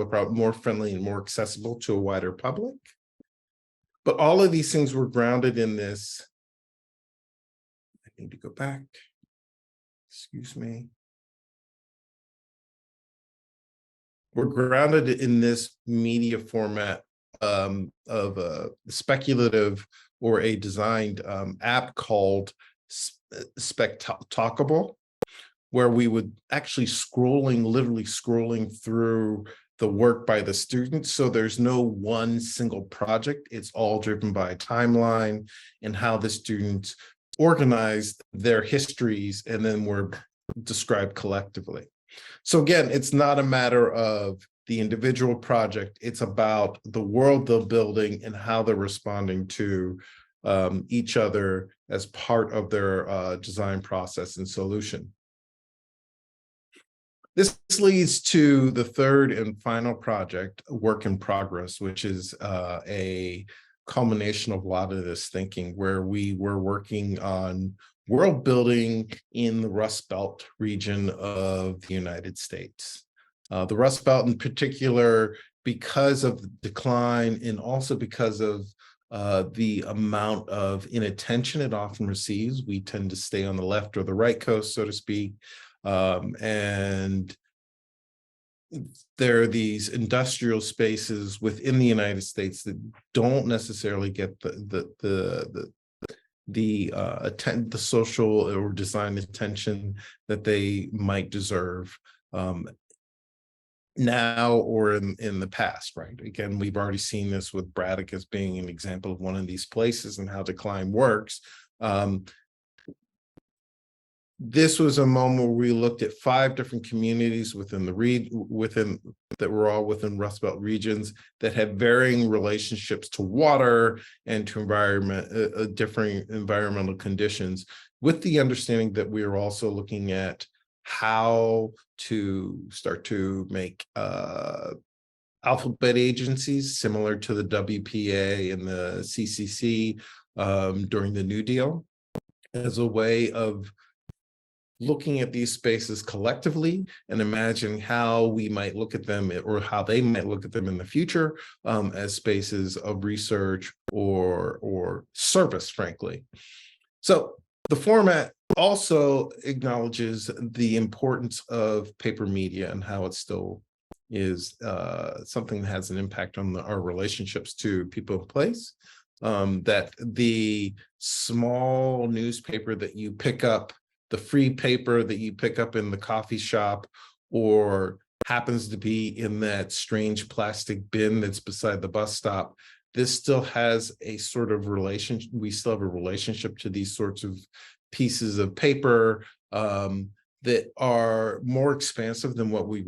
Speaker 14: power more friendly and more accessible to a wider public. But all of these things were grounded in this. I need to go back. Excuse me. We're grounded in this media format of a speculative or a designed app called Spectaculable, where we would actually literally scrolling through the work by the students. So there's no one single project. It's all driven by a timeline and how the students organized their histories and then were described collectively. So again, it's not a matter of the individual project. It's about the world they're building and how they're responding to each other as part of their design process and solution. This leads to the third and final project, Work in Progress, which is a culmination of a lot of this thinking, where we were working on world building in the Rust Belt region of the United States. The Rust Belt in particular, because of the decline and also because of the amount of inattention it often receives. We tend to stay on the left or the right coast, so to speak. And there are these industrial spaces within the United States that don't necessarily get the social or design attention that they might deserve now or in the past, right? Again, we've already seen this with Braddock as being an example of one of these places and how decline works. This was a moment where we looked at 5 different communities within that were all within Rust Belt regions that had varying relationships to water and to differing environmental conditions, with the understanding that we are also looking at how to start to make alphabet agencies similar to the WPA and the CCC during the New Deal, as a way of looking at these spaces collectively and imagining how we might look at them, or how they might look at them in the future, as spaces of research or service, frankly. So the format also acknowledges the importance of paper media and how it still is something that has an impact on our relationships to people in place. That the small newspaper that you pick up, the free paper that you pick up in the coffee shop, or happens to be in that strange plastic bin that's beside the bus stop, this still has a sort of relationship. We still have a relationship to these sorts of pieces of paper that are more expansive than what we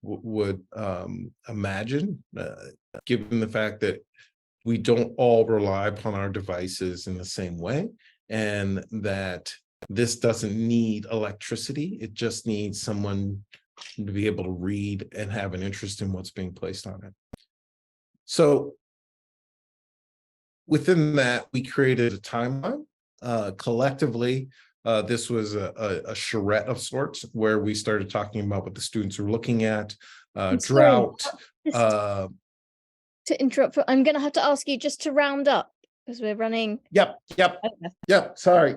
Speaker 14: would imagine, given the fact that we don't all rely upon our devices in the same way, and that this doesn't need electricity. It just needs someone to be able to read and have an interest in what's being placed on it. So within that, we created a timeline. Collectively, this was a charrette of sorts, where we started talking about what the students were looking at, drought.
Speaker 2: To interrupt, I'm going to have to ask you just to round up, because we're running.
Speaker 14: Yep. Sorry.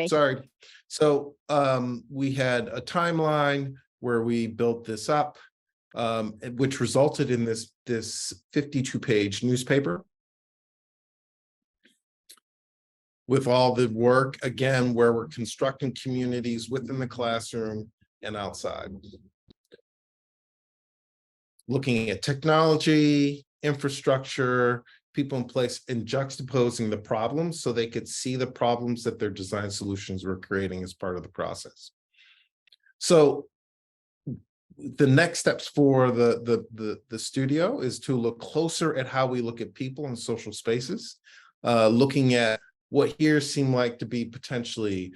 Speaker 2: Sorry.
Speaker 14: So we had a timeline where we built this up, which resulted in this 52-page newspaper with all the work, again, where we're constructing communities within the classroom and outside. Looking at technology, infrastructure, people in place, and juxtaposing the problems so they could see the problems that their design solutions were creating as part of the process. So the next steps for the studio is to look closer at how we look at people in social spaces, looking at what here seem like to be potentially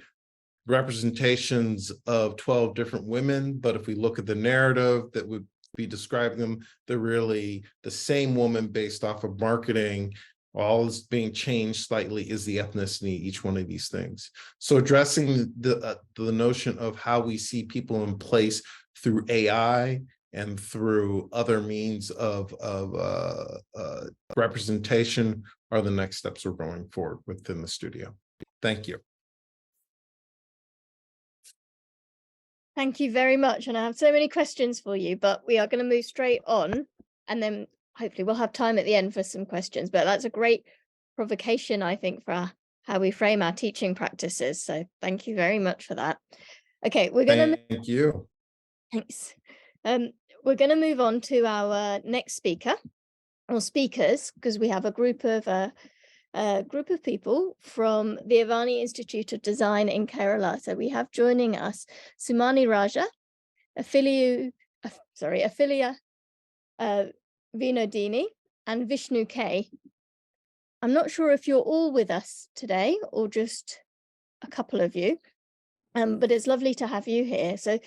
Speaker 14: representations of 12 different women, but if we look at the narrative that would be describing them, they're really the same woman based off of marketing. All is being changed slightly is the ethnicity, each one of these things. So addressing the notion of how we see people in place through AI and through other means of representation are the next steps we're going forward within the studio. Thank you.
Speaker 2: Thank you very much. And I have so many questions for you, but we are going to move straight on, and then hopefully we'll have time at the end for some questions. But that's a great provocation, I think, for how we frame our teaching practices. So thank you very much for that. Okay, we're going to...
Speaker 14: Thank you.
Speaker 2: Thanks. We're going to move on to our next speaker, or speakers, because we have a group of people from the Avani Institute of Design in Kerala. So we have joining us Sumani Raja, Aphilia Vinodini, and Vishnu K. I'm not sure if you're all with us today or just a couple of you, but it's lovely to have you here. So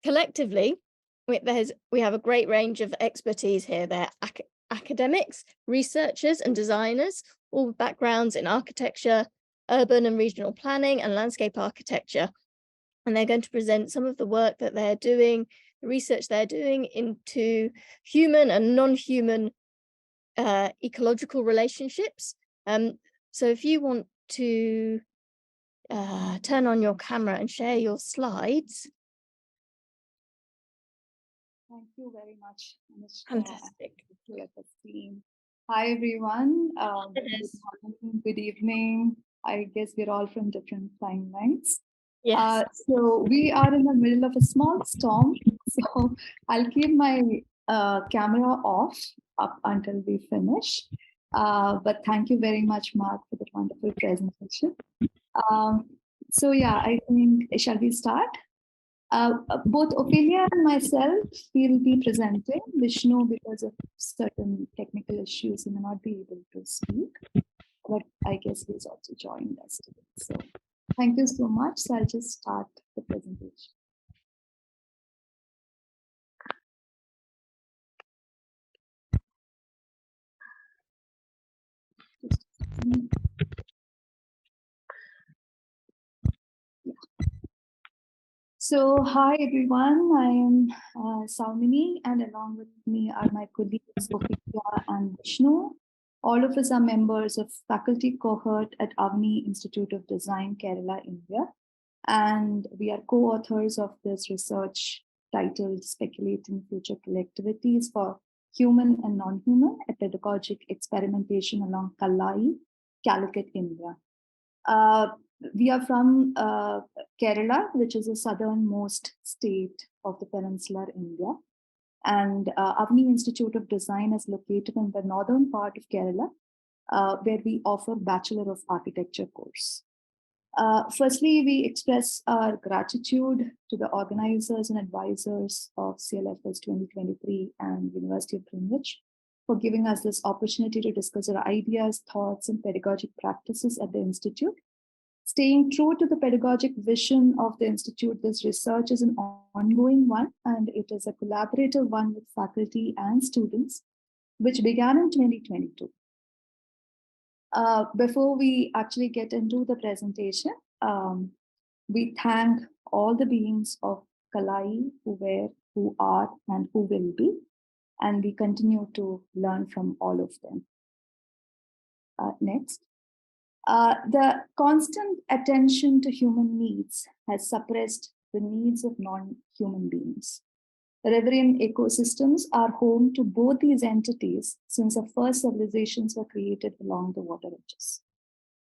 Speaker 2: collectively, we have a great range of expertise here. They're academics, researchers, and designers, all with backgrounds in architecture, urban and regional planning, and landscape architecture. And they're going to present some of the work that they're doing, the research they're doing into human and non-human ecological relationships. So if you want to turn on your camera and share your slides.
Speaker 15: Thank you very much, Ms.
Speaker 2: Fantastic.
Speaker 15: Hi, everyone. Good evening. I guess we're all from different timelines.
Speaker 2: Yes.
Speaker 15: So we are in the middle of a small storm. So I'll keep my camera off up until we finish. But thank you very much, Mark, for the wonderful presentation. So yeah, I think, shall we start? Both Ophelia and myself will be presenting. Vishnu, because of certain technical issues, he may not be able to speak, but I guess he's also joined us today. So thank you so much. So I'll just start the presentation. So, hi everyone, I am Saumini, and along with me are my colleagues Ophelia and Vishnu. All of us are members of faculty cohort at Avani Institute of Design, Kerala, India. And we are co-authors of this research titled Speculating Future Collectivities for Human and Non-Human, a Pedagogic Experimentation Along Kallai, Calicut, India. We are from Kerala, which is the southernmost state of the peninsular India. And Avani Institute of Design is located in the northern part of Kerala, where we offer Bachelor of Architecture course. Firstly, we express our gratitude to the organizers and advisors of CLFS 2023 and University of Greenwich for giving us this opportunity to discuss our ideas, thoughts, and pedagogic practices at the Institute. Staying true to the pedagogic vision of the Institute, this research is an ongoing one, and it is a collaborative one with faculty and students, which began in 2022. Before we actually get into the presentation, we thank all the beings of Kallai who were, who are, and who will be, and we continue to learn from all of them. Next. The constant attention to human needs has suppressed the needs of non-human beings. Riverine ecosystems are home to both these entities since the first civilizations were created along the water edges.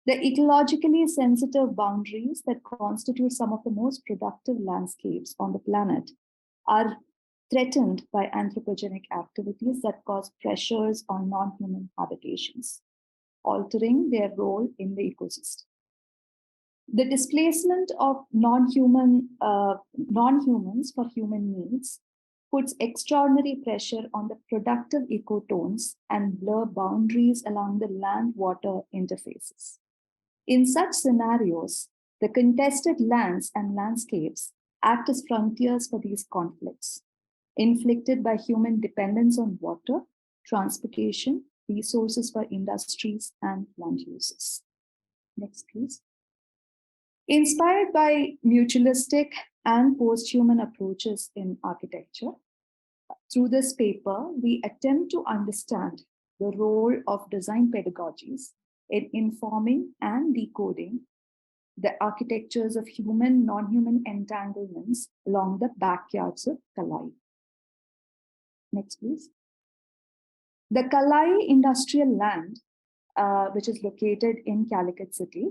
Speaker 15: The ecologically sensitive boundaries that constitute some of the most productive landscapes on the planet are threatened by anthropogenic activities that cause pressures on non-human habitations, altering their role in the ecosystem. The displacement of non-humans for human needs puts extraordinary pressure on the productive ecotones and blur boundaries along the land-water interfaces. In such scenarios, The contested lands and landscapes act as frontiers for these conflicts, inflicted by human dependence on water, transportation, resources for industries, and land uses. Next, please. Inspired by mutualistic and post-human approaches in architecture, through this paper, we attempt to understand the role of design pedagogies in informing and decoding the architectures of human, non-human entanglements along the backyards of Kalai. Next, please. The Kalai industrial land, which is located in Calicut City,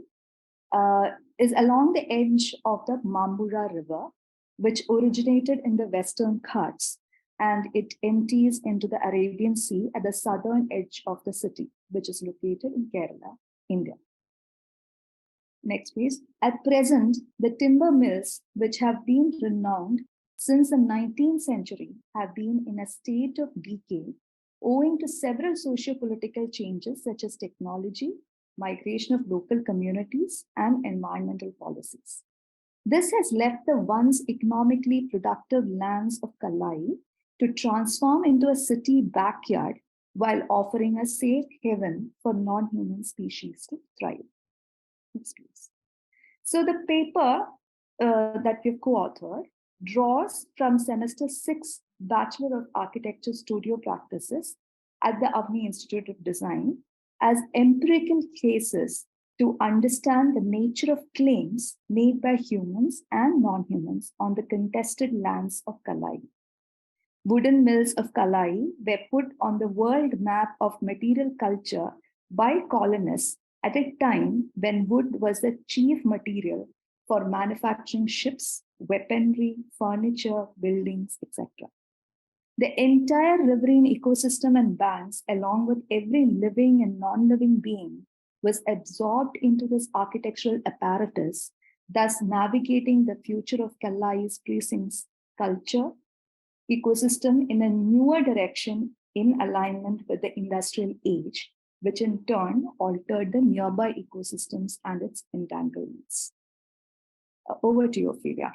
Speaker 15: is along the edge of the Mambura River, which originated in the Western Ghats, and it empties into the Arabian Sea at the southern edge of the city, which is located in Kerala, India. Next, please. At present, the timber mills, which have been renowned since the 19th century, have been in a state of decay owing to several socio-political changes such as technology, migration of local communities, and environmental policies. This has left the once economically productive lands of Kalai to transform into a city backyard while offering a safe haven for non-human species to thrive. Next, please. So the paper that we've co-authored draws from semester 6 Bachelor of Architecture Studio Practices at the Avni Institute of Design as empirical cases to understand the nature of claims made by humans and non-humans on the contested lands of Kalai. Wooden mills of Kalai were put on the world map of material culture by colonists at a time when wood was the chief material for manufacturing ships, weaponry, furniture, buildings, etc. The entire riverine ecosystem and banks, along with every living and non-living being, was absorbed into this architectural apparatus, thus navigating the future of Kalai's precincts, culture, ecosystem in a newer direction in alignment with the industrial age, which in turn altered the nearby ecosystems and its entanglements. Over to you, Ophelia.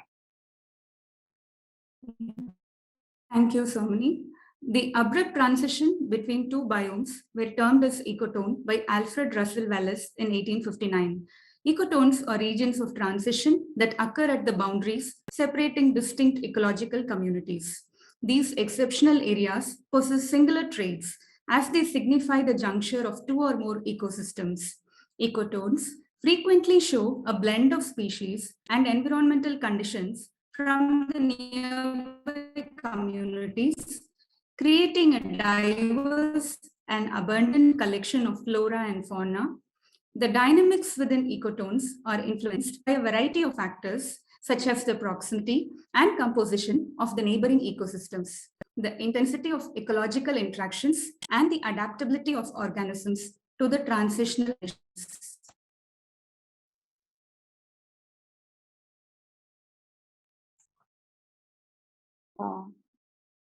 Speaker 16: Thank you, Somani. The abrupt transition between two biomes were termed as ecotone by Alfred Russel Wallace in 1859. Ecotones are regions of transition that occur at the boundaries separating distinct ecological communities. These exceptional areas possess singular traits as they signify the juncture of two or more ecosystems. Ecotones frequently show a blend of species and environmental conditions from the nearby communities, creating a diverse and abundant collection of flora and fauna. The dynamics within ecotones are influenced by a variety of factors, such as the proximity and composition of the neighboring ecosystems, the intensity of ecological interactions, and the adaptability of organisms to the transitional conditions.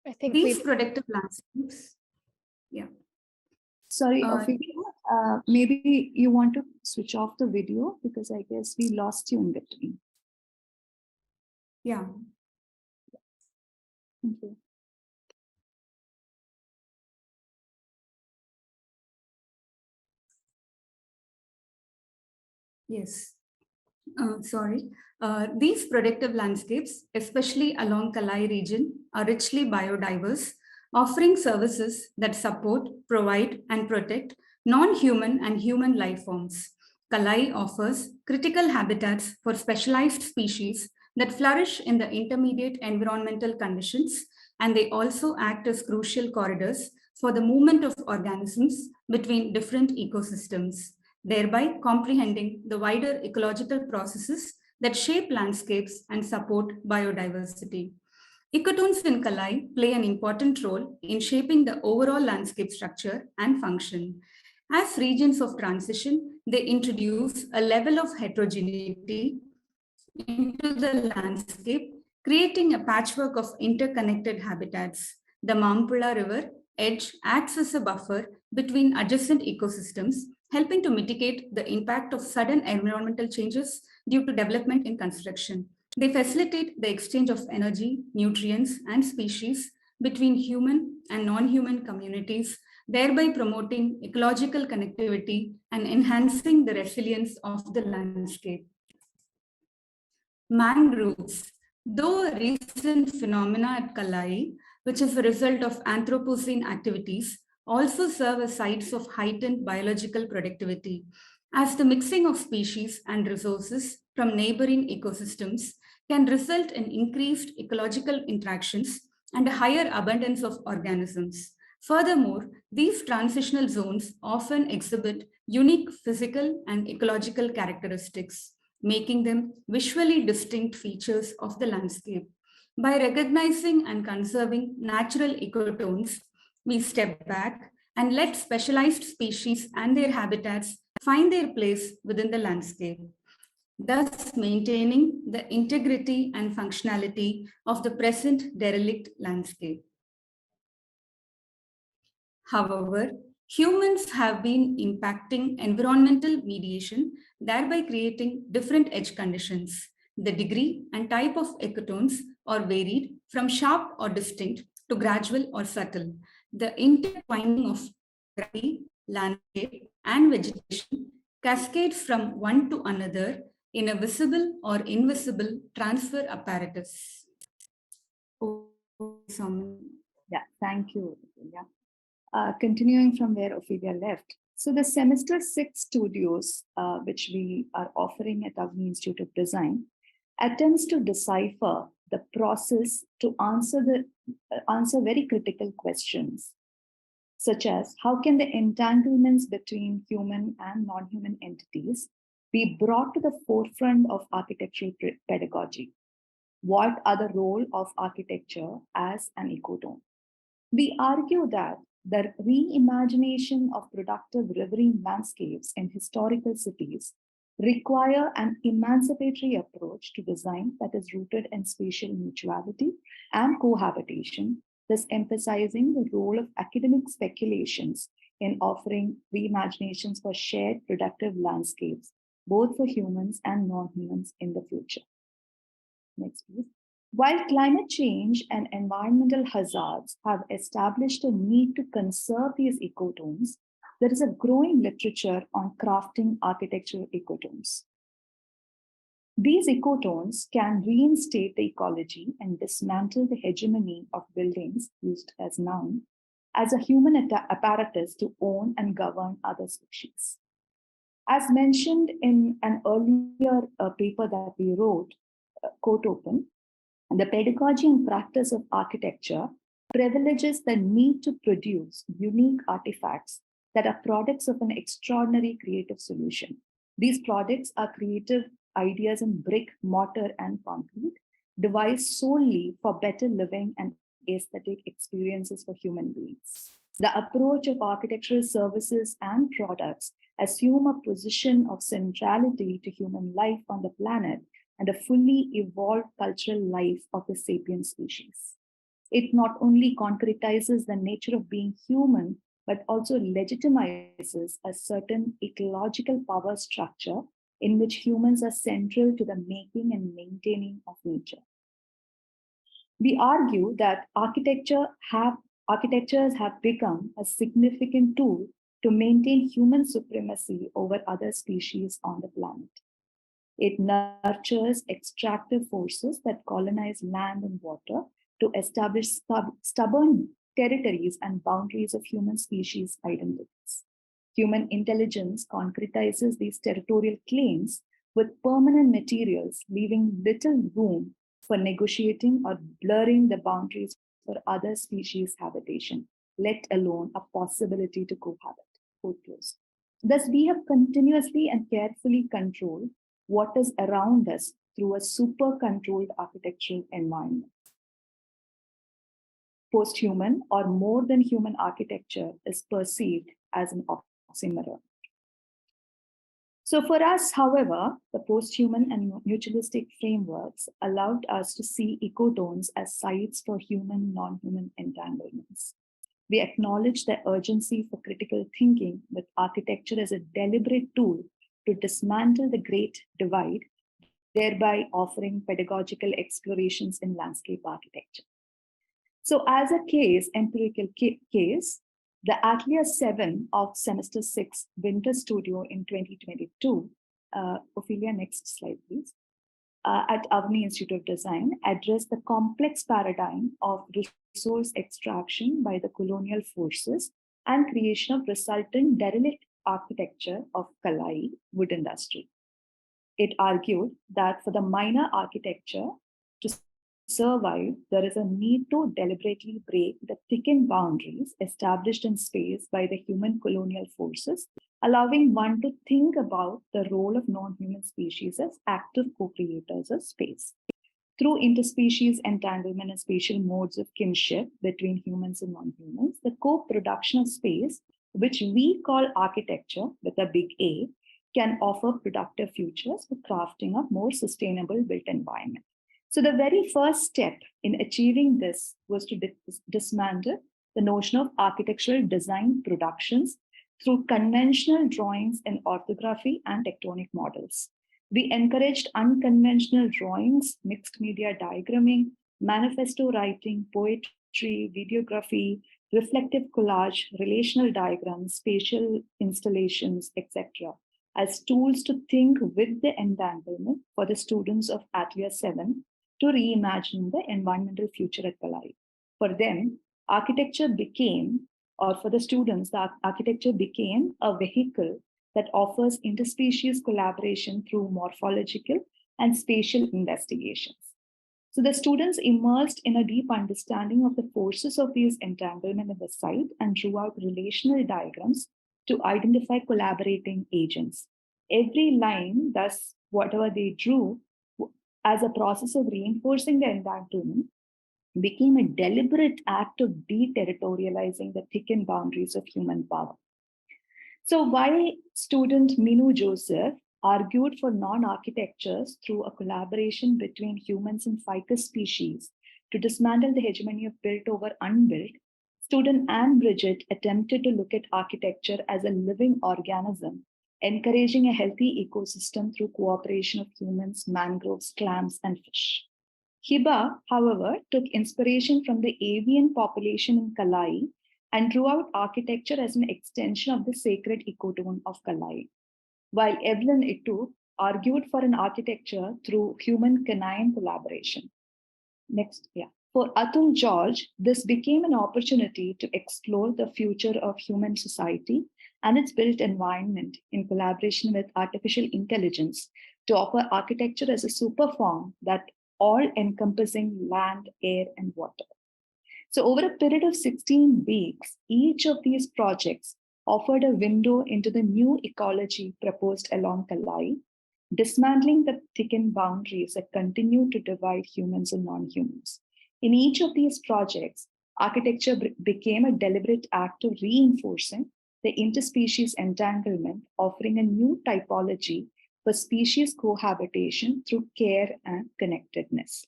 Speaker 2: I think
Speaker 16: these productive landscapes. Yeah.
Speaker 15: Sorry, Ophelia, maybe you want to switch off the video because I guess we lost you in between.
Speaker 16: Yeah.
Speaker 15: Thank you.
Speaker 16: Yes. Sorry. These productive landscapes, especially along Kalai region, are richly biodiverse, offering services that support, provide, and protect non-human and human life forms. Kalai offers critical habitats for specialized species that flourish in the intermediate environmental conditions, and they also act as crucial corridors for the movement of organisms between different ecosystems, thereby comprehending the wider ecological processes that shape landscapes and support biodiversity. Ecotones in Kalai play an important role in shaping the overall landscape structure and function. As regions of transition, they introduce a level of heterogeneity into the landscape, creating a patchwork of interconnected habitats. The Mampula River edge acts as a buffer between adjacent ecosystems, helping to mitigate the impact of sudden environmental changes due to development in construction. They facilitate the exchange of energy, nutrients, and species between human and non-human communities, thereby promoting ecological connectivity and enhancing the resilience of the landscape. Mangroves, though a recent phenomena at Kalai, which is a result of Anthropocene activities, also serve as sites of heightened biological productivity, as the mixing of species and resources from neighboring ecosystems can result in increased ecological interactions and a higher abundance of organisms. Furthermore, these transitional zones often exhibit unique physical and ecological characteristics, making them visually distinct features of the landscape. By recognizing and conserving natural ecotones, we step back and let specialized species and their habitats find their place within the landscape, thus maintaining the integrity and functionality of the present derelict landscape. However, humans have been impacting environmental mediation, thereby creating different edge conditions. The degree and type of ecotones are varied from sharp or distinct to gradual or subtle. The intertwining of gravity, landscape, and vegetation cascades from one to another in a visible or invisible transfer apparatus.
Speaker 15: Yeah, thank you. Yeah. Continuing from where Ophelia left. So the semester 6 studios, which we are offering at Avni Institute of Design, attempts to decipher the process to answer very critical questions, such as how can the entanglements between human and non-human entities be brought to the forefront of architectural pedagogy? What are the role of architecture as an ecotone? We argue that the reimagination of productive riverine landscapes in historical cities require an emancipatory approach to design that is rooted in spatial mutuality and cohabitation, thus emphasizing the role of academic speculations in offering reimaginations for shared productive landscapes, both for humans and non-humans in the future. Next, please. While climate change and environmental hazards have established a need to conserve these ecotones, there is a growing literature on crafting architectural ecotones. These ecotones can reinstate the ecology and dismantle the hegemony of buildings used as noun as a human apparatus to own and govern other species. As mentioned in an earlier paper that we wrote, quote open, the pedagogy and practice of architecture privileges the need to produce unique artifacts that are products of an extraordinary creative solution. These products are creative ideas in brick, mortar, and concrete, devised solely for better living and aesthetic experiences for human beings. The approach of architectural services and products assume a position of centrality to human life on the planet and a fully evolved cultural life of the sapient species. It not only concretizes the nature of being human, but also legitimizes a certain ecological power structure in which humans are central to the making and maintaining of nature. We argue that architectures have become a significant tool to maintain human supremacy over other species on the planet. It nurtures extractive forces that colonize land and water to establish stubborn territories and boundaries of human species identities. Human intelligence concretizes these territorial claims with permanent materials, leaving little room for negotiating or blurring the boundaries for other species' habitation, let alone a possibility to cohabit. Quote close. Thus, we have continuously and carefully controlled what is around us through a super-controlled architectural environment. Post-human or more than human architecture is perceived as an oxymoron. So for us, however, the post-human and mutualistic frameworks allowed us to see ecotones as sites for human, non-human entanglements. We acknowledge the urgency for critical thinking with architecture as a deliberate tool to dismantle the great divide thereby offering pedagogical explorations in landscape architecture. So as a empirical case, the Atelier 7 of semester 6 Winter Studio in 2022, Ophelia, next slide, please, at Avni Institute of Design addressed the complex paradigm of resource extraction by the colonial forces and creation of resultant derelict architecture of Kalai wood industry. It argued that for the minor architecture to survive, there is a need to deliberately break the thickened boundaries established in space by the human colonial forces, allowing one to think about the role of non-human species as active co-creators of space. Through interspecies entanglement and spatial modes of kinship between humans and non-humans, the co-production of space, which we call architecture with a big A, can offer productive futures for crafting a more sustainable built environment. So the very first step in achieving this was to dismantle the notion of architectural design productions through conventional drawings in orthography and tectonic models. We encouraged unconventional drawings, mixed media diagramming, manifesto writing, poetry, videography, reflective collage, relational diagrams, spatial installations, etc., as tools to think with the entanglement for the students of Atelier 7 to reimagine the environmental future at Kalai. For them, architecture became, or for the students, the architecture became a vehicle that offers interspecies collaboration through morphological and spatial investigations. So the students immersed in a deep understanding of the forces of these entanglement in the site and drew out relational diagrams to identify collaborating agents. Every line, thus, whatever they drew, as a process of reinforcing the entanglement, became a deliberate act of deterritorializing the thickened boundaries of human power. So while student Minu Joseph argued for non-architectures through a collaboration between humans and ficus species to dismantle the hegemony of built over unbuilt, student Anne Bridget attempted to look at architecture as a living organism, encouraging a healthy ecosystem through cooperation of humans, mangroves, clams, and fish. Hiba, however, took inspiration from the avian population in Kalai and drew out architecture as an extension of the sacred ecotone of Kalai, while Evelyn Itu argued for an architecture through human-canine collaboration. Next, yeah. For Atul George, this became an opportunity to explore the future of human society and its built environment in collaboration with artificial intelligence to offer architecture as a super form that all-encompassing land, air, and water. So over a period of 16 weeks, each of these projects offered a window into the new ecology proposed along Kalai, dismantling the thickened boundaries that continue to divide humans and non-humans. In each of these projects, architecture became a deliberate act of reinforcing the interspecies entanglement, offering a new typology for species cohabitation through care and connectedness.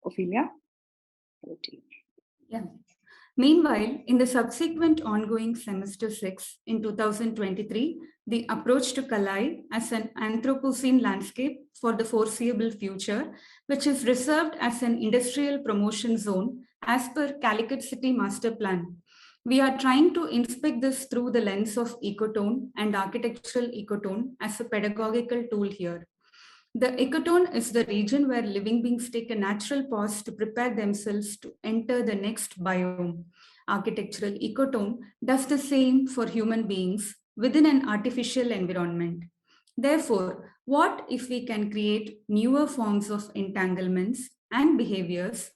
Speaker 15: Ophelia, over to you.
Speaker 16: Yeah. Meanwhile, in the subsequent ongoing semester 6 in 2023, the approach to Kalai as an Anthropocene landscape for the foreseeable future, which is reserved as an industrial promotion zone as per Calicut City Master Plan. We are trying to inspect this through the lens of ecotone and architectural ecotone as a pedagogical tool here. The ecotone is the region where living beings take a natural pause to prepare themselves to enter the next biome. Architectural ecotone does the same for human beings within an artificial environment. Therefore, what if we can create newer forms of entanglements and behaviors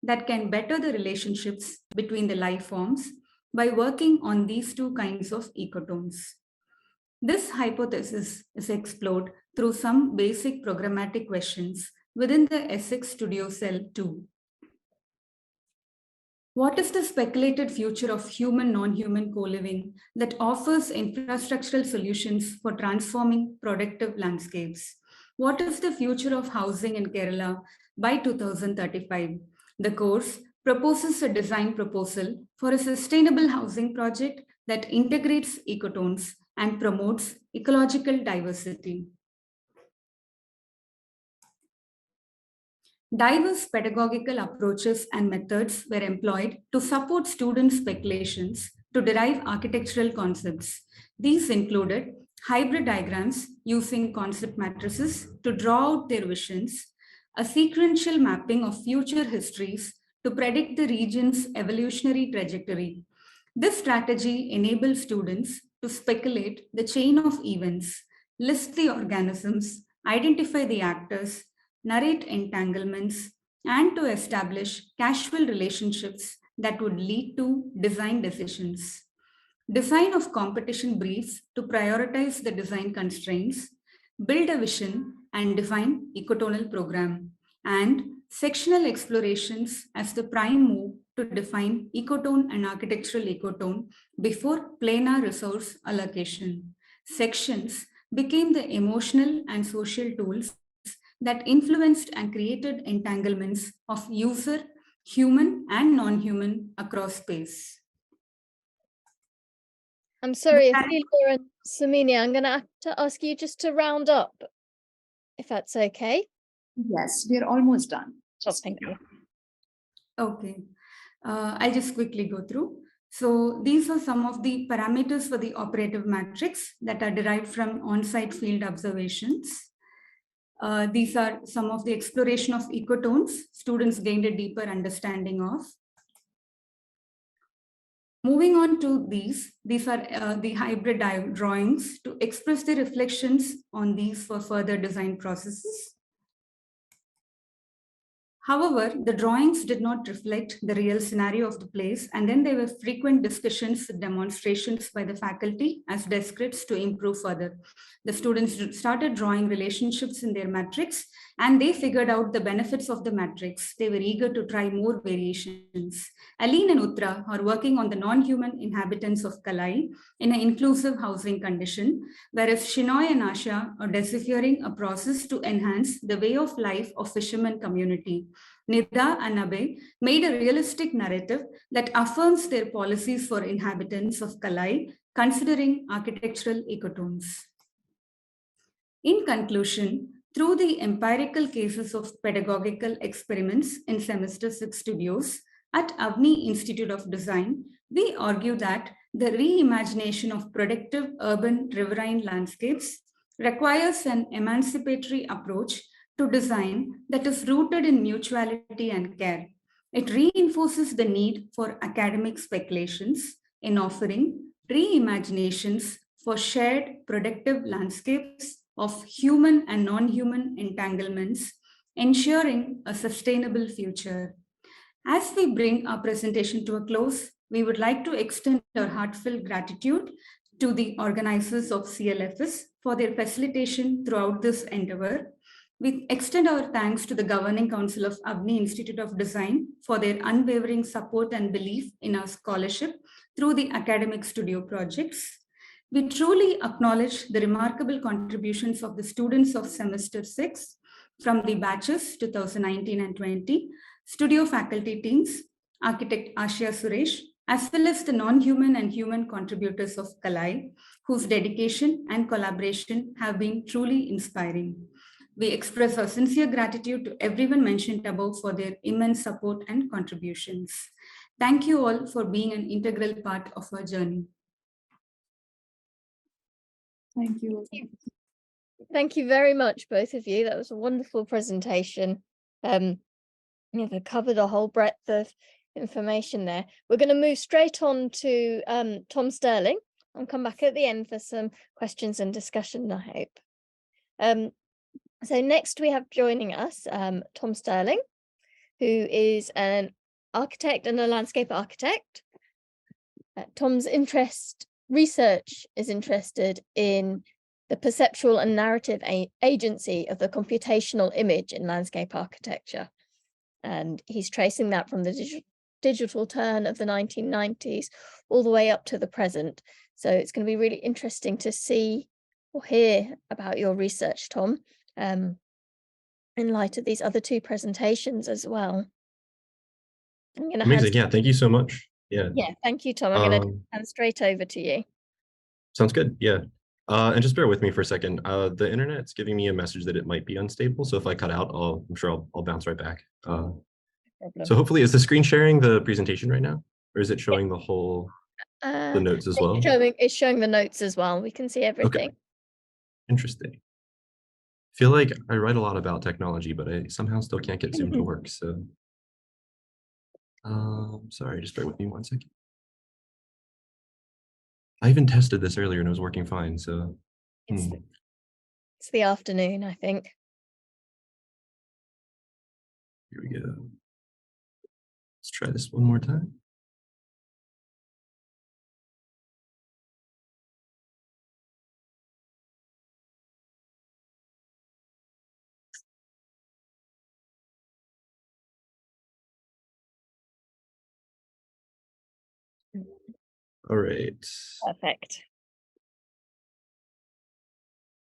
Speaker 16: that can better the relationships between the life forms by working on these two kinds of ecotones? This hypothesis is explored through some basic programmatic questions within the Essex Studio Cell 2. What is the speculated future of human-non-human co-living that offers infrastructural solutions for transforming productive landscapes? What is the future of housing in Kerala by 2035? The course proposes a design proposal for a sustainable housing project that integrates ecotones and promotes ecological diversity. diverse pedagogical approaches and methods were employed to support students' speculations to derive architectural concepts. These included hybrid diagrams using concept matrices to draw out their visions, a sequential mapping of future histories to predict the region's evolutionary trajectory. This strategy enables students to speculate the chain of events, list the organisms, identify the actors, narrate entanglements, and to establish causal relationships that would lead to design decisions. Design of competition briefs to prioritize the design constraints, build a vision, and define ecotonal program, and sectional explorations as the prime move to define ecotone and architectural ecotone before planar resource allocation. Sections became the emotional and social tools that influenced and created entanglements of user, human, and non-human across space.
Speaker 2: I'm sorry, Ophelia and Samini, I'm going to have to ask you just to round up, if that's okay.
Speaker 15: Yes, we're almost done.
Speaker 2: Oh, thank you.
Speaker 16: Okay, I'll just quickly go through. So these are some of the parameters for the operative matrix that are derived from on-site field observations. These are some of the exploration of ecotones students gained a deeper understanding of. Moving on to these are the hybrid drawings to express the reflections on these for further design processes. However, the drawings did not reflect the real scenario of the place, and then there were frequent discussions, demonstrations by the faculty as descripts to improve further. The students started drawing relationships in their matrix, and they figured out the benefits of the matrix. They were eager to try more variations. Aline and Uttara are working on the non-human inhabitants of Kalai in an inclusive housing condition, whereas Shinoy and Asha are deciphering a process to enhance the way of life of fishermen community. Nida and Abe made a realistic narrative that affirms their policies for inhabitants of Kalai, considering architectural ecotones. In conclusion, through the empirical cases of pedagogical experiments in semester 6 studios at Avni Institute of Design, we argue that the reimagination of productive urban riverine landscapes requires an emancipatory approach to design that is rooted in mutuality and care. It reinforces the need for academic speculations in offering reimaginations for shared productive landscapes of human and non-human entanglements, ensuring a sustainable future. As we bring our presentation to a close, we would like to extend our heartfelt gratitude to the organizers of CLFS for their facilitation throughout this endeavor. We extend our thanks to the Governing Council of Avni Institute of Design for their unwavering support and belief in our scholarship through the academic studio projects. We truly acknowledge the remarkable contributions of the students of semester 6 from the batches 2019 and 20, studio faculty teams, architect Ashia Suresh, as well as the non-human and human contributors of Kalai, whose dedication and collaboration have been truly inspiring. We express our sincere gratitude to everyone mentioned above for their immense support and contributions. Thank you all for being an integral part of our journey.
Speaker 15: Thank you.
Speaker 2: Thank you very much, both of you. That was a wonderful presentation. They covered a whole breadth of information there. We're going to move straight on to Tom Sterling and come back at the end for some questions and discussion, I hope. So next we have joining us Tom Sterling, who is an architect and a landscape architect. Tom's research is interested in the perceptual and narrative agency of the computational image in landscape architecture. And he's tracing that from the digital turn of the 1990s all the way up to the present. So it's going to be really interesting to see or hear about your research, Tom, in light of these other two presentations as well.
Speaker 17: Amazing. Yeah, thank you so much. Yeah,
Speaker 2: thank you, Tom. I'm going to hand straight over to you.
Speaker 17: Sounds good. Yeah. And just bear with me for a second. The internet's giving me a message that it might be unstable. So if I cut out, I'm sure I'll bounce right back. So hopefully, is the screen sharing the presentation right now? Or is it showing the whole, the notes as well?
Speaker 2: It's showing the notes as well. We can see everything.
Speaker 17: Okay. Interesting. I feel like I write a lot about technology, but I somehow still can't get Zoom to work. So sorry, just bear with me 1 second. I even tested this earlier and it was working fine. So
Speaker 2: It's the afternoon, I think.
Speaker 17: Here we go. Let's try this one more time. All right.
Speaker 2: Perfect.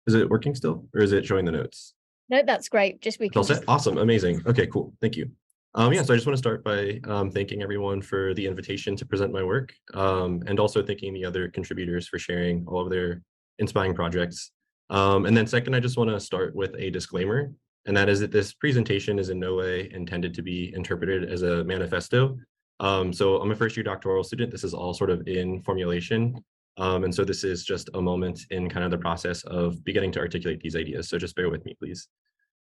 Speaker 17: Is it working still, or is it showing the notes?
Speaker 2: No, that's great. Just we
Speaker 17: It's all
Speaker 2: can
Speaker 17: set? Awesome, amazing. Okay, cool. Thank you. Yeah, so I just want to start by thanking everyone for the invitation to present my work, and also thanking the other contributors for sharing all of their inspiring projects. And then second, I just want to start with a disclaimer, and that is that this presentation is in no way intended to be interpreted as a manifesto. So I'm a first-year doctoral student. This is all sort of in formulation. And so this is just a moment in kind of the process of beginning to articulate these ideas. So just bear with me, please.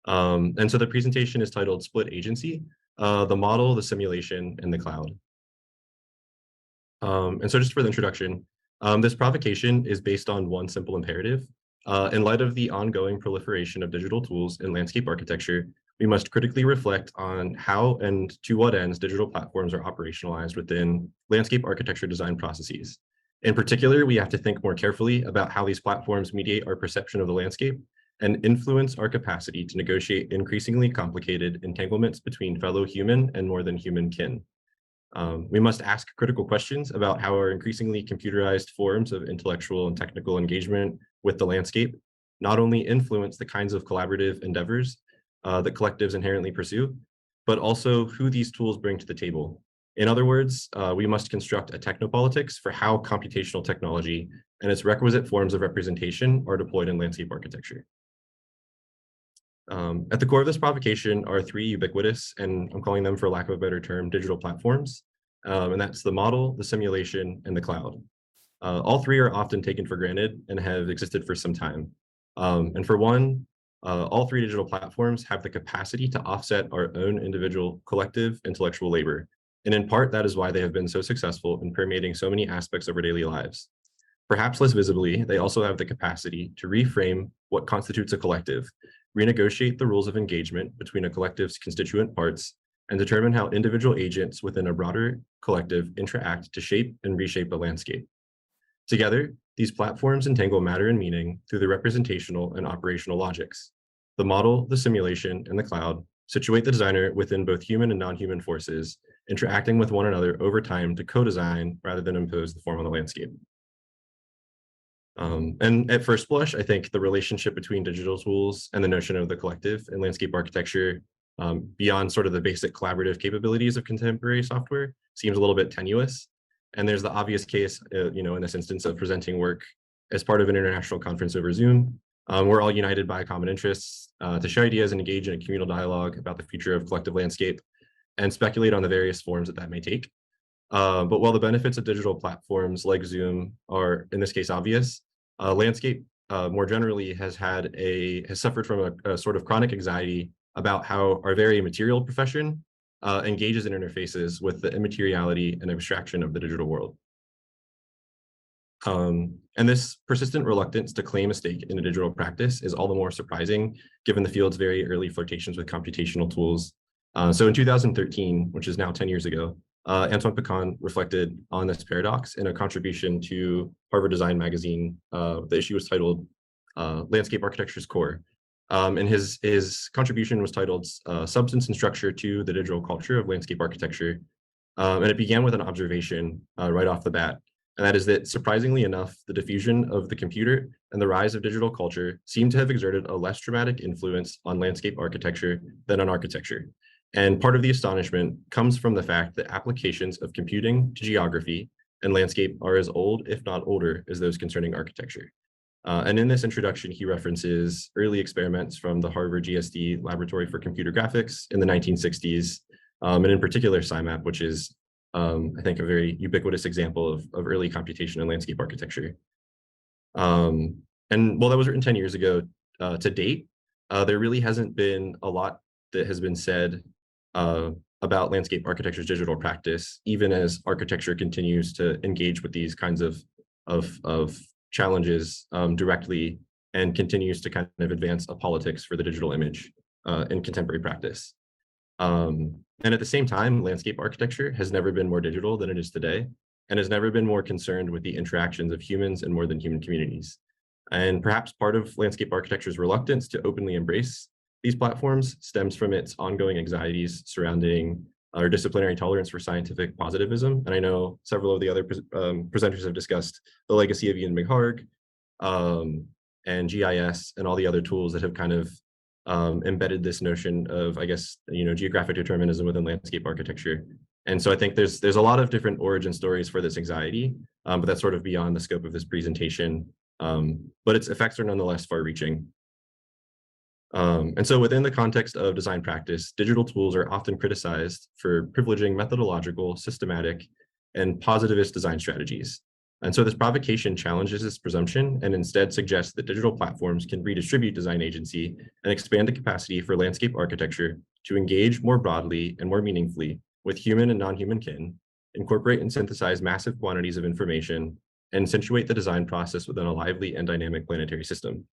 Speaker 17: And so the presentation is titled Split Agency, the Model, the Simulation, and the Cloud. And so just for the introduction, this provocation is based on one simple imperative. In light of the ongoing proliferation of digital tools in landscape architecture, we must critically reflect on how and to what ends digital platforms are operationalized within landscape architecture design processes. In particular, we have to think more carefully about how these platforms mediate our perception of the landscape and influence our capacity to negotiate increasingly complicated entanglements between fellow human and more than human kin. We must ask critical questions about how our increasingly computerized forms of intellectual and technical engagement with the landscape not only influence the kinds of collaborative endeavors that collectives inherently pursue, but also who these tools bring to the table. In other words, we must construct a technopolitics for how computational technology and its requisite forms of representation are deployed in landscape architecture. At the core of this provocation are three ubiquitous, and I'm calling them, for lack of a better term, digital platforms. And that's the model, the simulation, and the cloud. All three are often taken for granted and have existed for some time. And for one, all three digital platforms have the capacity to offset our own individual collective intellectual labor. And in part, that is why they have been so successful in permeating so many aspects of our daily lives. Perhaps less visibly, they also have the capacity to reframe what constitutes a collective, renegotiate the rules of engagement between a collective's constituent parts, and determine how individual agents within a broader collective interact to shape and reshape a landscape. Together, these platforms entangle matter and meaning through the representational and operational logics. The model, the simulation, and the cloud situate the designer within both human and non-human forces, interacting with one another over time to co-design rather than impose the form on the landscape. And at first blush, I think the relationship between digital tools and the notion of the collective in landscape architecture, beyond sort of the basic collaborative capabilities of contemporary software, seems a little bit tenuous. And there's the obvious case, in this instance, of presenting work as part of an international conference over Zoom. We're all united by common interests to share ideas and engage in a communal dialogue about the future of collective landscape and speculate on the various forms that may take. But while the benefits of digital platforms like Zoom are, in this case, obvious, landscape more generally has suffered from a sort of chronic anxiety about how our very material profession engages and interfaces with the immateriality and abstraction of the digital world. And this persistent reluctance to claim a stake in a digital practice is all the more surprising given the field's very early flirtations with computational tools. So in 2013, which is now 10 years ago, Antoine Picon reflected on this paradox in a contribution to Harvard Design Magazine. The issue was titled Landscape Architecture's Core. And his contribution was titled Substance and Structure to the Digital Culture of Landscape Architecture. And it began with an observation right off the bat. And that is that, surprisingly enough, the diffusion of the computer and the rise of digital culture seem to have exerted a less dramatic influence on landscape architecture than on architecture. And part of the astonishment comes from the fact that applications of computing to geography and landscape are as old, if not older, as those concerning architecture. And in this introduction, he references early experiments from the Harvard GSD Laboratory for Computer Graphics in the 1960s, and in particular SciMap, which is, I think, a very ubiquitous example of early computation and landscape architecture. And while that was written 10 years ago, to date, there really hasn't been a lot that has been said about landscape architecture's digital practice, even as architecture continues to engage with these kinds of challenges directly and continues to kind of advance a politics for the digital image in contemporary practice. And at the same time, landscape architecture has never been more digital than it is today, and has never been more concerned with the interactions of humans and more than human communities. And perhaps part of landscape architecture's reluctance to openly embrace these platforms stems from its ongoing anxieties surrounding our disciplinary tolerance for scientific positivism. And I know several of the other presenters have discussed the legacy of Ian McHarg and GIS and all the other tools that have kind of embedded this notion of, I guess, geographic determinism within landscape architecture. And so I think there's a lot of different origin stories for this anxiety, but that's sort of beyond the scope of this presentation. But its effects are nonetheless far-reaching. And so within the context of design practice, digital tools are often criticized for privileging methodological, systematic, and positivist design strategies. And so this provocation challenges this presumption and instead suggests that digital platforms can redistribute design agency and expand the capacity for landscape architecture to engage more broadly and more meaningfully with human and non-human kin, incorporate and synthesize massive quantities of information, and accentuate the design process within a lively and dynamic planetary system.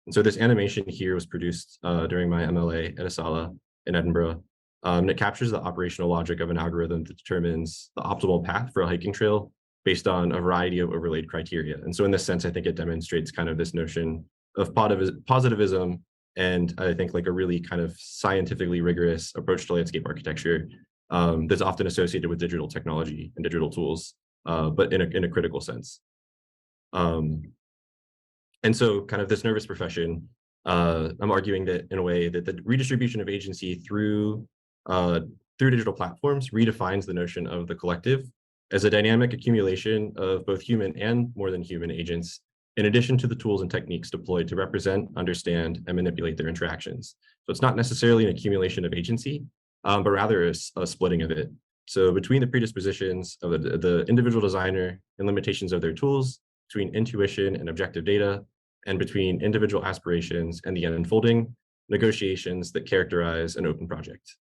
Speaker 17: And so this animation here was produced during my MLA at ESALA in Edinburgh. And it captures the operational logic of an algorithm that determines the optimal path for a hiking trail based on a variety of overlaid criteria. And so in this sense, I think it demonstrates kind of this notion of positivism, and I think like a really kind of scientifically rigorous approach to landscape architecture that's often associated with digital technology and digital tools, but in a critical sense. And so kind of this nervous profession, I'm arguing that in a way that the redistribution of agency through digital platforms redefines the notion of the collective as a dynamic accumulation of both human and more than human agents, in addition to the tools and techniques deployed to represent, understand, and manipulate their interactions. So it's not necessarily an accumulation of agency, but rather a splitting of it. So between the predispositions of the individual designer and limitations of their tools, between intuition and objective data, and between individual aspirations and the unfolding negotiations that characterize an open project.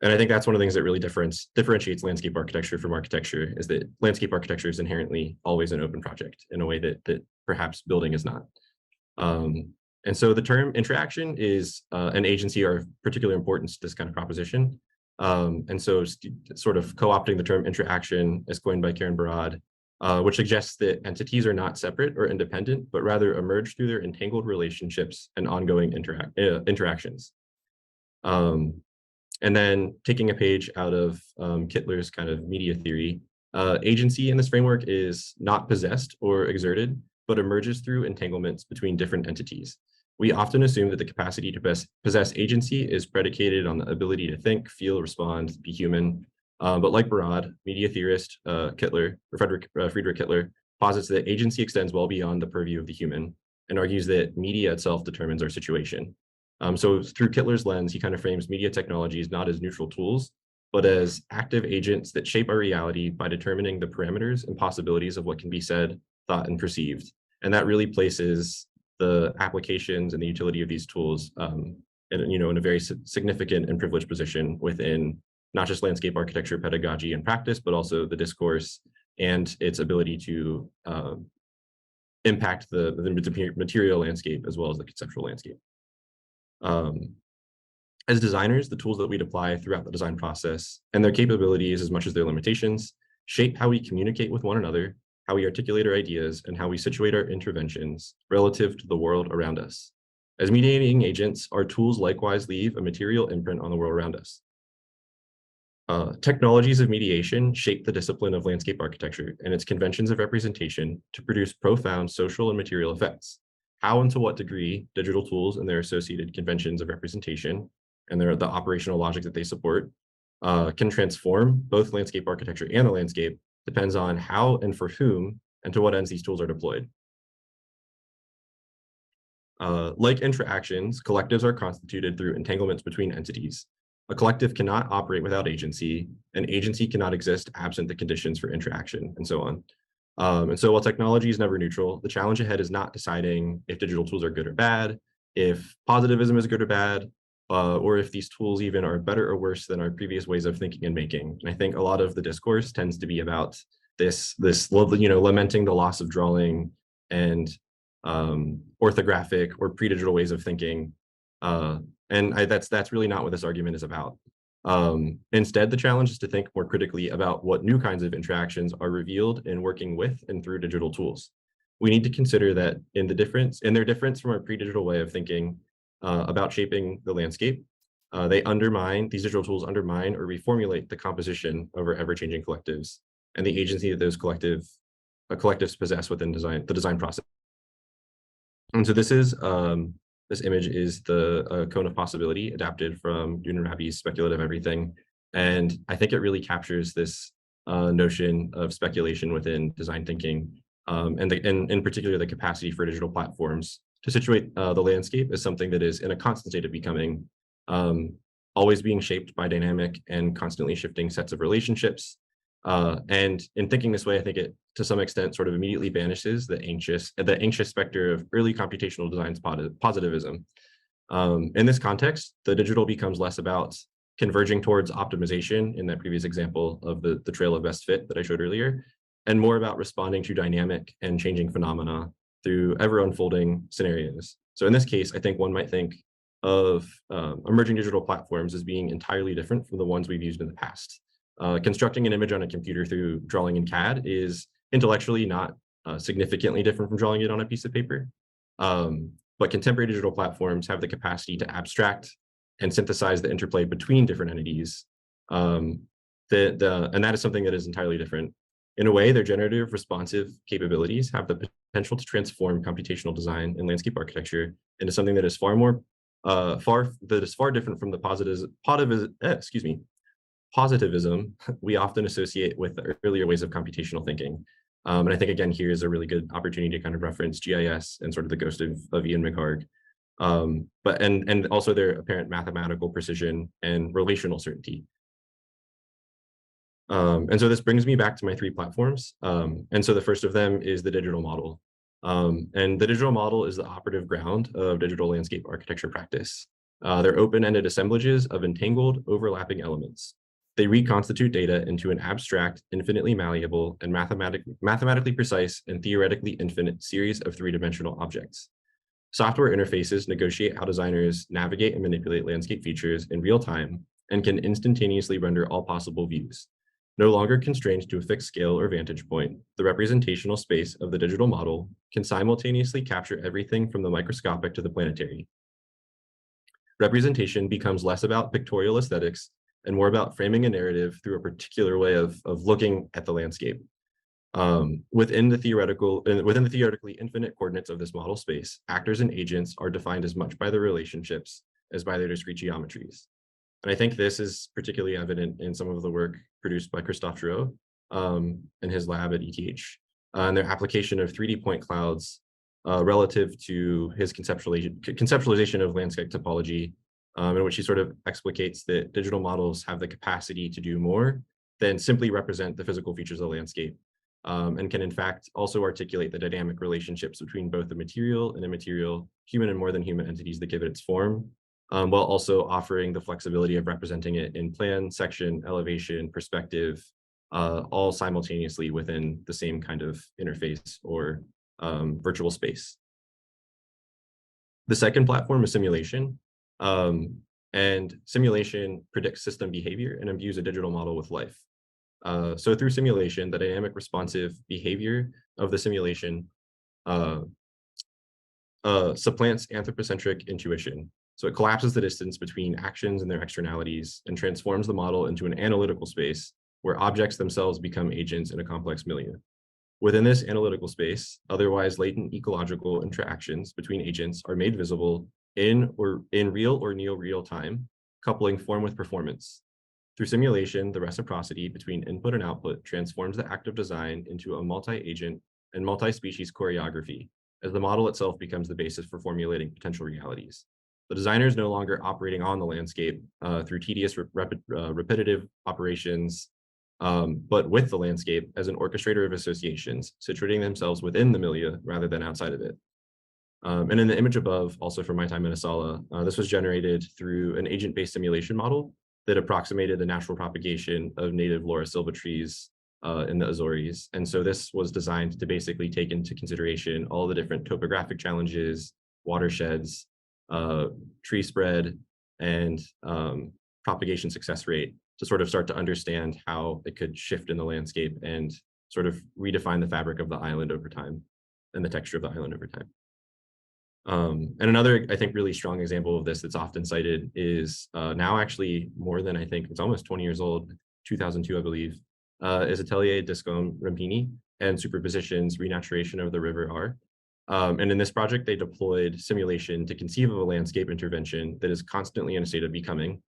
Speaker 17: And I think that's one of the things that really differentiates landscape architecture from architecture, is that landscape architecture is inherently always an open project in a way that perhaps building is not. And so the term interaction is an agency are of particular importance to this kind of proposition. And so sort of co-opting the term interaction as coined by Karen Barad, which suggests that entities are not separate or independent, but rather emerge through their entangled relationships and ongoing interactions. And then taking a page out of Kittler's kind of media theory, agency in this framework is not possessed or exerted, but emerges through entanglements between different entities. We often assume that the capacity to possess agency is predicated on the ability to think, feel, respond, be human. But like Barad, media theorist Kittler, or Friedrich Kittler, posits that agency extends well beyond the purview of the human and argues that media itself determines our situation. So through Kittler's lens, he kind of frames media technologies not as neutral tools, but as active agents that shape our reality by determining the parameters and possibilities of what can be said, thought, and perceived. And that really places the applications and the utility of these tools in a very significant and privileged position within not just landscape architecture, pedagogy, and practice, but also the discourse and its ability to impact the material landscape as well as the conceptual landscape. As designers, the tools that we apply throughout the design process and their capabilities as much as their limitations shape how we communicate with one another, how we articulate our ideas, and how we situate our interventions relative to the world around us. As mediating agents, our tools likewise leave a material imprint on the world around us. Technologies of mediation shape the discipline of landscape architecture and its conventions of representation to produce profound social and material effects. How and to what degree digital tools and their associated conventions of representation and the operational logic that they support can transform both landscape architecture and the landscape depends on how and for whom and to what ends these tools are deployed. Like interactions, collectives are constituted through entanglements between entities. A collective cannot operate without agency, and agency cannot exist absent the conditions for interaction, and so on. And so while technology is never neutral, the challenge ahead is not deciding if digital tools are good or bad, if positivism is good or bad, or if these tools even are better or worse than our previous ways of thinking and making. And I think a lot of the discourse tends to be about this lamenting the loss of drawing and orthographic or pre-digital ways of thinking. That's really not what this argument is about. Instead, the challenge is to think more critically about what new kinds of interactions are revealed in working with and through digital tools. We need to consider that in their difference from our pre-digital way of thinking about shaping the landscape, these digital tools undermine or reformulate the composition of our ever-changing collectives and the agency that those collectives possess within the design process. And so this image is the cone of possibility adapted from Rabi's Speculative Everything. And I think it really captures this notion of speculation within design thinking, and in particular, the capacity for digital platforms to situate the landscape as something that is in a constant state of becoming, always being shaped by dynamic and constantly shifting sets of relationships. And in thinking this way, I think it, to some extent, sort of immediately banishes the anxious specter of early computational design's positivism. In this context, the digital becomes less about converging towards optimization in that previous example of the trail of best fit that I showed earlier, and more about responding to dynamic and changing phenomena through ever unfolding scenarios. So in this case, I think one might think of emerging digital platforms as being entirely different from the ones we've used in the past. Constructing an image on a computer through drawing in CAD is intellectually not significantly different from drawing it on a piece of paper. But contemporary digital platforms have the capacity to abstract and synthesize the interplay between different entities. And that is something that is entirely different. In a way, their generative responsive capabilities have the potential to transform computational design and landscape architecture into something that is far different from the positivism we often associate with the earlier ways of computational thinking. And I think, again, here is a really good opportunity to kind of reference GIS and sort of the ghost of Ian McHarg, and also their apparent mathematical precision and relational certainty. And so this brings me back to my three platforms. And so the first of them is the digital model. And the digital model is the operative ground of digital landscape architecture practice. They're open-ended assemblages of entangled, overlapping elements. They reconstitute data into an abstract, infinitely malleable, and mathematically precise and theoretically infinite series of three-dimensional objects. Software interfaces negotiate how designers navigate and manipulate landscape features in real time and can instantaneously render all possible views. No longer constrained to a fixed scale or vantage point, the representational space of the digital model can simultaneously capture everything from the microscopic to the planetary. Representation becomes less about pictorial aesthetics and more about framing a narrative through a particular way of looking at the landscape. Within the theoretically infinite coordinates of this model space, actors and agents are defined as much by their relationships as by their discrete geometries. And I think this is particularly evident in some of the work produced by Christophe Drouot in his lab at ETH, and their application of 3D point clouds relative to his conceptualization of landscape topology, in which he sort of explicates that digital models have the capacity to do more than simply represent the physical features of the landscape, and can in fact also articulate the dynamic relationships between both the material and immaterial, human and more than human entities that give it its form, while also offering the flexibility of representing it in plan, section, elevation, perspective, all simultaneously within the same kind of interface or virtual space. The second platform is simulation. And simulation predicts system behavior and imbues a digital model with life. So through simulation, the dynamic responsive behavior of the simulation supplants anthropocentric intuition. So it collapses the distance between actions and their externalities and transforms the model into an analytical space where objects themselves become agents in a complex milieu. Within this analytical space, otherwise latent ecological interactions between agents are made visible in real or neo-real time, coupling form with performance. Through simulation, the reciprocity between input and output transforms the act of design into a multi-agent and multi-species choreography, as the model itself becomes the basis for formulating potential realities. The designer is no longer operating on the landscape through tedious, repetitive operations, but with the landscape as an orchestrator of associations, situating themselves within the milieu rather than outside of it. And in the image above, also from my time in Asala, this was generated through an agent-based simulation model that approximated the natural propagation of native Laura silva trees in the Azores. And so this was designed to basically take into consideration all the different topographic challenges, watersheds, tree spread, and propagation success rate to sort of start to understand how it could shift in the landscape and sort of redefine the fabric of the island over time and the texture of the island over time. And another, I think, really strong example of this that's often cited is now actually more than, I think, it's almost 20 years old, 2002, I believe, is Atelier Discom Rampini and Superposition's renaturation of the River R. And in this project, they deployed simulation to conceive of a landscape intervention that is constantly in a state of becoming.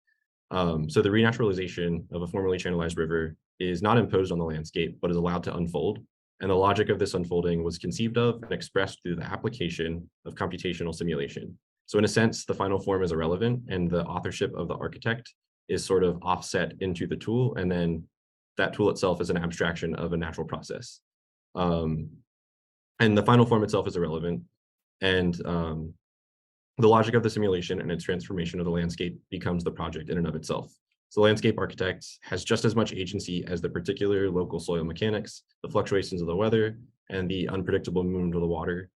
Speaker 17: So the renaturalization of a formerly channelized river is not imposed on the landscape, but is allowed to unfold. And the logic of this unfolding was conceived of and expressed through the application of computational simulation. So in a sense, the final form is irrelevant, and the authorship of the architect is sort of offset into the tool, and then that tool itself is an abstraction of a natural process. And the final form itself is irrelevant, and the logic of the simulation and its transformation of the landscape becomes the project in and of itself. So the landscape architect has just as much agency as the particular local soil mechanics, the fluctuations of the weather, and the unpredictable movement of the water,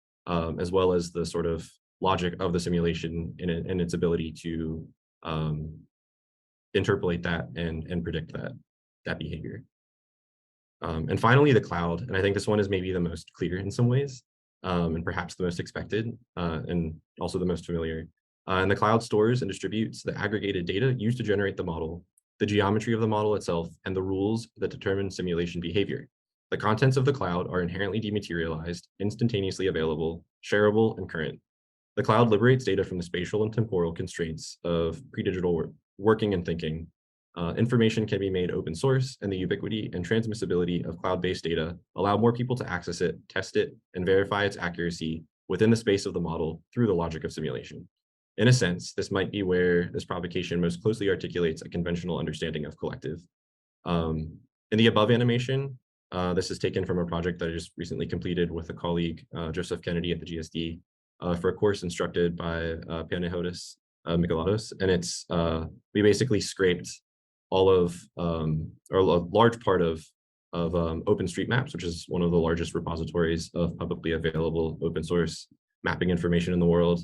Speaker 17: as well as the sort of logic of the simulation and its ability to interpolate that and predict that behavior. And finally, the cloud, and I think this one is maybe the most clear in some ways, and perhaps the most expected, and also the most familiar. And the cloud stores and distributes the aggregated data used to generate the model, the geometry of the model itself, and the rules that determine simulation behavior. The contents of the cloud are inherently dematerialized, instantaneously available, shareable, and current. The cloud liberates data from the spatial and temporal constraints of pre-digital working and thinking. Information can be made open source, and the ubiquity and transmissibility of cloud-based data allow more people to access it, test it, and verify its accuracy within the space of the model through the logic of simulation. In a sense, this might be where this provocation most closely articulates a conventional understanding of collective. In the above animation, this is taken from a project that I just recently completed with a colleague, Joseph Kennedy at the GSD, for a course instructed by Pianejotis Mikelatos. And it's, we basically scraped all of, or a large part of OpenStreetMaps, which is one of the largest repositories of publicly available open source mapping information in the world,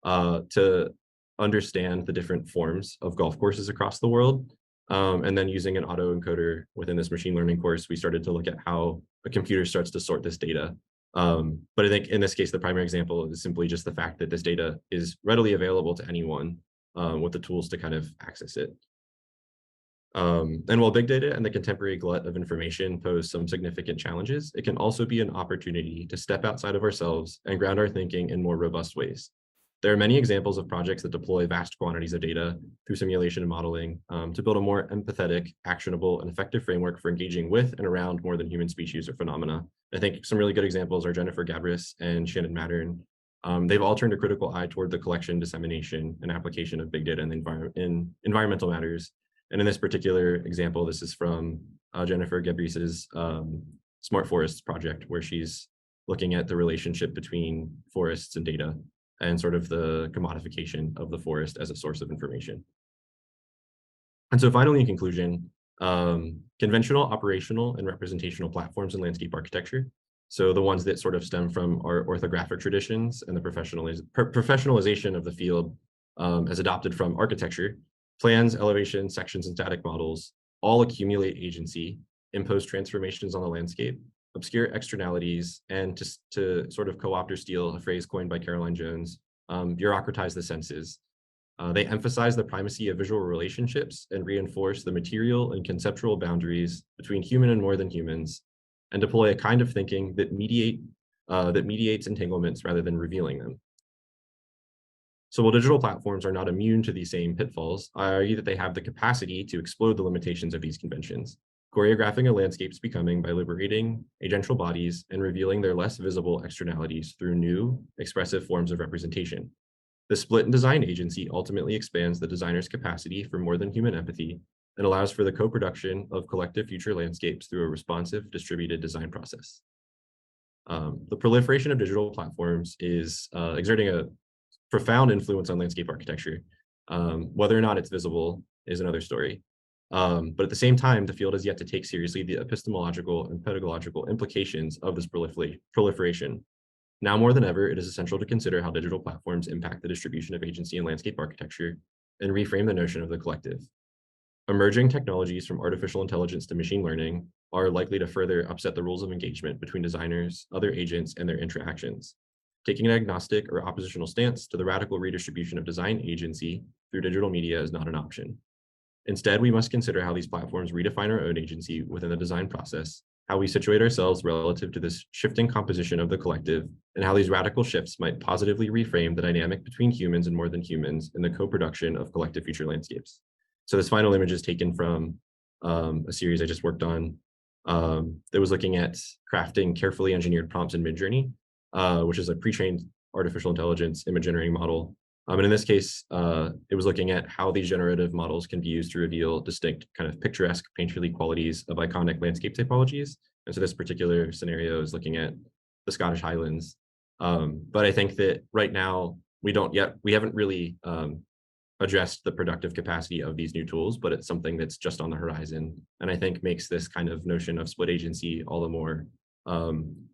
Speaker 17: to understand the different forms of golf courses across the world. And then using an autoencoder within this machine learning course, we started to look at how a computer starts to sort this data. But I think in this case, the primary example is simply just the fact that this data is readily available to anyone with the tools to kind of access it. And while big data and the contemporary glut of information pose some significant challenges, it can also be an opportunity to step outside of ourselves and ground our thinking in more robust ways. There are many examples of projects that deploy vast quantities of data through simulation and modeling to build a more empathetic, actionable, and effective framework for engaging with and around more than human species or phenomena. I think some really good examples are Jennifer Gabris and Shannon Mattern. They've all turned a critical eye toward the collection, dissemination, and application of big data in environmental matters. And in this particular example, this is from Jennifer Gabris's Smart Forests project, where she's looking at the relationship between forests and data, and sort of the commodification of the forest as a source of information. And so finally, in conclusion, conventional, operational, and representational platforms in landscape architecture, so the ones that sort of stem from our orthographic traditions and the professionalization of the field as adopted from architecture, plans, elevations, sections, and static models all accumulate agency, impose transformations on the landscape, obscure externalities, and to sort of co-opt or steal a phrase coined by Caroline Jones, bureaucratize the senses. They emphasize the primacy of visual relationships and reinforce the material and conceptual boundaries between human and more than humans, and deploy a kind of thinking that mediates entanglements rather than revealing them. So while digital platforms are not immune to these same pitfalls, I argue that they have the capacity to explode the limitations of these conventions. choreographing a landscape's becoming by liberating agential bodies and revealing their less visible externalities through new, expressive forms of representation. The split in design agency ultimately expands the designer's capacity for more than human empathy and allows for the co-production of collective future landscapes through a responsive, distributed design process. The proliferation of digital platforms is exerting a profound influence on landscape architecture. Whether or not it's visible is another story. But at the same time, the field has yet to take seriously the epistemological and pedagogical implications of this proliferation. Now more than ever, it is essential to consider how digital platforms impact the distribution of agency in landscape architecture and reframe the notion of the collective. Emerging technologies from artificial intelligence to machine learning are likely to further upset the rules of engagement between designers, other agents, and their interactions. Taking an agnostic or oppositional stance to the radical redistribution of design agency through digital media is not an option. Instead, we must consider how these platforms redefine our own agency within the design process, how we situate ourselves relative to this shifting composition of the collective, and how these radical shifts might positively reframe the dynamic between humans and more than humans in the co-production of collective future landscapes. So this final image is taken from a series I just worked on that was looking at crafting carefully engineered prompts in Midjourney, which is a pre-trained artificial intelligence image generating model. And in this case, it was looking at how these generative models can be used to reveal distinct kind of picturesque, painterly qualities of iconic landscape typologies. And so this particular scenario is looking at the Scottish Highlands. But I think that right now, we haven't really addressed the productive capacity of these new tools, but it's something that's just on the horizon. And I think makes this kind of notion of split agency all the more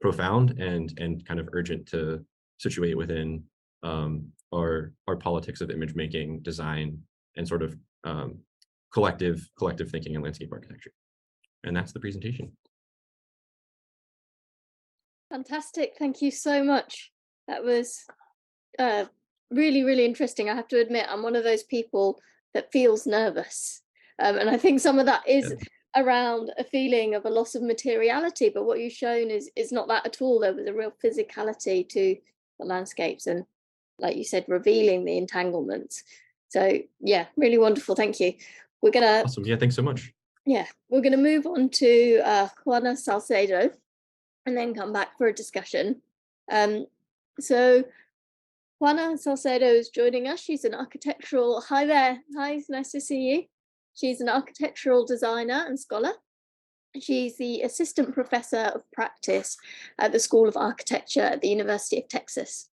Speaker 17: profound and kind of urgent to situate within our politics of image making, design, and sort of collective thinking in landscape architecture. And that's the presentation.
Speaker 2: Fantastic. Thank you so much. That was really, really interesting. I have to admit, I'm one of those people that feels nervous. And I think some of that is around a feeling of a loss of materiality, but what you've shown is not that at all. There was a real physicality to the landscapes and, like you said, revealing the entanglements. So yeah, really wonderful. Thank you. We're gonna
Speaker 17: Awesome. Yeah, thanks so much.
Speaker 2: Yeah, we're gonna move on to Juana Salcedo and then come back for a discussion. So Juana Salcedo is joining us. She's an architectural, hi there, hi, it's nice to see you. She's an architectural designer and scholar. She's the assistant professor of practice at the School of Architecture at the University of Texas.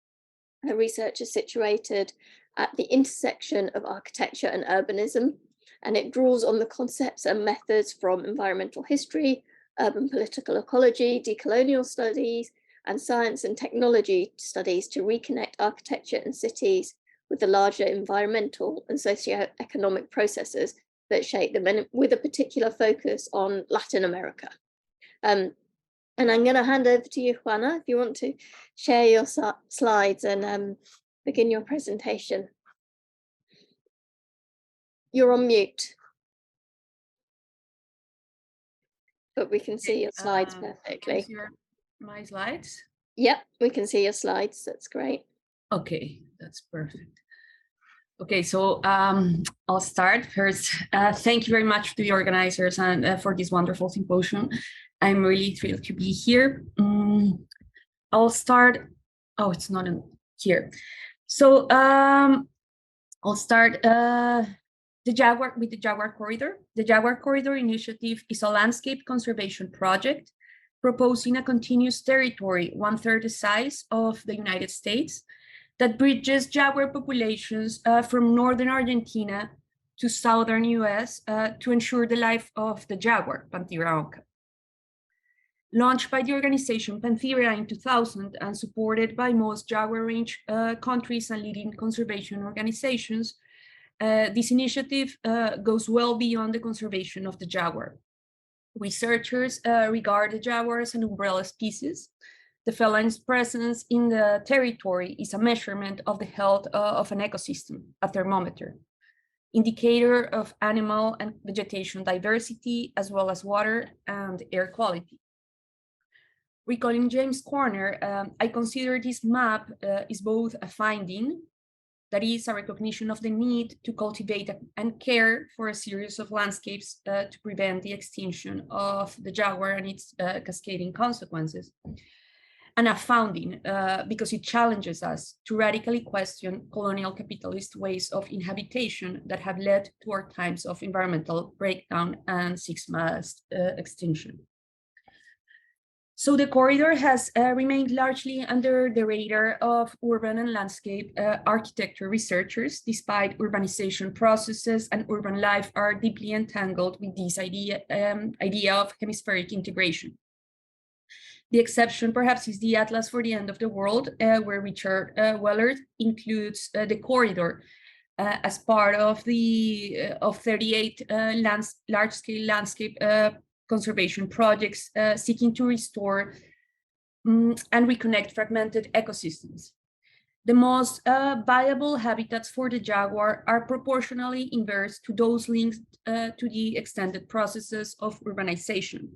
Speaker 2: Her research is situated at the intersection of architecture and urbanism, and it draws on the concepts and methods from environmental history, urban political ecology, decolonial studies, and science and technology studies to reconnect architecture and cities with the larger environmental and socio-economic processes that shape them, and with a particular focus on Latin America. And I'm going to hand over to you, Juana, if you want to share your slides and begin your presentation. You're on mute, but we can see your slides perfectly.
Speaker 18: My slides?
Speaker 2: Yep, we can see your slides. That's great.
Speaker 18: Okay, that's perfect. Okay, so I'll start first. Thank you very much to the organizers and for this wonderful symposium. I'm really thrilled to be here. I'll start. Oh, it's not in here. So I'll start with the Jaguar Corridor. The Jaguar Corridor Initiative is a landscape conservation project proposing a continuous territory 1/3 the size of the United States that bridges jaguar populations from northern Argentina to southern US to ensure the life of the jaguar, Panthera onca. Launched by the organization Panthera in 2000 and supported by most jaguar range countries and leading conservation organizations, this initiative goes well beyond the conservation of the jaguar. Researchers regard the jaguar as an umbrella species. The feline's presence in the territory is a measurement of the health of an ecosystem, a thermometer, indicator of animal and vegetation diversity, as well as water and air quality. Recalling James Corner, I consider this map is both a finding That is a recognition of the need to cultivate and care for a series of landscapes to prevent the extinction of the jaguar and its cascading consequences. And a founding because it challenges us to radically question colonial capitalist ways of inhabitation that have led to our times of environmental breakdown and six-mass extinction. So the corridor has remained largely under the radar of urban and landscape architecture researchers, despite urbanization processes and urban life are deeply entangled with this idea of hemispheric integration. The exception, perhaps, is the Atlas for the End of the World, where Richard Wellard includes the corridor as part of the 38 large-scale landscape conservation projects seeking to restore and reconnect fragmented ecosystems. The most viable habitats for the jaguar are proportionally inverse to those linked to the extended processes of urbanization.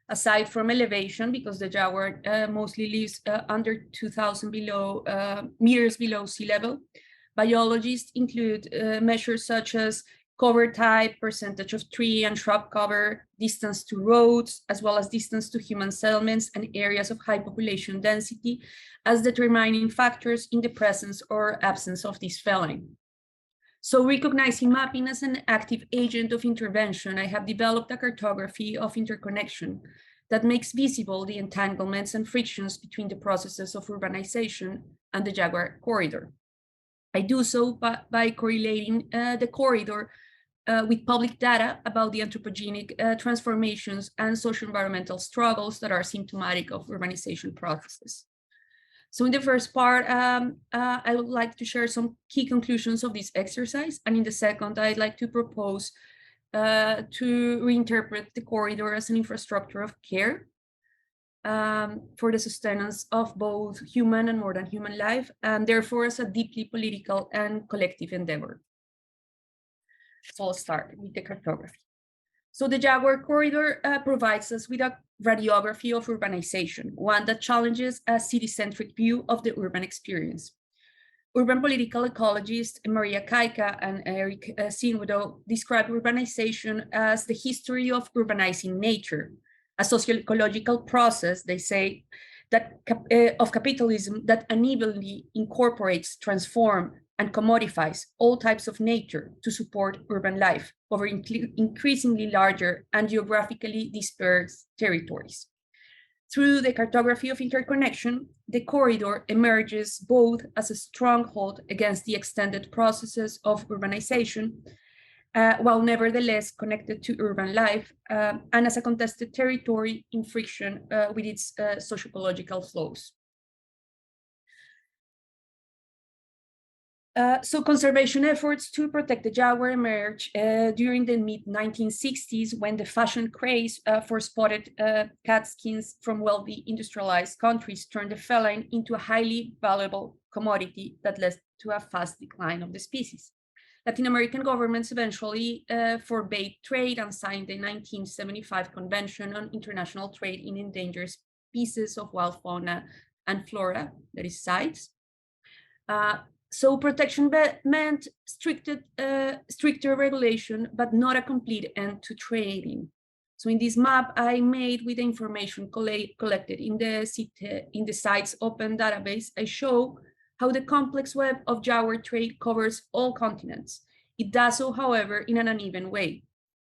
Speaker 18: Aside from elevation, because the jaguar mostly lives under 2,000 meters below sea level, biologists include measures such as cover type, percentage of tree and shrub cover, distance to roads, as well as distance to human settlements and areas of high population density as determining factors in the presence or absence of this feline. So recognizing mapping as an active agent of intervention, I have developed a cartography of interconnection that makes visible the entanglements and frictions between the processes of urbanization and the jaguar corridor. I do so by correlating the corridor with public data about the anthropogenic transformations and socio-environmental struggles that are symptomatic of urbanization processes. So in the first part, I would like to share some key conclusions of this exercise. And in the second, I'd like to propose to reinterpret the corridor as an infrastructure of care for the sustenance of both human and more than human life, and therefore as a deeply political and collective endeavor. So I'll start with the cartography. So the jaguar corridor provides us with a radiography of urbanization, one that challenges a city-centric view of the urban experience. Urban political ecologists Maria Kaika and Eric Sinwidow describe urbanization as the history of urbanizing nature, a socio-ecological process, they say, that of capitalism that unevenly incorporates, transforms, and commodifies all types of nature to support urban life over increasingly larger and geographically dispersed territories. Through the cartography of interconnection, the corridor emerges both as a stronghold against the extended processes of urbanization, while nevertheless connected to urban life, and as a contested territory in friction with its socio-ecological flows. So conservation efforts to protect the jaguar emerged during the mid-1960s when the fashion craze for spotted cat skins from wealthy industrialized countries turned the feline into a highly valuable commodity that led to a fast decline of the species. Latin American governments eventually forbade trade and signed the 1975 Convention on International Trade in Endangered Species of Wild Fauna and Flora, that is CITES. So protection meant stricter regulation, but not a complete end to trading. So in this map I made with the information collected in the CITES open database, I show how the complex web of jaguar trade covers all continents. It does so, however, in an uneven way.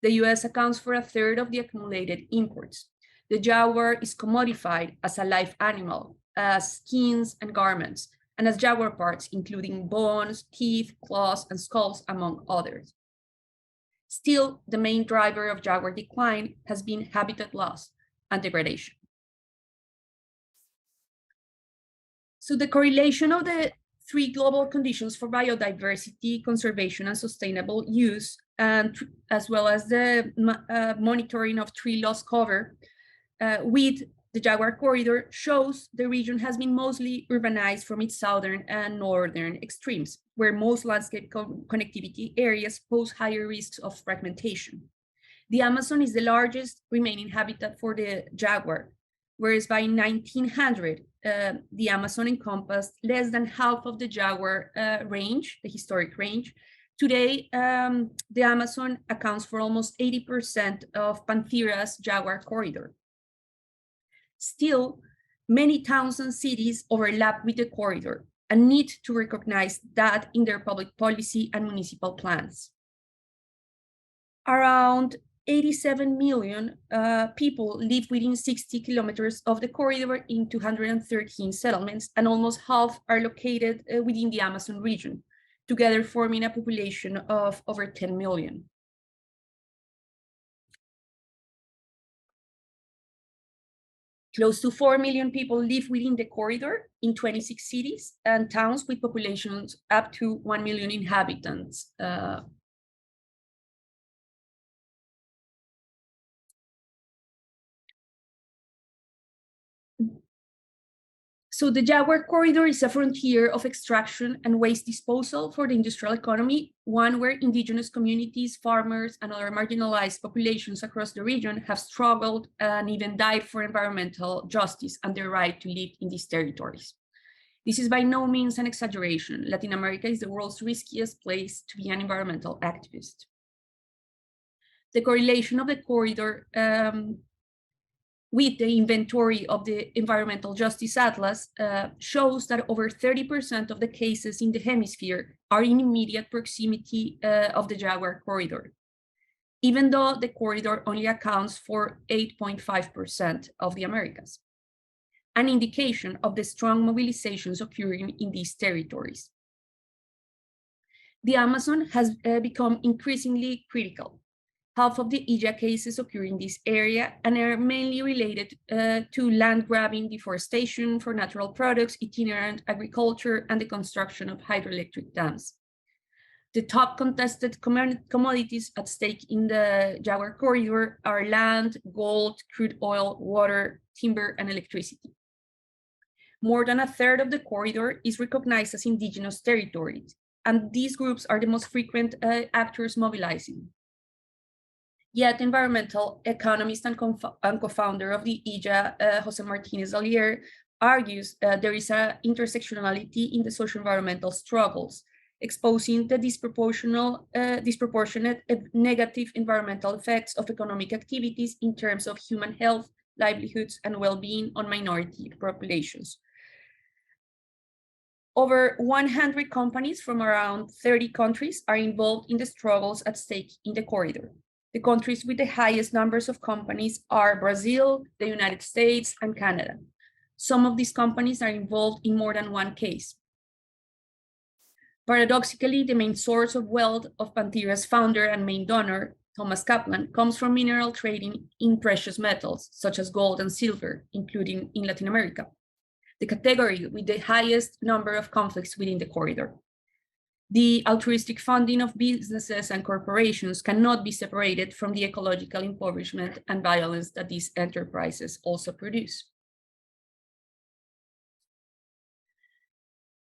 Speaker 18: The US accounts for a third of the accumulated imports. The jaguar is commodified as a live animal, as skins and garments, and as jaguar parts, including bones, teeth, claws, and skulls, among others. Still, the main driver of jaguar decline has been habitat loss and degradation. So the correlation of the three global conditions for biodiversity, conservation, and sustainable use, and as well as the monitoring of tree loss cover with the jaguar corridor shows the region has been mostly urbanized from its southern and northern extremes, where most landscape connectivity areas pose higher risks of fragmentation. The Amazon is the largest remaining habitat for the jaguar, whereas by 1900, the Amazon encompassed less than half of the jaguar range, the historic range. Today, the Amazon accounts for almost 80% of Panthera's jaguar corridor. Still, many towns and cities overlap with the corridor and need to recognize that in their public policy and municipal plans. Around 87 million people live within 60 kilometers of the corridor in 213 settlements, and almost half are located within the Amazon region, together forming a population of over 10 million. Close to 4 million people live within the corridor in 26 cities and towns with populations up to 1 million inhabitants. So the jaguar corridor is a frontier of extraction and waste disposal for the industrial economy, one where indigenous communities, farmers, and other marginalized populations across the region have struggled and even died for environmental justice and their right to live in these territories. This is by no means an exaggeration. Latin America is the world's riskiest place to be an environmental activist. The correlation of the corridor with the inventory of the Environmental Justice Atlas shows that over 30% of the cases in the hemisphere are in immediate proximity of the jaguar corridor, even though the corridor only accounts for 8.5% of the Americas, an indication of the strong mobilizations occurring in these territories. The Amazon has become increasingly critical. Half of the IJA cases occur in this area and are mainly related to land grabbing, deforestation for natural products, itinerant agriculture, and the construction of hydroelectric dams. The top contested commodities at stake in the jaguar corridor are land, gold, crude oil, water, timber, and electricity. More than a third of the corridor is recognized as indigenous territories, and these groups are the most frequent actors mobilizing. Yet environmental economist and co-founder of the IJA, Jose Martinez Alier, argues there is an intersectionality in the socio-environmental struggles, exposing the disproportionate negative environmental effects of economic activities in terms of human health, livelihoods, and well-being on minority populations. Over 100 companies from around 30 countries are involved in the struggles at stake in the corridor. The countries with the highest numbers of companies are Brazil, the United States, and Canada. Some of these companies are involved in more than one case. Paradoxically, the main source of wealth of Panthera's founder and main donor, Thomas Kaplan, comes from mineral trading in precious metals, such as gold and silver, including in Latin America, the category with the highest number of conflicts within the corridor. The altruistic funding of businesses and corporations cannot be separated from the ecological impoverishment and violence that these enterprises also produce.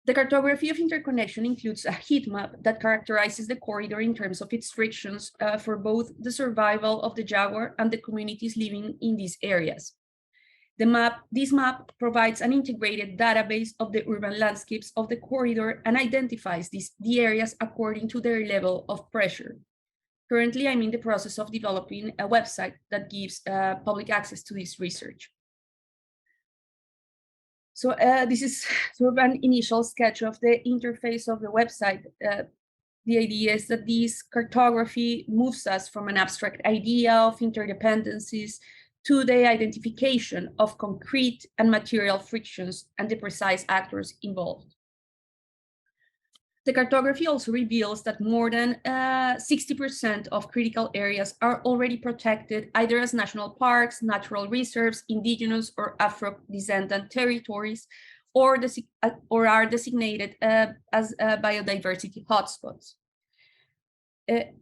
Speaker 18: The cartography of interconnection includes a heat map that characterizes the corridor in terms of its frictions for both the survival of the jaguar and the communities living in these areas. This map provides an integrated database of the urban landscapes of the corridor and identifies the areas according to their level of pressure. Currently, I'm in the process of developing a website that gives public access to this research. So this is sort of an initial sketch of the interface of the website. The idea is that this cartography moves us from an abstract idea of interdependencies to the identification of concrete and material frictions and the precise actors involved. The cartography also reveals that more than 60% of critical areas are already protected either as national parks, natural reserves, indigenous or Afro-descendant territories, or are designated as biodiversity hotspots.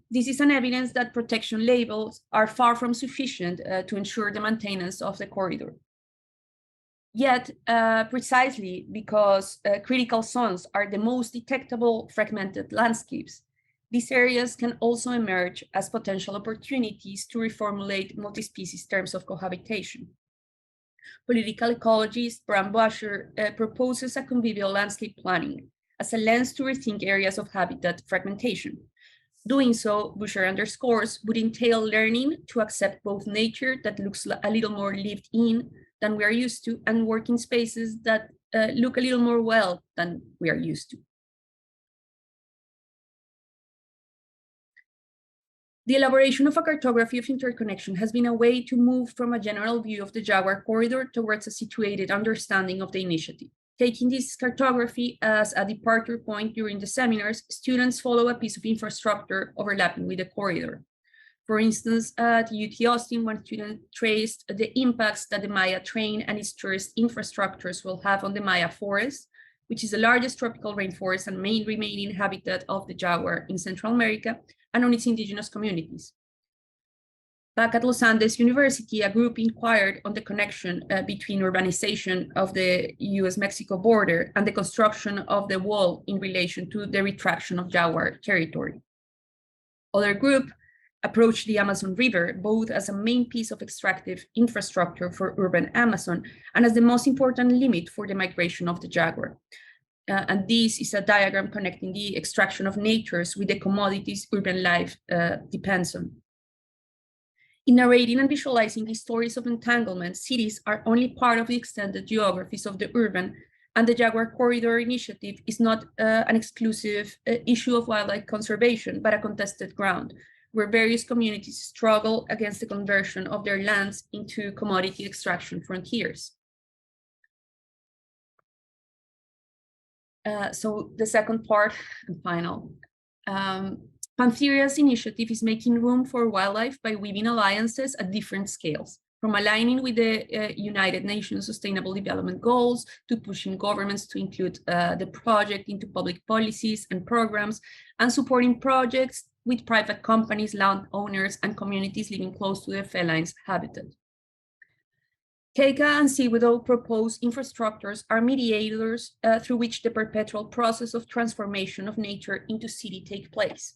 Speaker 18: This is an evidence that protection labels are far from sufficient to ensure the maintenance of the corridor. Yet, precisely because critical zones are the most detectable fragmented landscapes, these areas can also emerge as potential opportunities to reformulate multi-species terms of cohabitation. Political ecologist Bram Washer proposes a convivial landscape planning as a lens to rethink areas of habitat fragmentation. Doing so, Busher underscores, would entail learning to accept both nature that looks a little more lived in than we are used to, and working spaces that look a little more well than we are used to. The elaboration of a cartography of interconnection has been a way to move from a general view of the Jaguar corridor towards a situated understanding of the initiative. Taking this cartography as a departure point during the seminars, students follow a piece of infrastructure overlapping with the corridor. For instance, at UT Austin, one student traced the impacts that the Maya train and its tourist infrastructures will have on the Maya forest, which is the largest tropical rainforest and main remaining habitat of the jaguar in Central America, and on its indigenous communities. Back at Los Andes University, a group inquired on the connection between urbanization of the US-Mexico border and the construction of the wall in relation to the retraction of jaguar territory. Other group approached the Amazon River both as a main piece of extractive infrastructure for urban Amazon and as the most important limit for the migration of the jaguar. And this is a diagram connecting the extraction of natures with the commodities urban life depends on. In narrating and visualizing the stories of entanglement, cities are only part of the extended geographies of the urban, and the Jaguar Corridor Initiative is not an exclusive issue of wildlife conservation, but a contested ground, where various communities struggle against the conversion of their lands into commodity extraction frontiers. So the second part and final. Pantheria's initiative is making room for wildlife by weaving alliances at different scales, from aligning with the United Nations Sustainable Development Goals to pushing governments to include the project into public policies and programs, and supporting projects with private companies, landowners, and communities living close to the feline's habitat. Keika and Seawidow proposed infrastructures are mediators through which the perpetual process of transformation of nature into city takes place.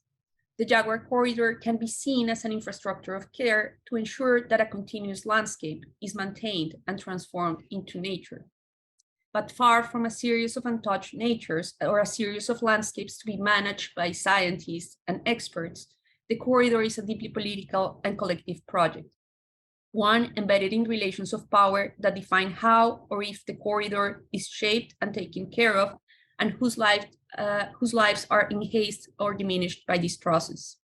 Speaker 18: The Jaguar Corridor can be seen as an infrastructure of care to ensure that a continuous landscape is maintained and transformed into nature. But far from a series of untouched natures or a series of landscapes to be managed by scientists and experts, the corridor is a deeply political and collective project. One embedded in relations of power that define how or if the corridor is shaped and taken care of, and whose lives are enhanced or diminished by this process.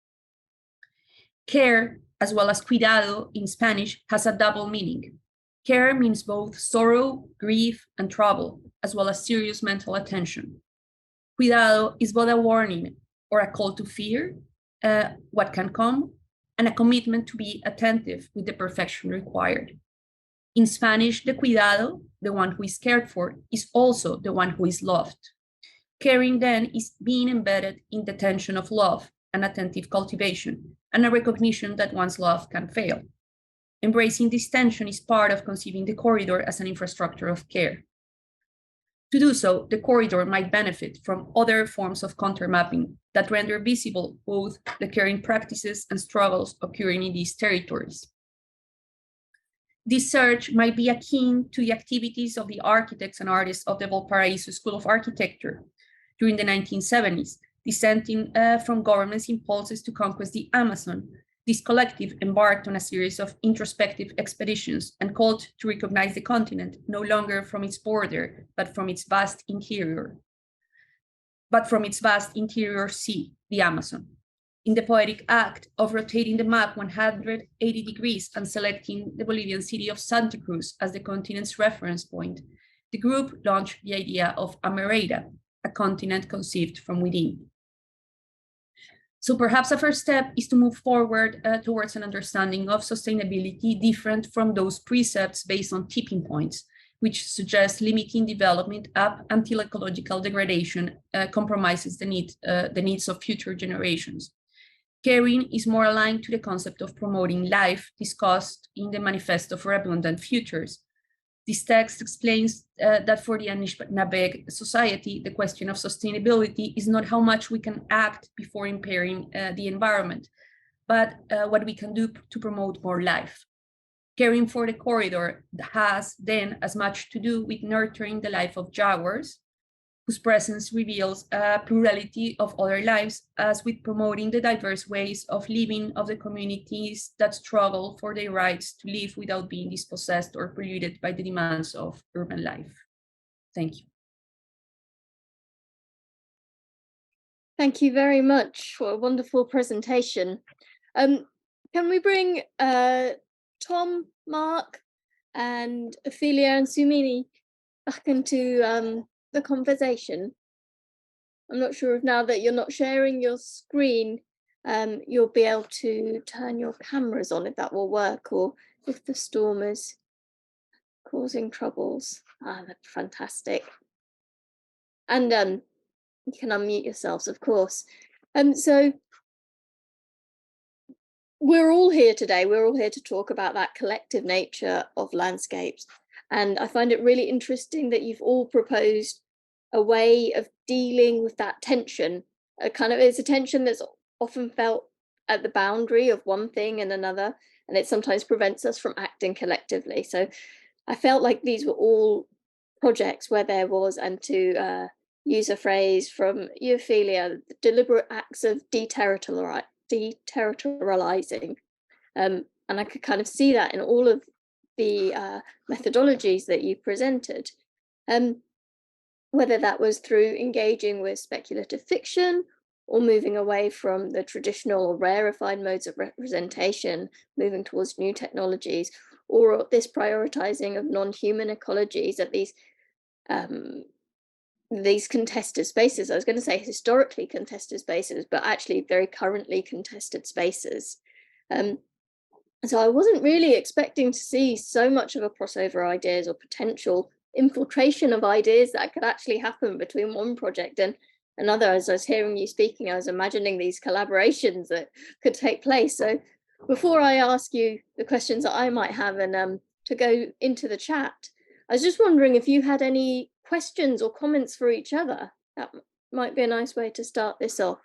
Speaker 18: Care, as well as cuidado in Spanish, has a double meaning. Care means both sorrow, grief, and trouble, as well as serious mental attention. Cuidado is both a warning or a call to fear what can come, and a commitment to be attentive with the perfection required. In Spanish, the cuidado, the one who is cared for, is also the one who is loved. Caring then is being embedded in the tension of love and attentive cultivation, and a recognition that one's love can fail. Embracing this tension is part of conceiving the corridor as an infrastructure of care. To do so, the corridor might benefit from other forms of countermapping that render visible both the caring practices and struggles occurring in these territories. This search might be akin to the activities of the architects and artists of the Valparaiso School of Architecture during the 1970s, dissenting from government's impulses to conquest the Amazon. This collective embarked on a series of introspective expeditions and called to recognize the continent no longer from its border, but from its vast interior sea, the Amazon. In the poetic act of rotating the map 180 degrees and selecting the Bolivian city of Santa Cruz as the continent's reference point, the group launched the idea of Amereda, a continent conceived from within. So perhaps a first step is to move forward towards an understanding of sustainability different from those precepts based on tipping points, which suggest limiting development up until ecological degradation compromises the needs of future generations. Caring is more aligned to the concept of promoting life discussed in the Manifesto for Abundant Futures. This text explains that for the Anishinaabe society, the question of sustainability is not how much we can act before impairing the environment, but what we can do to promote more life. Caring for the corridor has then as much to do with nurturing the life of jaguars, whose presence reveals a plurality of other lives, as with promoting the diverse ways of living of the communities that struggle for their rights to live without being dispossessed or polluted by the demands of urban life. Thank you.
Speaker 2: Thank you very much for a wonderful presentation. Can we bring Tom, Mark, and Ophelia and Sumini back into the conversation? I'm not sure if now that you're not sharing your screen, you'll be able to turn your cameras on, if that will work, or if the storm is causing troubles. That's fantastic. And you can unmute yourselves, of course. So we're all here today. We're all here to talk about that collective nature of landscapes. And I find it really interesting that you've all proposed a way of dealing with that tension. It's a tension that's often felt at the boundary of one thing and another, and it sometimes prevents us from acting collectively. So I felt like these were all projects where there was, and to use a phrase from Ophelia, deliberate acts of deterritorializing. And I could kind of see that in all of the methodologies that you presented. Whether that was through engaging with speculative fiction or moving away from the traditional or rarefied modes of representation, moving towards new technologies, or this prioritizing of non-human ecologies at these contested spaces. I was going to say historically contested spaces, but actually very currently contested spaces. So I wasn't really expecting to see so much of a crossover of ideas or potential infiltration of ideas that could actually happen between one project and another. As I was hearing you speaking, I was imagining these collaborations that could take place. So before I ask you the questions that I might have and to go into the chat, I was just wondering if you had any questions or comments for each other. That might be a nice way to start this off.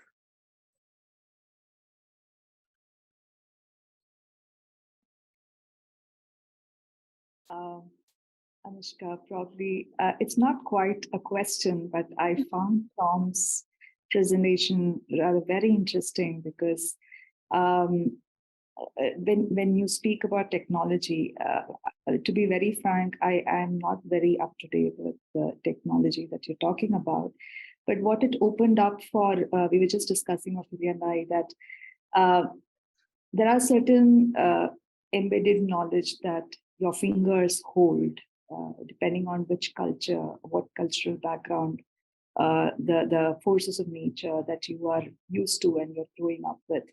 Speaker 15: Anushka, probably it's not quite a question, but I found Tom's presentation rather very interesting because when you speak about technology, to be very frank, I am not very up to date with the technology that you're talking about. But what it opened up for, we were just discussing, Ophelia and I, that there are certain embedded knowledge that your fingers hold, depending on which culture, what cultural background, the forces of nature that you are used to and you're growing up with.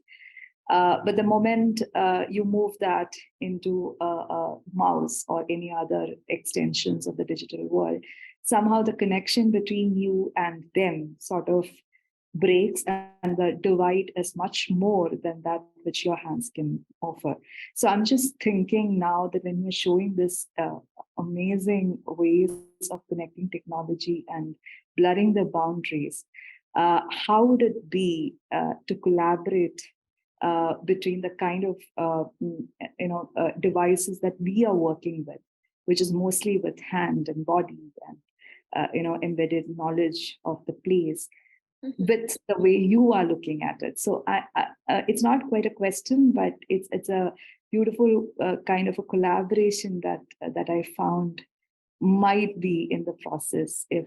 Speaker 15: But the moment you move that into a mouse or any other extensions of the digital world, somehow the connection between you and them sort of breaks, and the divide is much more than that which your hands can offer. So I'm just thinking now that when you're showing this amazing ways of connecting technology and blurring the boundaries, how would it be to collaborate between the kind of devices that we are working with, which is mostly with hand and body and embedded knowledge of the place, with the way you are looking at it. So it's not quite a question, but it's a beautiful kind of a collaboration that I found might be in the process if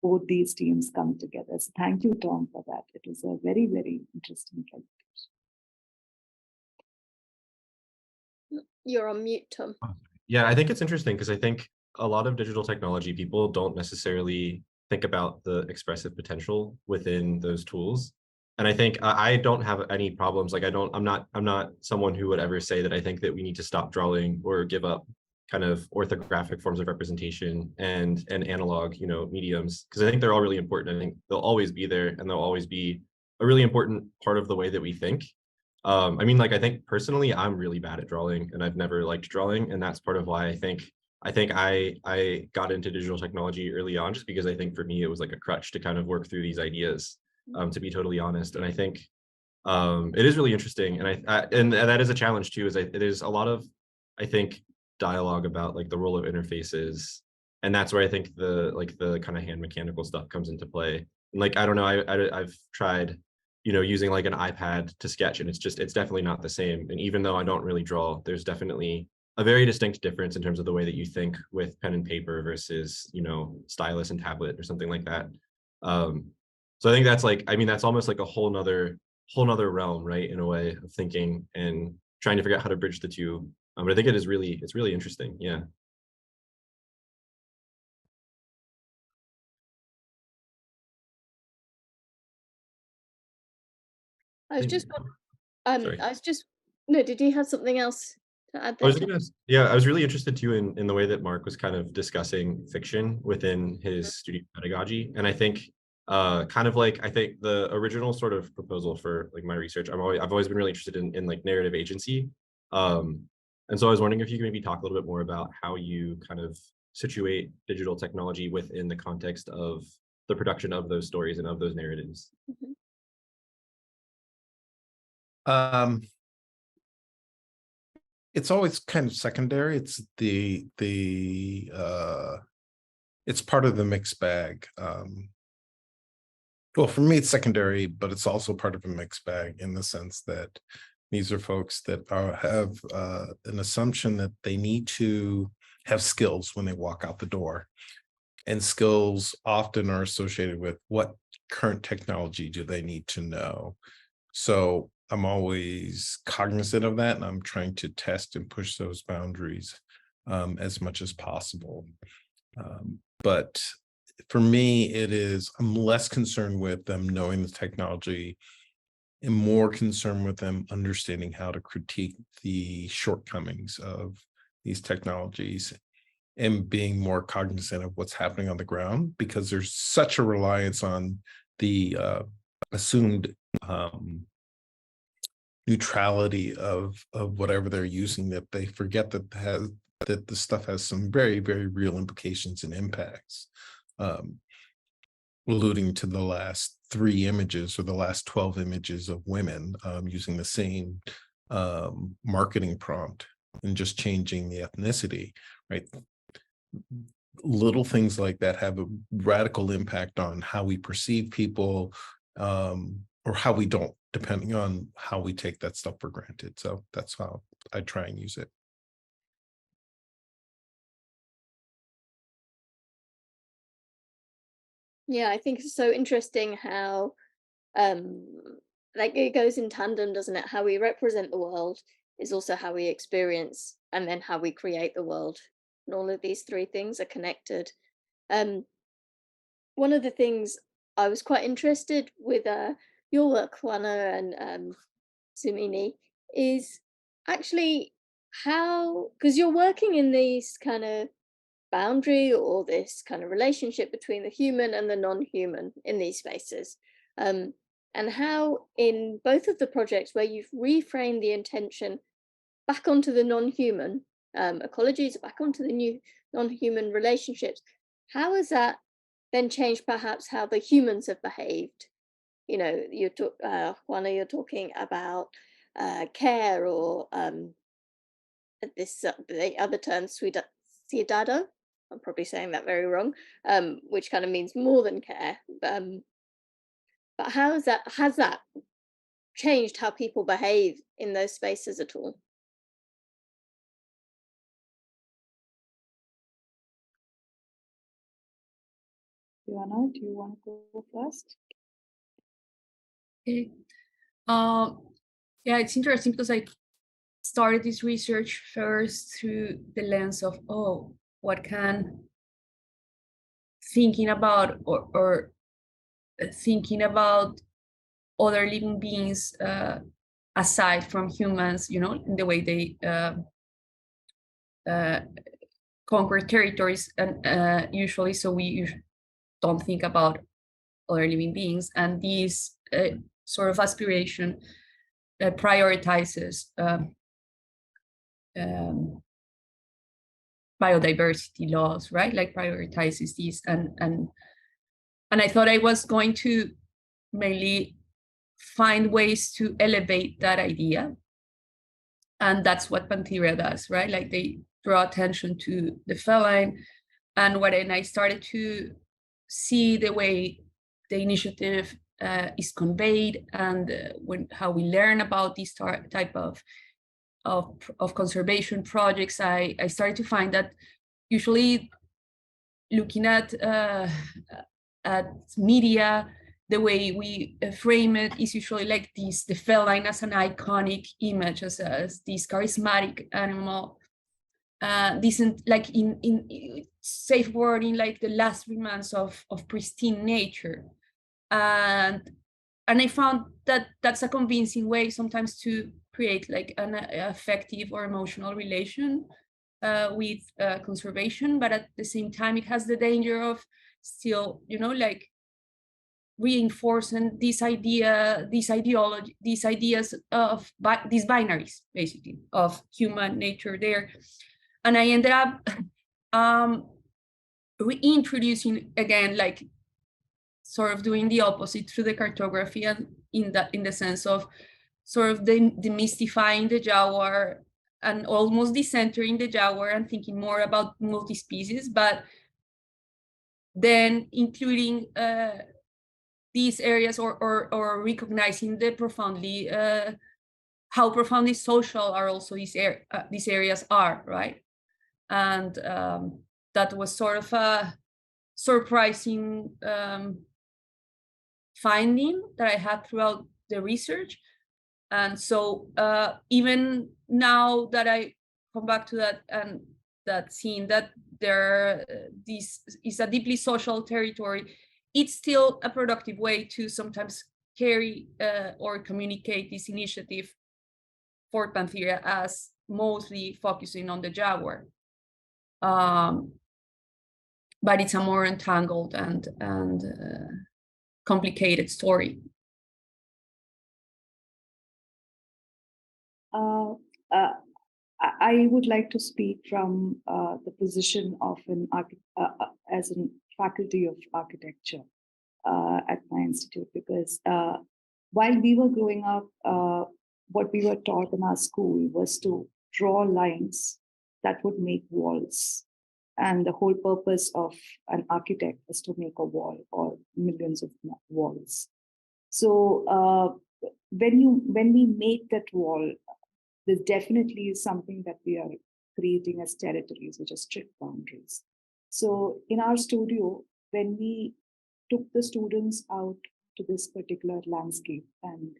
Speaker 15: both these teams come together. So thank you, Tom, for that. It was a very, very interesting presentation.
Speaker 2: You're on mute, Tom.
Speaker 17: Yeah, I think it's interesting because I think a lot of digital technology people don't necessarily think about the expressive potential within those tools. And I think I don't have any problems. Like I'm not someone who would ever say that I think that we need to stop drawing or give up kind of orthographic forms of representation and analog, mediums, because I think they're all really important. I think they'll always be there and they'll always be a really important part of the way that we think. I think personally, I'm really bad at drawing and I've never liked drawing. And that's part of why I think I got into digital technology early on, just because I think for me, it was like a crutch to kind of work through these ideas, to be totally honest. And I think it is really interesting. And and that is a challenge too, it is a lot of I think, dialogue about like the role of interfaces. And that's where I think the kind of hand mechanical stuff comes into play. And like, I don't know, I've tried, using like an iPad to sketch, and it's definitely not the same. And even though I don't really draw, there's definitely a very distinct difference in terms of the way that you think with pen and paper versus, stylus and tablet or something like that. So I think that's like, I mean, that's almost like a whole nother realm, right? In a way of thinking and trying to figure out how to bridge the two. But I think it's really interesting. Yeah.
Speaker 2: I was just, no, did you have something else to add there?
Speaker 17: I was really interested too in the way that Mark was kind of discussing fiction within his studio pedagogy. And I think kind of like, I think the original sort of proposal for like my research, I've always been really interested in like narrative agency. And so I was wondering if you could maybe talk a little bit more about how you kind of situate digital technology within the context of the production of those stories and of those narratives.
Speaker 14: It's always kind of secondary. It's it's part of the mixed bag. Well, for me, it's secondary, but it's also part of a mixed bag in the sense that these are folks that have an assumption that they need to have skills when they walk out the door. And skills often are associated with what current technology do they need to know. So I'm always cognizant of that, and I'm trying to test and push those boundaries as much as possible. But for me, I'm less concerned with them knowing the technology and more concerned with them understanding how to critique the shortcomings of these technologies and being more cognizant of what's happening on the ground, because there's such a reliance on the assumed neutrality of whatever they're using that they forget that the stuff has some very, very real implications and impacts. Alluding to the last 3 images or the last 12 images of women using the same marketing prompt and just changing the ethnicity, right? Little things like that have a radical impact on how we perceive people or how we don't, depending on how we take that stuff for granted. So that's how I try and use it.
Speaker 2: Yeah, I think it's so interesting how like it goes in tandem, doesn't it? How we represent the world is also how we experience and then how we create the world. And all of these 3 things are connected. One of the things I was quite interested with your work, Juana and Sumini, is actually how, because you're working in these kind of boundary or this kind of relationship between the human and the non-human in these spaces, and how in both of the projects where you've reframed the intention back onto the non-human ecologies, back onto the new non-human relationships, how has that then changed perhaps how the humans have behaved? You talk, Juana, you're talking about care or the other term, cuidado. I'm probably saying that very wrong, which kind of means more than care. But has that changed how people behave in those spaces at all?
Speaker 15: Joanna, do you want to go first?
Speaker 18: Okay. Yeah, it's interesting because I started this research first through the lens of, what can thinking about or thinking about other living beings aside from humans, in the way they conquer territories, and usually, so we don't think about other living beings, and this sort of aspiration prioritizes biodiversity laws, right? Like prioritizes these, and I thought I was going to mainly find ways to elevate that idea And that's what Pantheria does, right? Like they draw attention to the feline. And when I started to see the way the initiative is conveyed and how we learn about this type of conservation projects, I started to find that usually looking at media, the way we frame it is usually like this, the feline as an iconic image, as this charismatic animal, like in safeguarding like the last remnants of pristine nature. And I found that that's a convincing way sometimes to create like an affective or emotional relation with conservation, but at the same time, it has the danger of still, like reinforcing this idea, this ideology, these ideas of these binaries, basically, of human nature there. And I ended up reintroducing again, like sort of doing the opposite through the cartography, and in the sense of sort of demystifying the jaguar and almost decentering the jaguar and thinking more about multi-species, but then including these areas or recognizing the profoundly how profoundly social are also these areas are, right? And that was sort of a surprising finding that I had throughout the research. And so even now that I come back to that, and that seeing that this is a deeply social territory, it's still a productive way to sometimes carry or communicate this initiative for Pantheria as mostly focusing on the jaguar. But it's a more entangled and complicated story.
Speaker 15: I would like to speak from the position of as a faculty of architecture at my institute, because while we were growing up, what we were taught in our school was to draw lines that would make walls. And the whole purpose of an architect is to make a wall or millions of walls. So when we make that wall, there definitely is something that we are creating as territories, which are strict boundaries. So in our studio, when we took the students out to this particular landscape, and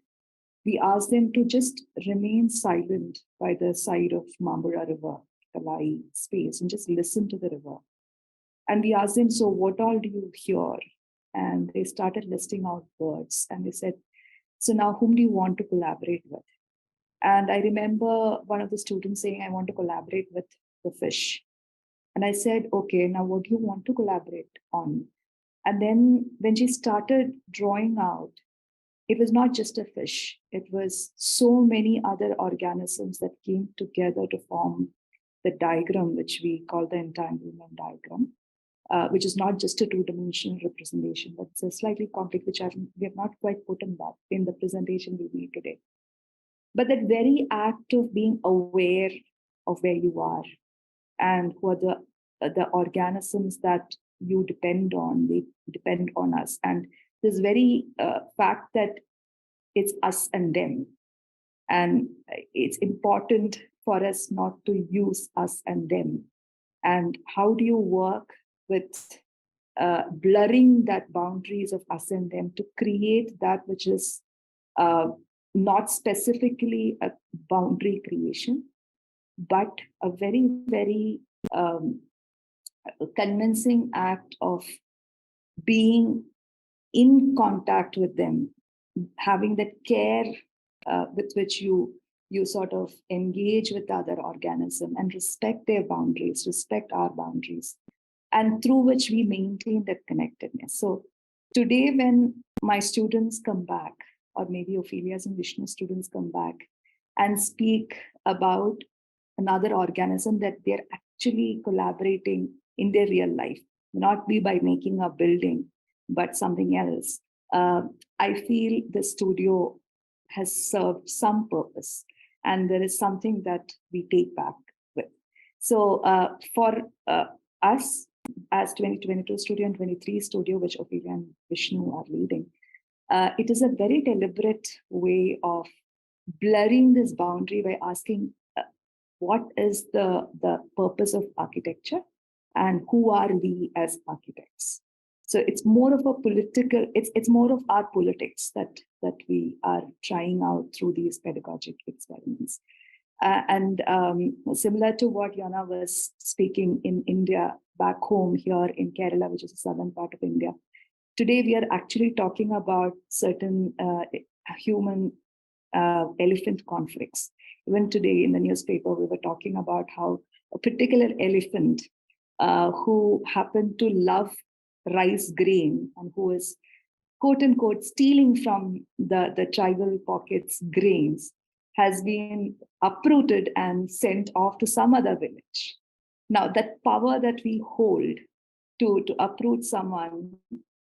Speaker 15: we asked them to just remain silent by the side of Mambura River, Kalai space, and just listen to the river. And we asked them, so what all do you hear? And they started listing out birds. And they said, so now whom do you want to collaborate with? And I remember one of the students saying, I want to collaborate with the fish. And I said, okay, now what do you want to collaborate on? And then when she started drawing out, it was not just a fish. It was so many other organisms that came together to form the diagram, which we call the entanglement diagram, which is not just a two-dimensional representation, but it's a slightly complex, which we have not quite put in the presentation we made today. But that very act of being aware of where you are and who are the organisms that you depend on, they depend on us. And this very fact that it's us and them. And it's important for us not to use us and them. And how do you work with blurring that boundaries of us and them to create that which is not specifically a boundary creation, but a very, very convincing act of being in contact with them, having that care with which you sort of engage with the other organism and respect their boundaries, respect our boundaries, and through which we maintain that connectedness. So today, when my students come back, or maybe Ophelia's and Vishnu's students come back and speak about another organism that they're actually collaborating in their real life, not be by making a building, but something else. I feel the studio has served some purpose. and there is something that we take back with. So for us as 2022 studio and 23 studio, which Ophelia and Vishnu are leading, it is a very deliberate way of blurring this boundary by asking what is the purpose of architecture and who are we as architects. So it's more of a political, it's more of our politics that we are trying out through these pedagogic experiments. And similar to what Yana was speaking in India, back home here in Kerala, which is the southern part of India, today we are actually talking about certain human elephant conflicts. Even today in the newspaper, we were talking about how a particular elephant who happened to love rice grain and who is quote unquote stealing from the tribal pockets grains has been uprooted and sent off to some other village. Now that power that we hold to uproot someone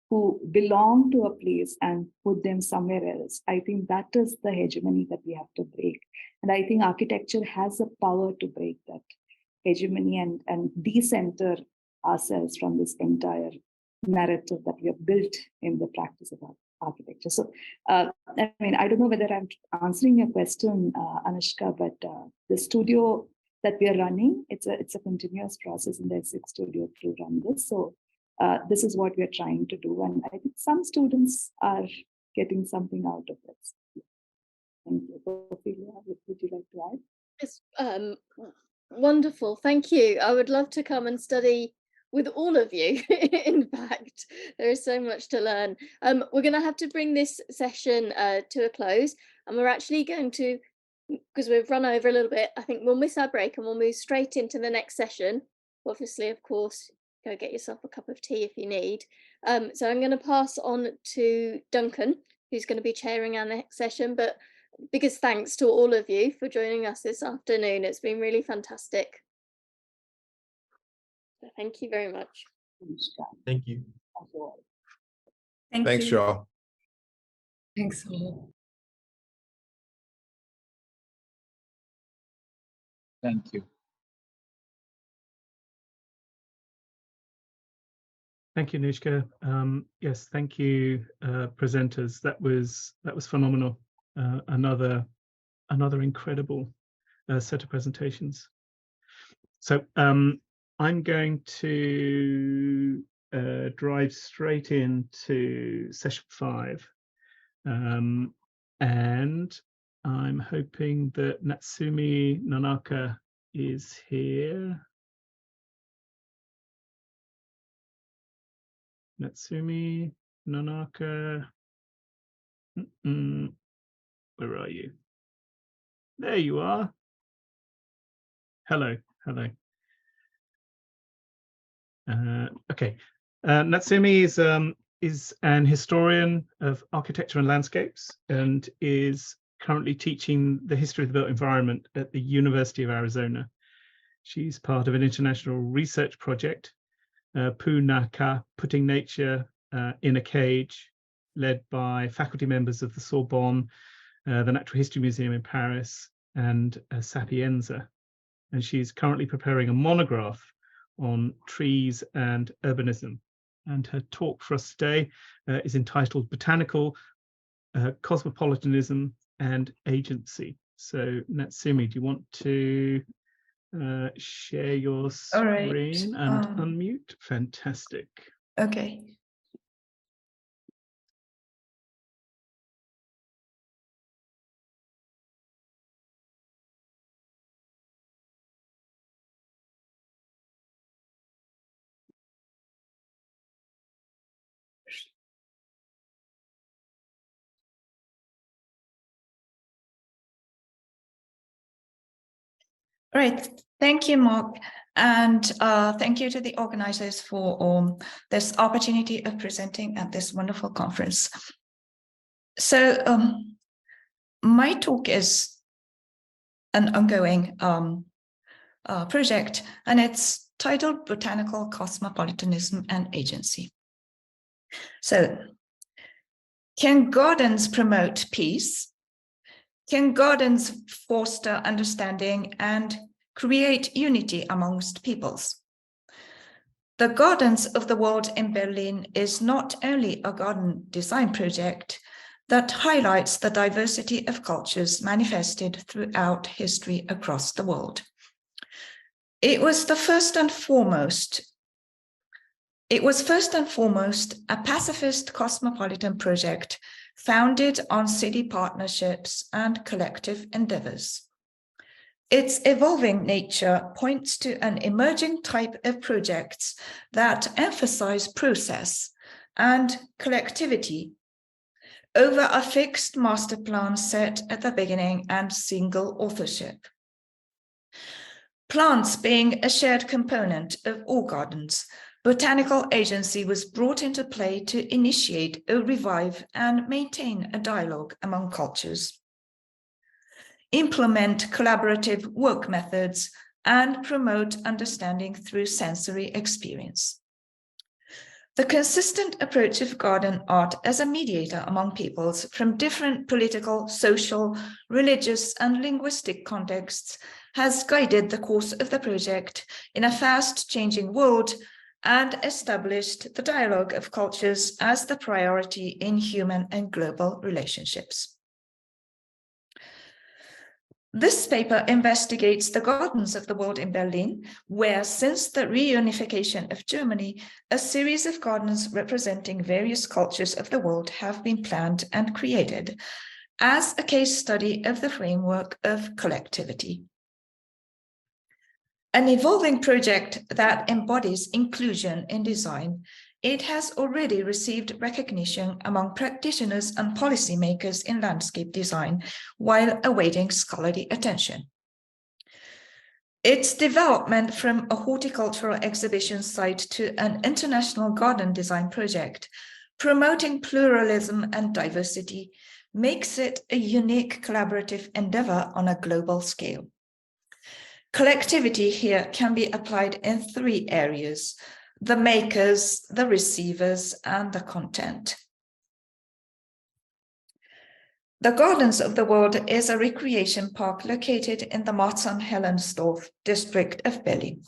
Speaker 15: who belong to a place and put them somewhere else, I think that is the hegemony that we have to break. And I think architecture has the power to break that hegemony and decenter ourselves from this entire narrative that we have built in the practice of architecture. So, I mean, I don't know whether I'm answering your question, Anushka, but the studio that we are running, it's a continuous process, and there's 6 studios to run this. So this is what we are trying to do, and I think some students are getting something out of it. Thank you. Ophelia, would you like to add?
Speaker 2: Yes, wonderful. Thank you. I would love to come and study with all of you. In fact, there is so much to learn. We're going to have to bring this session to a close, and we're actually going to, because we've run over a little bit, I think we'll miss our break and we'll move straight into the next session. Obviously, of course, go get yourself a cup of tea if you need. So I'm going to pass on to Duncan, who's going to be chairing our next session, but biggest thanks to all of you for joining us this afternoon. It's been really fantastic. So thank you very much.
Speaker 17: Thank you.
Speaker 14: Thanks, y'all.
Speaker 18: Thanks all.
Speaker 19: Thank you.
Speaker 8: Thank you, Anushka. Yes, thank you, presenters. That was phenomenal. Another incredible set of presentations. So I'm going to drive straight into session 5, and I'm hoping that Natsumi Nanaka is here. Natsumi Nanaka, where are you? There you are. Hello. Okay, Natsumi is an historian of architecture and landscapes, and is currently teaching the history of the built environment at the University of Arizona. She's part of an international research project, Punaka, Putting Nature in a Cage, led by faculty members of the Sorbonne, the Natural History Museum in Paris, and Sapienza. And she's currently preparing a monograph on trees and urbanism. And her talk for us today is entitled Botanical Cosmopolitanism and Agency. So Natsumi, do you want to share your screen and unmute? Fantastic.
Speaker 20: Okay. Great, thank you, Mark, and thank you to the organizers for this opportunity of presenting at this wonderful conference. So my talk is an ongoing project, and it's titled Botanical Cosmopolitanism and Agency. So, can gardens promote peace? Can gardens foster understanding and create unity amongst peoples? The Gardens of the World in Berlin is not only a garden design project that highlights the diversity of cultures manifested throughout history across the world. It was first and foremost a pacifist cosmopolitan project founded on city partnerships and collective endeavors. Its evolving nature points to an emerging type of projects that emphasize process and collectivity over a fixed master plan set at the beginning and single authorship. Plants being a shared component of all gardens, botanical agency was brought into play to initiate, revive, and maintain a dialogue among cultures, implement collaborative work methods, and promote understanding through sensory experience. The consistent approach of garden art as a mediator among peoples from different political, social, religious, and linguistic contexts has guided the course of the project in a fast-changing world and established the dialogue of cultures as the priority in human and global relationships. This paper investigates the gardens of the world in Berlin, where since the reunification of Germany, a series of gardens representing various cultures of the world have been planned and created as a case study of the framework of collectivity. An evolving project that embodies inclusion in design, it has already received recognition among practitioners and policymakers in landscape design while awaiting scholarly attention. Its development from a horticultural exhibition site to an international garden design project, promoting pluralism and diversity, makes it a unique collaborative endeavor on a global scale. Collectivity here can be applied in three areas: the makers, the receivers, and the content. The Gardens of the World is a recreation park located in the Marzahn-Hellersdorf district of Berlin.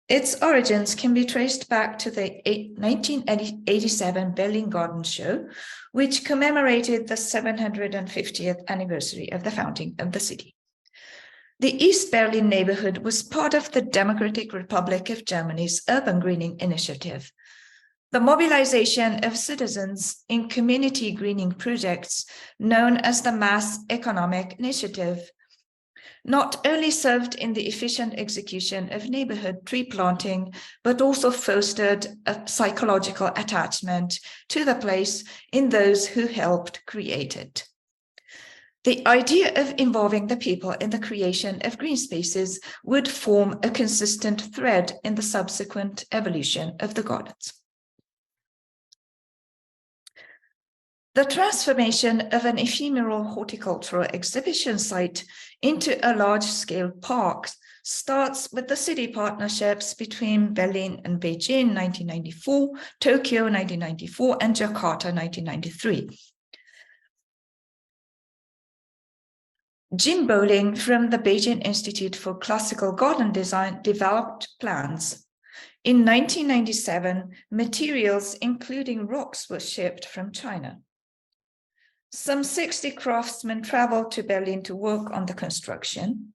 Speaker 20: Its origins can be traced back to the 1987 Berlin Garden Show, which commemorated the 750th anniversary of the founding of the city. The East Berlin neighborhood was part of the Democratic Republic of Germany's urban greening initiative. The mobilization of citizens in community greening projects known as the Mass Economic Initiative not only served in the efficient execution of neighborhood tree planting, but also fostered a psychological attachment to the place in those who helped create it. The idea of involving the people in the creation of green spaces would form a consistent thread in the subsequent evolution of the gardens. The transformation of an ephemeral horticultural exhibition site into a large-scale park starts with the city partnerships between Berlin and Beijing 1994, Tokyo 1994, and Jakarta 1993. Jim Bowling from the Beijing Institute for Classical Garden Design developed plans. In 1997, materials including rocks were shipped from China. Some 60 craftsmen traveled to Berlin to work on the construction.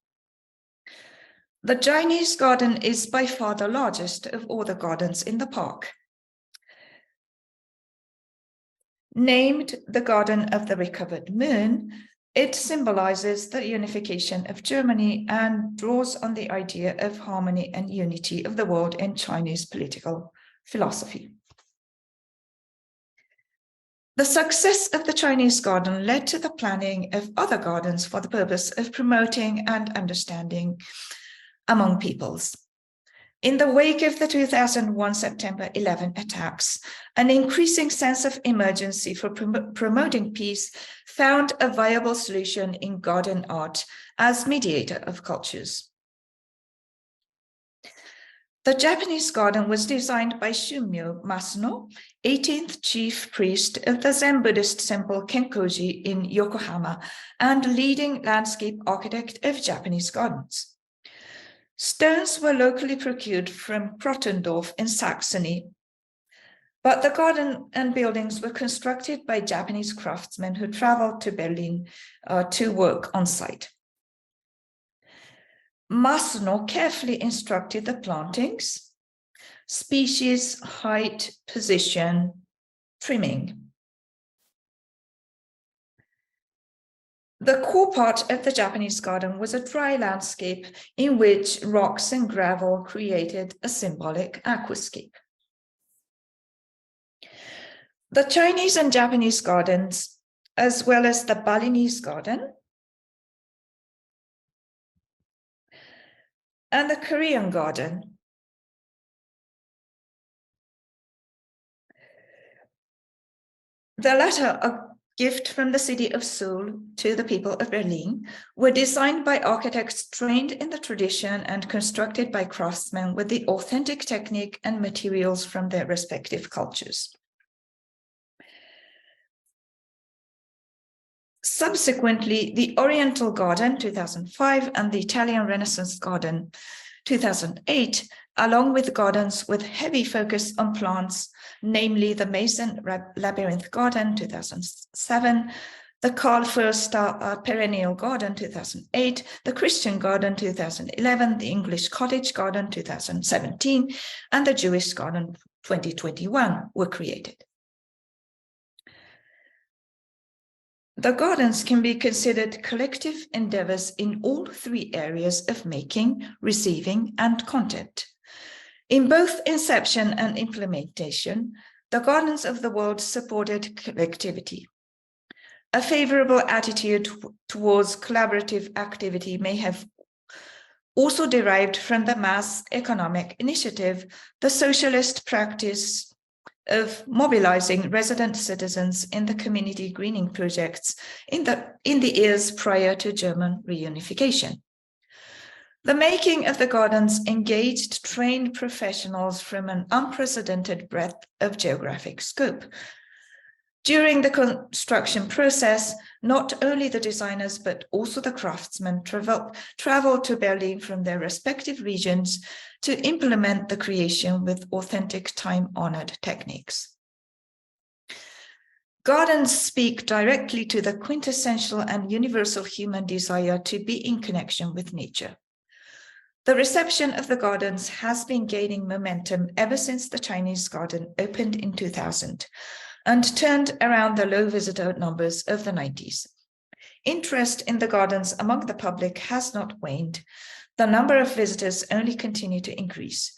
Speaker 20: The Chinese garden is by far the largest of all the gardens in the park. Named the Garden of the Recovered Moon, it symbolizes the unification of Germany and draws on the idea of harmony and unity of the world in Chinese political philosophy. The success of the Chinese garden led to the planning of other gardens for the purpose of promoting and understanding among peoples. In the wake of the 2001 September 11 attacks, an increasing sense of emergency for promoting peace found a viable solution in garden art as mediator of cultures. The Japanese garden was designed by Shumyo Masuno, 18th chief priest of the Zen Buddhist temple Kenkoji in Yokohama and leading landscape architect of Japanese gardens. Stones were locally procured from Krottendorf in Saxony, but the garden and buildings were constructed by Japanese craftsmen who traveled to Berlin to work on site. Masuno carefully instructed the plantings, species, height, position, trimming. The core part of the Japanese garden was a dry landscape in which rocks and gravel created a symbolic aquascape. The Chinese and Japanese gardens, as well as the Balinese garden, and the Korean garden, the latter a gift from the city of Seoul to the people of Berlin, were designed by architects trained in the tradition and constructed by craftsmen with the authentic technique and materials from their respective cultures. Subsequently, the Oriental Garden, 2005, and the Italian Renaissance Garden, 2008, along with gardens with heavy focus on plants, namely the Mason Labyrinth Garden, 2007, the Carl Furster Perennial Garden, 2008, the Christian Garden, 2011, the English Cottage Garden, 2017, and the Jewish Garden, 2021, were created. The gardens can be considered collective endeavors in all three areas of making, receiving, and content. In both inception and implementation, the gardens of the world supported collectivity. A favorable attitude towards collaborative activity may have also derived from the mass economic initiative, the socialist practice of mobilizing resident citizens in the community greening projects in the years prior to German reunification. The making of the gardens engaged trained professionals from an unprecedented breadth of geographic scope. During the construction process, not only the designers, but also the craftsmen traveled to Berlin from their respective regions to implement the creation with authentic time-honored techniques. Gardens speak directly to the quintessential and universal human desire to be in connection with nature. The reception of the gardens has been gaining momentum ever since the Chinese garden opened in 2000 and turned around the low visitor numbers of the 90s. Interest in the gardens among the public has not waned. The number of visitors only continue to increase.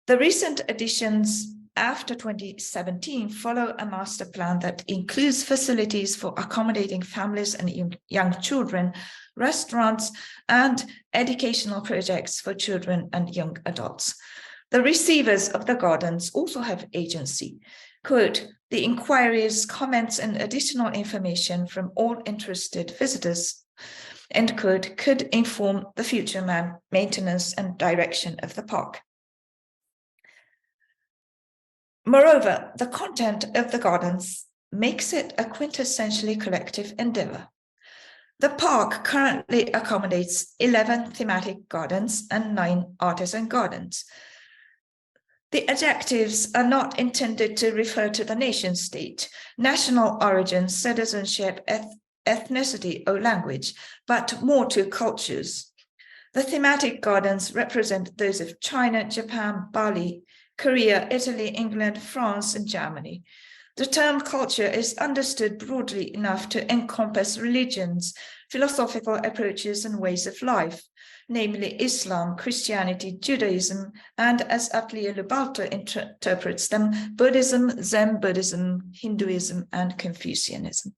Speaker 20: The recent additions after 2017 follow a master plan that includes facilities for accommodating families and young children, restaurants, and educational projects for children and young adults. The receivers of the gardens also have agency. Quote, the inquiries, comments, and additional information from all interested visitors, end quote, could inform the future maintenance and direction of the park. Moreover, the content of the gardens makes it a quintessentially collective endeavor. The park currently accommodates 11 thematic gardens and 9 artisan gardens. The adjectives are not intended to refer to the nation state, national origin, citizenship, ethnicity, or language, but more to cultures. The thematic gardens represent those of China, Japan, Bali, Korea, Italy, England, France, and Germany. The term culture is understood broadly enough to encompass religions, philosophical approaches, and ways of life, namely Islam, Christianity, Judaism, and as Atelier Lubalto interprets them, Buddhism, Zen Buddhism, Hinduism, and Confucianism.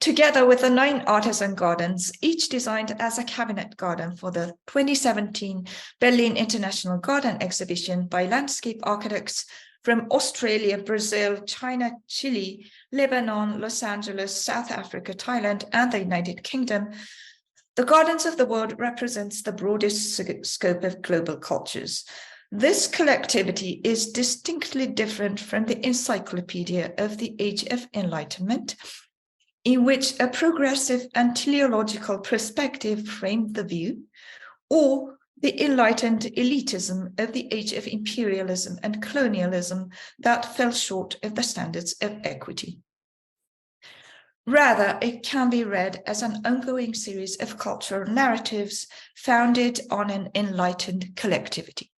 Speaker 20: Together with the 9 artisan gardens, each designed as a cabinet garden for the 2017 Berlin International Garden Exhibition by landscape architects from Australia, Brazil, China, Chile, Lebanon, Los Angeles, South Africa, Thailand, and the United Kingdom, the Gardens of the World represents the broadest scope of global cultures. This collectivity is distinctly different from the encyclopedia of the Age of Enlightenment, in which a progressive and teleological perspective framed the view, or the enlightened elitism of the age of imperialism and colonialism that fell short of the standards of equity. Rather, it can be read as an ongoing series of cultural narratives founded on an enlightened collectivity.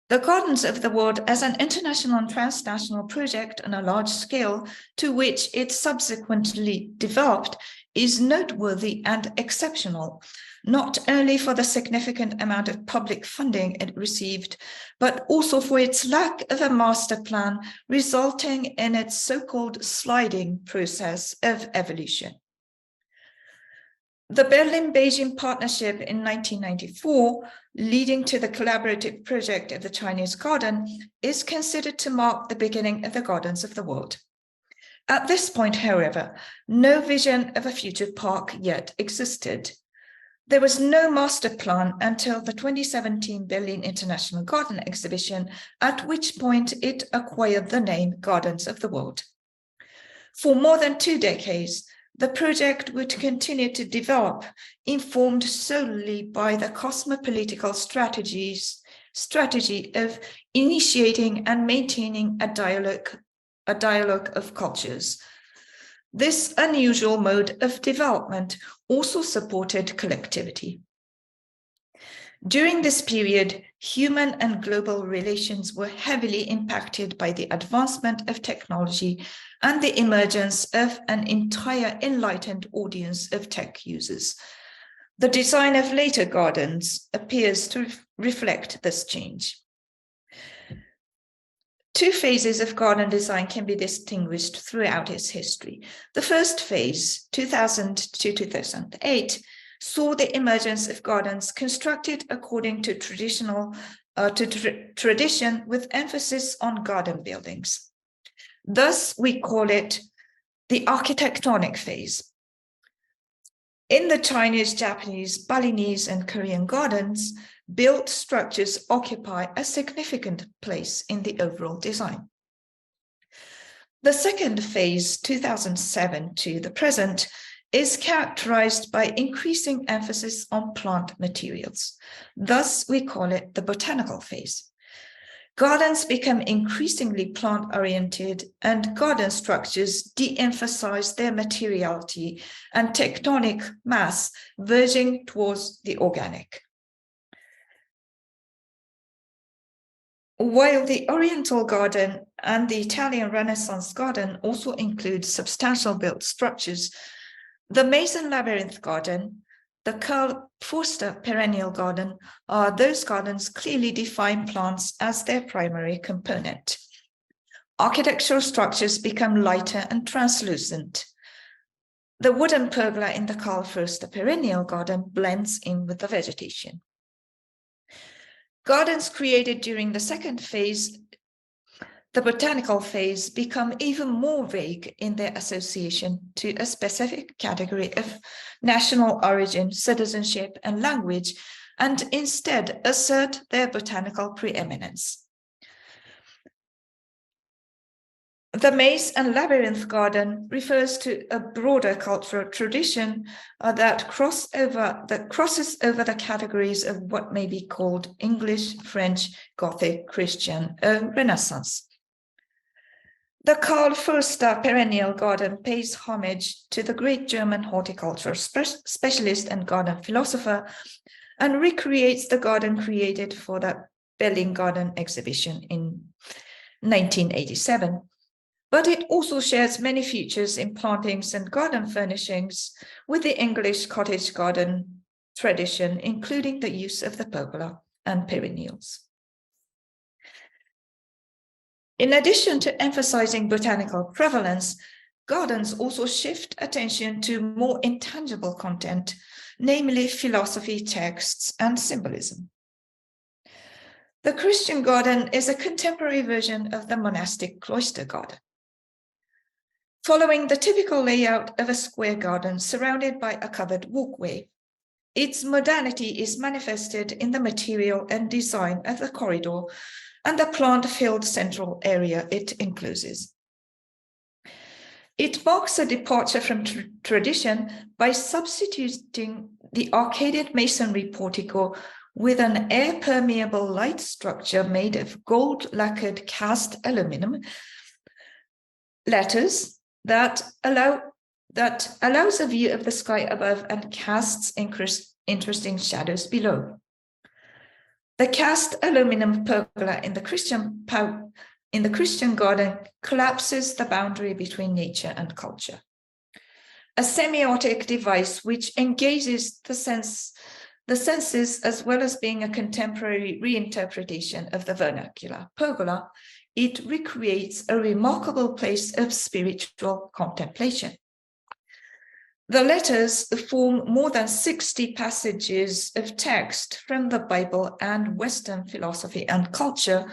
Speaker 20: The Gardens of the World as an international and transnational project on a large scale to which it subsequently developed is noteworthy and exceptional, not only for the significant amount of public funding it received, but also for its lack of a master plan, resulting in its so-called sliding process of evolution. The Berlin-Beijing partnership in 1994, leading to the collaborative project of the Chinese Garden, is considered to mark the beginning of the Gardens of the World. At this point, however, no vision of a future park yet existed. There was no master plan until the 2017 Berlin International Garden Exhibition, at which point it acquired the name Gardens of the World. For more than 2 decades, the project would continue to develop, informed solely by the cosmopolitical strategy of initiating and maintaining a dialogue of cultures. This unusual mode of development also supported collectivity. During this period, human and global relations were heavily impacted by the advancement of technology and the emergence of an entire enlightened audience of tech users. The design of later gardens appears to reflect this change. 2 phases of garden design can be distinguished throughout its history. The first phase, 2000 to 2008, saw the emergence of gardens constructed according to tradition with emphasis on garden buildings. Thus, we call it the architectonic phase. In the Chinese, Japanese, Balinese, and Korean gardens, built structures occupy a significant place in the overall design. The second phase, 2007 to the present, is characterized by increasing emphasis on plant materials. Thus, we call it the botanical phase. Gardens become increasingly plant-oriented, and garden structures de-emphasize their materiality and tectonic mass, verging towards the organic. While the Oriental garden and the Italian Renaissance garden also include substantial built structures, the Mason Labyrinth garden, the Karl Forster perennial garden, are those gardens clearly define plants as their primary component. Architectural structures become lighter and translucent. The wooden pergola in the Karl Forster perennial garden blends in with the vegetation. Gardens created during the second phase, the botanical phase, become even more vague in their association to a specific category of national origin, citizenship, and language, and instead assert their botanical preeminence. The Maze and Labyrinth garden refers to a broader cultural tradition that crosses over the categories of what may be called English, French, Gothic, Christian, Renaissance. The Karl Forster perennial garden pays homage to the great German horticulture specialist and garden philosopher, and recreates the garden created for the Berlin Garden exhibition in 1987. But it also shares many features in plantings and garden furnishings with the English cottage garden tradition, including the use of the pergola and perennials. In addition to emphasizing botanical prevalence, gardens also shift attention to more intangible content, namely philosophy, texts, and symbolism. The Christian garden is a contemporary version of the monastic cloister garden. Following the typical layout of a square garden surrounded by a covered walkway, Its modernity is manifested in the material and design of the corridor and the plant-filled central area it encloses. It marks a departure from tradition by substituting the arcaded masonry portico with an air-permeable light structure made of gold-lacquered cast aluminum letters that allows a view of the sky above and casts interesting shadows below. The cast aluminum pergola in the Christian garden collapses the boundary between nature and culture. A semiotic device which engages the senses as well as being a contemporary reinterpretation of the vernacular pergola, it recreates a remarkable place of spiritual contemplation. The letters form more than 60 passages of text from the Bible and Western philosophy and culture,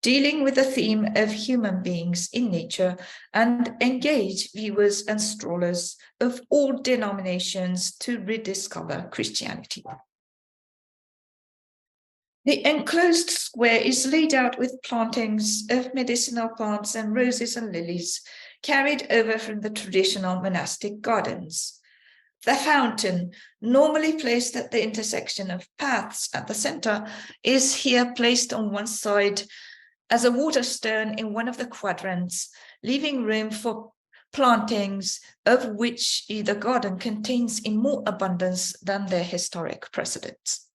Speaker 20: dealing with the theme of human beings in nature, and engage viewers and strollers of all denominations to rediscover Christianity. The enclosed square is laid out with plantings of medicinal plants and roses and lilies, carried over from the traditional monastic gardens. The fountain, normally placed at the intersection of paths at the center, is here placed on one side as a water stone in one of the quadrants, leaving room for plantings of which either garden contains in more abundance than their historic precedents.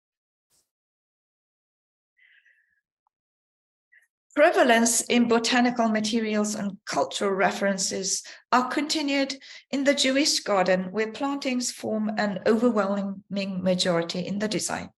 Speaker 20: Prevalence in botanical materials and cultural references are continued in the Jewish garden, where plantings form an overwhelming majority in the design.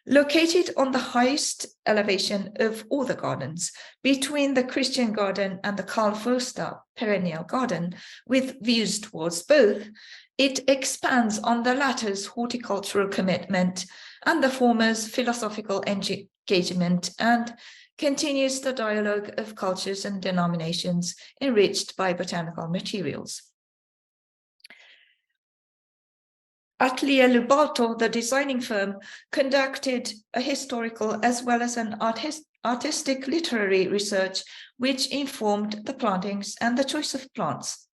Speaker 20: Located on the highest elevation of all the gardens, between the Christian garden and the Karl Foster perennial garden, with views towards both, it expands on the latter's horticultural commitment and the former's philosophical engagement, and continues the dialogue of cultures and denominations enriched by botanical materials. Atelier Lubalto, the designing firm, conducted a historical as well as an artistic literary research which informed the plantings and the choice of plants.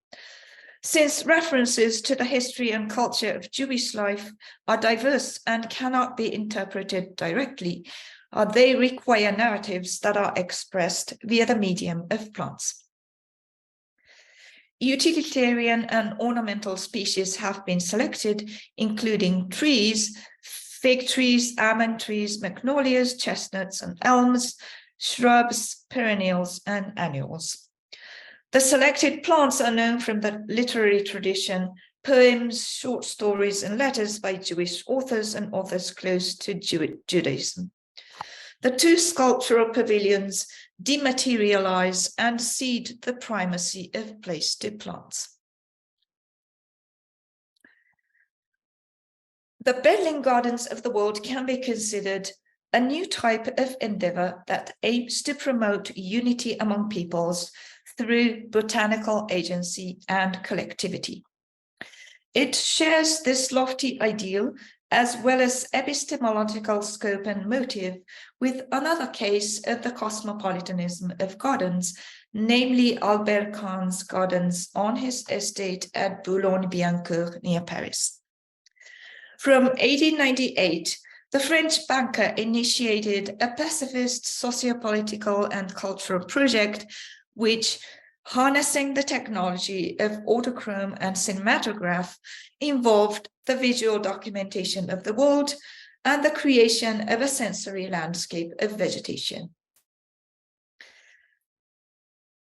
Speaker 20: Since references to the history and culture of Jewish life are diverse and cannot be interpreted directly, they require narratives that are expressed via the medium of plants. Utilitarian and ornamental species have been selected, including trees, fig trees, almond trees, magnolias, chestnuts, and elms, shrubs, perennials, and annuals. The selected plants are known from the literary tradition, poems, short stories, and letters by Jewish authors and authors close to Judaism. The two sculptural pavilions dematerialize and cede the primacy of place to plants. The Berlin Gardens of the world can be considered a new type of endeavor that aims to promote unity among peoples through botanical agency and collectivity. It shares this lofty ideal as well as epistemological scope and motive with another case of the cosmopolitanism of gardens, namely Albert Cahn's gardens on his estate at Boulogne-Billancourt near Paris. From 1898, the French banker initiated a pacifist socio-political and cultural project which, harnessing the technology of autochrome and cinematograph, involved the visual documentation of the world and the creation of a sensory landscape of vegetation.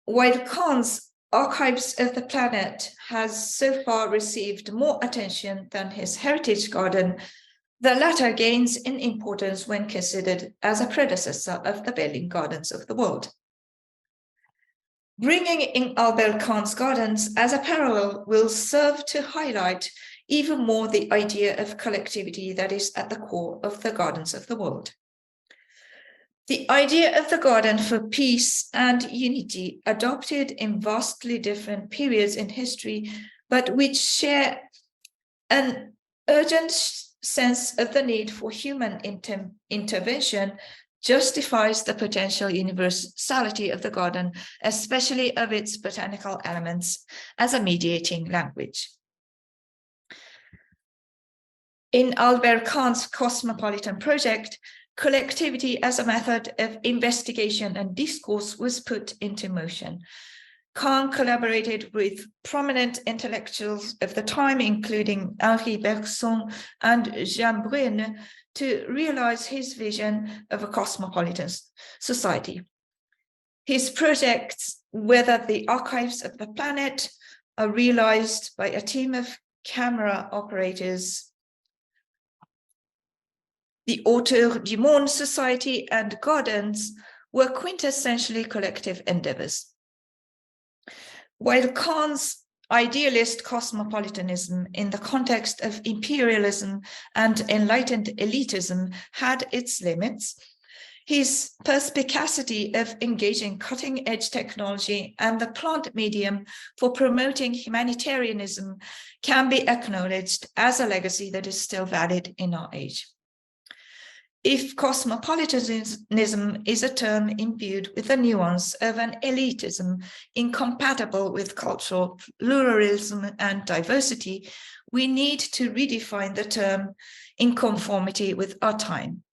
Speaker 20: While Cahn's Archives of the Planet has so far received more attention than his heritage garden, the latter gains in importance when considered as a predecessor of the Berlin Gardens of the world. Bringing in Albert Cahn's gardens as a parallel will serve to highlight even more the idea of collectivity that is at the core of the gardens of the world. The idea of the garden for peace and unity, adopted in vastly different periods in history, but which share an urgent sense of the need for human intervention justifies the potential universality of the garden, especially of its botanical elements, as a mediating language. In Albert Kahn's cosmopolitan project, collectivity as a method of investigation and discourse was put into motion. Kahn collaborated with prominent intellectuals of the time, including Henri Bergson and Jean Brune, to realize his vision of a cosmopolitan society. His projects, whether the archives of the planet, are realized by a team of camera operators, the Autour du Monde Society, and gardens were quintessentially collective endeavors. While Kahn's idealist cosmopolitanism in the context of imperialism and enlightened elitism had its limits, his perspicacity of engaging cutting-edge technology and the plant medium for promoting humanitarianism can be acknowledged as a legacy that is still valid in our age. If cosmopolitanism is a term imbued with the nuance of an elitism incompatible with cultural pluralism and diversity, we need to redefine the term in conformity with our time.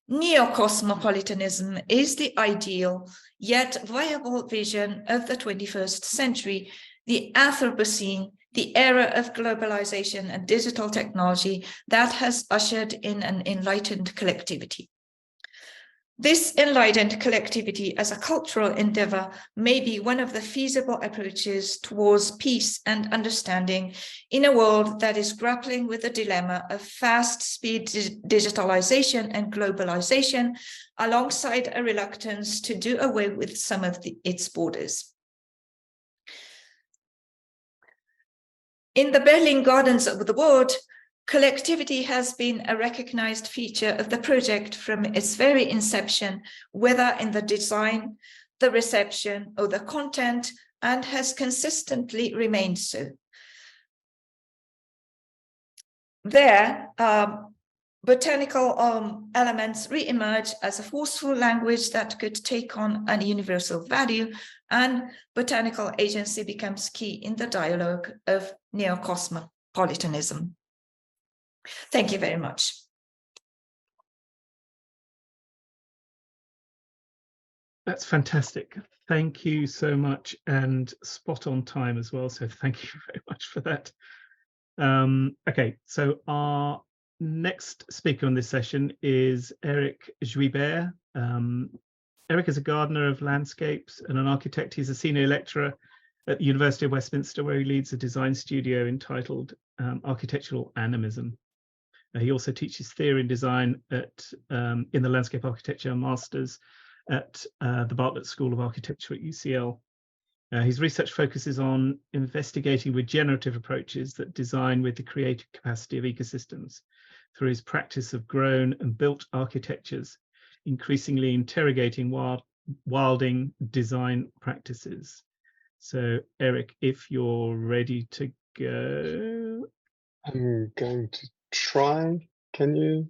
Speaker 20: Neo-cosmopolitanism is the ideal yet viable vision of the 21st century, the Anthropocene, the era of globalization and digital technology that has ushered in an enlightened collectivity. This enlightened collectivity as a cultural endeavor may be one of the feasible approaches towards peace and understanding in a world that is grappling with the dilemma of fast speed digitalization and globalization, alongside a reluctance to do away with some of its borders. In the Berlin Gardens of the World, collectivity has been a recognized feature of the project from its very inception, whether in the design, the reception, or the content, and has consistently remained so. There, botanical elements re-emerge as a forceful language that could take on a universal value, and botanical agency becomes key in the dialogue of neo-cosmopolitanism. Thank you very much.
Speaker 8: That's fantastic. Thank you so much, and spot on time as well. So thank you very much for that. Okay, so our next speaker on this session is Eric Juibert. Eric is a gardener of landscapes and an architect. He's a senior lecturer at the University of Westminster, where he leads a design studio entitled Architectural Animism. He also teaches theory and design at in the Landscape Architecture Masters at the Bartlett School of Architecture at UCL. His research focuses on investigating regenerative approaches that design with the creative capacity of ecosystems through his practice of grown and built architectures, increasingly interrogating wilding design practices. So, Eric, if you're ready to go.
Speaker 19: I'm going to try. Can you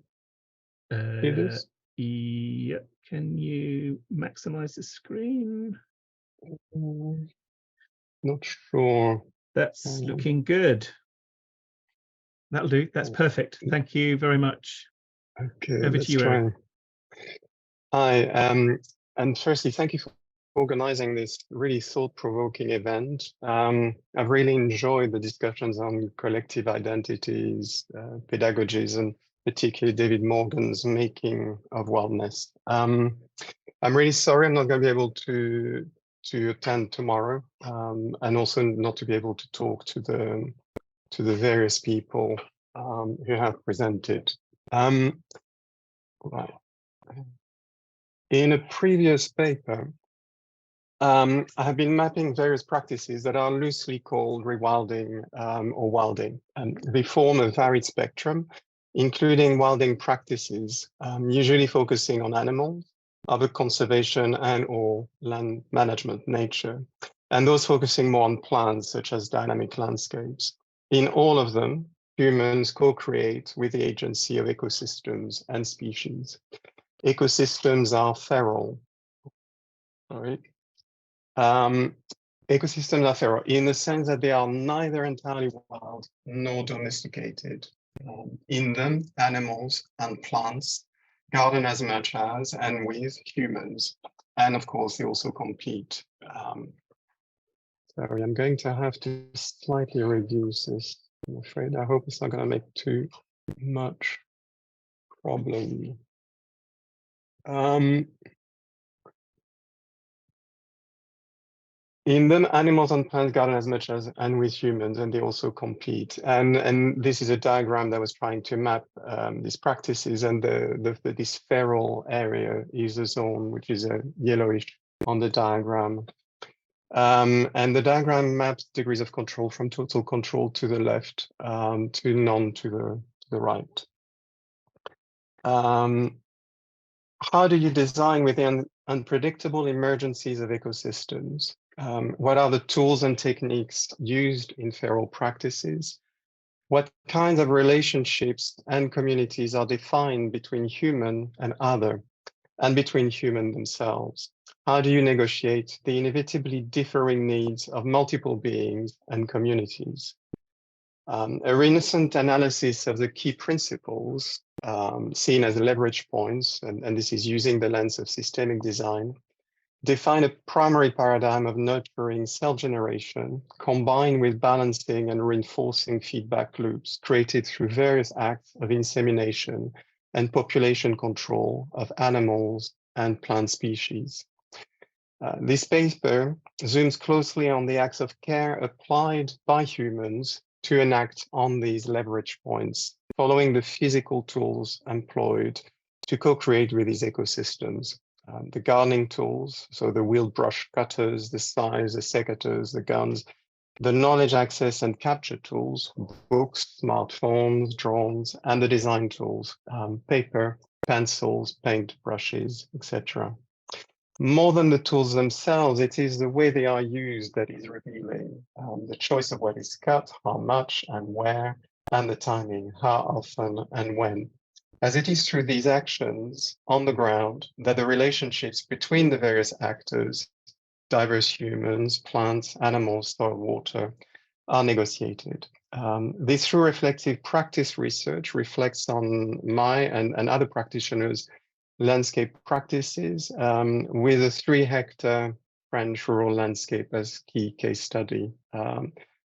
Speaker 19: hear this?
Speaker 8: Yeah. Can you maximize the screen?
Speaker 19: Not sure.
Speaker 8: That's looking good. That'll do. That's perfect. Thank you very much.
Speaker 19: Okay,
Speaker 8: over
Speaker 19: let's
Speaker 8: to you,
Speaker 19: try.
Speaker 8: Eric.
Speaker 19: Hi, and firstly, thank you for organizing this really thought-provoking event. I've really enjoyed the discussions on collective identities, pedagogies, and particularly David Morgan's making of wildness. I'm really sorry I'm not going to be able to attend tomorrow, and also not to be able to talk to the various people who have presented. Right. In a previous paper, I have been mapping various practices that are loosely called rewilding or wilding, and they form a varied spectrum, including wilding practices, usually focusing on animals, other conservation and or land management nature, and those focusing more on plants such as dynamic landscapes. In all of them, humans co-create with the agency of ecosystems and species. Ecosystems are feral. All right. Ecosystems are feral in the sense that they are neither entirely wild nor domesticated. In them, animals and plants garden as much as and with humans. And of course, they also compete. Sorry, I'm going to have to slightly reduce this, I'm afraid. I hope it's not going to make too much problem. In them, animals and plants garden as much as and with humans, and they also compete. And this is a diagram that was trying to map these practices, and this feral area is a zone which is a yellowish on the diagram. And the diagram maps degrees of control from total control to the left to none to the right. How do you design with the unpredictable emergencies of ecosystems? What are the tools and techniques used in feral practices? What kinds of relationships and communities are defined between human and other, and between human themselves? How do you negotiate the inevitably differing needs of multiple beings and communities? A recent analysis of the key principles seen as leverage points, and this is using the lens of systemic design, define a primary paradigm of nurturing self-generation combined with balancing and reinforcing feedback loops created through various acts of insemination and population control of animals and plant species. This paper zooms closely on the acts of care applied by humans to enact on these leverage points, following the physical tools employed to co-create with these ecosystems. The gardening tools, so the wheeled brush cutters, the scythes, the secateurs, the guns, the knowledge access and capture tools, books, smartphones, drones, and the design tools, paper, pencils, paint brushes, etc. More than the tools themselves, it is the way they are used that is revealing. The choice of what is cut, how much and where, and the timing, how often and when. As it is through these actions on the ground that the relationships between the various actors, diverse humans, plants, animals, soil, water, are negotiated. This through reflective practice research reflects on my and other practitioners' landscape practices with a 3-hectare French rural landscape as key case study,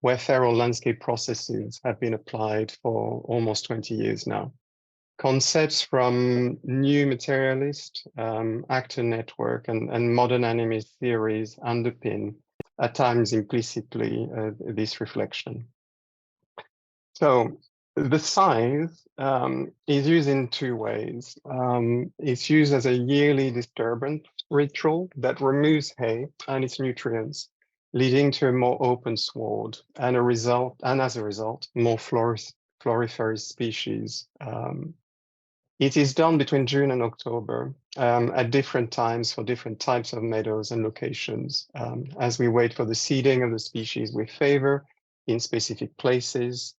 Speaker 19: where feral landscape processes have been applied for almost 20 years now. Concepts from new materialist, actor network, and modern animist theories underpin, at times implicitly, this reflection. So the scythe is used in 2 ways. It's used as a yearly disturbance ritual that removes hay and its nutrients, leading to a more open sward and as a result, more floriferous species. It is done between June and October at different times for different types of meadows and locations, as we wait for the seeding of the species we favor in specific places.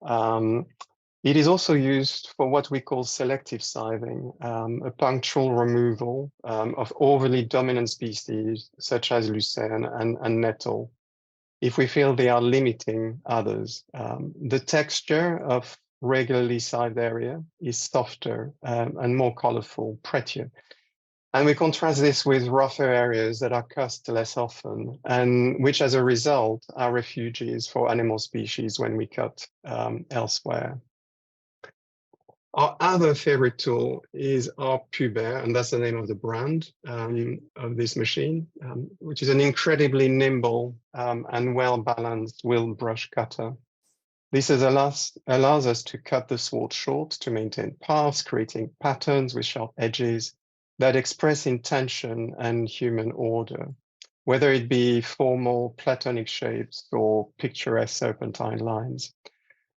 Speaker 19: It is also used for what we call selective scything, a punctual removal of overly dominant species such as lucerne and nettle, if we feel they are limiting others. The texture of regularly scythed area is softer and more colorful, prettier. And we contrast this with rougher areas that are cussed less often, and which as a result are refuges for animal species when we cut elsewhere. Our other favorite tool is our Pubert, and that's the name of the brand of this machine, which is an incredibly nimble and well-balanced wheel brush cutter. This allows us to cut the sward short to maintain paths, creating patterns with sharp edges that express intention and human order, whether it be formal platonic shapes or picturesque serpentine lines.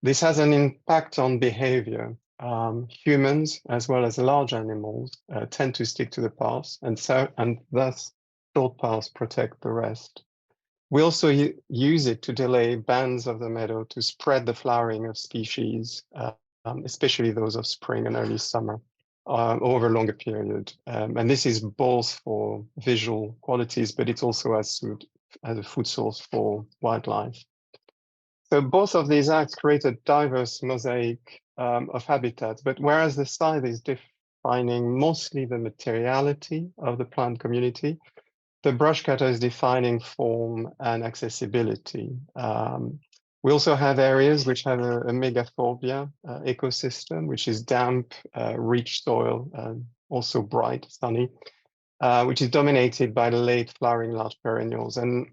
Speaker 19: This has an impact on behavior. Humans, as well as large animals, tend to stick to the paths, and thus short paths protect the rest. We also use it to delay bands of the meadow to spread the flowering of species, especially those of spring and early summer, over a longer period. And this is both for visual qualities, but it's also as a food source for wildlife. So both of these acts create a diverse mosaic of habitats, but whereas the scythe is defining mostly the materiality of the plant community, the brush cutter is defining form and accessibility. We also have areas which have a megaphobia ecosystem, which is damp, rich soil, also bright, sunny, which is dominated by the late flowering large perennials. And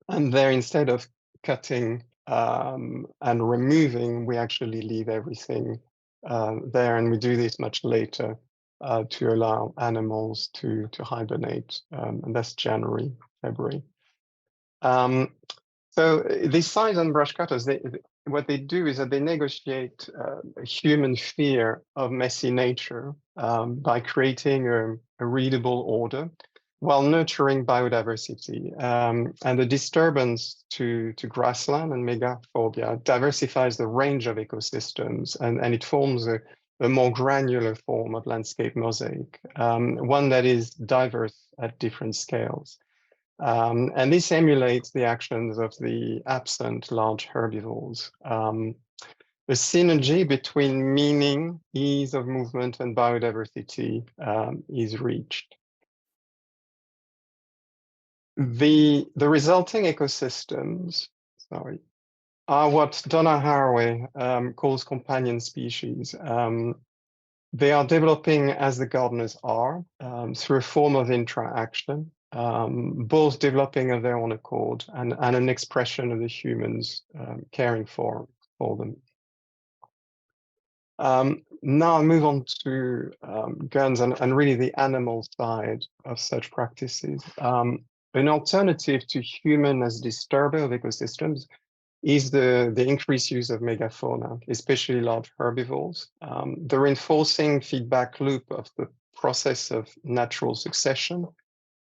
Speaker 19: there, instead of cutting and removing, we actually leave everything there, and we do this much later to allow animals to hibernate, and that's January, February. So these scythe and brush cutters, what they do is that they negotiate a human fear of messy nature by creating a readable order while nurturing biodiversity. And the disturbance to grassland and megaphobia diversifies the range of ecosystems, and it forms a more granular form of landscape mosaic, one that is diverse at different scales. And this emulates the actions of the absent large herbivores. The synergy between meaning, ease of movement, and biodiversity is reached. The resulting ecosystems, are what Donna Haraway calls companion species. They are developing as the gardeners are, through a form of interaction, both developing of their own accord and an expression of the humans caring for them. Now I move on to guns and really the animal side of such practices. An alternative to human as disturber of ecosystems is the increased use of megafauna, especially large herbivores. The reinforcing feedback loop of the process of natural succession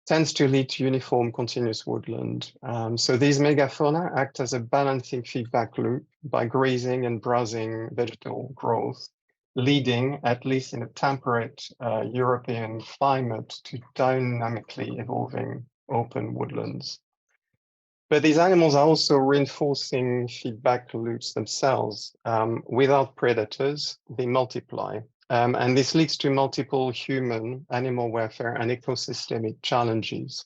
Speaker 19: tends to lead to uniform continuous woodland. So these megafauna act as a balancing feedback loop by grazing and browsing vegetal growth, leading, at least in a temperate European climate, to dynamically evolving open woodlands. But these animals are also reinforcing feedback loops themselves. Without predators, they multiply. And this leads to multiple human, animal welfare, and ecosystemic challenges.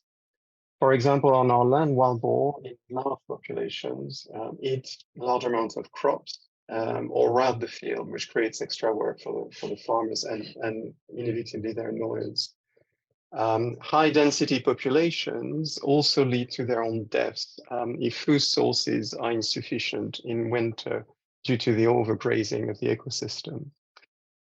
Speaker 19: For example, on our land, wild boar in large populations eat large amounts of crops or rout the field, which creates extra work for the farmers and inevitably their noise. High density populations also lead to their own deaths if food sources are insufficient in winter due to the overgrazing of the ecosystem.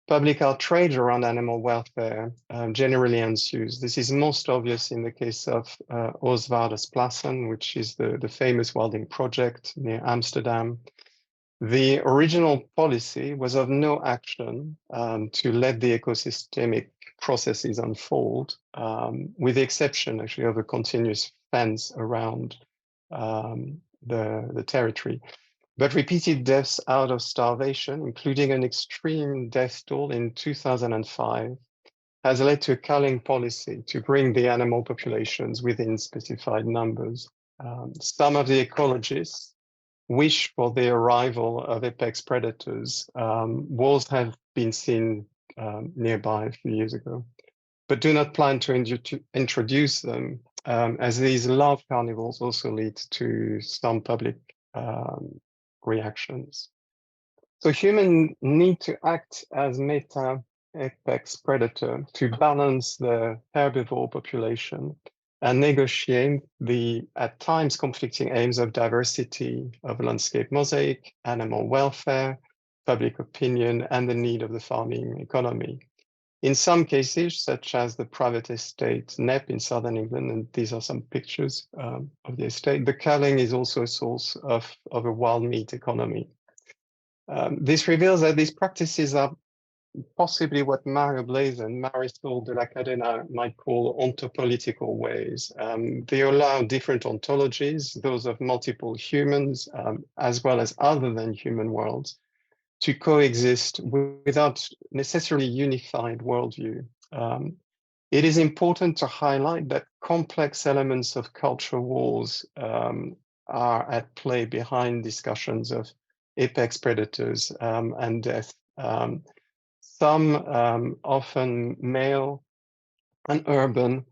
Speaker 19: Public outrage around animal welfare generally ensues. This is most obvious in the case of Oostvaardersplassen, which is the famous wilding project near Amsterdam. The original policy was of no action to let the ecosystemic processes unfold, with the exception actually of a continuous fence around the territory. But repeated deaths out of starvation, including an extreme death toll in 2005, has led to a culling policy to bring the animal populations within specified numbers. Some of the ecologists wish for the arrival of apex predators. Wolves have been seen nearby a few years ago, but do not plan to introduce them, as these large carnivores also lead to some public reactions. So humans need to act as meta apex predator to balance the herbivore population and negotiate the at times conflicting aims of diversity of landscape mosaic, animal welfare, public opinion, and the need of the farming economy. In some cases, such as the private estate Knepp in southern England, and these are some pictures of the estate, the culling is also a source of a wild meat economy. This reveals that these practices are possibly what Mario Blaise and Marisol de la Cadena might call ontopolitical ways. They allow different ontologies, those of multiple humans, as well as other than human worlds, to coexist without necessarily unified worldview. It is important to highlight that complex elements of culture wars are at play behind discussions of apex predators and death. Some often male and urban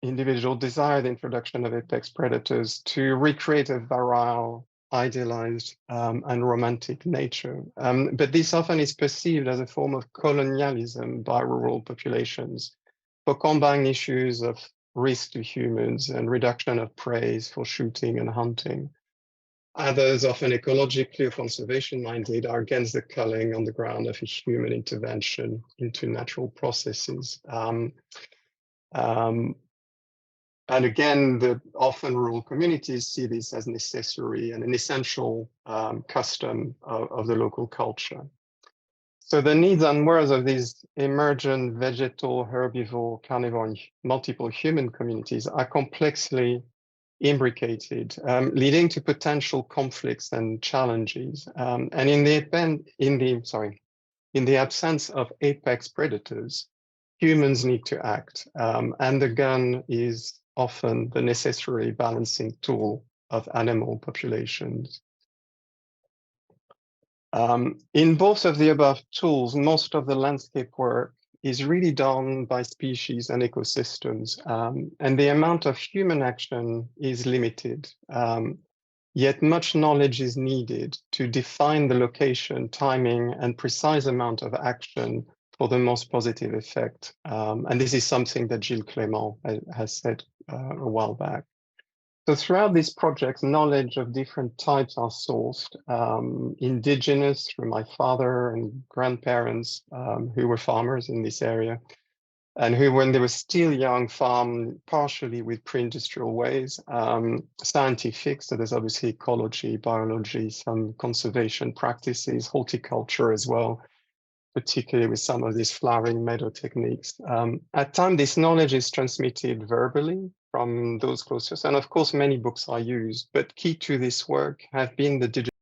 Speaker 19: individuals desire the introduction of apex predators to recreate a virile, idealized and romantic nature. But this often is perceived as a form of colonialism by rural populations for combining issues of risk to humans and reduction of prey for shooting and hunting. Others, often ecologically or conservation-minded, are against the culling on the ground of a human intervention into natural processes. And again, the often rural communities see this as necessary and an essential custom of the local culture. So the needs and wants of these emergent vegetal, herbivore, carnivore, and multiple human communities are complexly imbricated, leading to potential conflicts and challenges. And in the absence of apex predators, humans need to act, and the gun is often the necessary balancing tool of animal populations. In both of the above tools, most of the landscape work is really done by species and ecosystems, and the amount of human action is limited. Yet much knowledge is needed to define the location, timing, and precise amount of action for the most positive effect. And this is something that Gilles Clément has said a while back. So throughout these projects, knowledge of different types are sourced, indigenous through my father and grandparents who were farmers in this area, and who, when they were still young, farmed partially with pre-industrial ways, scientific, so there's obviously ecology, biology, some conservation practices, horticulture as well, particularly with some of these flowering meadow techniques. At times, this knowledge is transmitted verbally from those closest, and of course, many books are used, but key to this work have been the digital